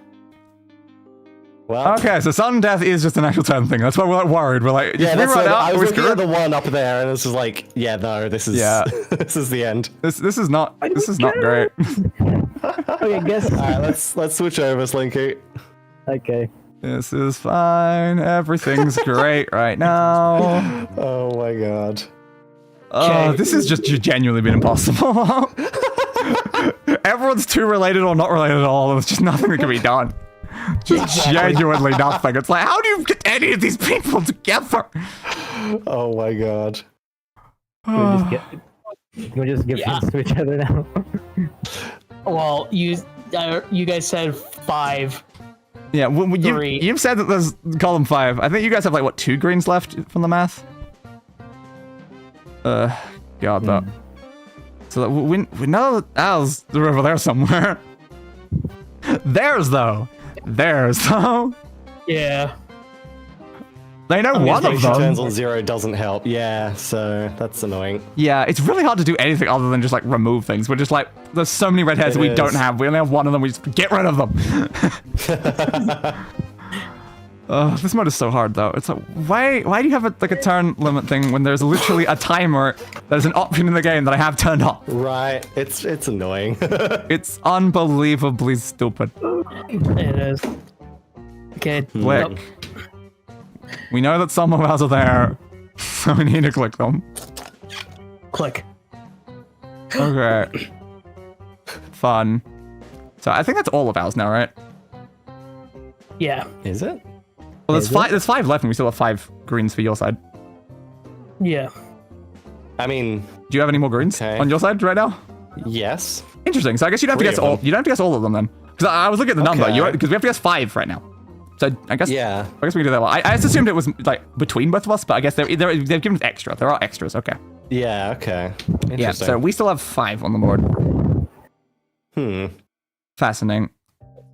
B: Well,
A: okay, so sudden death is just an actual turn thing. That's why we're like worried. We're like,
B: yeah, that's
A: right
B: what,
A: out,
B: I was looking at the one up there, and this is like, yeah, no, this is this is the end.
A: This is not great.
G: Okay, guess.
B: All right, let's switch over, Slinky.
G: Okay.
A: This is fine. Everything's great right now.
B: Oh my god.
A: Oh, this has just genuinely been impossible. Everyone's too related or not related at all. There's just nothing that can be done. Just genuinely nothing. It's like, how do you get any of these people together?
B: Oh my god.
G: You just give hints to each other now.
D: Well, you guys said 5.
A: Yeah, you've said that there's column 5. I think you guys have like, what, 2 greens left from the math? God, though. So we know that Al's over there somewhere. Theirs, though.
D: Yeah.
A: They know one of them.
B: Turns on 0 doesn't help. Yeah, so that's annoying.
A: Yeah, it's really hard to do anything other than just like remove things. We're just like, there's so many red hairs that we don't have. We only have one of them. We just get rid of them. This mode is so hard though. It's like, why do you have a turn limit thing when there's literally a timer there's an option in the game that I have turned off?
B: Right, it's annoying.
A: It's unbelievably stupid.
D: It is. Okay.
A: Click. We know that some of us are there, so we need to click them.
D: Click.
A: Okay. Fun. So I think that's all of ours now, right?
D: Yeah.
B: Is it?
A: Well, there's 5 left, and we still have 5 greens for your side.
D: Yeah.
B: I mean,
A: do you have any more greens on your side right now?
B: Yes.
A: Interesting. So I guess you don't have to guess all. You don't have to guess all of them then, because I was looking at the number. Because we have to guess 5 right now. So I guess I guess we can do that. Well, I just assumed it was like between both of us, but I guess they've given us extra. There are extras. Okay.
B: Yeah, okay.
A: Yeah,
B: Interesting.
A: so we still have 5 on the board. Fascinating.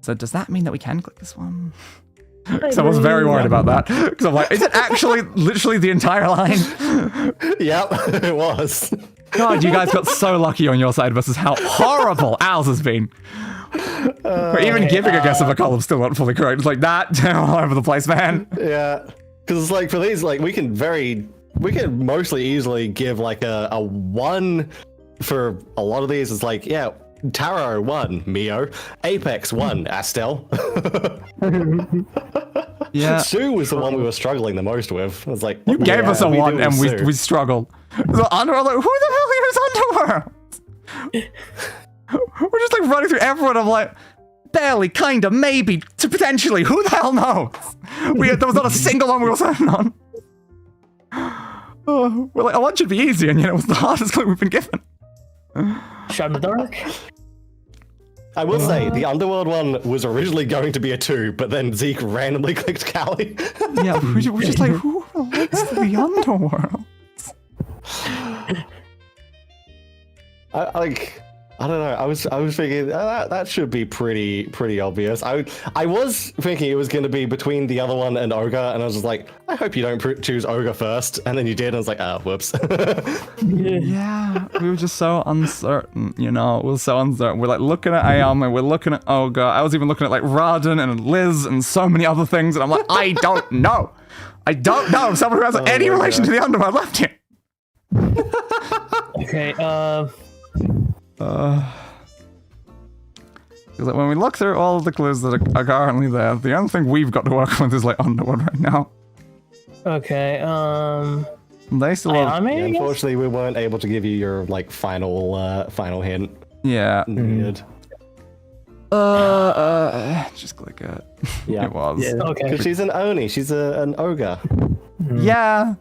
A: So does that mean that we can click this one? Because I was very worried about that. Because I'm like, is it actually literally the entire line?
B: Yep, it was.
A: God, you guys got so lucky on your side versus how horrible ours has been. But even giving a guess of a column still not fully correct. It's like that all over the place, man.
B: Yeah, because it's like for these, like we can mostly easily give like a 1 for a lot of these. It's like, yeah, Taro 1, Mio, Apex 1, Astel.
A: Yeah.
B: Sue was the one we were struggling the most with. It was like,
A: You gave us a
B: we
A: 1
B: do
A: and
B: with
A: we
B: Sue.
A: struggled. So Underworld, like, who the hell here's Underworld? We're just like running through everyone. I'm like, barely, kinda, maybe, to potentially. Who the hell knows? There was not a single one we were certain on. We're like, oh, one should be easy, and yet it was the hardest clue we've been given.
D: Shot in the dark.
B: I will say, the Underworld one was originally going to be a 2, but then Zeke randomly clicked Callie.
A: Yeah, we're just like, who relates to the Underworld?
B: I don't know. I was thinking that should be pretty obvious. I was thinking it was going to be between the other one and Ogre, and I was just like, I hope you don't choose Ogre first. And then you did, and I was like, oh, whoops.
A: Yeah, we were just so uncertain, you know. We were so uncertain. We're like looking at Ayame, we're looking at Ogre. I was even looking at like Raden and Liz and so many other things, and I'm like, I don't know. I don't know if someone who has any relation to the Underworld left here.
D: Okay,
A: Because like, when we look through all of the clues that are currently there, the only thing we've got to work with is like Underworld right now.
D: okay,
A: They still have...
B: Yeah, unfortunately, we weren't able to give you your like final hint.
A: Yeah.
B: Needed.
A: Just click it.
B: Yeah.
A: It was.
B: Yeah.
D: Okay.
B: Because she's an Oni. She's an ogre.
A: Yeah.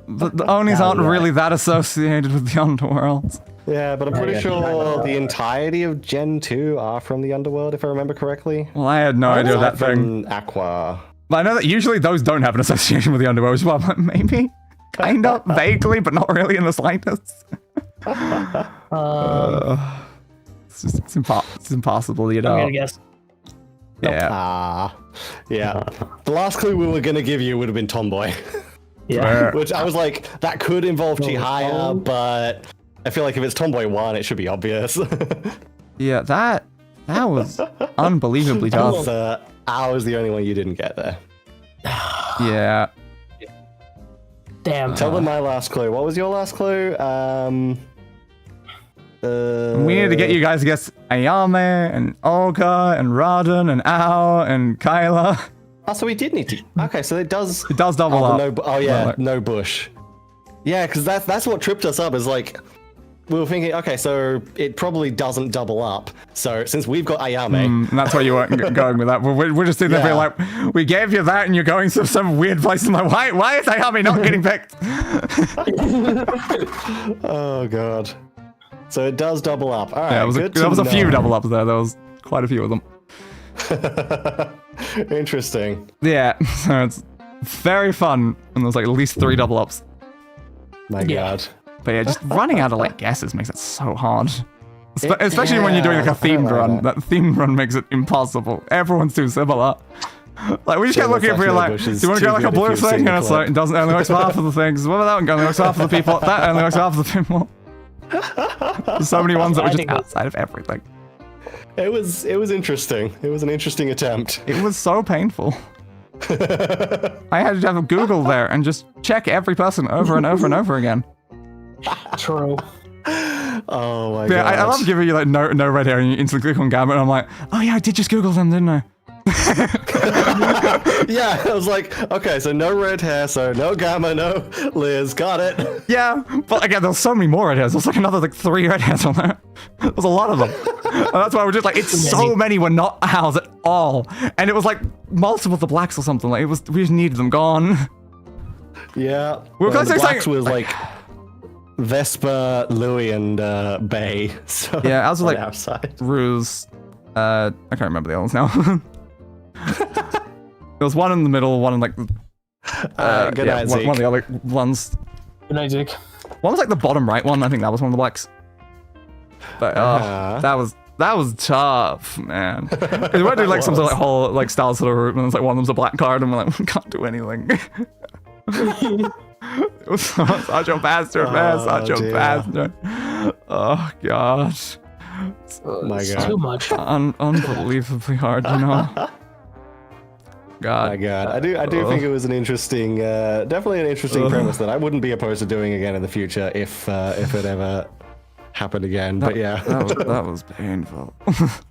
A: But the Onis aren't really that associated with the Underworld.
B: Yeah, but I'm pretty sure the entirety of Gen 2 are from the Underworld, if I remember correctly.
A: Well, I had no idea that thing.
B: Aqua.
A: But I know that usually those don't have an association with the Underworld as well, but maybe. Kind of, vaguely, but not really in the slightest. It's impossible, you know.
D: I'm gonna guess.
A: Yeah.
B: Yeah. The last clue we were going to give you would have been Tomboy.
G: Yeah.
B: Which I was like, that could involve Chihaya, but I feel like if it's Tomboy 1, it should be obvious.
A: Yeah, that was unbelievably tough.
B: I was the only one you didn't get there.
A: Yeah.
D: Damn.
B: Tell them my last clue. What was your last clue?
A: We needed to get you guys to guess Ayame and Olga and Raden and Ao and Kyla.
B: Oh, so we did need to. Okay, so it does.
A: It does double up.
B: No bush. Yeah, because that's what tripped us up. Is like we were thinking, okay, so it probably doesn't double up. So since we've got Ayame,
A: and that's why you weren't going with that. We're just sitting there being like, we gave you that, and you're going to some weird place. And like, why is Ayame not getting picked?
B: Oh god. So it does double up. All right.
A: Yeah, there was a few double ups there. There was quite a few of them.
B: Interesting.
A: Yeah, so it's very fun, and there's like at least 3 double ups.
B: My god.
A: But yeah, just running out of like guesses makes it so hard. Especially when you're doing like a themed run. That themed run makes it impossible. Everyone's too similar. Like we just kept looking at it like, do you want to go like a blue thing? And it's like, it doesn't only works for half of the things. What about that one? Only works for half of the people. That only works for half of the people. There's so many ones that were just outside of everything.
B: It was interesting. It was an interesting attempt.
A: It was so painful. I had to have Google there and just check every person over and over and over again.
D: True.
B: Oh my god.
A: Yeah, I love giving you like no red hair and you instantly click on Gamma and I'm like, oh yeah, I did just Google them, didn't I?
B: Yeah, I was like, okay, so no red hair, so no Gamma, no Liz, got it.
A: Yeah, but again, there's so many more red hairs. There's like another like 3 red hairs on there. There's a lot of them. And that's why we're just like, it's so many were not ours at all. And it was like multiple of the blacks or something. Like we just needed them gone.
B: Yeah.
A: We were
B: the
A: saying
B: blacks was like Vespa, Louis, and Bay. So
A: yeah, I was like
B: outside.
A: Ruse. I can't remember the others now. There was one in the middle, one in like
B: good night, Zeke.
A: one of the other ones.
D: Good night, Zeke.
A: One was like the bottom right one. I think that was one of the blacks. But that was tough, man. Because we went to like some sort of like whole like style sort of route, and it's like one of them's a black card, and we're like, we can't do anything. It was such a bastard, man. Such a bastard. Oh gosh.
B: My
D: It's
B: God.
D: too much.
A: Unbelievably hard, you know. God.
B: My God, I do think it was an interesting, definitely an interesting premise that I wouldn't be opposed to doing again in the future if it ever happened again. But yeah,
A: that was painful.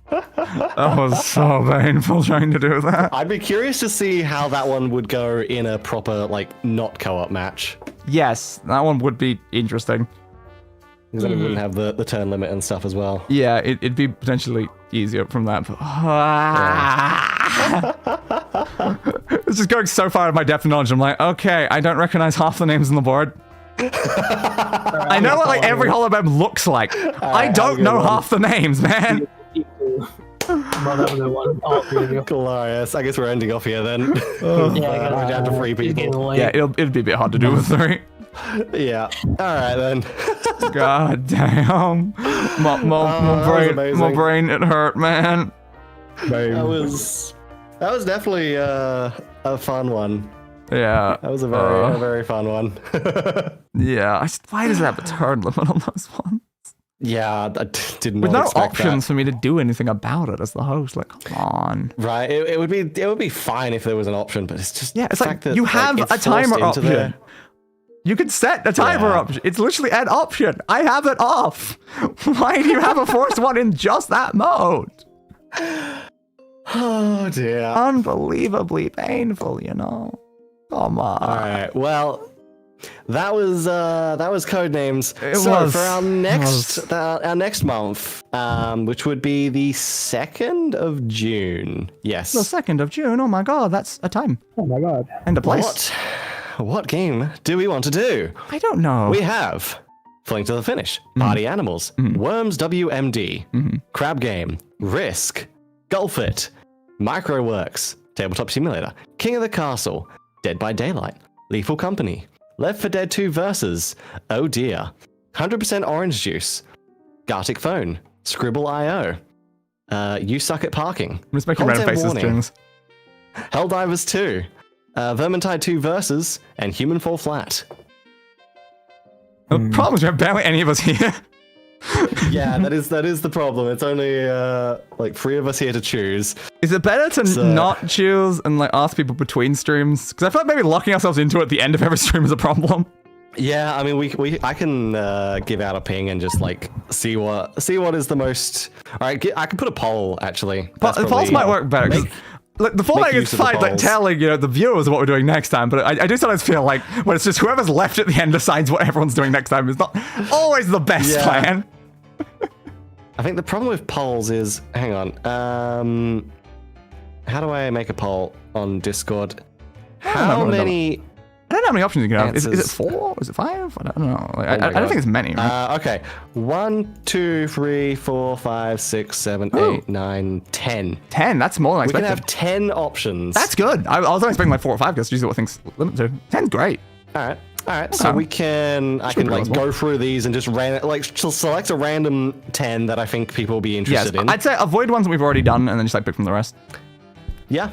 A: That was so painful trying to do that.
B: I'd be curious to see how that one would go in a proper like not co-op match.
A: Yes, that one would be interesting.
B: Because then it wouldn't have the turn limit and stuff as well.
A: Yeah, it'd be potentially easier from that. But, it's just going so far out of my depth of knowledge. I'm like, okay, I don't recognize half the names on the board. I know what like every Hololive looks like. I don't know half the names, man.
B: Glorious. I guess we're ending off here then.
D: Yeah,
B: down to 3 people.
A: Yeah, it'd be a bit hard to do with 3.
B: Yeah. All right then.
A: God damn. My brain, it hurt, man.
B: That was definitely a fun one.
A: Yeah.
B: That was a very fun one.
A: Yeah. Why does it have a turn limit on those ones?
B: Yeah, I didn't.
A: With no
B: expect
A: options
B: that.
A: for me to do anything about it as the host. Like, come on.
B: Right. It would be fine if there was an option, but it's just
A: Yeah, it's
B: the
A: like
B: fact that,
A: you
B: like,
A: have
B: it's
A: a timer
B: forced into
A: option.
B: there.
A: You can set a timer option. It's literally an option. I have it off. Why do you have a forced one in just that mode?
B: Oh dear.
A: Unbelievably painful, you know. Come on.
B: All right. Well, that was Codenames.
A: It
B: so
A: was.
B: for our next month, which would be the 2nd of June. Yes.
A: The 2nd of June. Oh my god, that's a time.
G: Oh my god.
A: And a place.
B: What game do we want to do?
A: I don't know.
B: We have Fling to the Finish, Party Animals, Worms WMD, Crab Game, Risk, Golf It, Microworks, Tabletop Simulator, King of the Castle, Dead by Daylight, Lethal Company, Left 4 Dead 2 Versus, Oh Dear, 100% Orange Juice, Gartic Phone, Scribble.io, You Suck at Parking,
A: I'm just making random faces, James.
B: Helldivers 2, Vermintide 2 Versus, and Human Fall Flat.
A: The problem is we have barely any of us here.
B: Yeah, that is the problem. It's only like 3 of us here to choose.
A: Is it better to not choose and like ask people between streams? Because I feel like maybe locking ourselves into it at the end of every stream is a problem.
B: Yeah, I mean, I can give out a ping and just like see what is the most. All right, I can put a poll actually.
A: The polls might work better. Like, the formatting is fine, like telling the viewers what we're doing next time, but I do sometimes feel like when it's just whoever's left at the end decides what everyone's doing next time is not always the best plan.
B: I think the problem with polls is, hang on, how do I make a poll on Discord? How many?
A: I don't know how many options you can have. Is
B: answers.
A: it 4? Is it 5? I don't know. Like, I don't think it's many. Right?
B: Okay. 1, 2, 3, 4, 5, 6, 7, 8, 9, 10.
A: 10. That's more than I
B: We
A: expected.
B: can have 10 options.
A: That's good. I was only expecting like 4 or 5 because usually what things limit to. 10's great.
B: All right. So I can like go through these and just select a random 10 that I think people will be interested in.
A: I'd say avoid ones that we've already done and then just like pick from the rest.
B: Yeah.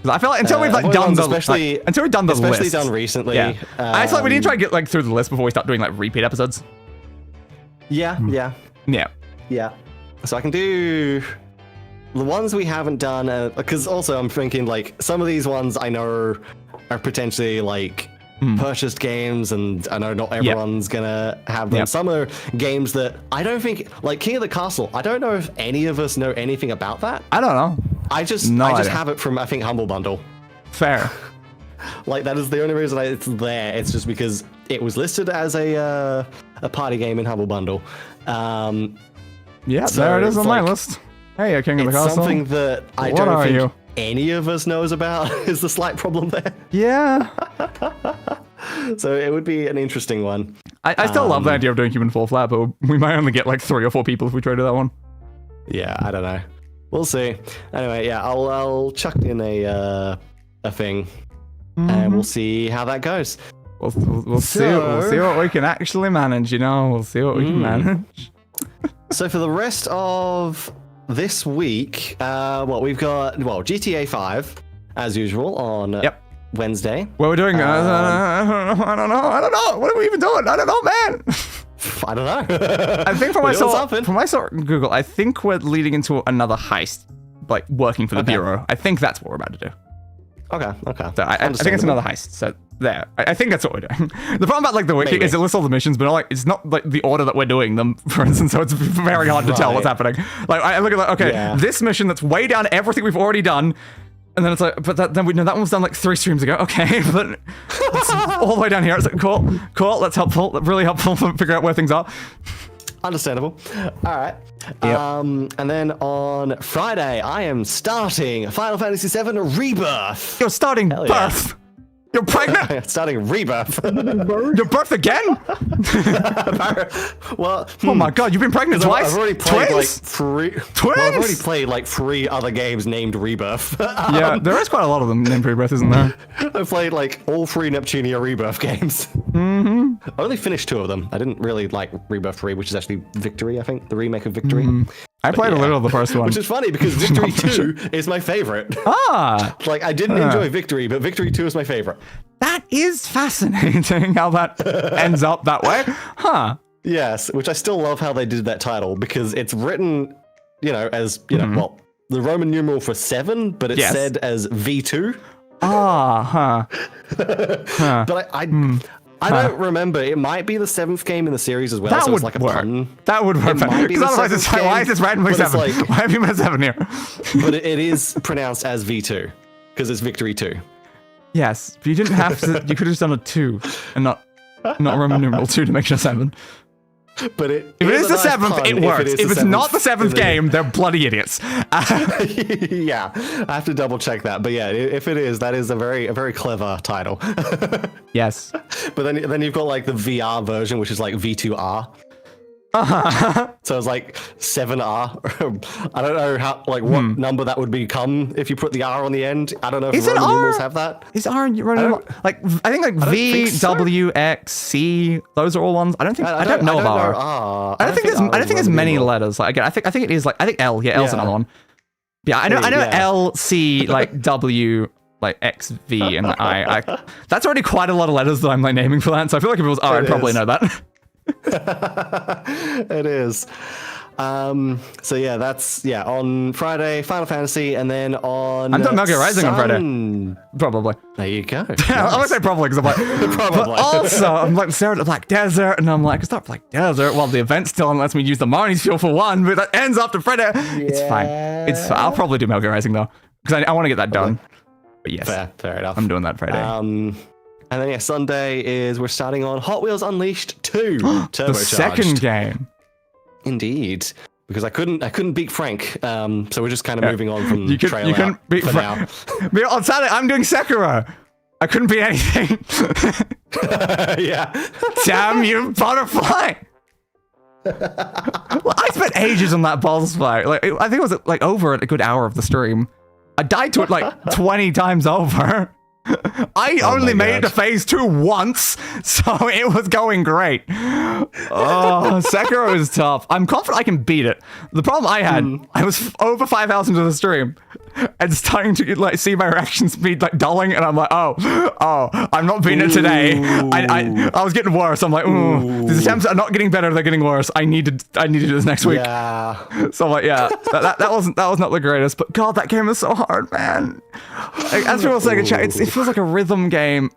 A: I feel like until we've like done the until we've done the list,
B: especially done recently.
A: Yeah. I feel like we need to try and get like through the list before we start doing like repeat episodes.
B: Yeah. So I can do the ones we haven't done because also I'm thinking like some of these ones I know are potentially like purchased games, and I know not everyone's gonna have them. Some are games that I don't think, like King of the Castle. I don't know if any of us know anything about that.
A: I don't know.
B: I just have it from I think Humble Bundle.
A: Fair.
B: Like that is the only reason it's there. It's just because it was listed as a party game in Humble Bundle.
A: Yeah, so there it is on my list. Hey, King of the Castle.
B: It's something that I don't think any of us knows about. Is the slight problem there?
A: Yeah.
B: So it would be an interesting one.
A: I still love the idea of doing Human Fall Flat, but we might only get like 3 or 4 people if we try to do that one.
B: Yeah, I don't know. We'll see. Anyway, yeah, I'll chuck in a thing, and we'll see how that goes.
A: We'll see what we can actually manage, you know? We'll see what we can manage.
B: So for the rest of this week, we've got GTA 5 as usual on Wednesday.
A: What we're doing? I don't know. What are we even doing? I don't know, man.
B: I don't know.
A: I think from what I saw on Google, I think we're leading into another heist, like working for the Bureau. I think that's what we're about to do.
B: Okay.
A: So I think it's another heist. So there, I think that's what we're doing. The problem about like the wiki is it lists all the missions, but it's not like the order that we're doing them, for instance. So it's very hard to tell what's happening. Like I look at this mission that's way down everything we've already done, and then it's like, but then we know that one was done like 3 streams ago. Okay, but it's all the way down here. It's like cool. That's helpful. Really helpful to figure out where things are.
B: Understandable. All right. And then on Friday, I am starting Final Fantasy VII Rebirth.
A: You're starting birth. You're pregnant?
B: Starting Rebirth.
A: Your birth again?
B: Well,
A: oh my god, you've been pregnant twice?
B: I've already played
A: Twins?
B: like 3.
A: Twins?
B: Well, I've already played like 3 other games named Rebirth.
A: Yeah, there is quite a lot of them named Rebirth, isn't there?
B: I've played like all 3 Neptunia Rebirth games.
A: Mm-hmm.
B: I only finished 2 of them. I didn't really like Rebirth 3, which is actually Victory, I think. The remake of Victory.
A: I played a little of the first one.
B: Which is funny because Victory 2 is my favorite. Like, I didn't enjoy Victory, but Victory 2 is my favorite.
A: That is fascinating how that ends up that way. Huh.
B: Yes, which I still love how they did that title because it's written, as, the Roman numeral for 7, but it's said as V2. But I don't remember. It might be the 7th game in the series as well.
A: That
B: so
A: would
B: it's like a
A: work.
B: pun.
A: That would work. Because otherwise, it's like, why is this randomly 7? Why have you put 7 here?
B: But it is pronounced as V2 because it's Victory 2.
A: Yes, but you didn't have to. You could have just done a 2 and not Roman numeral 2 to make it a 7.
B: But
A: if it is the 7th, it works. If it's not the 7th game, they're bloody idiots.
B: Yeah, I have to double check that. But yeah, if it is, that is a very clever title.
A: Yes.
B: But then you've got like the VR version, which is like V2R. So it's like 7R. I don't know how, like, what number that would become if you put the R on the end. I don't know if Roman numerals have that.
A: Is R Roman? Like, I think like V, W, X, C. Those are all ones. I don't know about R. I don't think there's many letters. Like, again, I think it is like L. Yeah, L's another one. Yeah, I know L, C, like W, like X, V, and like I. That's already quite a lot of letters that I'm like naming for that. So I feel like if it was R, I'd probably know that.
B: It is. So yeah, that's on Friday, Final Fantasy, and then on
A: I'm done Metal Gear Rising on Friday. Probably.
B: There you go.
A: Nice. I'm gonna say probably because I'm like probably. But also I'm like staring at the Black Desert, and I'm like, it's not Black Desert. Well, the event still lets me use the Marnie's fuel for 1, but that ends after Friday. It's fine. It's fine. I'll probably do Metal Gear Rising though, because I want to get that done. But yes,
B: fair enough.
A: I'm doing that Friday.
B: And then Sunday is we're starting on Hot Wheels Unleashed 2 Turbocharged.
A: The second game.
B: Indeed. Because I couldn't beat Frank, so we're just kind of moving on from trailer
A: you couldn't beat
B: Frank.
A: Now. On Saturday, I'm doing Sekiro. I couldn't beat anything.
B: Yeah.
A: Damn you, butterfly. Well, I spent ages on that boss fight. Like, I think it was like over a good hour of the stream. I died to it like 20 times over. I only made it to phase 2 once, so it was going great. Oh, Sekiro is tough. I'm confident I can beat it. The problem I had, I was over 5 hours into the stream and starting to like see my reaction speed like dulling, and I'm like, oh, I'm not beating it today. I was getting worse. I'm like, these attempts are not getting better; they're getting worse. I need to do this next week.
B: Yeah.
A: So I'm like, yeah, that was not the greatest, but God, that game is so hard, man. Like, as people say in chat, it feels like a rhythm game.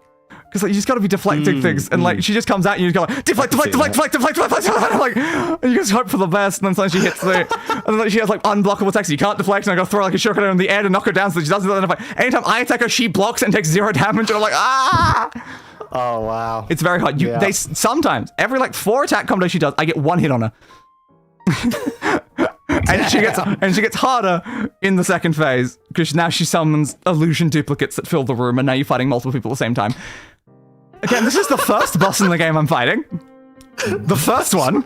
A: Because like, you just got to be deflecting things, and like she just comes out and you just go like, deflect, like, and you just hope for the best, and then suddenly she hits and then like, she has like unblockable attacks. You can't deflect, and I go throw like a shuriken in the air to knock her down, so she doesn't. And like, anytime I attack her, she blocks and takes 0 damage, and I'm like, ah!
B: Oh wow!
A: It's very hard. They sometimes every like 4 attack combos she does, I get 1 hit on her. And she gets harder in the second phase because now she summons illusion duplicates that fill the room, and now you're fighting multiple people at the same time. Again, this is the first boss in the game I'm fighting. The first one.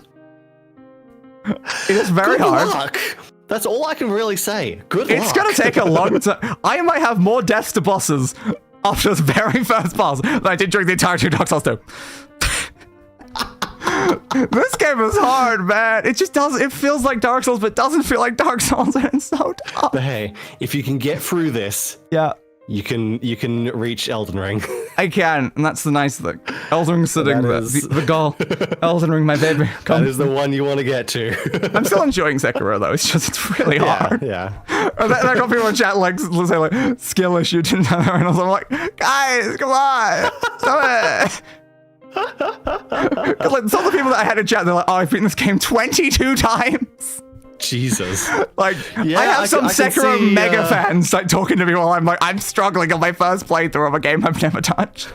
A: It is very hard.
B: Luck. That's all I can really say. Good luck.
A: It's gonna take a long time. I might have more deaths to bosses after the very first boss that I did during the entire 2 Dark Souls 2. This game is hard, man. It just doesn't. It feels like Dark Souls, but doesn't feel like Dark Souls, and it's so tough.
B: But hey, if you can get through this,
A: yeah,
B: you can reach Elden Ring.
A: I can, and that's the nice thing. Elden Ring sitting there, the goal. Elden Ring, my baby. Come.
B: That is the one you want to get to.
A: I'm still enjoying Sekiro though. It's really hard.
B: Yeah.
A: And I got people in chat like say like skill issue to another, and I'm like, guys, come on, stop it. Like some of the people that I had in chat, they're like, oh, I've beaten this game 22 times.
B: Jesus.
A: Like,
B: yeah,
A: I have some Sekiro
B: see,
A: mega fans like talking to me while I'm like, I'm struggling on my first playthrough of a game I've never touched.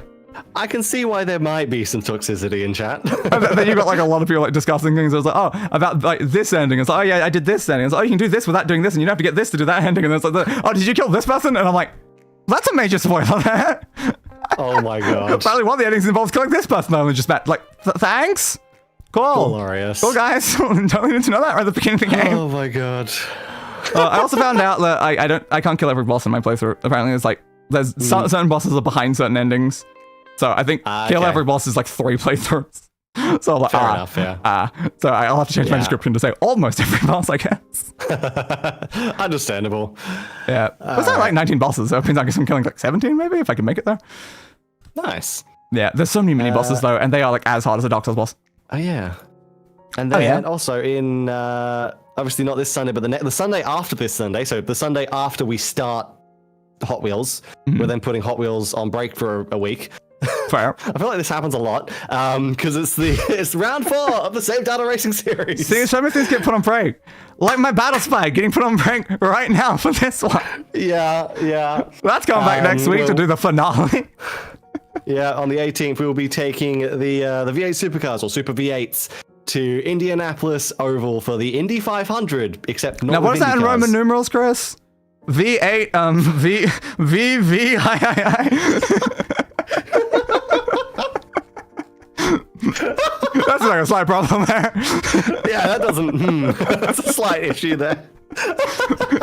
B: I can see why there might be some toxicity in chat.
A: And then you got like a lot of people like discussing things. I was like, oh, about like this ending. It's like, oh yeah, I did this ending. It's like, oh, you can do this without doing this, and you don't have to get this to do that ending. And it's like, oh, did you kill this person? And I'm like, that's a major spoiler there.
B: Oh my god.
A: Apparently one of the endings involves killing this person. I only just met. Like, thanks? Cool.
B: Glorious.
A: Cool, guys. Don't need to know that right at the beginning of the game.
B: Oh my god.
A: I also found out that I can't kill every boss in my playthrough. Apparently there's certain bosses are behind certain endings. So I think kill every boss is like 3 playthroughs. So I'm like,
B: fair enough, yeah.
A: So I'll have to change my description to say almost every boss, I guess.
B: Understandable.
A: Yeah. There's only like 19 bosses, so it means I guess I'm killing like 17 maybe, if I can make it there.
B: Nice.
A: Yeah, there's so many mini bosses though, and they are like as hard as a Dark Souls boss.
B: Oh yeah. And then also in obviously not this Sunday, but the Sunday after this Sunday, so the Sunday after we start Hot Wheels, we're then putting Hot Wheels on break for a week.
A: Fair.
B: I feel like this happens a lot because it's round 4 of the Save Data Racing series.
A: See, so many things get put on break. Like my Battle Spy getting put on break right now for this one.
B: Yeah.
A: That's coming back next week to do the finale.
B: Yeah, on the 18th we will be taking the V8 Supercars or Super V8s to Indianapolis Oval for the Indy 500. Except not.
A: Now, what is that in
B: cars.
A: Roman numerals, Chris? V8 I. That's like a slight problem there.
B: Yeah, that doesn't. That's a slight issue there.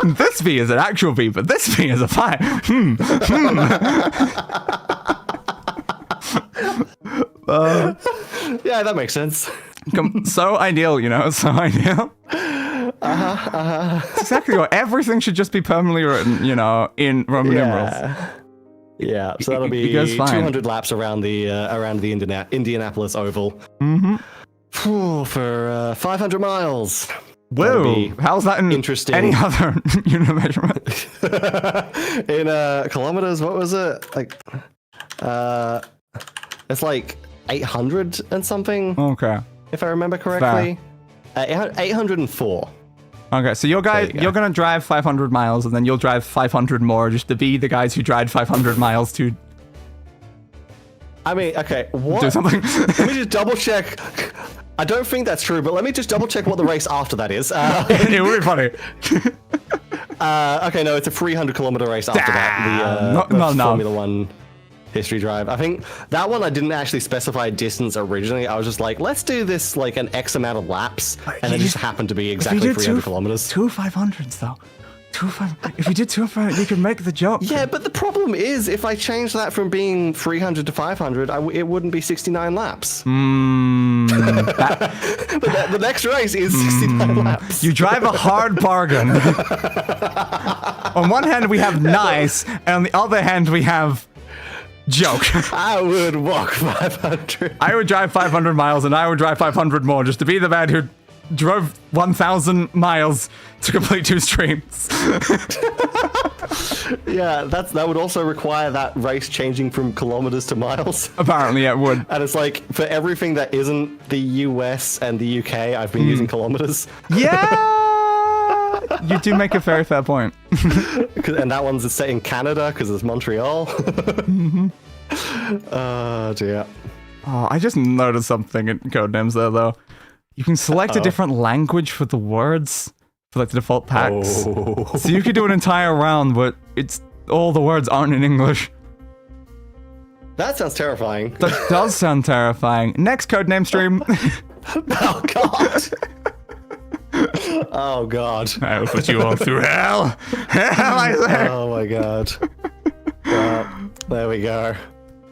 A: This V is an actual V, but this V is a 5.
B: Yeah, that makes sense.
A: So ideal, you know, so ideal. It's exactly what everything should just be permanently written, you know, in Roman numerals.
B: Yeah, so that'll be 200 laps around the Indianapolis Oval. For 500 miles.
A: Whoa! How's that in
B: interesting?
A: Any other unit measurement?
B: In kilometers, what was it? Like, it's like 800 and something.
A: Okay.
B: If I remember correctly. 804.
A: Okay, so you're gonna drive 500 miles, and then you'll drive 500 more, just to be the guys who drive 500 miles to.
B: I mean, okay, what?
A: Do something.
B: Let me just double check. I don't think that's true, but let me just double check what the race after that is.
A: It would be funny.
B: Okay, no, it's a 300-kilometer race after that. The Formula One history drive. I think that one I didn't actually specify distance originally. I was just like, let's do this like an X amount of laps, and it just happened to be exactly 300 kilometers.
A: 2 500s though. If you did 2 500, you could make the jump.
B: Yeah, but the problem is, if I change that from being 300 to 500, it wouldn't be 69 laps. The next race is 69 laps.
A: You drive a hard bargain. On one hand, we have nice, and on the other hand, we have joke.
B: I would walk 500.
A: I would drive 500 miles, and I would drive 500 more just to be the man who drove 1,000 miles to complete 2 streams.
B: Yeah, that would also require that race changing from kilometers to miles.
A: Apparently, it would.
B: And it's like, for everything that isn't the US and the UK, I've been using kilometers.
A: Yeah! You do make a very fair point.
B: And that one's set in Canada, because it's Montreal. Oh, dear.
A: Oh, I just noticed something in Codenames there, though. You can select a different language for the words for like the default packs.
B: Oh.
A: So you could do an entire round, but all the words aren't in English.
B: That sounds terrifying.
A: That does sound terrifying. Next Codename stream.
B: Oh, God. Oh, God.
A: I will put you all through hell. Hell, I say.
B: Oh, my God. There we go.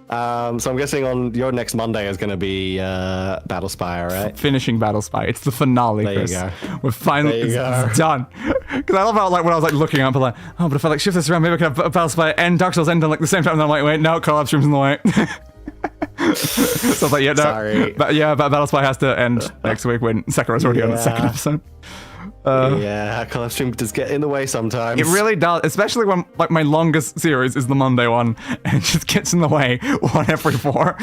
B: So I'm guessing on your next Monday is going to be Battle Spy, right?
A: Finishing Battle Spy. It's the finale,
B: There you
A: Chris.
B: go.
A: We're finally
B: There you
A: it's done. Because I love how like when I was like looking up, I'm like, oh, but if I like shift this around, maybe I can have Battle Spy and Dark Souls end on like the same time. And I'm like, wait, no, collab stream's in the way. So I was like, yeah, no,
B: Sorry.
A: but Battle Spy has to end next week when Sekiro's already on the second episode.
B: Yeah, collab stream does get in the way sometimes.
A: It really does, especially when like my longest series is the Monday one, and it just gets in the way one every 4.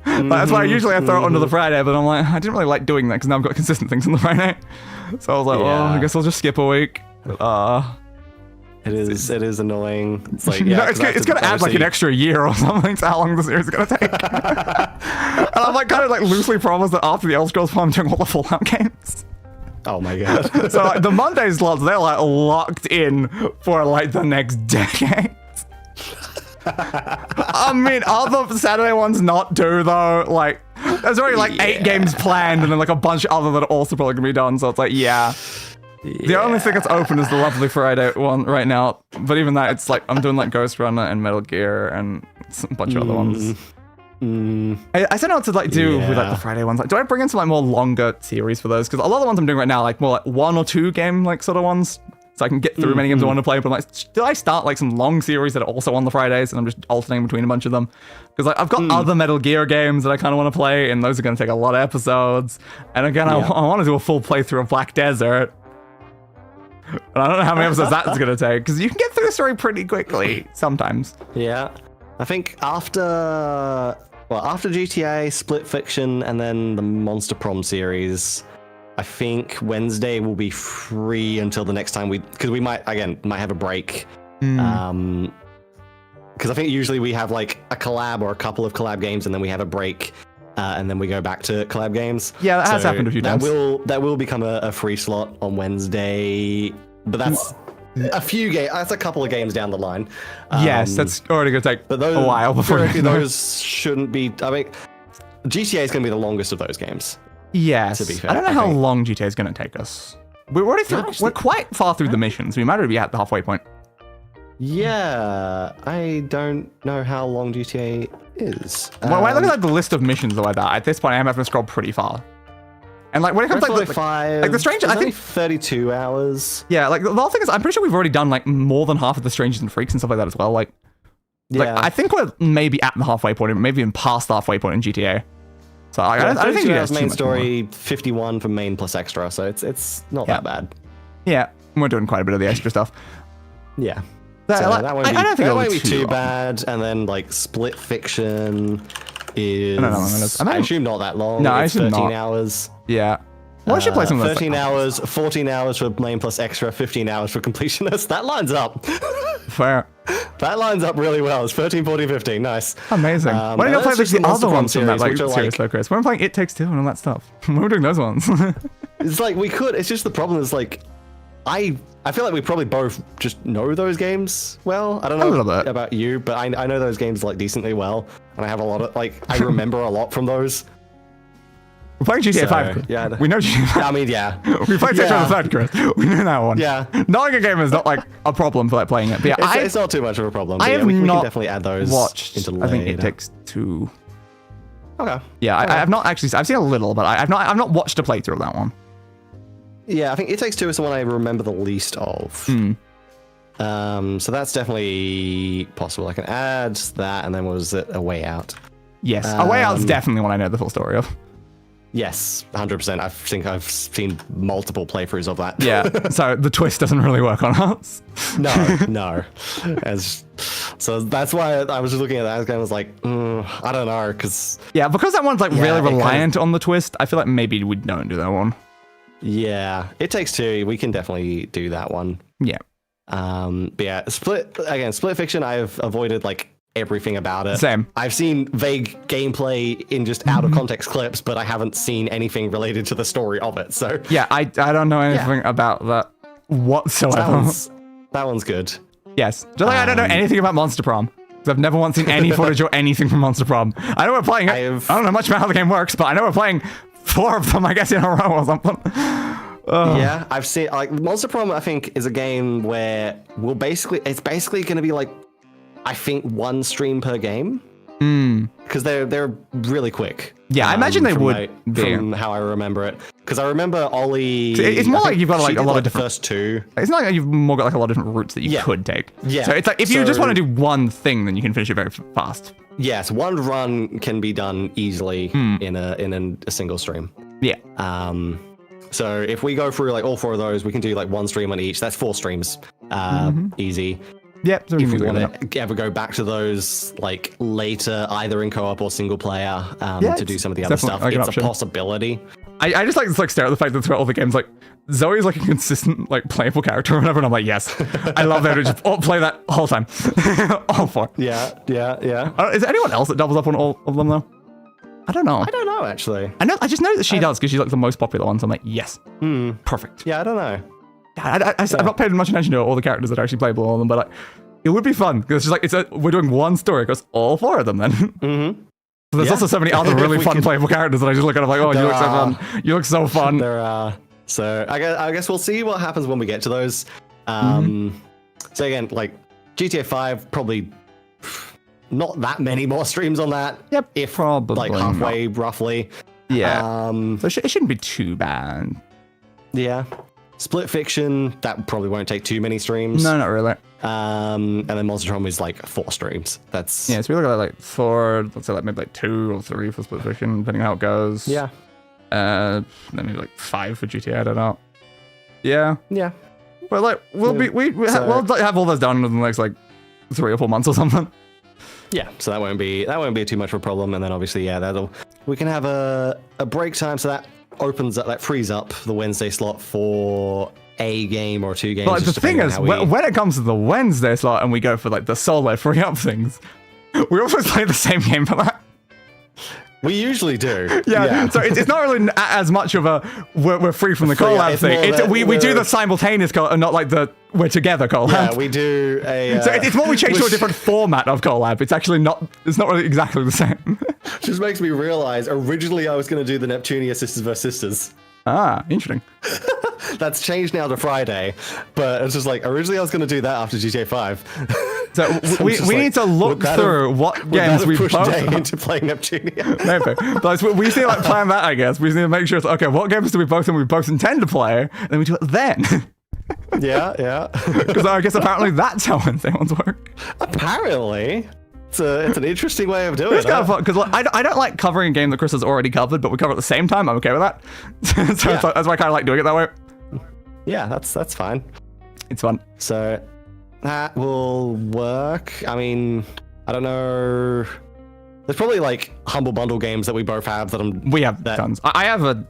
A: That's why usually I throw it onto the Friday, but I'm like, I didn't really like doing that because now I've got consistent things on the Friday. So I was like, well, I guess I'll just skip a week.
B: It is annoying. It's like,
A: no, it's gonna add like an extra year or something to how long the series is gonna take. And I'm like kind of like loosely promised that after the Elder Scrolls I'm doing all the Fallout games.
B: Oh my god.
A: So like, the Monday slots, they're like locked in for like the next decade. I mean, are the Saturday ones not due though? Like, there's already like 8 games planned and then like a bunch of other that are also probably gonna be done. So it's like, The only thing that's open is the lovely Friday one right now. But even that, it's like I'm doing like Ghost Runner and Metal Gear and a bunch of other ones. I don't know what to like do with like the Friday ones. Like, do I bring in some like more longer series for those? Because a lot of the ones I'm doing right now, like more like 1 or 2 game like sort of ones, so I can get through many games I want to play. But I'm like, do I start like some long series that are also on the Fridays, and I'm just alternating between a bunch of them? Because like I've got other Metal Gear games that I kind of want to play, and those are going to take a lot of episodes. And again, I want to do a full playthrough of Black Desert. And I don't know how many episodes that's going to take, because you can get through the story pretty quickly sometimes.
B: Yeah, I think after GTA, Split Fiction, and then the Monster Prom series, I think Wednesday will be free until the next time because we might have a break. Because I think usually we have like a collab or a couple of collab games, and then we have a break, and then we go back to collab games.
A: Yeah, that has happened a few times.
B: That will become a free slot on Wednesday, but that's a few games. That's a couple of games down the line.
A: Yes, that's already going to take a while before
B: those shouldn't be. I mean, GTA is going to be the longest of those games.
A: Yes.
B: To be fair,
A: I don't know how long GTA is going to take us. We're already we're quite far through the missions. We might already be at the halfway point.
B: Yeah, I don't know how long GTA is.
A: When I look at like the list of missions or like that, at this point I'm having to scroll pretty far. And like when it comes to like the Stranger, I think
B: 32 hours.
A: Yeah, like the whole thing is, I'm pretty sure we've already done like more than half of the Strangers and Freaks and stuff like that as well. Like I think we're maybe at the halfway point, maybe even past the halfway point in GTA. So I don't think you guys
B: main story, 51 for main plus extra, so it's not that bad.
A: Yeah, we're doing quite a bit of the extra stuff.
B: Yeah.
A: That
B: won't be too bad. And then like Split Fiction is I assume not that long.
A: No,
B: it's 13 hours.
A: Yeah. Well, I should play some of those.
B: 13 hours, 14 hours for main plus extra, 15 hours for completionist. That lines up.
A: Fair.
B: That lines up really well. It's 13, 14, 15. Nice.
A: Amazing. Why don't you play the other ones from that like series, though, Chris? We're playing It Takes Two and all that stuff. We're doing those ones.
B: It's like we could. It's just the problem is like I feel like we probably both just know those games well. I don't know about you, but I know those games like decently well, and I have a lot of like I remember a lot from those.
A: We're playing GTA 5.
B: Yeah,
A: we know GTA 5.
B: I mean, yeah.
A: We played Section of the Third, Chris. We know that one.
B: Yeah.
A: Knowing a game is not like a problem for like playing it. But yeah,
B: it's not too much of a problem.
A: I have
B: we
A: not
B: can definitely add those
A: watched,
B: into later.
A: I think It Takes Two.
B: Okay.
A: Yeah, I have not actually. I've seen a little, but I've not watched a playthrough of that one.
B: Yeah, I think It Takes Two is the one I remember the least of. So that's definitely possible. I can add that, and then was it A Way Out?
A: Yes, A Way Out's definitely one I know the full story of.
B: Yes, 100%. I think I've seen multiple playthroughs of that.
A: Yeah, so the twist doesn't really work on us.
B: No. So that's why I was just looking at that game. I was like, I don't know, because
A: because that one's like really reliant on the twist. I feel like maybe we don't do that one.
B: Yeah, It Takes Two. We can definitely do that one.
A: Yeah.
B: But yeah, Split Fiction. I've avoided like everything about it.
A: Same.
B: I've seen vague gameplay in just out of context clips, but I haven't seen anything related to the story of it. So
A: yeah, I don't know anything about that whatsoever.
B: That one's good.
A: Yes, just like I don't know anything about Monster Prom. Because I've never once seen any footage or anything from Monster Prom. I know we're playing it. I don't know much about how the game works, but I know we're playing 4 of them, I guess, in a row or something.
B: Yeah, I've seen like Monster Prom. I think is a game where it's basically going to be like I think 1 stream per game.
A: Hmm.
B: Because they're really quick.
A: Yeah, I imagine they would be.
B: From how I remember it. Because I remember Ollie.
A: It's more like you've got like a lot of different.
B: First 2.
A: It's not like you've more got like a lot of different routes that you could take.
B: Yeah.
A: So it's like if you just want to do one thing, then you can finish it very fast.
B: Yes, 1 run can be done easily in a single stream.
A: Yeah.
B: So if we go through like all 4 of those, we can do like 1 stream on each. That's 4 streams. Easy.
A: Yep.
B: If we want to ever go back to those like later, either in co-op or single player, to do some of the other stuff,
A: like
B: it's a possibility.
A: I just like stare at the fact that throughout all the games, like Zoe's like a consistent like playable character or whatever, and I'm like, yes, I love that. Just play that whole time, all 4.
B: Yeah.
A: Is there anyone else that doubles up on all of them though? I don't know.
B: I don't know actually.
A: I just know that she does because she's like the most popular one. So I'm like, yes, perfect.
B: Yeah, I don't know.
A: I've not paid much attention to all the characters that are actually playable on them, but like, it would be fun because it's like we're doing 1 story across all 4 of them then. Mm-hmm. But there's also so many other really fun playable characters that I just look at. I'm like, oh, you look so fun. You look so fun.
B: There are. So I guess we'll see what happens when we get to those. So again, like GTA 5, probably not that many more streams on that.
A: Yep.
B: If
A: probably
B: like halfway, roughly.
A: Yeah. So it shouldn't be too bad.
B: Yeah. Split Fiction, that probably won't take too many streams.
A: No, not really.
B: And then Monster Home is like 4 streams. That's
A: so we look at like 4, let's say like maybe like 2 or 3 for Split Fiction, depending on how it goes.
B: Yeah.
A: Then maybe like 5 for GTA. I don't know. Yeah.
B: Yeah.
A: But like we'll have all those done in the next like 3 or 4 months or something.
B: Yeah. So that won't be too much of a problem. And then obviously we can have a break time, so that opens up, that frees up the Wednesday slot for a game or 2 games.
A: But the thing is, when it comes to the Wednesday slot and we go for like the solo free up things, we always play the same game for that.
B: We usually do.
A: Yeah. So it's not really as much of a we're free from the collab thing. We do the simultaneous collab, not like the we're together collab.
B: Yeah, we do a.
A: So it's more we change to a different format of collab. It's actually not. It's not really exactly the same.
B: Just makes me realize. Originally, I was going to do the Neptunia Sisters vs Sisters.
A: Ah, interesting.
B: That's changed now to Friday, but it's just like originally I was going to do that after GTA 5.
A: So we need to look through what games we both
B: into playing Neptunia.
A: Maybe, but we need to like plan that. I guess we just need to make sure it's okay. What games do we both intend to play, and then we do it then.
B: Yeah.
A: Because I guess apparently that's how Wednesday ones work.
B: Apparently. It's an interesting way of doing it.
A: It's kind of fun because like, I don't like covering a game that Chris has already covered, but we cover at the same time. I'm okay with that. So that's why I kind of like doing it that way.
B: Yeah, that's fine.
A: It's fun.
B: So that will work. I mean, I don't know. There's probably like Humble Bundle games that we both have
A: we have tons. I have a.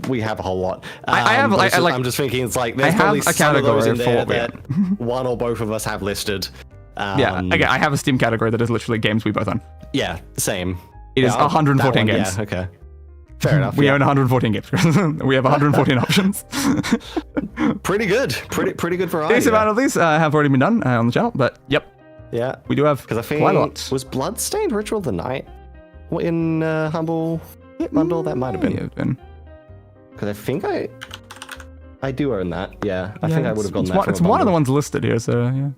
B: We have a whole lot.
A: I have.
B: I'm just thinking it's like there's probably some of those in there that one or both of us have listed.
A: Again, I have a Steam category that is literally games we both own.
B: Yeah, same.
A: It is 114 games.
B: Yeah, okay. Fair enough.
A: We own 114 games. We have 114 options.
B: Pretty good. Pretty good variety.
A: Decent amount of these have already been done on the channel, but yep.
B: Yeah.
A: We do have
B: because I think
A: quite a lot.
B: Was Bloodstained Ritual of the Night in Humble Bundle? That might have been. Because I think I do own that. Yeah. I think I would have gone that.
A: It's one of the ones listed here, so yeah.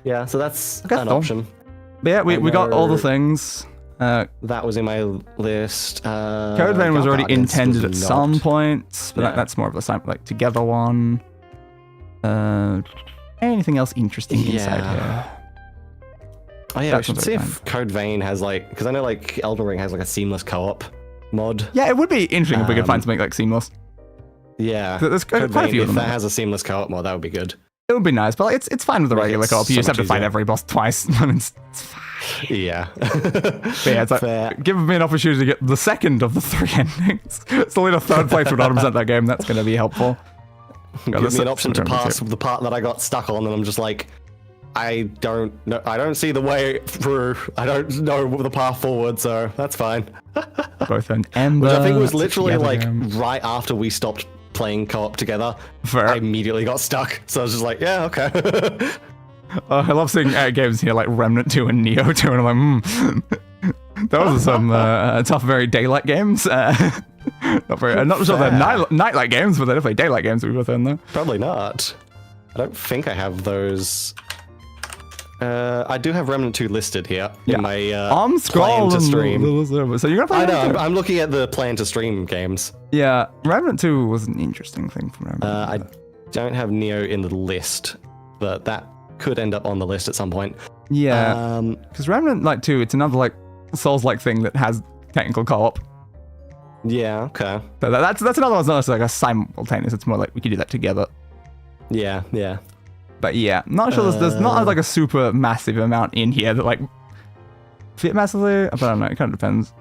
B: Yeah, so that's an option.
A: But yeah, we got all the things.
B: That was in my list.
A: Code Vein was already intended at some points, but that's more of a like together one. Anything else interesting inside here?
B: Oh yeah, I should see if Code Vein has like, because I know like Elden Ring has like a seamless co-op mod.
A: Yeah, it would be interesting if we could find something like seamless.
B: Yeah,
A: there's quite a few of them.
B: If that has a seamless co-op mod, that would be good.
A: It would be nice, but like, it's fine with the regular co-op. You just have to fight every boss twice. It's fine.
B: Yeah.
A: But yeah, it's like, give me an opportunity to get the second of the 3 endings. It's only the 3rd place with 100% that game. That's going to be helpful.
B: Give me an option to pass the part that I got stuck on, and I'm just like, I don't know. I don't see the way through. I don't know the path forward, so that's fine.
A: Both an Ember.
B: Which I think was literally like right after we stopped playing co-op together. I immediately got stuck, so I was just like, yeah, okay.
A: I love seeing games here like Remnant 2 and Neo 2, and I'm like, those are some tough, very daylight games. I'm not sure they're nightlight games, but they're definitely daylight games we both own though.
B: Probably not. I don't think I have those I do have Remnant 2 listed here in my
A: I'm
B: plan to stream.
A: So you're gonna play
B: I know.
A: Remnant 2?
B: I'm looking at the plan to stream games.
A: Yeah, Remnant 2 was an interesting thing for Remnant.
B: I don't have Neo in the list, but that could end up on the list at some point.
A: Yeah, because Remnant like 2, it's another like Souls-like thing that has technical co-op.
B: Yeah. Okay.
A: But that's another one that's not like a simultaneous. It's more like we could do that together.
B: Yeah. Yeah.
A: But yeah, not sure there's not like a super massive amount in here that like fit massively. But I don't know. It kind of depends.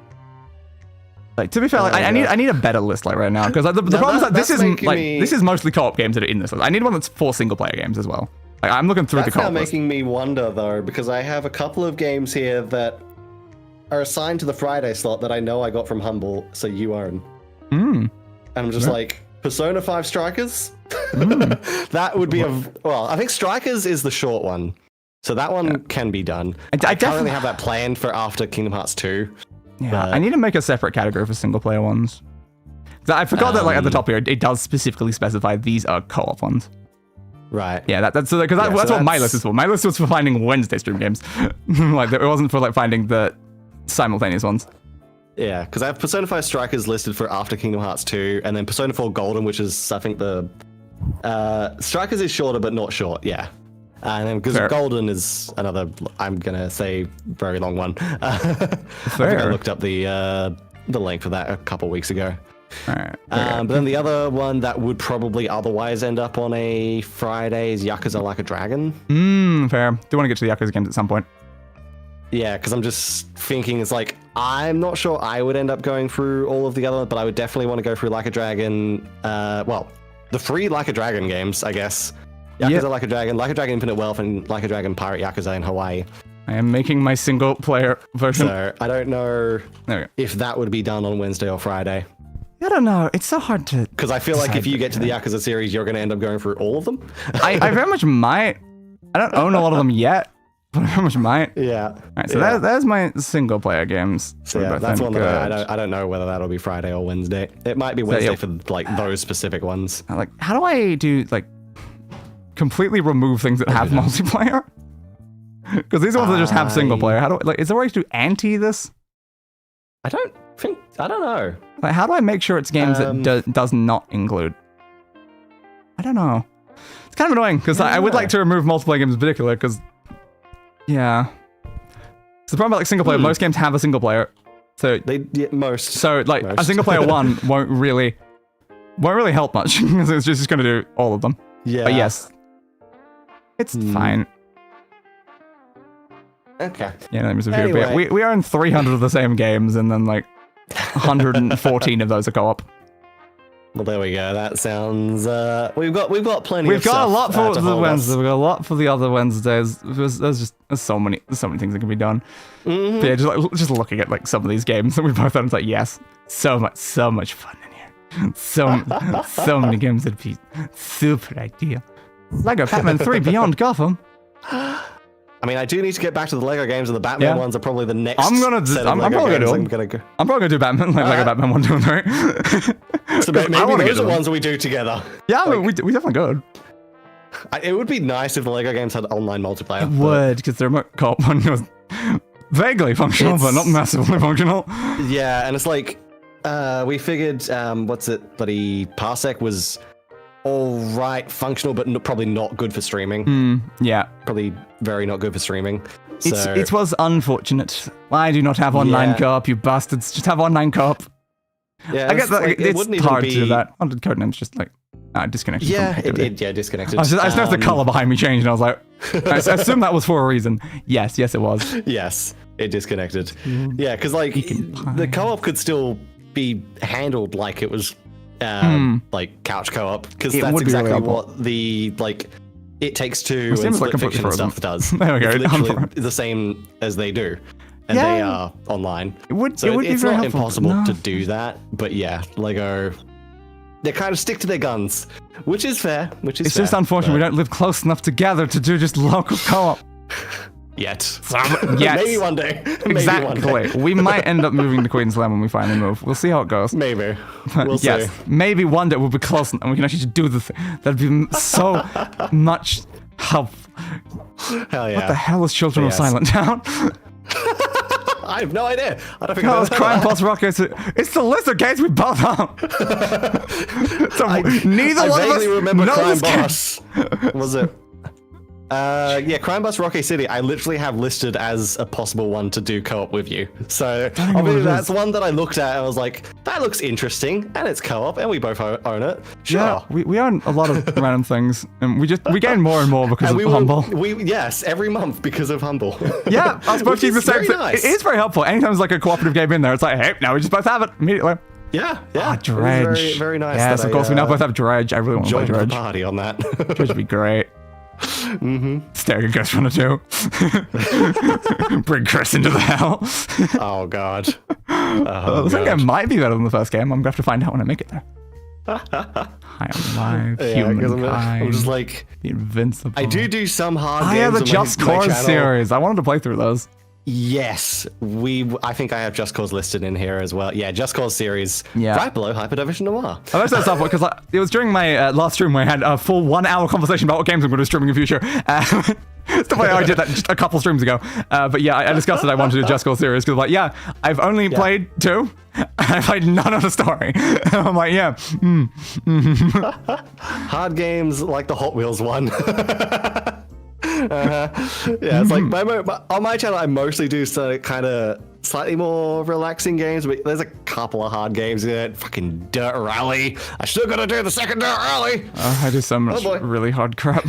A: Like to be fair, like I need a better list like right now because like, the problem is that this is mostly co-op games that are in this list. I need one that's for single player games as well. Like, I'm looking through the co-op.
B: That's now making me wonder though, because I have a couple of games here that are assigned to the Friday slot that I know I got from Humble, so you own. And I'm just like, Persona 5 Strikers? That would be I think Strikers is the short one. So that one can be done. I currently have that planned for after Kingdom Hearts 2.
A: Yeah, I need to make a separate category for single player ones. I forgot that like at the top here, it does specifically specify these are co-op ones.
B: Right.
A: Yeah, that's what my list is for. My list was for finding Wednesday stream games. Like it wasn't for like finding the simultaneous ones.
B: Yeah, because I have Persona 5 Strikers listed for after Kingdom Hearts 2, and then Persona 4 Golden, which is, I think, the... Strikers is shorter, but not short, yeah. And then, because Golden is another, I'm going to say, very long one. I think I looked up the link for that a couple weeks ago. But then the other one that would probably otherwise end up on a Friday is Yakuza Like a Dragon.
A: Fair. Do want to get to the Yakuza games at some point.
B: Yeah, because I'm just thinking it's like, I'm not sure I would end up going through all of the other ones, but I would definitely want to go through Like a Dragon, the free Like a Dragon games, I guess. Yakuza Like a Dragon Infinite Wealth, and Like a Dragon Pirate Yakuza in Hawaii.
A: I am making my single player version.
B: So I don't know if that would be done on Wednesday or Friday.
A: I don't know. It's so hard to...
B: Because I feel like if you get to the Yakuza series, you're going to end up going through all of them.
A: I very much might. I don't own a lot of them yet, but I very much might.
B: Yeah.
A: All right, so there's my single player games.
B: So yeah, that's one that I don't know whether that'll be Friday or Wednesday. It might be Wednesday for like those specific ones.
A: Like, how do I do like completely remove things that have multiplayer? Because these are ones that just have single player. How do like is there a way to do anti this?
B: I don't know.
A: Like, how do I make sure it's games that does not include? I don't know. It's kind of annoying because I would like to remove multiplayer games in particular because, yeah. So the problem about like single player, most games have a single player. So
B: most.
A: So like a single player one won't really help much because it's just going to do all of them.
B: Yeah.
A: But yes, it's fine.
B: Okay.
A: Yeah, anyway. We own 300 of the same games, and then like 114 of those are co-op.
B: Well, there we go. That sounds. We've got plenty.
A: We've got a lot for the Wednesdays. We've got a lot for the other Wednesdays. There's so many things that can be done. But yeah, just looking at like some of these games that we both had, it's like yes, so much fun in here. So many games that'd be super ideal. Lego Batman 3 Beyond Gotham.
B: I mean, I do need to get back to the Lego games, and the Batman ones are probably the next.
A: I'm probably gonna do Batman, like Lego Batman 1, 2, and 3.
B: So maybe those are ones we do together.
A: Yeah, like, we definitely could.
B: It would be nice if the Lego games had online multiplayer.
A: It would, because their co-op one was vaguely functional, but not massively functional.
B: Yeah, and it's like, we figured, bloody Parsec was all right, functional, but probably not good for streaming.
A: Yeah.
B: Probably very not good for streaming. So,
A: it was unfortunate. I do not have online co-op, you bastards. Just have online co-op.
B: Yeah,
A: I get that.
B: Like,
A: it's hard to do that. How did Codenames just like disconnected?
B: Yeah, it disconnected.
A: I just noticed the color behind me changed, and I was like, I assume that was for a reason. Yes, it was.
B: Yes, it disconnected. Yeah, because like the co-op could still be handled like it was like couch co-op, because that's exactly what the like It Takes Two and Split Fiction and stuff does.
A: There we go.
B: It's literally the same as they do. And they are online.
A: It's
B: not impossible to do that, but yeah, Lego, they kind of stick to their guns, which is fair. It's
A: just unfortunate we don't live close enough together to do just local co-op.
B: Yet.
A: Yes.
B: Maybe one day.
A: Exactly. We might end up moving to Queensland when we finally move. We'll see how it goes.
B: Maybe. We'll see.
A: Maybe one day we'll be close and we can actually do the thing. That'd be so much Hell
B: Hell yeah.
A: What the hell is Children of
B: Yes.
A: Silent Town?
B: I have no idea. I don't think
A: Hell
B: I've
A: is
B: heard
A: Crime
B: of that.
A: Boss Rocket. It's the list of games we both own. So neither
B: I
A: one of us
B: vaguely remember
A: knows
B: Crime
A: this game.
B: Boss. Was it? Yeah, Crime Boss Rocky City, I literally have listed as a possible one to do co-op with you. So
A: know what
B: obviously
A: it
B: that's
A: is.
B: one that I looked at and I was like, that looks interesting, and it's co-op, and we both own it. Sure.
A: Yeah, we own a lot of random things, and we gain more and more because
B: And
A: of
B: we
A: Humble.
B: Yes, every month because of Humble.
A: Yeah, I was both
B: Which
A: using the
B: is
A: same
B: very
A: thing.
B: nice.
A: It is very helpful. Anytime there's like a cooperative game in there, it's like, hey, now we just both have it immediately.
B: Yeah.
A: Ah,
B: It was
A: Dredge.
B: Very, very nice.
A: Yes,
B: that
A: of course,
B: I,
A: we now both have Dredge. I really want to play
B: joined the
A: Dredge.
B: party on that.
A: Dredge would be great. Staring at Ghost Runner 2. Bring Chris into the hell.
B: Oh god.
A: The second game might be better than the first game. I'm going to have to find out when I make it there. High on Life,
B: Yeah, 'cause
A: Humankind,
B: I'm just like,
A: The Invincible.
B: I do some hard games.
A: yeah, the
B: on
A: Just
B: my
A: Cause
B: channel.
A: series. I wanted to play through those.
B: Yes, I think I have Just Cause listed in here as well. Yeah, Just Cause series,
A: Yeah.
B: right below Hyper Division Noir.
A: I looked that stuff because it was during my last stream where I had a full 1 hour conversation about what games I'm going to be streaming in the future. Stuff like I did that just a couple streams ago. But yeah, I discussed that I wanted to do Just Cause series because like, yeah, I've only played 2. I played none of the story. I'm like, yeah.
B: Hard games like the Hot Wheels one. Yeah, it's like on my channel, I mostly do kind of slightly more relaxing games, but there's a couple of hard games in it. Fucking Dirt Rally. I still gotta do the second Dirt Rally.
A: I do so much
B: boy.
A: really hard crap.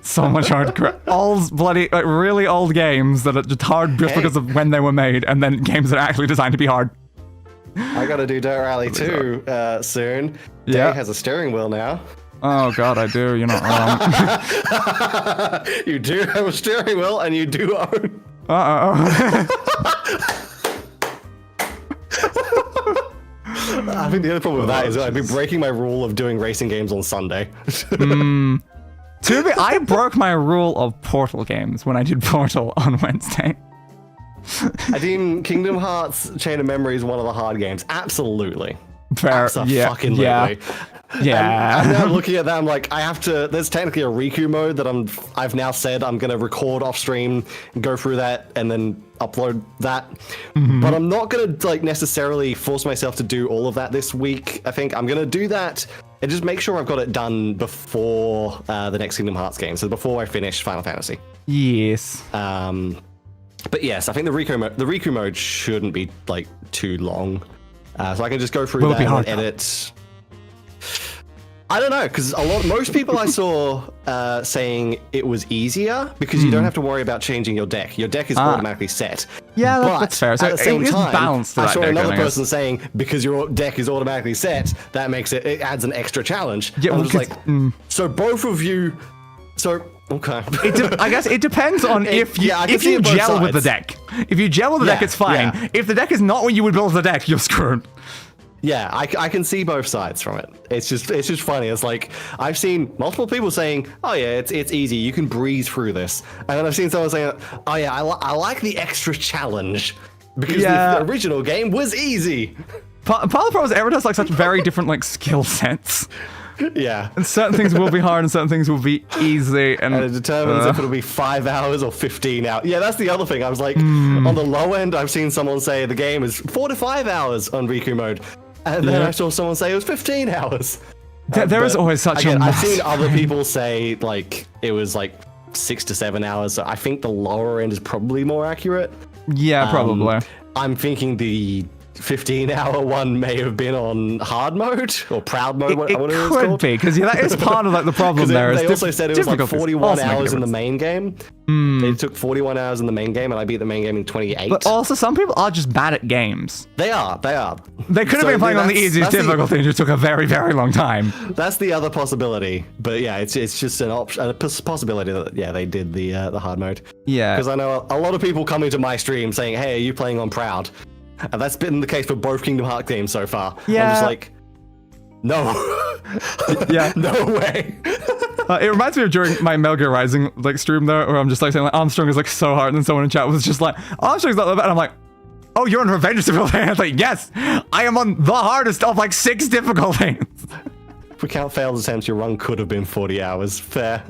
A: So much hard crap. All bloody, like, really old games that are just hard just because of when they were made, and then games that are actually designed to be hard.
B: I gotta do Dirt Rally 2 soon.
A: Yeah.
B: Dei has a steering wheel now.
A: Oh god, I do. You're not wrong.
B: You do have a steering wheel, and you do own.
A: Uh-oh.
B: I think the other problem with that is I've been breaking my rule of doing racing games on Sunday.
A: I broke my rule of Portal games when I did Portal on Wednesday.
B: I deem Kingdom Hearts Chain of Memory is one of the hard games. Absolutely.
A: Fair. Yeah.
B: Fucking
A: Yeah. Yeah.
B: I'm now looking at that. I'm like, I have to. There's technically a Riku mode that I've now said I'm gonna record off stream, go through that, and then upload that. But I'm not gonna like necessarily force myself to do all of that this week. I think I'm gonna do that and just make sure I've got it done before the next Kingdom Hearts game. So before I finish Final Fantasy.
A: Yes.
B: But yes, I think the Riku mode shouldn't be like too long. So I can just go through
A: Will it
B: that
A: be hard,
B: and edit. I don't know, because most people I saw saying it was easier because you don't have to worry about changing your deck. Your deck is automatically set.
A: Yeah,
B: But
A: that's fair. So
B: at the same
A: it is
B: time,
A: balanced to
B: I
A: that
B: saw
A: deck,
B: another
A: I guess.
B: person saying because your deck is automatically set, that makes it adds an extra challenge.
A: Yeah,
B: I'm
A: well,
B: just like, so both of you. So okay.
A: I guess it depends on if you
B: I can see
A: you
B: it both
A: gel with the
B: sides.
A: deck. If you gel with the deck,
B: Yeah,
A: it's fine.
B: yeah.
A: If the deck is not what you would build the deck, you're screwed.
B: Yeah, I can see both sides from it. It's just funny. It's like I've seen multiple people saying, "Oh yeah, it's easy. You can breeze through this," and then I've seen someone saying, "Oh yeah, I like the extra challenge because the original game was easy."
A: Part of the problem is everyone has like such very different like skill sets.
B: Yeah,
A: And certain things will be hard and certain things will be easy. And
B: it determines if it'll be 5 hours or 15 hours. Yeah, that's the other thing. I was like, on the low end, I've seen someone say the game is 4 to 5 hours on Riku mode, and then I saw someone say it was 15 hours.
A: there is
B: But
A: always such
B: again,
A: a
B: I've seen
A: massive-
B: other people say like it was like 6 to 7 hours. So I think the lower end is probably more accurate.
A: Yeah, probably.
B: I'm thinking the 15-hour one may have been on hard mode or proud mode.
A: It
B: whatever it's
A: could
B: called.
A: be because that is part of like the problem. There is
B: they also said it was like
A: difficulties
B: 41
A: also make a
B: hours in the
A: difference.
B: main game. They took 41 hours in the main game, and I beat the main game in 28.
A: But also, some people are just bad at games.
B: They are.
A: They could have been playing on the easiest difficulty and just took a very, very long time.
B: That's the other possibility. But yeah, it's just an option, a possibility that they did the hard mode.
A: Yeah.
B: Because I know a lot of people coming to my stream saying, "Hey, are you playing on Proud?" And that's been the case for both Kingdom Hearts games so far.
A: Yeah.
B: I'm just like, no.
A: Yeah.
B: No way.
A: It reminds me of during my Metal Gear Rising like stream though, where I'm just like saying like Armstrong is like so hard, and then someone in chat was just like Armstrong's not that bad. And I'm like, oh, you're on Revenge Difficulty? And I was like, yes, I am on the hardest of like 6 difficulties.
B: If we count failed attempts, your run could have been 40 hours. Fair.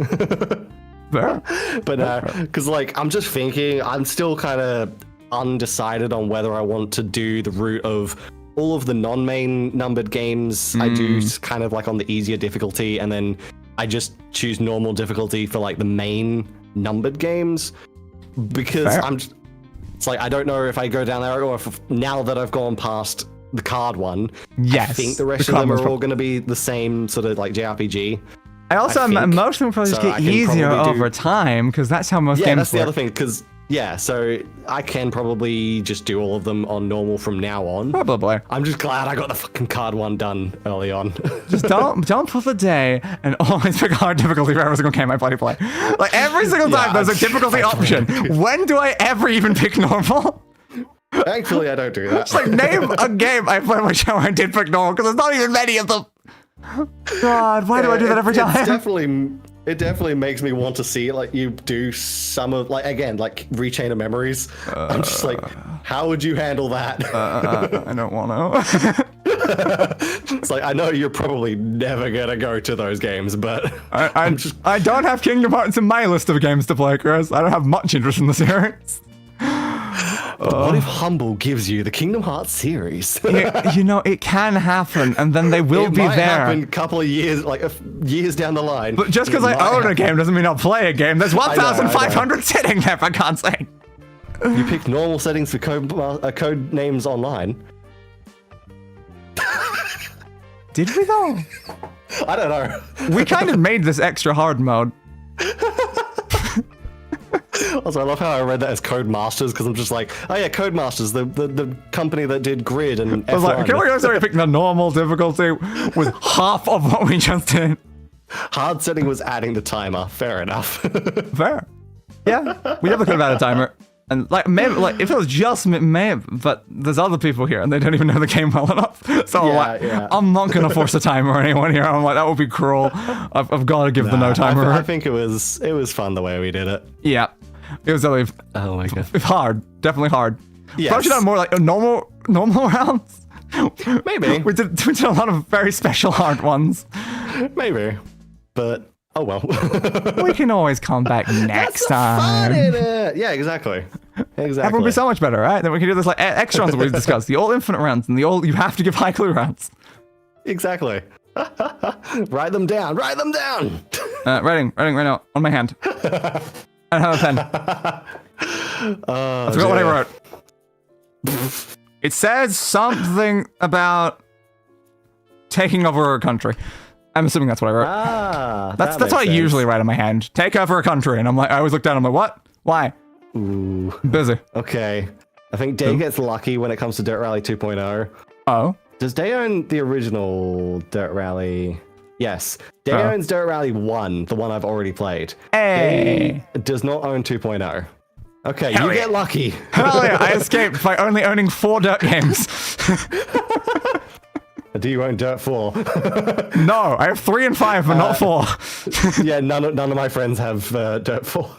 A: Fair.
B: But because like I'm just thinking, I'm still kind of undecided on whether I want to do the route of all of the non-main numbered games. I do kind of like on the easier difficulty, and then I just choose normal difficulty for like the main numbered games, because it's like I don't know if I go down there, or if now that I've gone past the card one,
A: yes,
B: I think the rest of them are all going to be the same sort of like JRPG.
A: I also most of them probably just get easier over time, because that's how most games work.
B: Yeah, that's the other thing, because so I can probably just do all of them on normal from now on.
A: Probably.
B: I'm just glad I got the fucking card one done early on.
A: Just don't pull the day and always pick hard difficulty for every single game I play. Like every single time there's a difficulty option. When do I ever even pick normal?
B: Thankfully, I don't do that.
A: Just like name a game I played on my show I did pick normal, because there's not even many of them. God, why do I do that every time?
B: It definitely makes me want to see like you do some of like again like Rechain of Memories. I'm just like, how would you handle that?
A: I don't want to.
B: It's like I know you're probably never gonna go to those games, but
A: I don't have Kingdom Hearts in my list of games to play, Chris. I don't have much interest in the series.
B: But what if Humble gives you the Kingdom Hearts series?
A: You know, it can happen, and then they will be there. It might
B: happen a couple of years, years down the line.
A: But just because I own a game doesn't mean I'll play a game. There's 1,500 sitting there, for God's sake.
B: You picked normal settings for Codenames Online.
A: Did we though?
B: I don't know.
A: We kind of made this extra hard mode.
B: Also, I love how I read that as Codemasters, because I'm just like, oh yeah, Codemasters, the company that did Grid and F1.
A: I was like, can we also pick the normal difficulty with half of what we just did?
B: Hard setting was adding the timer. Fair enough.
A: Fair. Yeah, we definitely could have added a timer. And like, maybe, like if it was just me, but there's other people here and they don't even know the game well enough. So I'm not gonna force a timer or anyone here. I'm like, that would be cruel. I've got to give the no timer.
B: I think it was fun the way we did it.
A: Yeah, it was definitely.
B: Oh my god.
A: Hard, definitely hard.
B: Yes.
A: Probably should have more like normal rounds.
B: Maybe
A: we did a lot of very special hard ones.
B: Maybe, but. Oh well.
A: We can always come back next time.
B: Fun in it. Yeah, exactly.
A: That would be so much better, right? Then we can do this like extra rounds that we discussed, the all infinite rounds and the all you have to give high clue rounds.
B: Exactly. Write them down. Write them down.
A: Writing right now on my hand. I don't have a pen. I forgot what I wrote. It says something about taking over a country. I'm assuming that's what I wrote. That's what I usually write on my hand. Take over a country, and I'm like, I always look down. I'm like, what? Why?
B: Ooh.
A: Busy.
B: Okay. I think Dei gets lucky when it comes to Dirt Rally 2.0.
A: Oh.
B: Does Dei own the original Dirt Rally? Yes. Dei owns Dirt Rally 1, the one I've already played.
A: Hey.
B: Dei does not own 2.0. Okay, you get lucky.
A: Hell yeah, I escaped by only owning 4 Dirt games.
B: Do you own Dirt 4?
A: No, I have 3 and 5, but not 4.
B: Yeah, none of my friends have Dirt 4.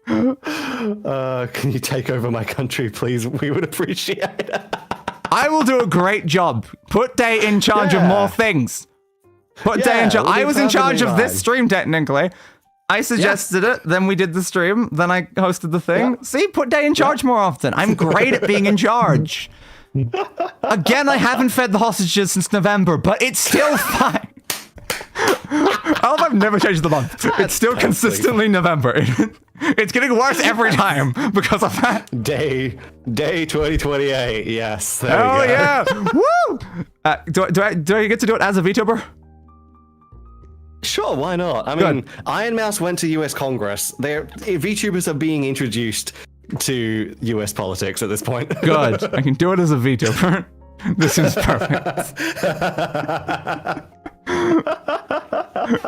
B: Can you take over my country, please? We would appreciate it.
A: I will do a great job. Put Dei in charge of more things. Put Dei in charge. I was in charge of this stream, technically. I suggested it, then we did the stream, then I hosted the thing. Yeah. See, put Dei in charge more often. I'm great at being in charge. Again, I haven't fed the hostages since November, but it's still fine. I hope I've never changed the month. It's still consistently November. It's getting worse every time because of that.
B: Dei 2028. Yes.
A: There we go. Yeah. Woo! Do I get to do it as a VTuber?
B: Sure, why not? I mean, Iron Mouse went to US Congress. VTubers are being introduced to US politics at this point.
A: Good. I can do it as a VTuber. This is perfect.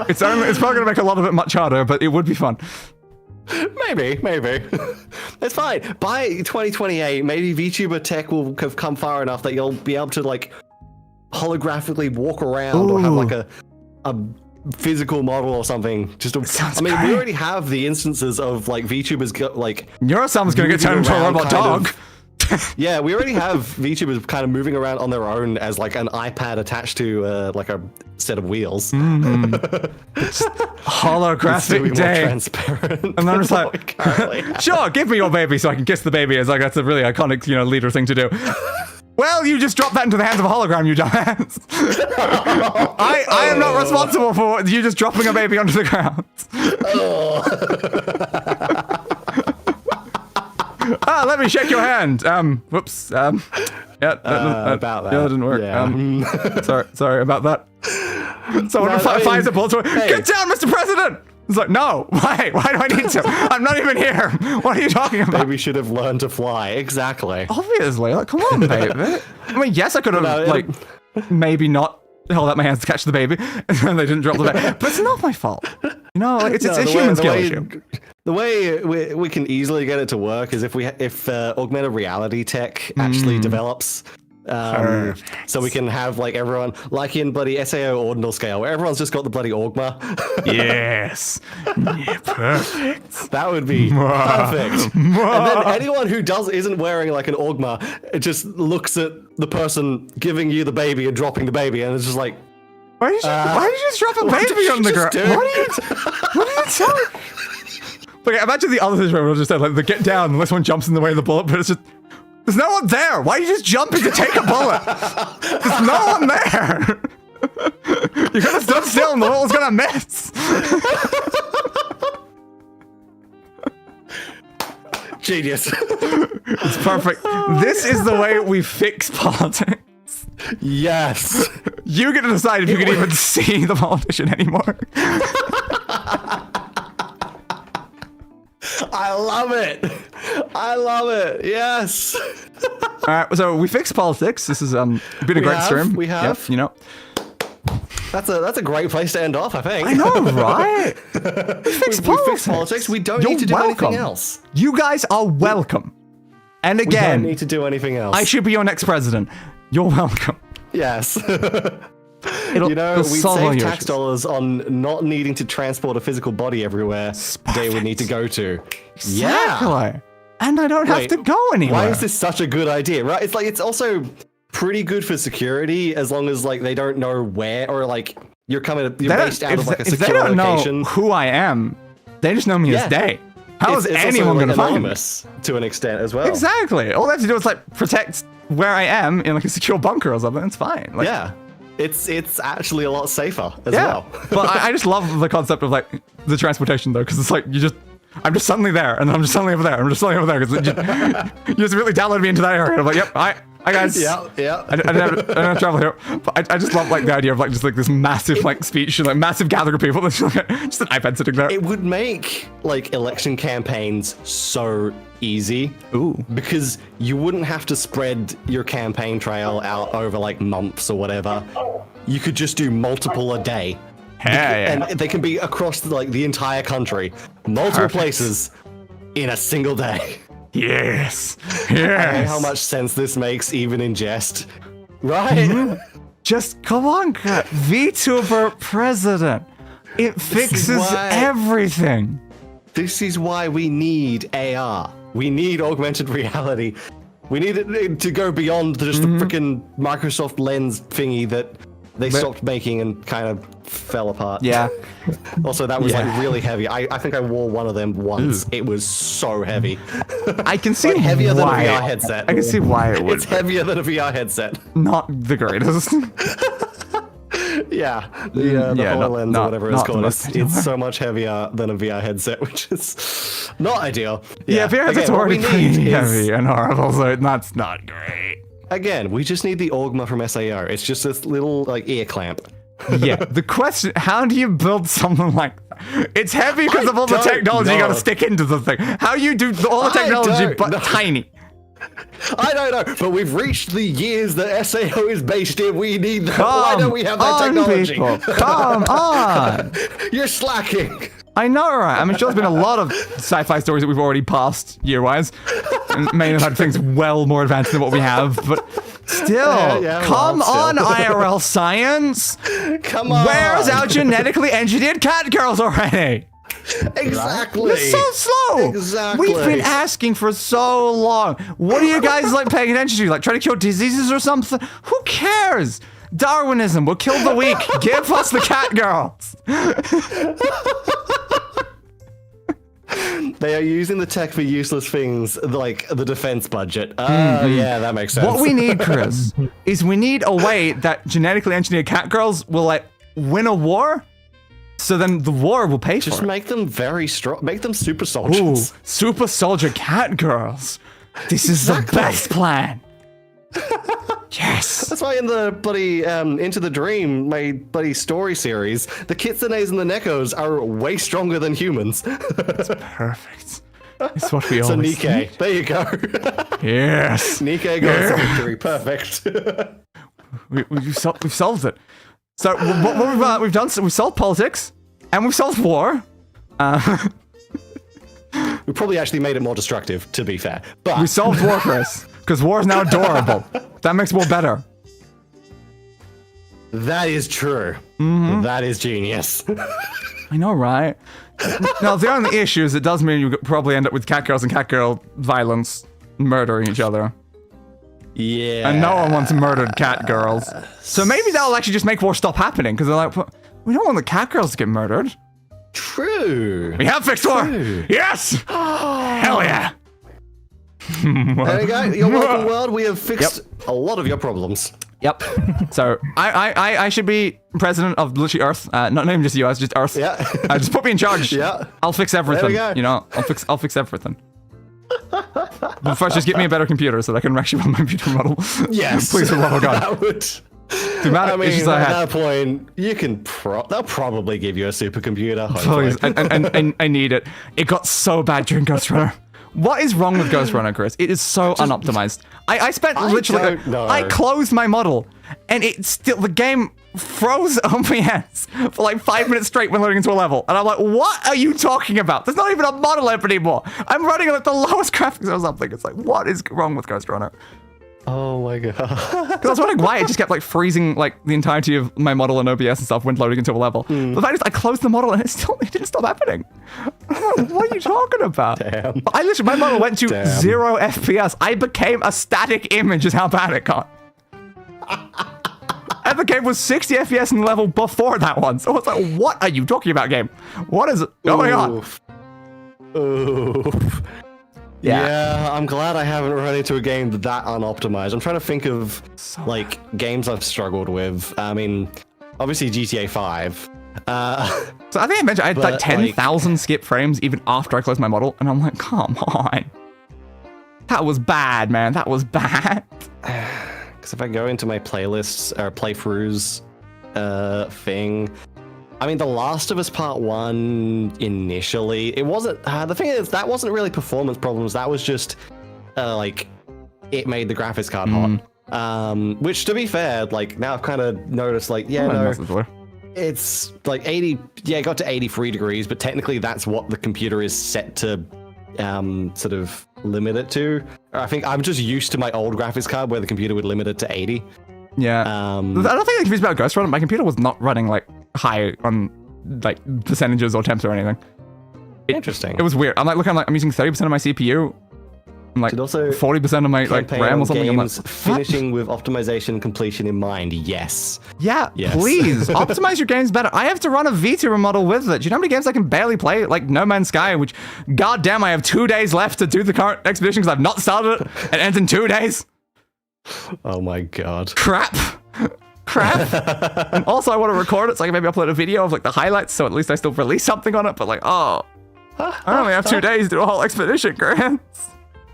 A: It's probably going to make a lot of it much harder, but it would be fun.
B: Maybe. It's fine. By 2028, maybe VTuber tech will have come far enough that you'll be able to like holographically walk around or have like a physical model or something. We already have the instances of like VTubers like
A: Neurosam's gonna get turned into a robot dog.
B: Yeah, we already have VTubers kind of moving around on their own as like an iPad attached to like a set of wheels.
A: It's holographic
B: More
A: day.
B: transparent.
A: And I'm just like, sure, give me your baby so I can kiss the baby. It's like, that's a really iconic, leader thing to do. Well, you just dropped that into the hands of a hologram, you dumbass. I am not responsible for you just dropping a baby onto the ground. Let me shake your hand. Whoops. Yeah,
B: about that.
A: Yeah, that didn't work.
B: Yeah.
A: Sorry about that. Someone fires a bullet. Get down, Mr. President! It's like, no. Why? Why do I need to? I'm not even here. What are you talking about?
B: Baby should have learned to fly. Exactly.
A: Obviously. Like, come on, baby. I mean, yes, I could have, maybe not held out my hands to catch the baby, and then they didn't drop the baby. But it's not my fault. It's a human skill issue.
B: The way we can easily get it to work is if augmented reality tech actually develops. So we can have like everyone, like in bloody SAO ordinal scale, where everyone's just got the bloody Augma.
A: Yes. Yeah, perfect.
B: That would be perfect. And then anyone who isn't wearing like an Augma, it just looks at the person giving you the baby and dropping the baby, and it's just like,
A: why did you just drop a baby on the ground? What are you telling? Okay, imagine the other situation where just said like, get down, and this one jumps in the way of the bullet, but it's just. There's no one there. Why are you just jumping to take a bullet? There's no one there. You're gonna stand still and the bullet's gonna miss.
B: Genius.
A: It's perfect. This is the way we fix politics.
B: Yes.
A: You get to decide if you can even see the politician anymore.
B: I love it. I love it. Yes.
A: All right, so we fixed politics. This has been a great stream.
B: We have.
A: Yep,
B: That's a great place to end off, I think.
A: I know, right? We fixed
B: politics. We don't need to do anything else.
A: You guys are welcome. And again,
B: we don't need to do anything else.
A: I should be your next president. You're welcome.
B: Yes.
A: It'll
B: we save tax
A: issues.
B: dollars on not needing to transport a physical body everywhere they would need to go to.
A: Exactly.
B: Yeah.
A: And I don't have to go anywhere.
B: Why is this such a good idea? Right? It's like it's also pretty good for security as long as like they don't know where or like you're based out of like a secure
A: if they don't
B: location.
A: know who I am, they just know me as Dei. How is anyone going to find me?
B: To an extent as well.
A: Exactly. All they have to do is like protect where I am in like a secure bunker or something. It's fine. Like,
B: yeah. It's actually a lot safer as well.
A: But I just love the concept of like the transportation though, because it's like I'm just suddenly there, and then I'm just suddenly over there. I'm just suddenly over there because you just really downloaded me into that area. I'm like, yep, hi guys.
B: Yeah.
A: I don't have to travel here, but I just love like the idea of like just like this massive like speech and like massive gathering of people. Just an iPad sitting there.
B: It would make like election campaigns so easy.
A: Ooh.
B: Because you wouldn't have to spread your campaign trail out over like months or whatever. You could just do multiple a day.
A: Yeah.
B: And they can be across like the entire country, multiple places in a single day.
A: Yes.
B: I know how much sense this makes even in jest. Right?
A: Just come on, VTuber president. It fixes everything.
B: This is why we need AR. We need augmented reality. We need it to go beyond just the freaking Microsoft Lens thingy that they stopped making and kind of fell apart.
A: Yeah.
B: Also, that was like really heavy. I think I wore one of them once. It was so heavy.
A: I can see
B: like heavier than a
A: why.
B: VR headset.
A: I can see why it would.
B: It's heavier than a VR headset.
A: Not the greatest.
B: Yeah, the HoloLens or whatever it's called. It's so much heavier than a VR headset, which is not ideal.
A: Yeah, VR headset's already pretty heavy and horrible, so that's not great.
B: Again, we just need the Augma from SAO. It's just this little like ear clamp.
A: Yeah, the question, how do you build something like that? It's heavy because of all the technology you gotta stick into the thing. How you do all the technology but tiny?
B: I don't know, but we've reached the years that SAO is based in. We need that. Why don't we have that technology?
A: People. Come on!
B: You're slacking.
A: I know, right? I mean, sure, there's been a lot of sci-fi stories that we've already passed year-wise, and may have had things well more advanced than what we have, but still, come on, IRL science!
B: Come on!
A: Where's our genetically engineered cat girls already?
B: Exactly.
A: You're so slow.
B: Exactly.
A: We've been asking for so long. What are you guys like paying attention to? Like trying to cure diseases or something? Who cares? Darwinism will kill the weak. Give us the cat girls.
B: They are using the tech for useless things like the defense budget. Yeah, that makes sense.
A: What we need, Chris, is we need a way that genetically engineered cat girls will like win a war. So then the war will pay for it.
B: Just make them very strong. Make them super soldiers.
A: Ooh, super soldier cat girls. This is the best plan. Yes.
B: That's why in the bloody Into the Dream, my bloody story series, the kitsunes and the nekos are way stronger than humans.
A: That's perfect. It's what we
B: So
A: always
B: Nikkei,
A: need.
B: there you go.
A: Yes.
B: Nikkei got victory. Perfect.
A: We've solved it. So what we've done, so we've solved politics, and we've solved war.
B: We probably actually made it more destructive, to be fair. But
A: we solved war, Chris, because war is now adorable. That makes war better.
B: That is true. That is genius.
A: I know, right? Now, the only issue is it does mean you probably end up with cat girls and cat girl violence murdering each other.
B: Yeah.
A: And no one wants murdered cat girls. So maybe that'll actually just make war stop happening, because they're like, we don't want the cat girls to get murdered.
B: True.
A: We have fixed war. Yes. Hell yeah.
B: There you go. Your welcome world. We have fixed a lot of your problems.
A: Yep. So I should be president of literally Earth. Not even just US, just Earth.
B: Yeah.
A: Just put me in charge.
B: Yeah.
A: I'll fix everything.
B: There we go.
A: You know, I'll fix everything. But first, just get me a better computer so that I can actually run my computer model.
B: Yes.
A: Please, for the love of God.
B: That would.
A: The amount
B: I
A: of
B: mean,
A: issues
B: at
A: I had.
B: that point, you can they'll probably give you a supercomputer.
A: Please, and I need it. It got so bad during Ghost Runner. What is wrong with Ghost Runner, Chris? It is so unoptimized. I spent literally, I closed my model, and it still, the game froze OBS for like 5 minutes straight when loading into a level. And I'm like, what are you talking about? There's not even a model app anymore. I'm running at the lowest graphics or something. It's like, what is wrong with Ghost Runner?
B: Oh my god.
A: Because I was wondering why it just kept like freezing like the entirety of my model and OBS and stuff when loading into a level. But the fact is I closed the model and it didn't stop happening. I'm like, what are you talking about?
B: Damn.
A: I literally, my model went to 0 FPS. I became a static image is how bad it got. And the game was 60 FPS in the level before that one. So I was like, what are you talking about, game? What is going on?
B: Oof. Yeah, I'm glad I haven't run into a game that unoptimized. I'm trying to think of like games I've struggled with. I mean, obviously GTA 5.
A: So I think I mentioned I had like 10,000 skip frames even after I closed my model, and I'm like, come on. That was bad, man. That was bad.
B: Because if I go into my playlists or playthroughs thing, I mean, The Last of Us Part 1 initially, it wasn't, the thing is, that wasn't really performance problems, that was just, like, it made the graphics card hot. Which, to be fair, like, now I've kind of noticed, like, it's, like, 80, it got to 83 degrees, but technically that's what the computer is set to, sort of limit it to. I think I'm just used to my old graphics card where the computer would limit it to 80.
A: Yeah. I don't think I'm confused about Ghost Runner. My computer was not running, like, high on like percentages or temps or anything.
B: Interesting.
A: It was weird. I'm like, look, I'm using 30% of my CPU. I'm like
B: also
A: 40% of my like RAM or something. I'm like,
B: finishing with optimization completion in mind. Yes.
A: Yeah. Yes. Please optimize your games better. I have to run a VTuber model with it. Do you know how many games I can barely play? Like No Man's Sky, which goddamn, I have 2 days left to do the current expedition because I've not started it. It ends in 2 days.
B: Oh my god.
A: Crap. And also I want to record it so I can maybe upload a video of like the highlights so at least I still release something on it, but like, I only have 2 days to do a whole expedition, Grants.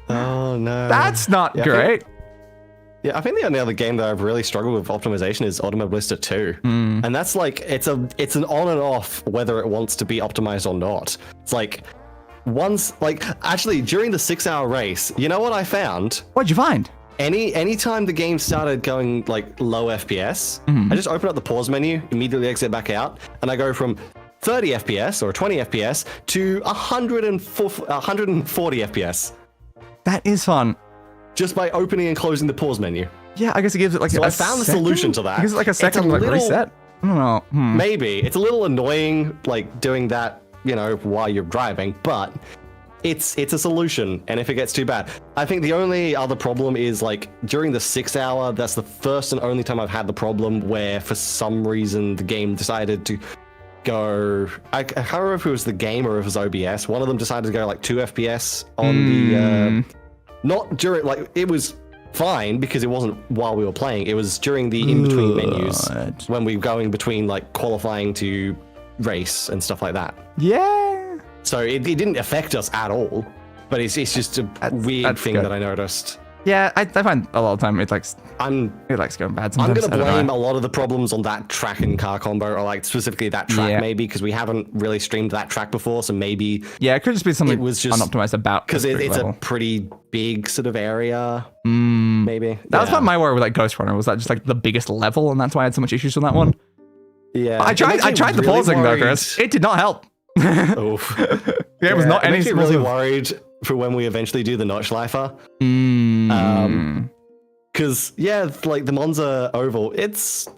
B: Oh no.
A: That's not great.
B: I think the only other game that I've really struggled with optimization is Automobilista 2. And that's like, it's an on and off whether it wants to be optimized or not. It's like, actually during the 6-hour race, you know what I found?
A: What'd you find?
B: Anytime the game started going like low FPS, I just open up the pause menu, immediately exit back out, and I go from 30 FPS or 20 FPS to 140 FPS.
A: That is fun.
B: Just by opening and closing the pause menu.
A: Yeah, I guess it gives it like
B: I found the solution to that.
A: I guess it's like a second reset. I don't know.
B: Maybe. It's a little annoying, like doing that while you're driving, but it's a solution. And if it gets too bad, I think the only other problem is like during the 6 hour, that's the first and only time I've had the problem where for some reason the game decided to go, I can't remember if it was the game or if it was OBS. One of them decided to go like 2 FPS on the, not during, like it was fine because it wasn't while we were playing. It was during the in-between menus when we were going between like qualifying to race and stuff like that.
A: Yeah.
B: So it didn't affect us at all, but it's just a weird thing that I noticed.
A: Yeah, I find a lot of time it likes going bad sometimes.
B: I'm gonna blame a lot of the problems on that track and car combo, or like specifically that track maybe, because we haven't really streamed that track before, so maybe
A: it could just be something
B: it was just
A: unoptimized about
B: because it's a pretty big sort of area. Maybe
A: that was my worry with like Ghost Runner, was that just like the biggest level, and that's why I had so much issues with that one.
B: Yeah,
A: I tried the pausing though, Chris. It did not help.
B: Oof.
A: It was not
B: I'm
A: any.
B: actually really worried for when we eventually do the Notchlifer. Because like the Monza Oval, it's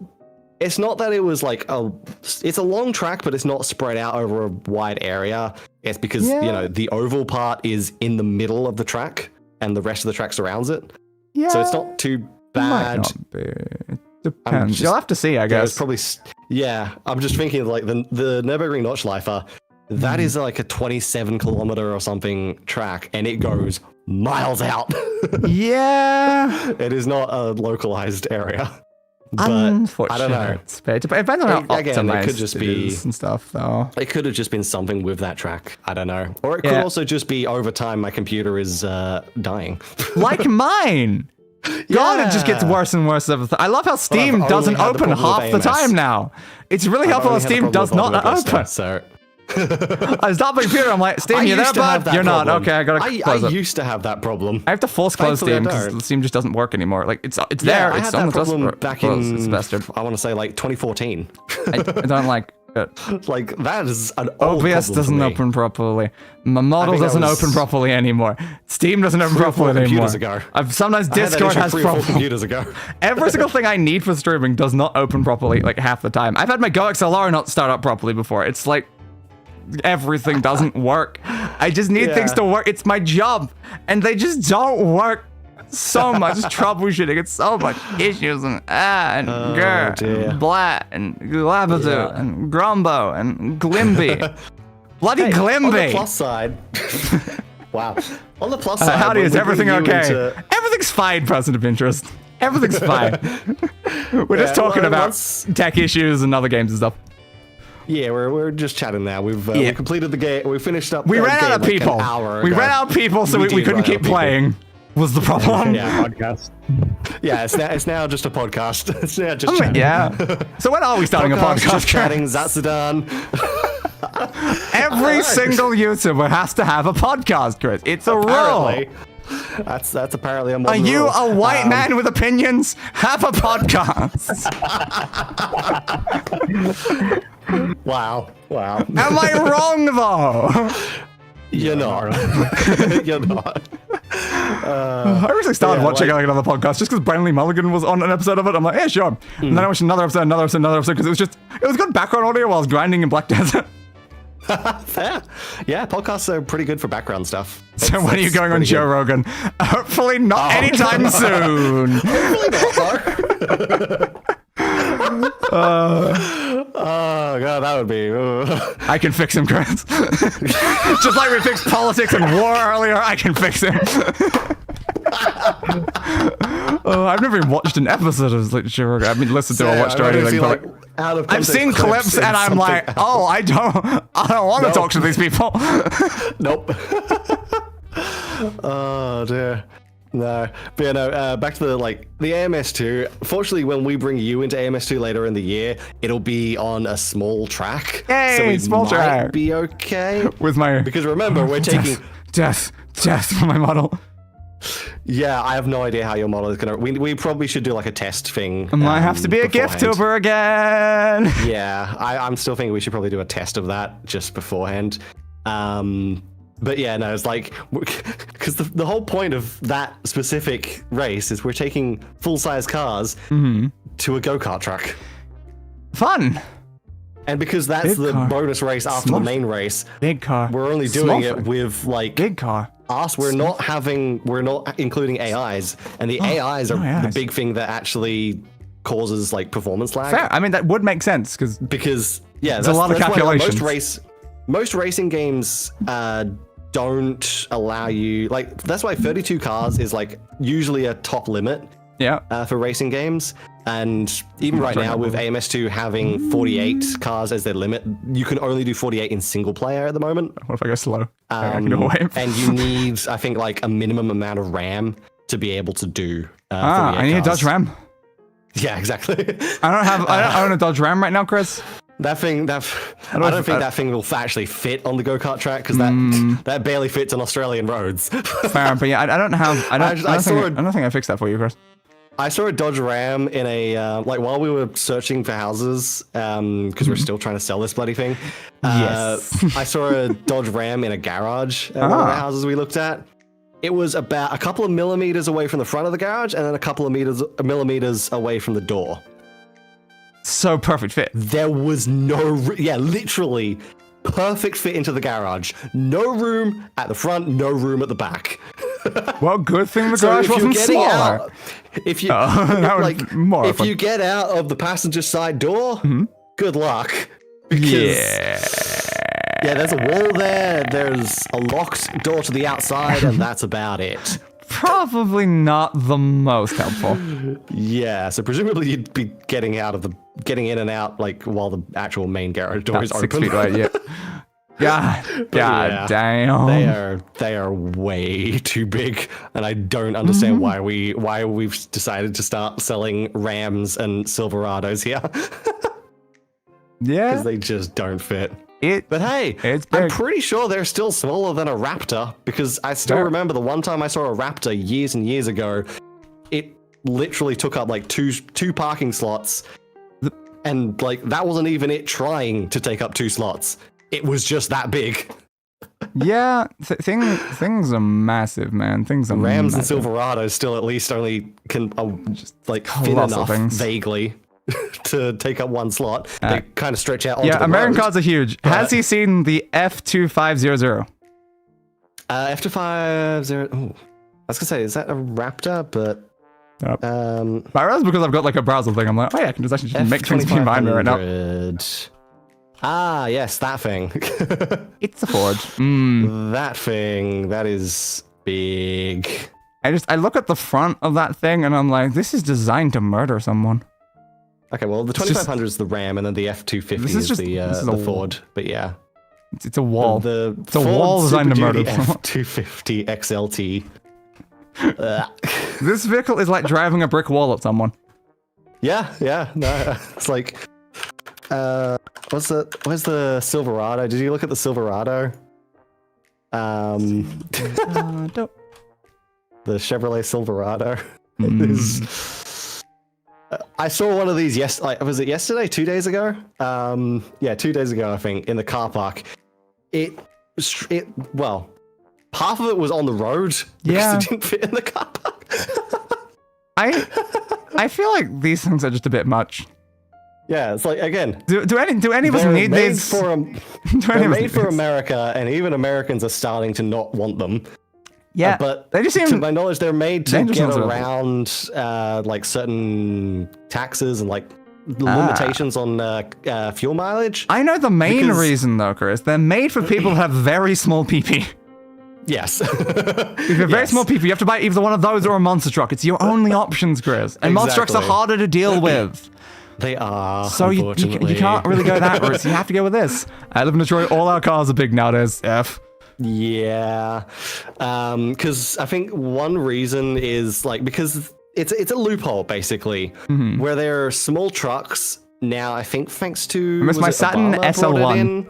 B: not that it was like it's a long track, but it's not spread out over a wide area. It's because the oval part is in the middle of the track, and the rest of the track surrounds it. Yeah, so it's not too bad.
A: Might not be. It depends. You'll have to see, I guess.
B: Probably. Yeah, I'm just thinking like the Nürburgring Notchlifer. That is like a 27 kilometer or something track, and it goes miles out.
A: Yeah.
B: It is not a localized area. But
A: unfortunately,
B: I don't know.
A: It depends on how optimized
B: it could just be
A: and stuff, though.
B: It could have just been something with that track. I don't know. Or it could also just be over time my computer is dying.
A: Like mine. God, it just gets worse and worse. I love how Steam doesn't open half the time now. It's really helpful how Steam does not open.
B: So
A: I stop my computer. I'm like, Steam, you're there, bud? You're not. Okay, I gotta close it.
B: I used to have that problem.
A: I have to force close Steam because Steam just doesn't work anymore. Like it's there.
B: I
A: It's
B: had
A: on
B: that
A: the
B: problem back in
A: bastard.
B: I want to say like 2014.
A: I don't like it.
B: Like that is an old
A: OBS doesn't open properly. My model doesn't open properly anymore. Steam doesn't open properly anymore.
B: Ago.
A: Sometimes Discord has problems.
B: Computers ago.
A: Every single thing I need for streaming does not open properly like half the time. I've had my Go XLR not start up properly before. It's like everything doesn't work. I just need things to work. It's my job, and they just don't work. So much troubleshooting. It's so much issues and and and blah and glabazoo and grumbo and glimby. Bloody glimby.
B: On the plus side. Wow. On the plus side.
A: Howdy, is everything okay? Everything's fine, Person of Interest. Everything's fine. We're just talking about tech issues and other games and stuff.
B: Yeah, we're just chatting now. We completed the game. We finished up.
A: We ran out of people. We ran out of people, so we couldn't keep playing. Was the problem?
B: Yeah, podcast. Yeah, it's now just a podcast. It's now just chatting.
A: Yeah. So when are we starting a podcast?
B: Just chatting, Zatsudan.
A: Every single YouTuber has to have a podcast, Chris. It's a rule.
B: That's apparently a
A: Are
B: modern
A: you
B: rule.
A: a white man with opinions? Have a podcast.
B: Wow.
A: Am I wrong though?
B: You're not. You're not.
A: I originally started watching like another podcast just because Brandon Mulligan was on an episode of it. I'm like, yeah, sure. And then I watched another episode because it was good background audio while I was grinding in Black Desert.
B: Fair. Yeah, podcasts are pretty good for background stuff.
A: So when are you going on Joe Rogan? Hopefully not anytime soon.
B: Hopefully not, oh god, that would be.
A: I can fix him, Chris. Just like we fixed politics and war earlier, I can fix him. I've never even watched an episode of like Joe Rogan. I mean, listened to or watched or anything, but I've seen clips and I'm like, oh, I don't want to talk to these people.
B: Nope. Oh dear. No, but yeah, no. Back to the AMS2. Fortunately, when we bring you into AMS2 later in the year, it'll be on a small track.
A: Yay,
B: so we
A: small
B: might
A: track.
B: Be okay
A: With my
B: because remember we're taking
A: death for my model.
B: Yeah, I have no idea how your model is gonna. We probably should do like a test thing.
A: I might have to be a gift tuber again.
B: Yeah, I'm still thinking we should probably do a test of that just beforehand. But yeah, no, it's like, because the whole point of that specific race is we're taking full-size cars to a go-kart track.
A: Fun.
B: And because that's
A: Big
B: the
A: car.
B: bonus race after
A: Small
B: the main race,
A: Big car.
B: we're only doing
A: Small
B: it with like
A: Big car.
B: us. We're not including AIs, and the AIs are the big thing that actually causes like performance lag.
A: Fair. I mean, that would make sense
B: because
A: there's a lot of calculations.
B: Most racing games don't allow you, like, that's why 32 cars is like usually a top limit for racing games. And even right now with AMS2 having 48 cars as their limit, you can only do 48 in single player at the moment.
A: What if I go slow? I can go away.
B: And you need, I think, like a minimum amount of RAM to be able to do.
A: I need a Dodge Ram.
B: Yeah,
A: I don't own a Dodge Ram right now, Chris.
B: I don't think that thing will actually fit on the go-kart track because that barely fits on Australian roads.
A: Fair, but yeah, I don't think I fixed that for you, Chris.
B: I saw a Dodge Ram in a like while we were searching for houses because we're still trying to sell this bloody thing.
A: Yes.
B: I saw a Dodge Ram in a garage at one of the houses we looked at. It was about a couple of millimeters away from the front of the garage and then a couple of millimeters away from the door.
A: So perfect fit.
B: There was literally perfect fit into the garage. No room at the front, no room at the back.
A: Well, good thing the garage wasn't smaller.
B: If you
A: you
B: get out of the passenger side door, good luck. Because, there's a wall there. There's a locked door to the outside, and that's about it.
A: Probably not the most helpful.
B: Yeah, so presumably you'd be getting in and out like while the actual main garage door is
A: 6
B: open.
A: feet away, God damn.
B: They are way too big, and I don't understand why we've decided to start selling Rams and Silverados here.
A: Yeah,
B: because they just don't fit. But hey,
A: it's big.
B: I'm pretty sure they're still smaller than a Raptor because I still remember the one time I saw a Raptor years and years ago. It literally took up like two parking slots, and like that wasn't even it trying to take up 2 slots. It was just that big.
A: Yeah, things are massive, man. Things are
B: Rams
A: massive.
B: and Silverados still at least only can just like fit enough vaguely to take up 1 slot. They kind of stretch out onto the
A: American
B: road,
A: cars are huge. Has he seen the F2500?
B: F250. Oh, I was gonna say, is that a Raptor? But
A: I realize because I've got like a browser thing. I'm like, I can just make things behind me right now.
B: Ah, yes, that thing.
A: It's a Ford.
B: That thing, that is big.
A: I look at the front of that thing and I'm like, this is designed to murder someone.
B: Okay, well, the 2500 is the Ram, and then the F250 is the Ford. But yeah,
A: it's a wall.
B: It's
A: a wall designed to murder someone.
B: F250 XLT.
A: This vehicle is like driving a brick wall at someone.
B: Yeah, no, it's like, where's the Silverado? Did you look at the Silverado? The Chevrolet Silverado. I saw one of these was it yesterday? 2 days ago? 2 days ago, I think, in the car park. Well, half of it was on the road because it didn't fit in the car park.
A: I feel like these things are just a bit much.
B: Yeah, it's like, again,
A: do any of us need these?
B: They're made for America, and even Americans are starting to not want them.
A: Yeah,
B: but
A: they just seem,
B: to my knowledge, they're made to get around like certain taxes and like limitations on fuel mileage.
A: I know the main reason though, Chris. They're made for people who have very small PP.
B: Yes.
A: If you have very small PP, you have to buy either one of those or a monster truck. It's your only options, Chris. And monster trucks are harder to deal with.
B: They are.
A: So you can't really go that route. So you have to go with this. I live in Detroit. All our cars are big nowadays.
B: Yeah, because I think one reason is like because it's a loophole basically where there are small trucks now. I think thanks to
A: my Saturn SL1.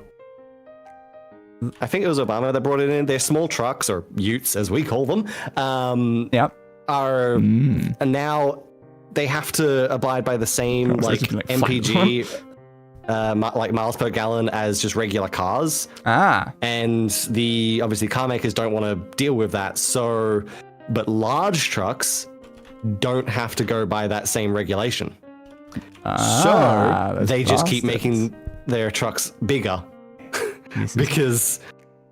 B: I think it was Obama that brought it in. They're small trucks or utes as we call them. Are now they have to abide by the same like MPG. Like miles per gallon as just regular cars. And obviously car makers don't want to deal with that. But large trucks don't have to go by that same regulation. So they just keep making their trucks bigger because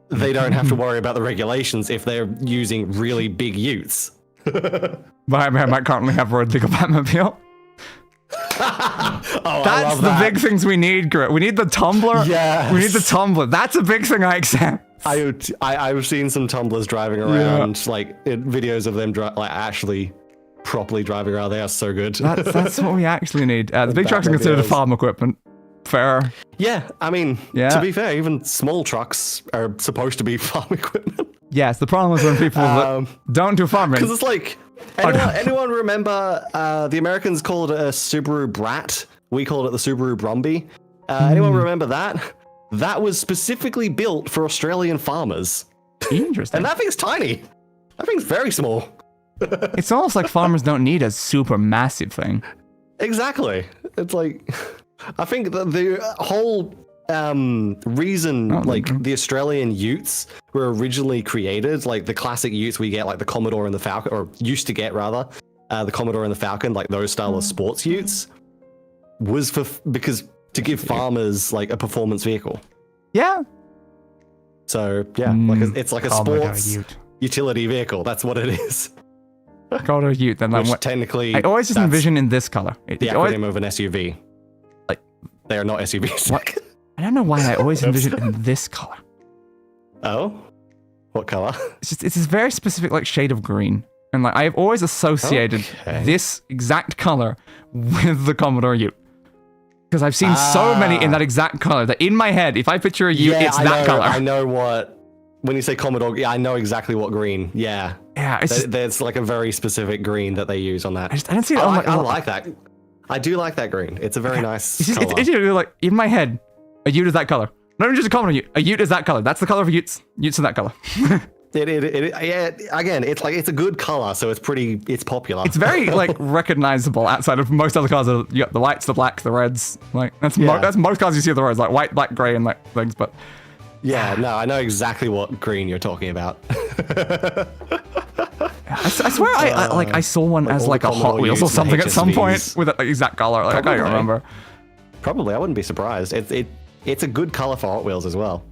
B: they don't have to worry about the regulations if they're using really big utes.
A: But I might currently have road legal Batmobile. That's the big things we need, Grit. We need the tumbler.
B: Yes.
A: We need the tumbler. That's a big thing I accept.
B: I've seen some tumblers driving around, like in videos of them actually properly driving around. They are so good.
A: That's what we actually need. The big trucks are considered farm equipment. Fair.
B: Yeah, I mean, to be fair, even small trucks are supposed to be farm equipment.
A: Yes, the problem is when people that don't do farming.
B: Because it's like, anyone remember the Americans called it a Subaru Brat? We called it the Subaru Brumby. Anyone remember that? That was specifically built for Australian farmers.
A: Interesting.
B: And that thing's tiny. That thing's very small.
A: It's almost like farmers don't need a super massive thing.
B: Exactly. It's like, I think the whole reason the Australian utes were originally created, like the classic utes we get, like the Commodore and the Falcon, or used to get rather, the Commodore and the Falcon, like those style of sports utes, was because to give farmers like a performance vehicle.
A: Yeah.
B: So yeah, it's like a sports utility vehicle. That's what it is.
A: Called a ute. Then
B: which technically,
A: I always just envision in this color.
B: The acronym of an SUV. Like they are not SUVs.
A: What? I don't know why I always envision it in this color.
B: Oh, what color?
A: It's this very specific like shade of green, and like I've always associated this exact color with the Commodore Ute. Because I've seen so many in that exact color that in my head, if I picture a Ute, it's that color.
B: I know what. When you say Commodore, I know exactly what green. Yeah.
A: Yeah.
B: There's like a very specific green that they use on that.
A: I don't see it.
B: I like that. I do like that green. It's a very nice color.
A: It's like in my head, a Ute is that color. Not even just a Commodore Ute. A Ute is that color. That's the color of Utes. Utes are that color.
B: Again, it's a good color, so it's popular.
A: It's very like recognizable outside of most other colors. You got the whites, the blacks, the reds. Like that's most colors you see of the roads, like white, black, gray, and like things. But
B: no, I know exactly what green you're talking about.
A: I swear I saw one as like a Hot Wheels or something at some point with that exact color. Like, I can't even remember.
B: Probably, I wouldn't be surprised. It's a good color for Hot Wheels as well.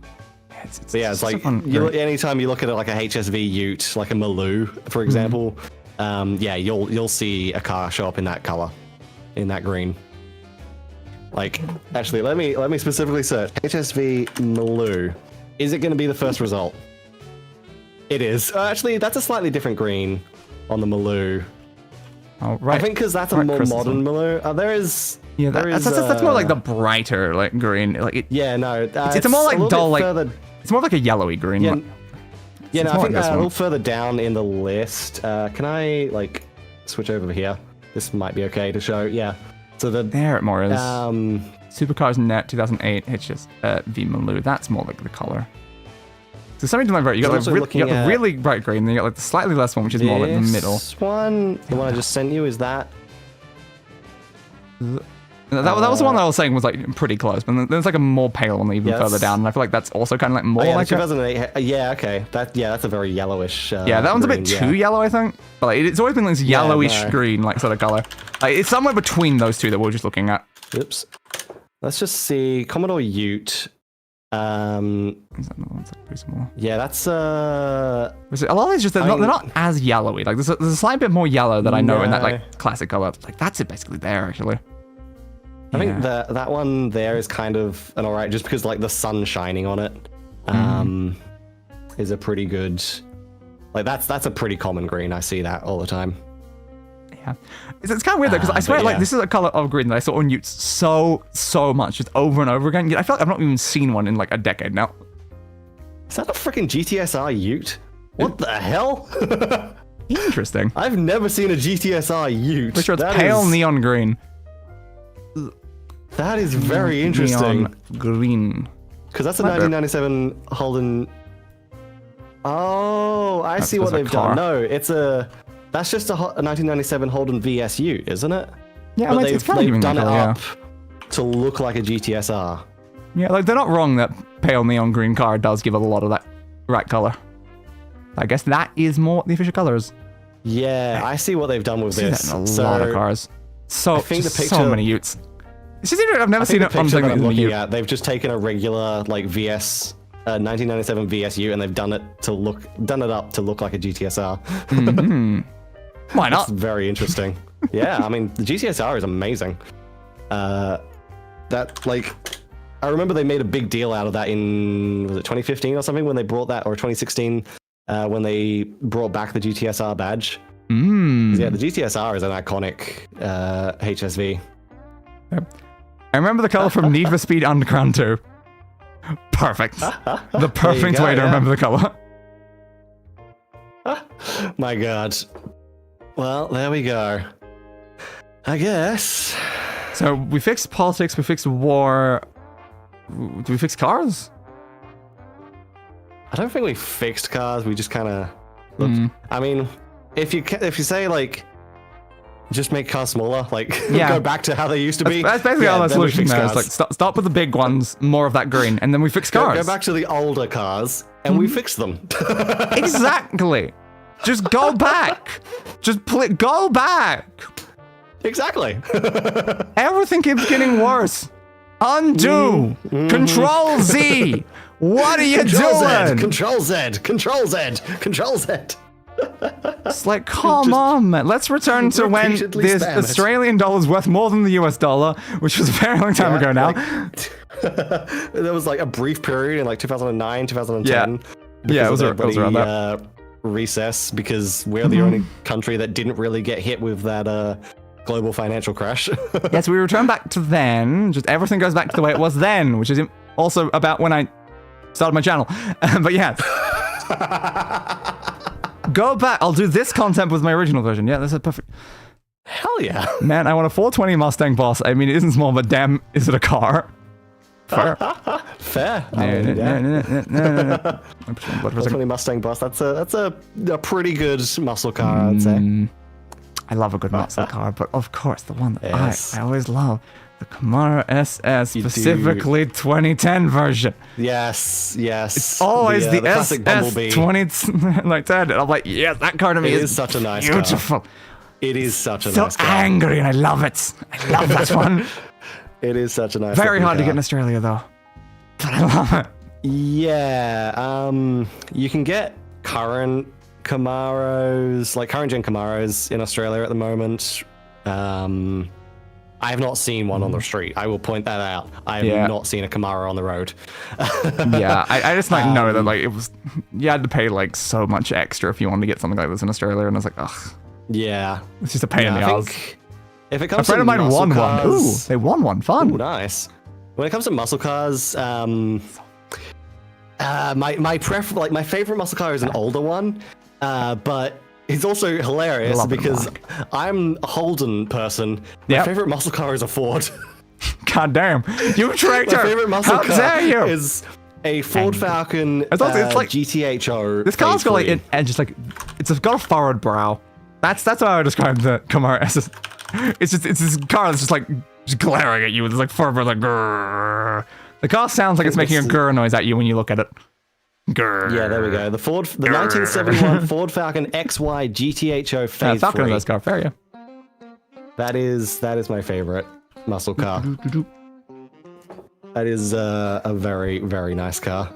B: It's like anytime you look at it like a HSV Ute, like a Maloo, for example, you'll see a car show up in that color, in that green. Like, actually, let me specifically search HSV Maloo. Is it going to be the first result? It is. Actually, that's a slightly different green on the Maloo.
A: Oh, right.
B: I think because that's a more modern Maloo. There is.
A: Yeah, that's more like the brighter like green. Like it's a more like dull like. It's more like a yellowy green.
B: Yeah, I think a little further down in the list. Can I like switch over here? This might be okay to show. Yeah. So
A: there it more is. Supercars Net 2008 HS V Maloo. That's more like the color. So something to my right, you got the really bright green, then you got like the slightly less one, which is more like the middle.
B: This one, the one I just sent you, is that?
A: That was the one that I was saying was like pretty close, but then there's like a more pale one even further down, and I feel like that's also kind of like more like
B: 2008. Yeah, okay. That's a very yellowish.
A: That one's green, a bit too yellow, I think. But like, it's always been this yellowish green like sort of color. Like, it's somewhere between those two that we're just looking at.
B: Oops. Let's just see Commodore Ute. Yeah, that's
A: a lot of these just they're not as yellowy. Like there's a slight bit more yellow that I know in that like classic color. Like that's it basically there actually.
B: I think that one there is kind of an alright, just because like the sun shining on it is a pretty good. Like that's a pretty common green. I see that all the time.
A: Yeah, it's kind of weird though, because I swear like this is a color of green that I saw on Utes so much, just over and over again. Yet I feel like I've not even seen one in like a decade now.
B: Is that a freaking GTSR Ute? What the hell?
A: Interesting.
B: I've never seen a GTSR Ute.
A: Pretty sure it's pale neon green.
B: That is very interesting.
A: Neon green.
B: Because that's a 1997 Holden. Oh, I see what they've done. No, that's just a 1997 Holden VS Ute, isn't it?
A: Yeah,
B: but
A: it's kind
B: they've
A: of
B: done it up to look like a GTSR.
A: Yeah, like they're not wrong that pale neon green car does give it a lot of that right color. I guess that is more the official colors.
B: Yeah, I see what they've done with this.
A: That in a lot of cars. I think the picture, so many Utes. It's just I've never seen
B: The
A: it on
B: picture
A: something
B: that I'm
A: in the
B: looking
A: U.
B: at, they've just taken a regular like VS 1997 VSU and they've done it up to look like a GTSR.
A: Why
B: That's
A: not?
B: very interesting. Yeah, I mean the GTSR is amazing. That like I remember they made a big deal out of that in was it 2015 or something when they brought that, or 2016 when they brought back the GTSR badge. Yeah, the GTSR is an iconic HSV.
A: I remember the color from Need for Speed Underground 2. Perfect. The perfect way to remember the color.
B: My God. Well, there we go. I guess.
A: So we fixed politics, we fixed war. Do we fix cars?
B: I don't think we fixed cars. We just kind of looked. I mean, if you say like, just make cars smaller, like go back to how they used to be.
A: That's basically all the solution there. It's like start with the big ones, more of that green, and then we fix cars.
B: Go back to the older cars, and we fix them.
A: Exactly. Just go back. Just go back.
B: Exactly.
A: Everything keeps getting worse. Undo. Control Z. What are you doing?
B: Control Z. Control Z. Control Z.
A: It's like, come on, man. Let's return to when this Australian dollar is worth more than the US dollar, which was a very long time ago now.
B: There was like a brief period in like 2009, 2010.
A: Yeah, it was around that.
B: Recess, because we're the only country that didn't really get hit with that global financial crash.
A: Yes, we return back to then. Just everything goes back to the way it was then, which is also about when I started my channel. But yeah. Go back. I'll do this content with my original version. Yeah, that's a perfect.
B: Hell yeah.
A: Man, I want a 420 Mustang Boss. I mean, it isn't small, but damn, is it a car? Fair.
B: Fair.
A: No.
B: 420 Mustang Boss. That's a pretty good muscle car, I'd say.
A: I love a good muscle car, but of course, the one that I always love, the Camaro SS, specifically 2010 version.
B: Yes.
A: It's always the SS 2010. And I'm like, yeah, that car to me is
B: such a nice
A: beautiful.
B: Car. It is such a
A: so
B: nice car.
A: Angry, and I love it. I love that one.
B: It is such a nice
A: Very hard
B: car.
A: to get in Australia, though. But I love it.
B: Yeah, you can get current Camaros, like current gen Camaros in Australia at the moment. I have not seen one on the street. I will point that out. I have not seen a Camaro on the road.
A: Yeah, I just like know that like it was, you had to pay like so much extra if you wanted to get something like this in Australia, and I was like, ugh.
B: Yeah,
A: it's just a pain in the ass.
B: If it comes
A: a friend of mine won one. Ooh, they won one. Fun.
B: Ooh, nice. When it comes to muscle cars, my favorite muscle car is an older one, but it's also hilarious because I'm a Holden person. My favorite muscle car is a Ford.
A: God damn, you tricked her.
B: My favorite muscle
A: How
B: car
A: dare you?
B: is a Ford Falcon
A: it's like
B: GTHO.
A: This car's got like it's got a furrowed brow. That's how I would describe the Camaro SS. It's this car that's just glaring at you with this like furrowed like grrr. The car sounds like it's making a grrr noise at you when you look at it. Grrr.
B: Yeah, there we go. The 1971 Ford Falcon XY GTHO Phase 3.
A: Falcon is a nice car, fair, yeah.
B: That is my favorite muscle car. That is a very, very nice car.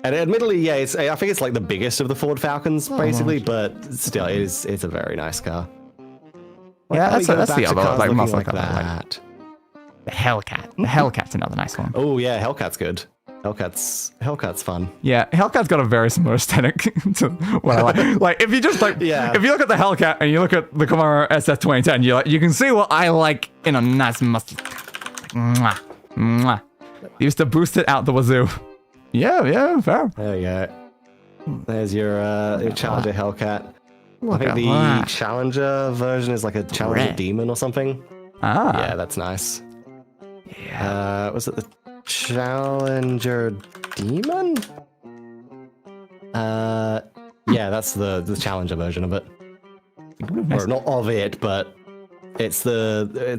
B: And admittedly, yeah, I think it's like the biggest of the Ford Falcons, basically, but still, it's a very nice car.
A: Yeah, that's the other like muscle car.
B: That.
A: The Hellcat. The Hellcat's another nice one.
B: Oh yeah, Hellcat's good. Hellcat's fun.
A: Yeah, Hellcat's got a very similar aesthetic to what I like. Like if you just if you look at the Hellcat and you look at the Camaro SS 2010, you can see what I like in a nice muscle car. Like, mwah, mwah. You used to boost it out the wazoo. Yeah, fair.
B: There you go. There's your Challenger Hellcat.
A: Look
B: I think
A: at
B: the
A: that.
B: Challenger version is like a Challenger Demon or something.
A: Ah.
B: Yeah, that's nice.
A: Yeah.
B: Was it the Challenger Demon? Yeah, that's the Challenger version of it. Or not of it, but it's the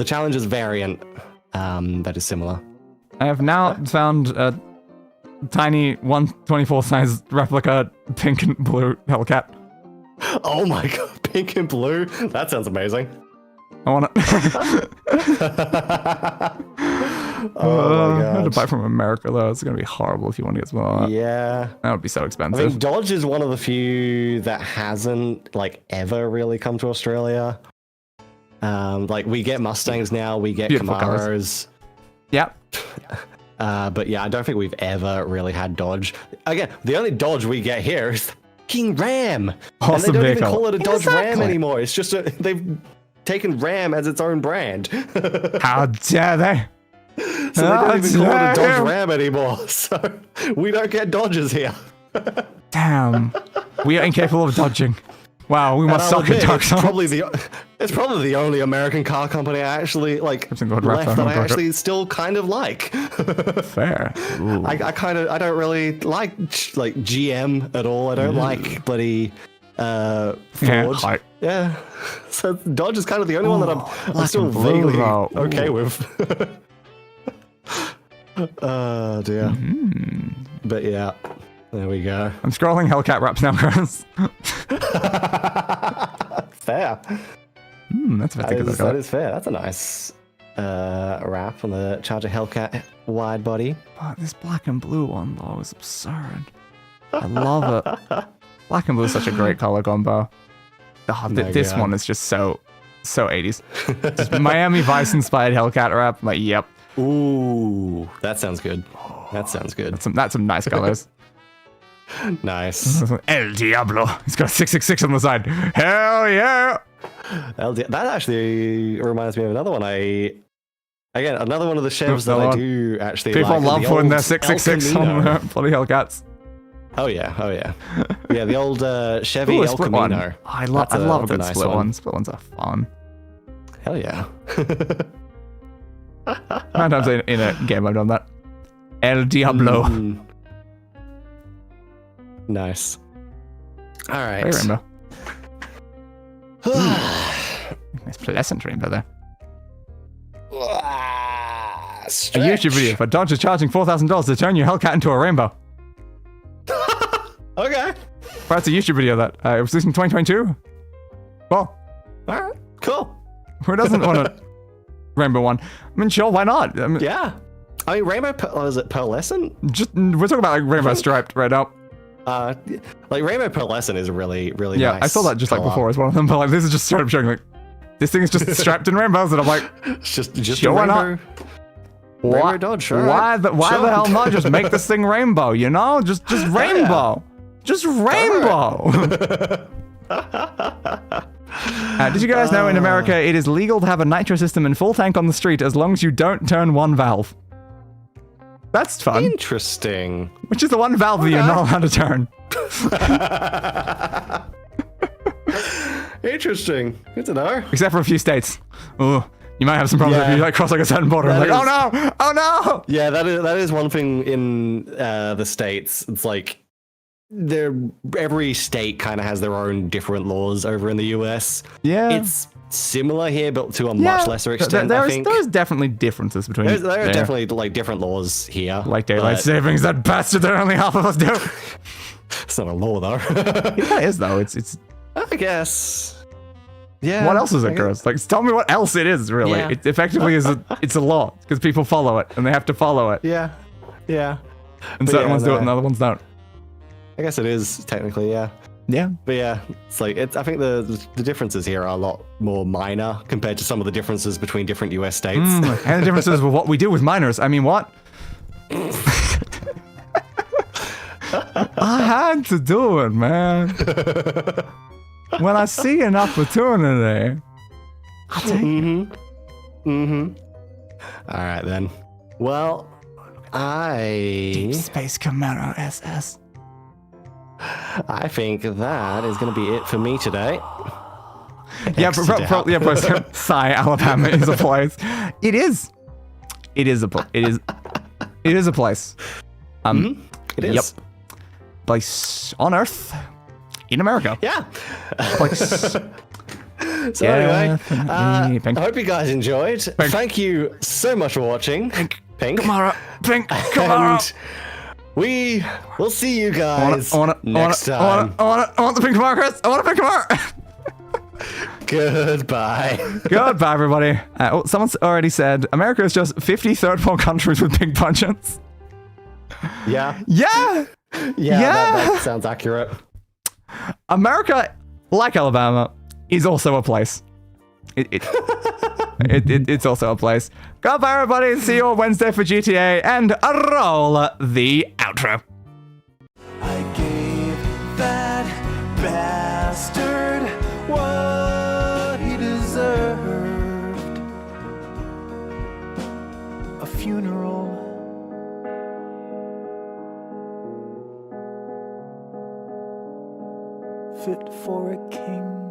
B: Challenger's variant that is similar.
A: I have now found a tiny 1/24 size replica pink and blue Hellcat.
B: Oh my god, pink and blue? That sounds amazing.
A: I want it.
B: Oh my
A: I had to
B: god.
A: buy from America though. It's gonna be horrible if you want to get some of that.
B: Yeah.
A: That would be so
B: I
A: expensive.
B: think Dodge is one of the few that hasn't like ever really come to Australia. Like we get Mustangs now, we get
A: Beautiful
B: Camaros.
A: colours. Yep.
B: But yeah, I don't think we've ever really had Dodge. Again, the only Dodge we get here is the King Ram.
A: Awesome
B: and they don't
A: vehicle.
B: even call it a Dodge Ram
A: Exactly.
B: anymore. It's just they've taken Ram as its own brand.
A: How dare they?
B: So they don't even call it a Dodge Ram anymore. So we don't get Dodges here.
A: Damn. We are incapable of dodging. Wow, we must
B: And I'll
A: suck at
B: admit,
A: Dark
B: it's
A: Souls.
B: probably the only American car company I actually like
A: Everything got wrapped
B: left that
A: up,
B: I
A: got it.
B: actually still kind of like.
A: Fair. Ooh.
B: I don't really like GM at all. I don't like bloody Ford.
A: Yeah,
B: Yeah. So Dodge is kind of the only one that I'm
A: black
B: still
A: and blue,
B: vaguely
A: though.
B: okay
A: Ooh.
B: with. Oh dear. But yeah, there we go.
A: I'm scrolling Hellcat wraps now, guys.
B: Fair.
A: That's a bit
B: That is fair. That's a nice wrap on the Charger Hellcat wide body.
A: But this black and blue one, though, is absurd. I love it. Black and blue is such a great color combo. Oh, this
B: God.
A: one is just so 80s. Just Miami Vice inspired Hellcat wrap. I'm like, yep.
B: Ooh, that sounds good. That sounds good.
A: That's some nice colors.
B: Nice.
A: El Diablo. He's got 666 on the side. Hell yeah.
B: That actually reminds me of another one. Another one of the chefs that I do actually
A: People
B: like.
A: love
B: the
A: putting their
B: old
A: 666
B: El
A: on
B: Camino.
A: the bloody Hellcats.
B: Oh yeah. Yeah, the old Chevy
A: Ooh, a
B: El
A: split
B: Camino.
A: one. I love a
B: That's
A: good
B: nice
A: split one. Split ones are fun.
B: Hell yeah.
A: How many times in a game I've done that? El Diablo.
B: Nice. All right.
A: Hey, rainbow. Nice pleasant rainbow there. A YouTube video for Dodge is charging $4,000 to turn your Hellcat into a rainbow.
B: Okay.
A: That's a YouTube video that it was released in 2022. Well,
B: all right, cool.
A: Who doesn't want a rainbow one? I mean, sure, why not? I mean,
B: yeah. I mean, rainbow. Is it pearlescent?
A: We're talking about like rainbow striped right now.
B: Like rainbow pearlescent is really nice.
A: Yeah, I saw that just like before as one of them, but like this is just straight up showing like this thing is just strapped in rainbows, and I'm like,
B: it's just
A: sure, why not?
B: Rainbow Dodge, sure.
A: Why the hell not just make this thing rainbow? You know, just rainbow, just rainbow. Did you guys know in America it is legal to have a nitro system in full tank on the street as long as you don't turn one valve? That's fun.
B: Interesting.
A: Which is the one valve that you're not allowed to turn.
B: Interesting. Good to know.
A: Except for a few states. Ooh, you might have some problems if you like cross like a certain border. I'm like, oh no, oh no.
B: Yeah, that is one thing in the States. It's like every state kind of has their own different laws over in the US.
A: Yeah.
B: It's similar here, but to a much lesser extent, I think.
A: There's definitely differences between
B: There are definitely like different laws here.
A: Like daylight savings, that bastard that only half of us do.
B: It's not a law though.
A: It is though. It's.
B: I guess. Yeah.
A: What else is it, girls? Like, tell me what else it is. Really,
B: Yeah.
A: it effectively is. It's a law because people follow it and they have to follow it.
B: Yeah. Yeah.
A: And
B: But
A: certain
B: yeah,
A: ones do it
B: no.
A: and other ones don't.
B: I guess it is technically, yeah.
A: Yeah.
B: But yeah, it's like I think the differences here are a lot more minor compared to some of the differences between different US states.
A: And the differences with what we do with minors. I mean, what? I had to do it, man. When I see an opportunity, I'll take it.
B: All right then. Well,
A: Deep Space Camaro SS.
B: I think that is going to be it for me today.
A: Yeah, but Sigh, Alabama is a place. It is. It is a place. It is a place.
B: It is.
A: Yep. Place on Earth in America.
B: Yeah.
A: Place.
B: So anyway, I
A: Pink.
B: hope you guys enjoyed.
A: Pink.
B: Thank you so much for watching. Pink.
A: Kamara. Pink. Kamara.
B: And we will see you guys next time.
A: I want the pink Kamara, Chris. I want a pink Kamara.
B: Goodbye.
A: Goodbye, everybody. Someone's already said America is just 53rd world countries with big budgets.
B: Yeah.
A: Yeah.
B: That sounds accurate.
A: America, like Alabama, is also a place. It's also a place. Goodbye, everybody. See you on Wednesday for GTA, and roll the outro.
M: I gave that bastard what he deserved. A funeral. Fit for a king.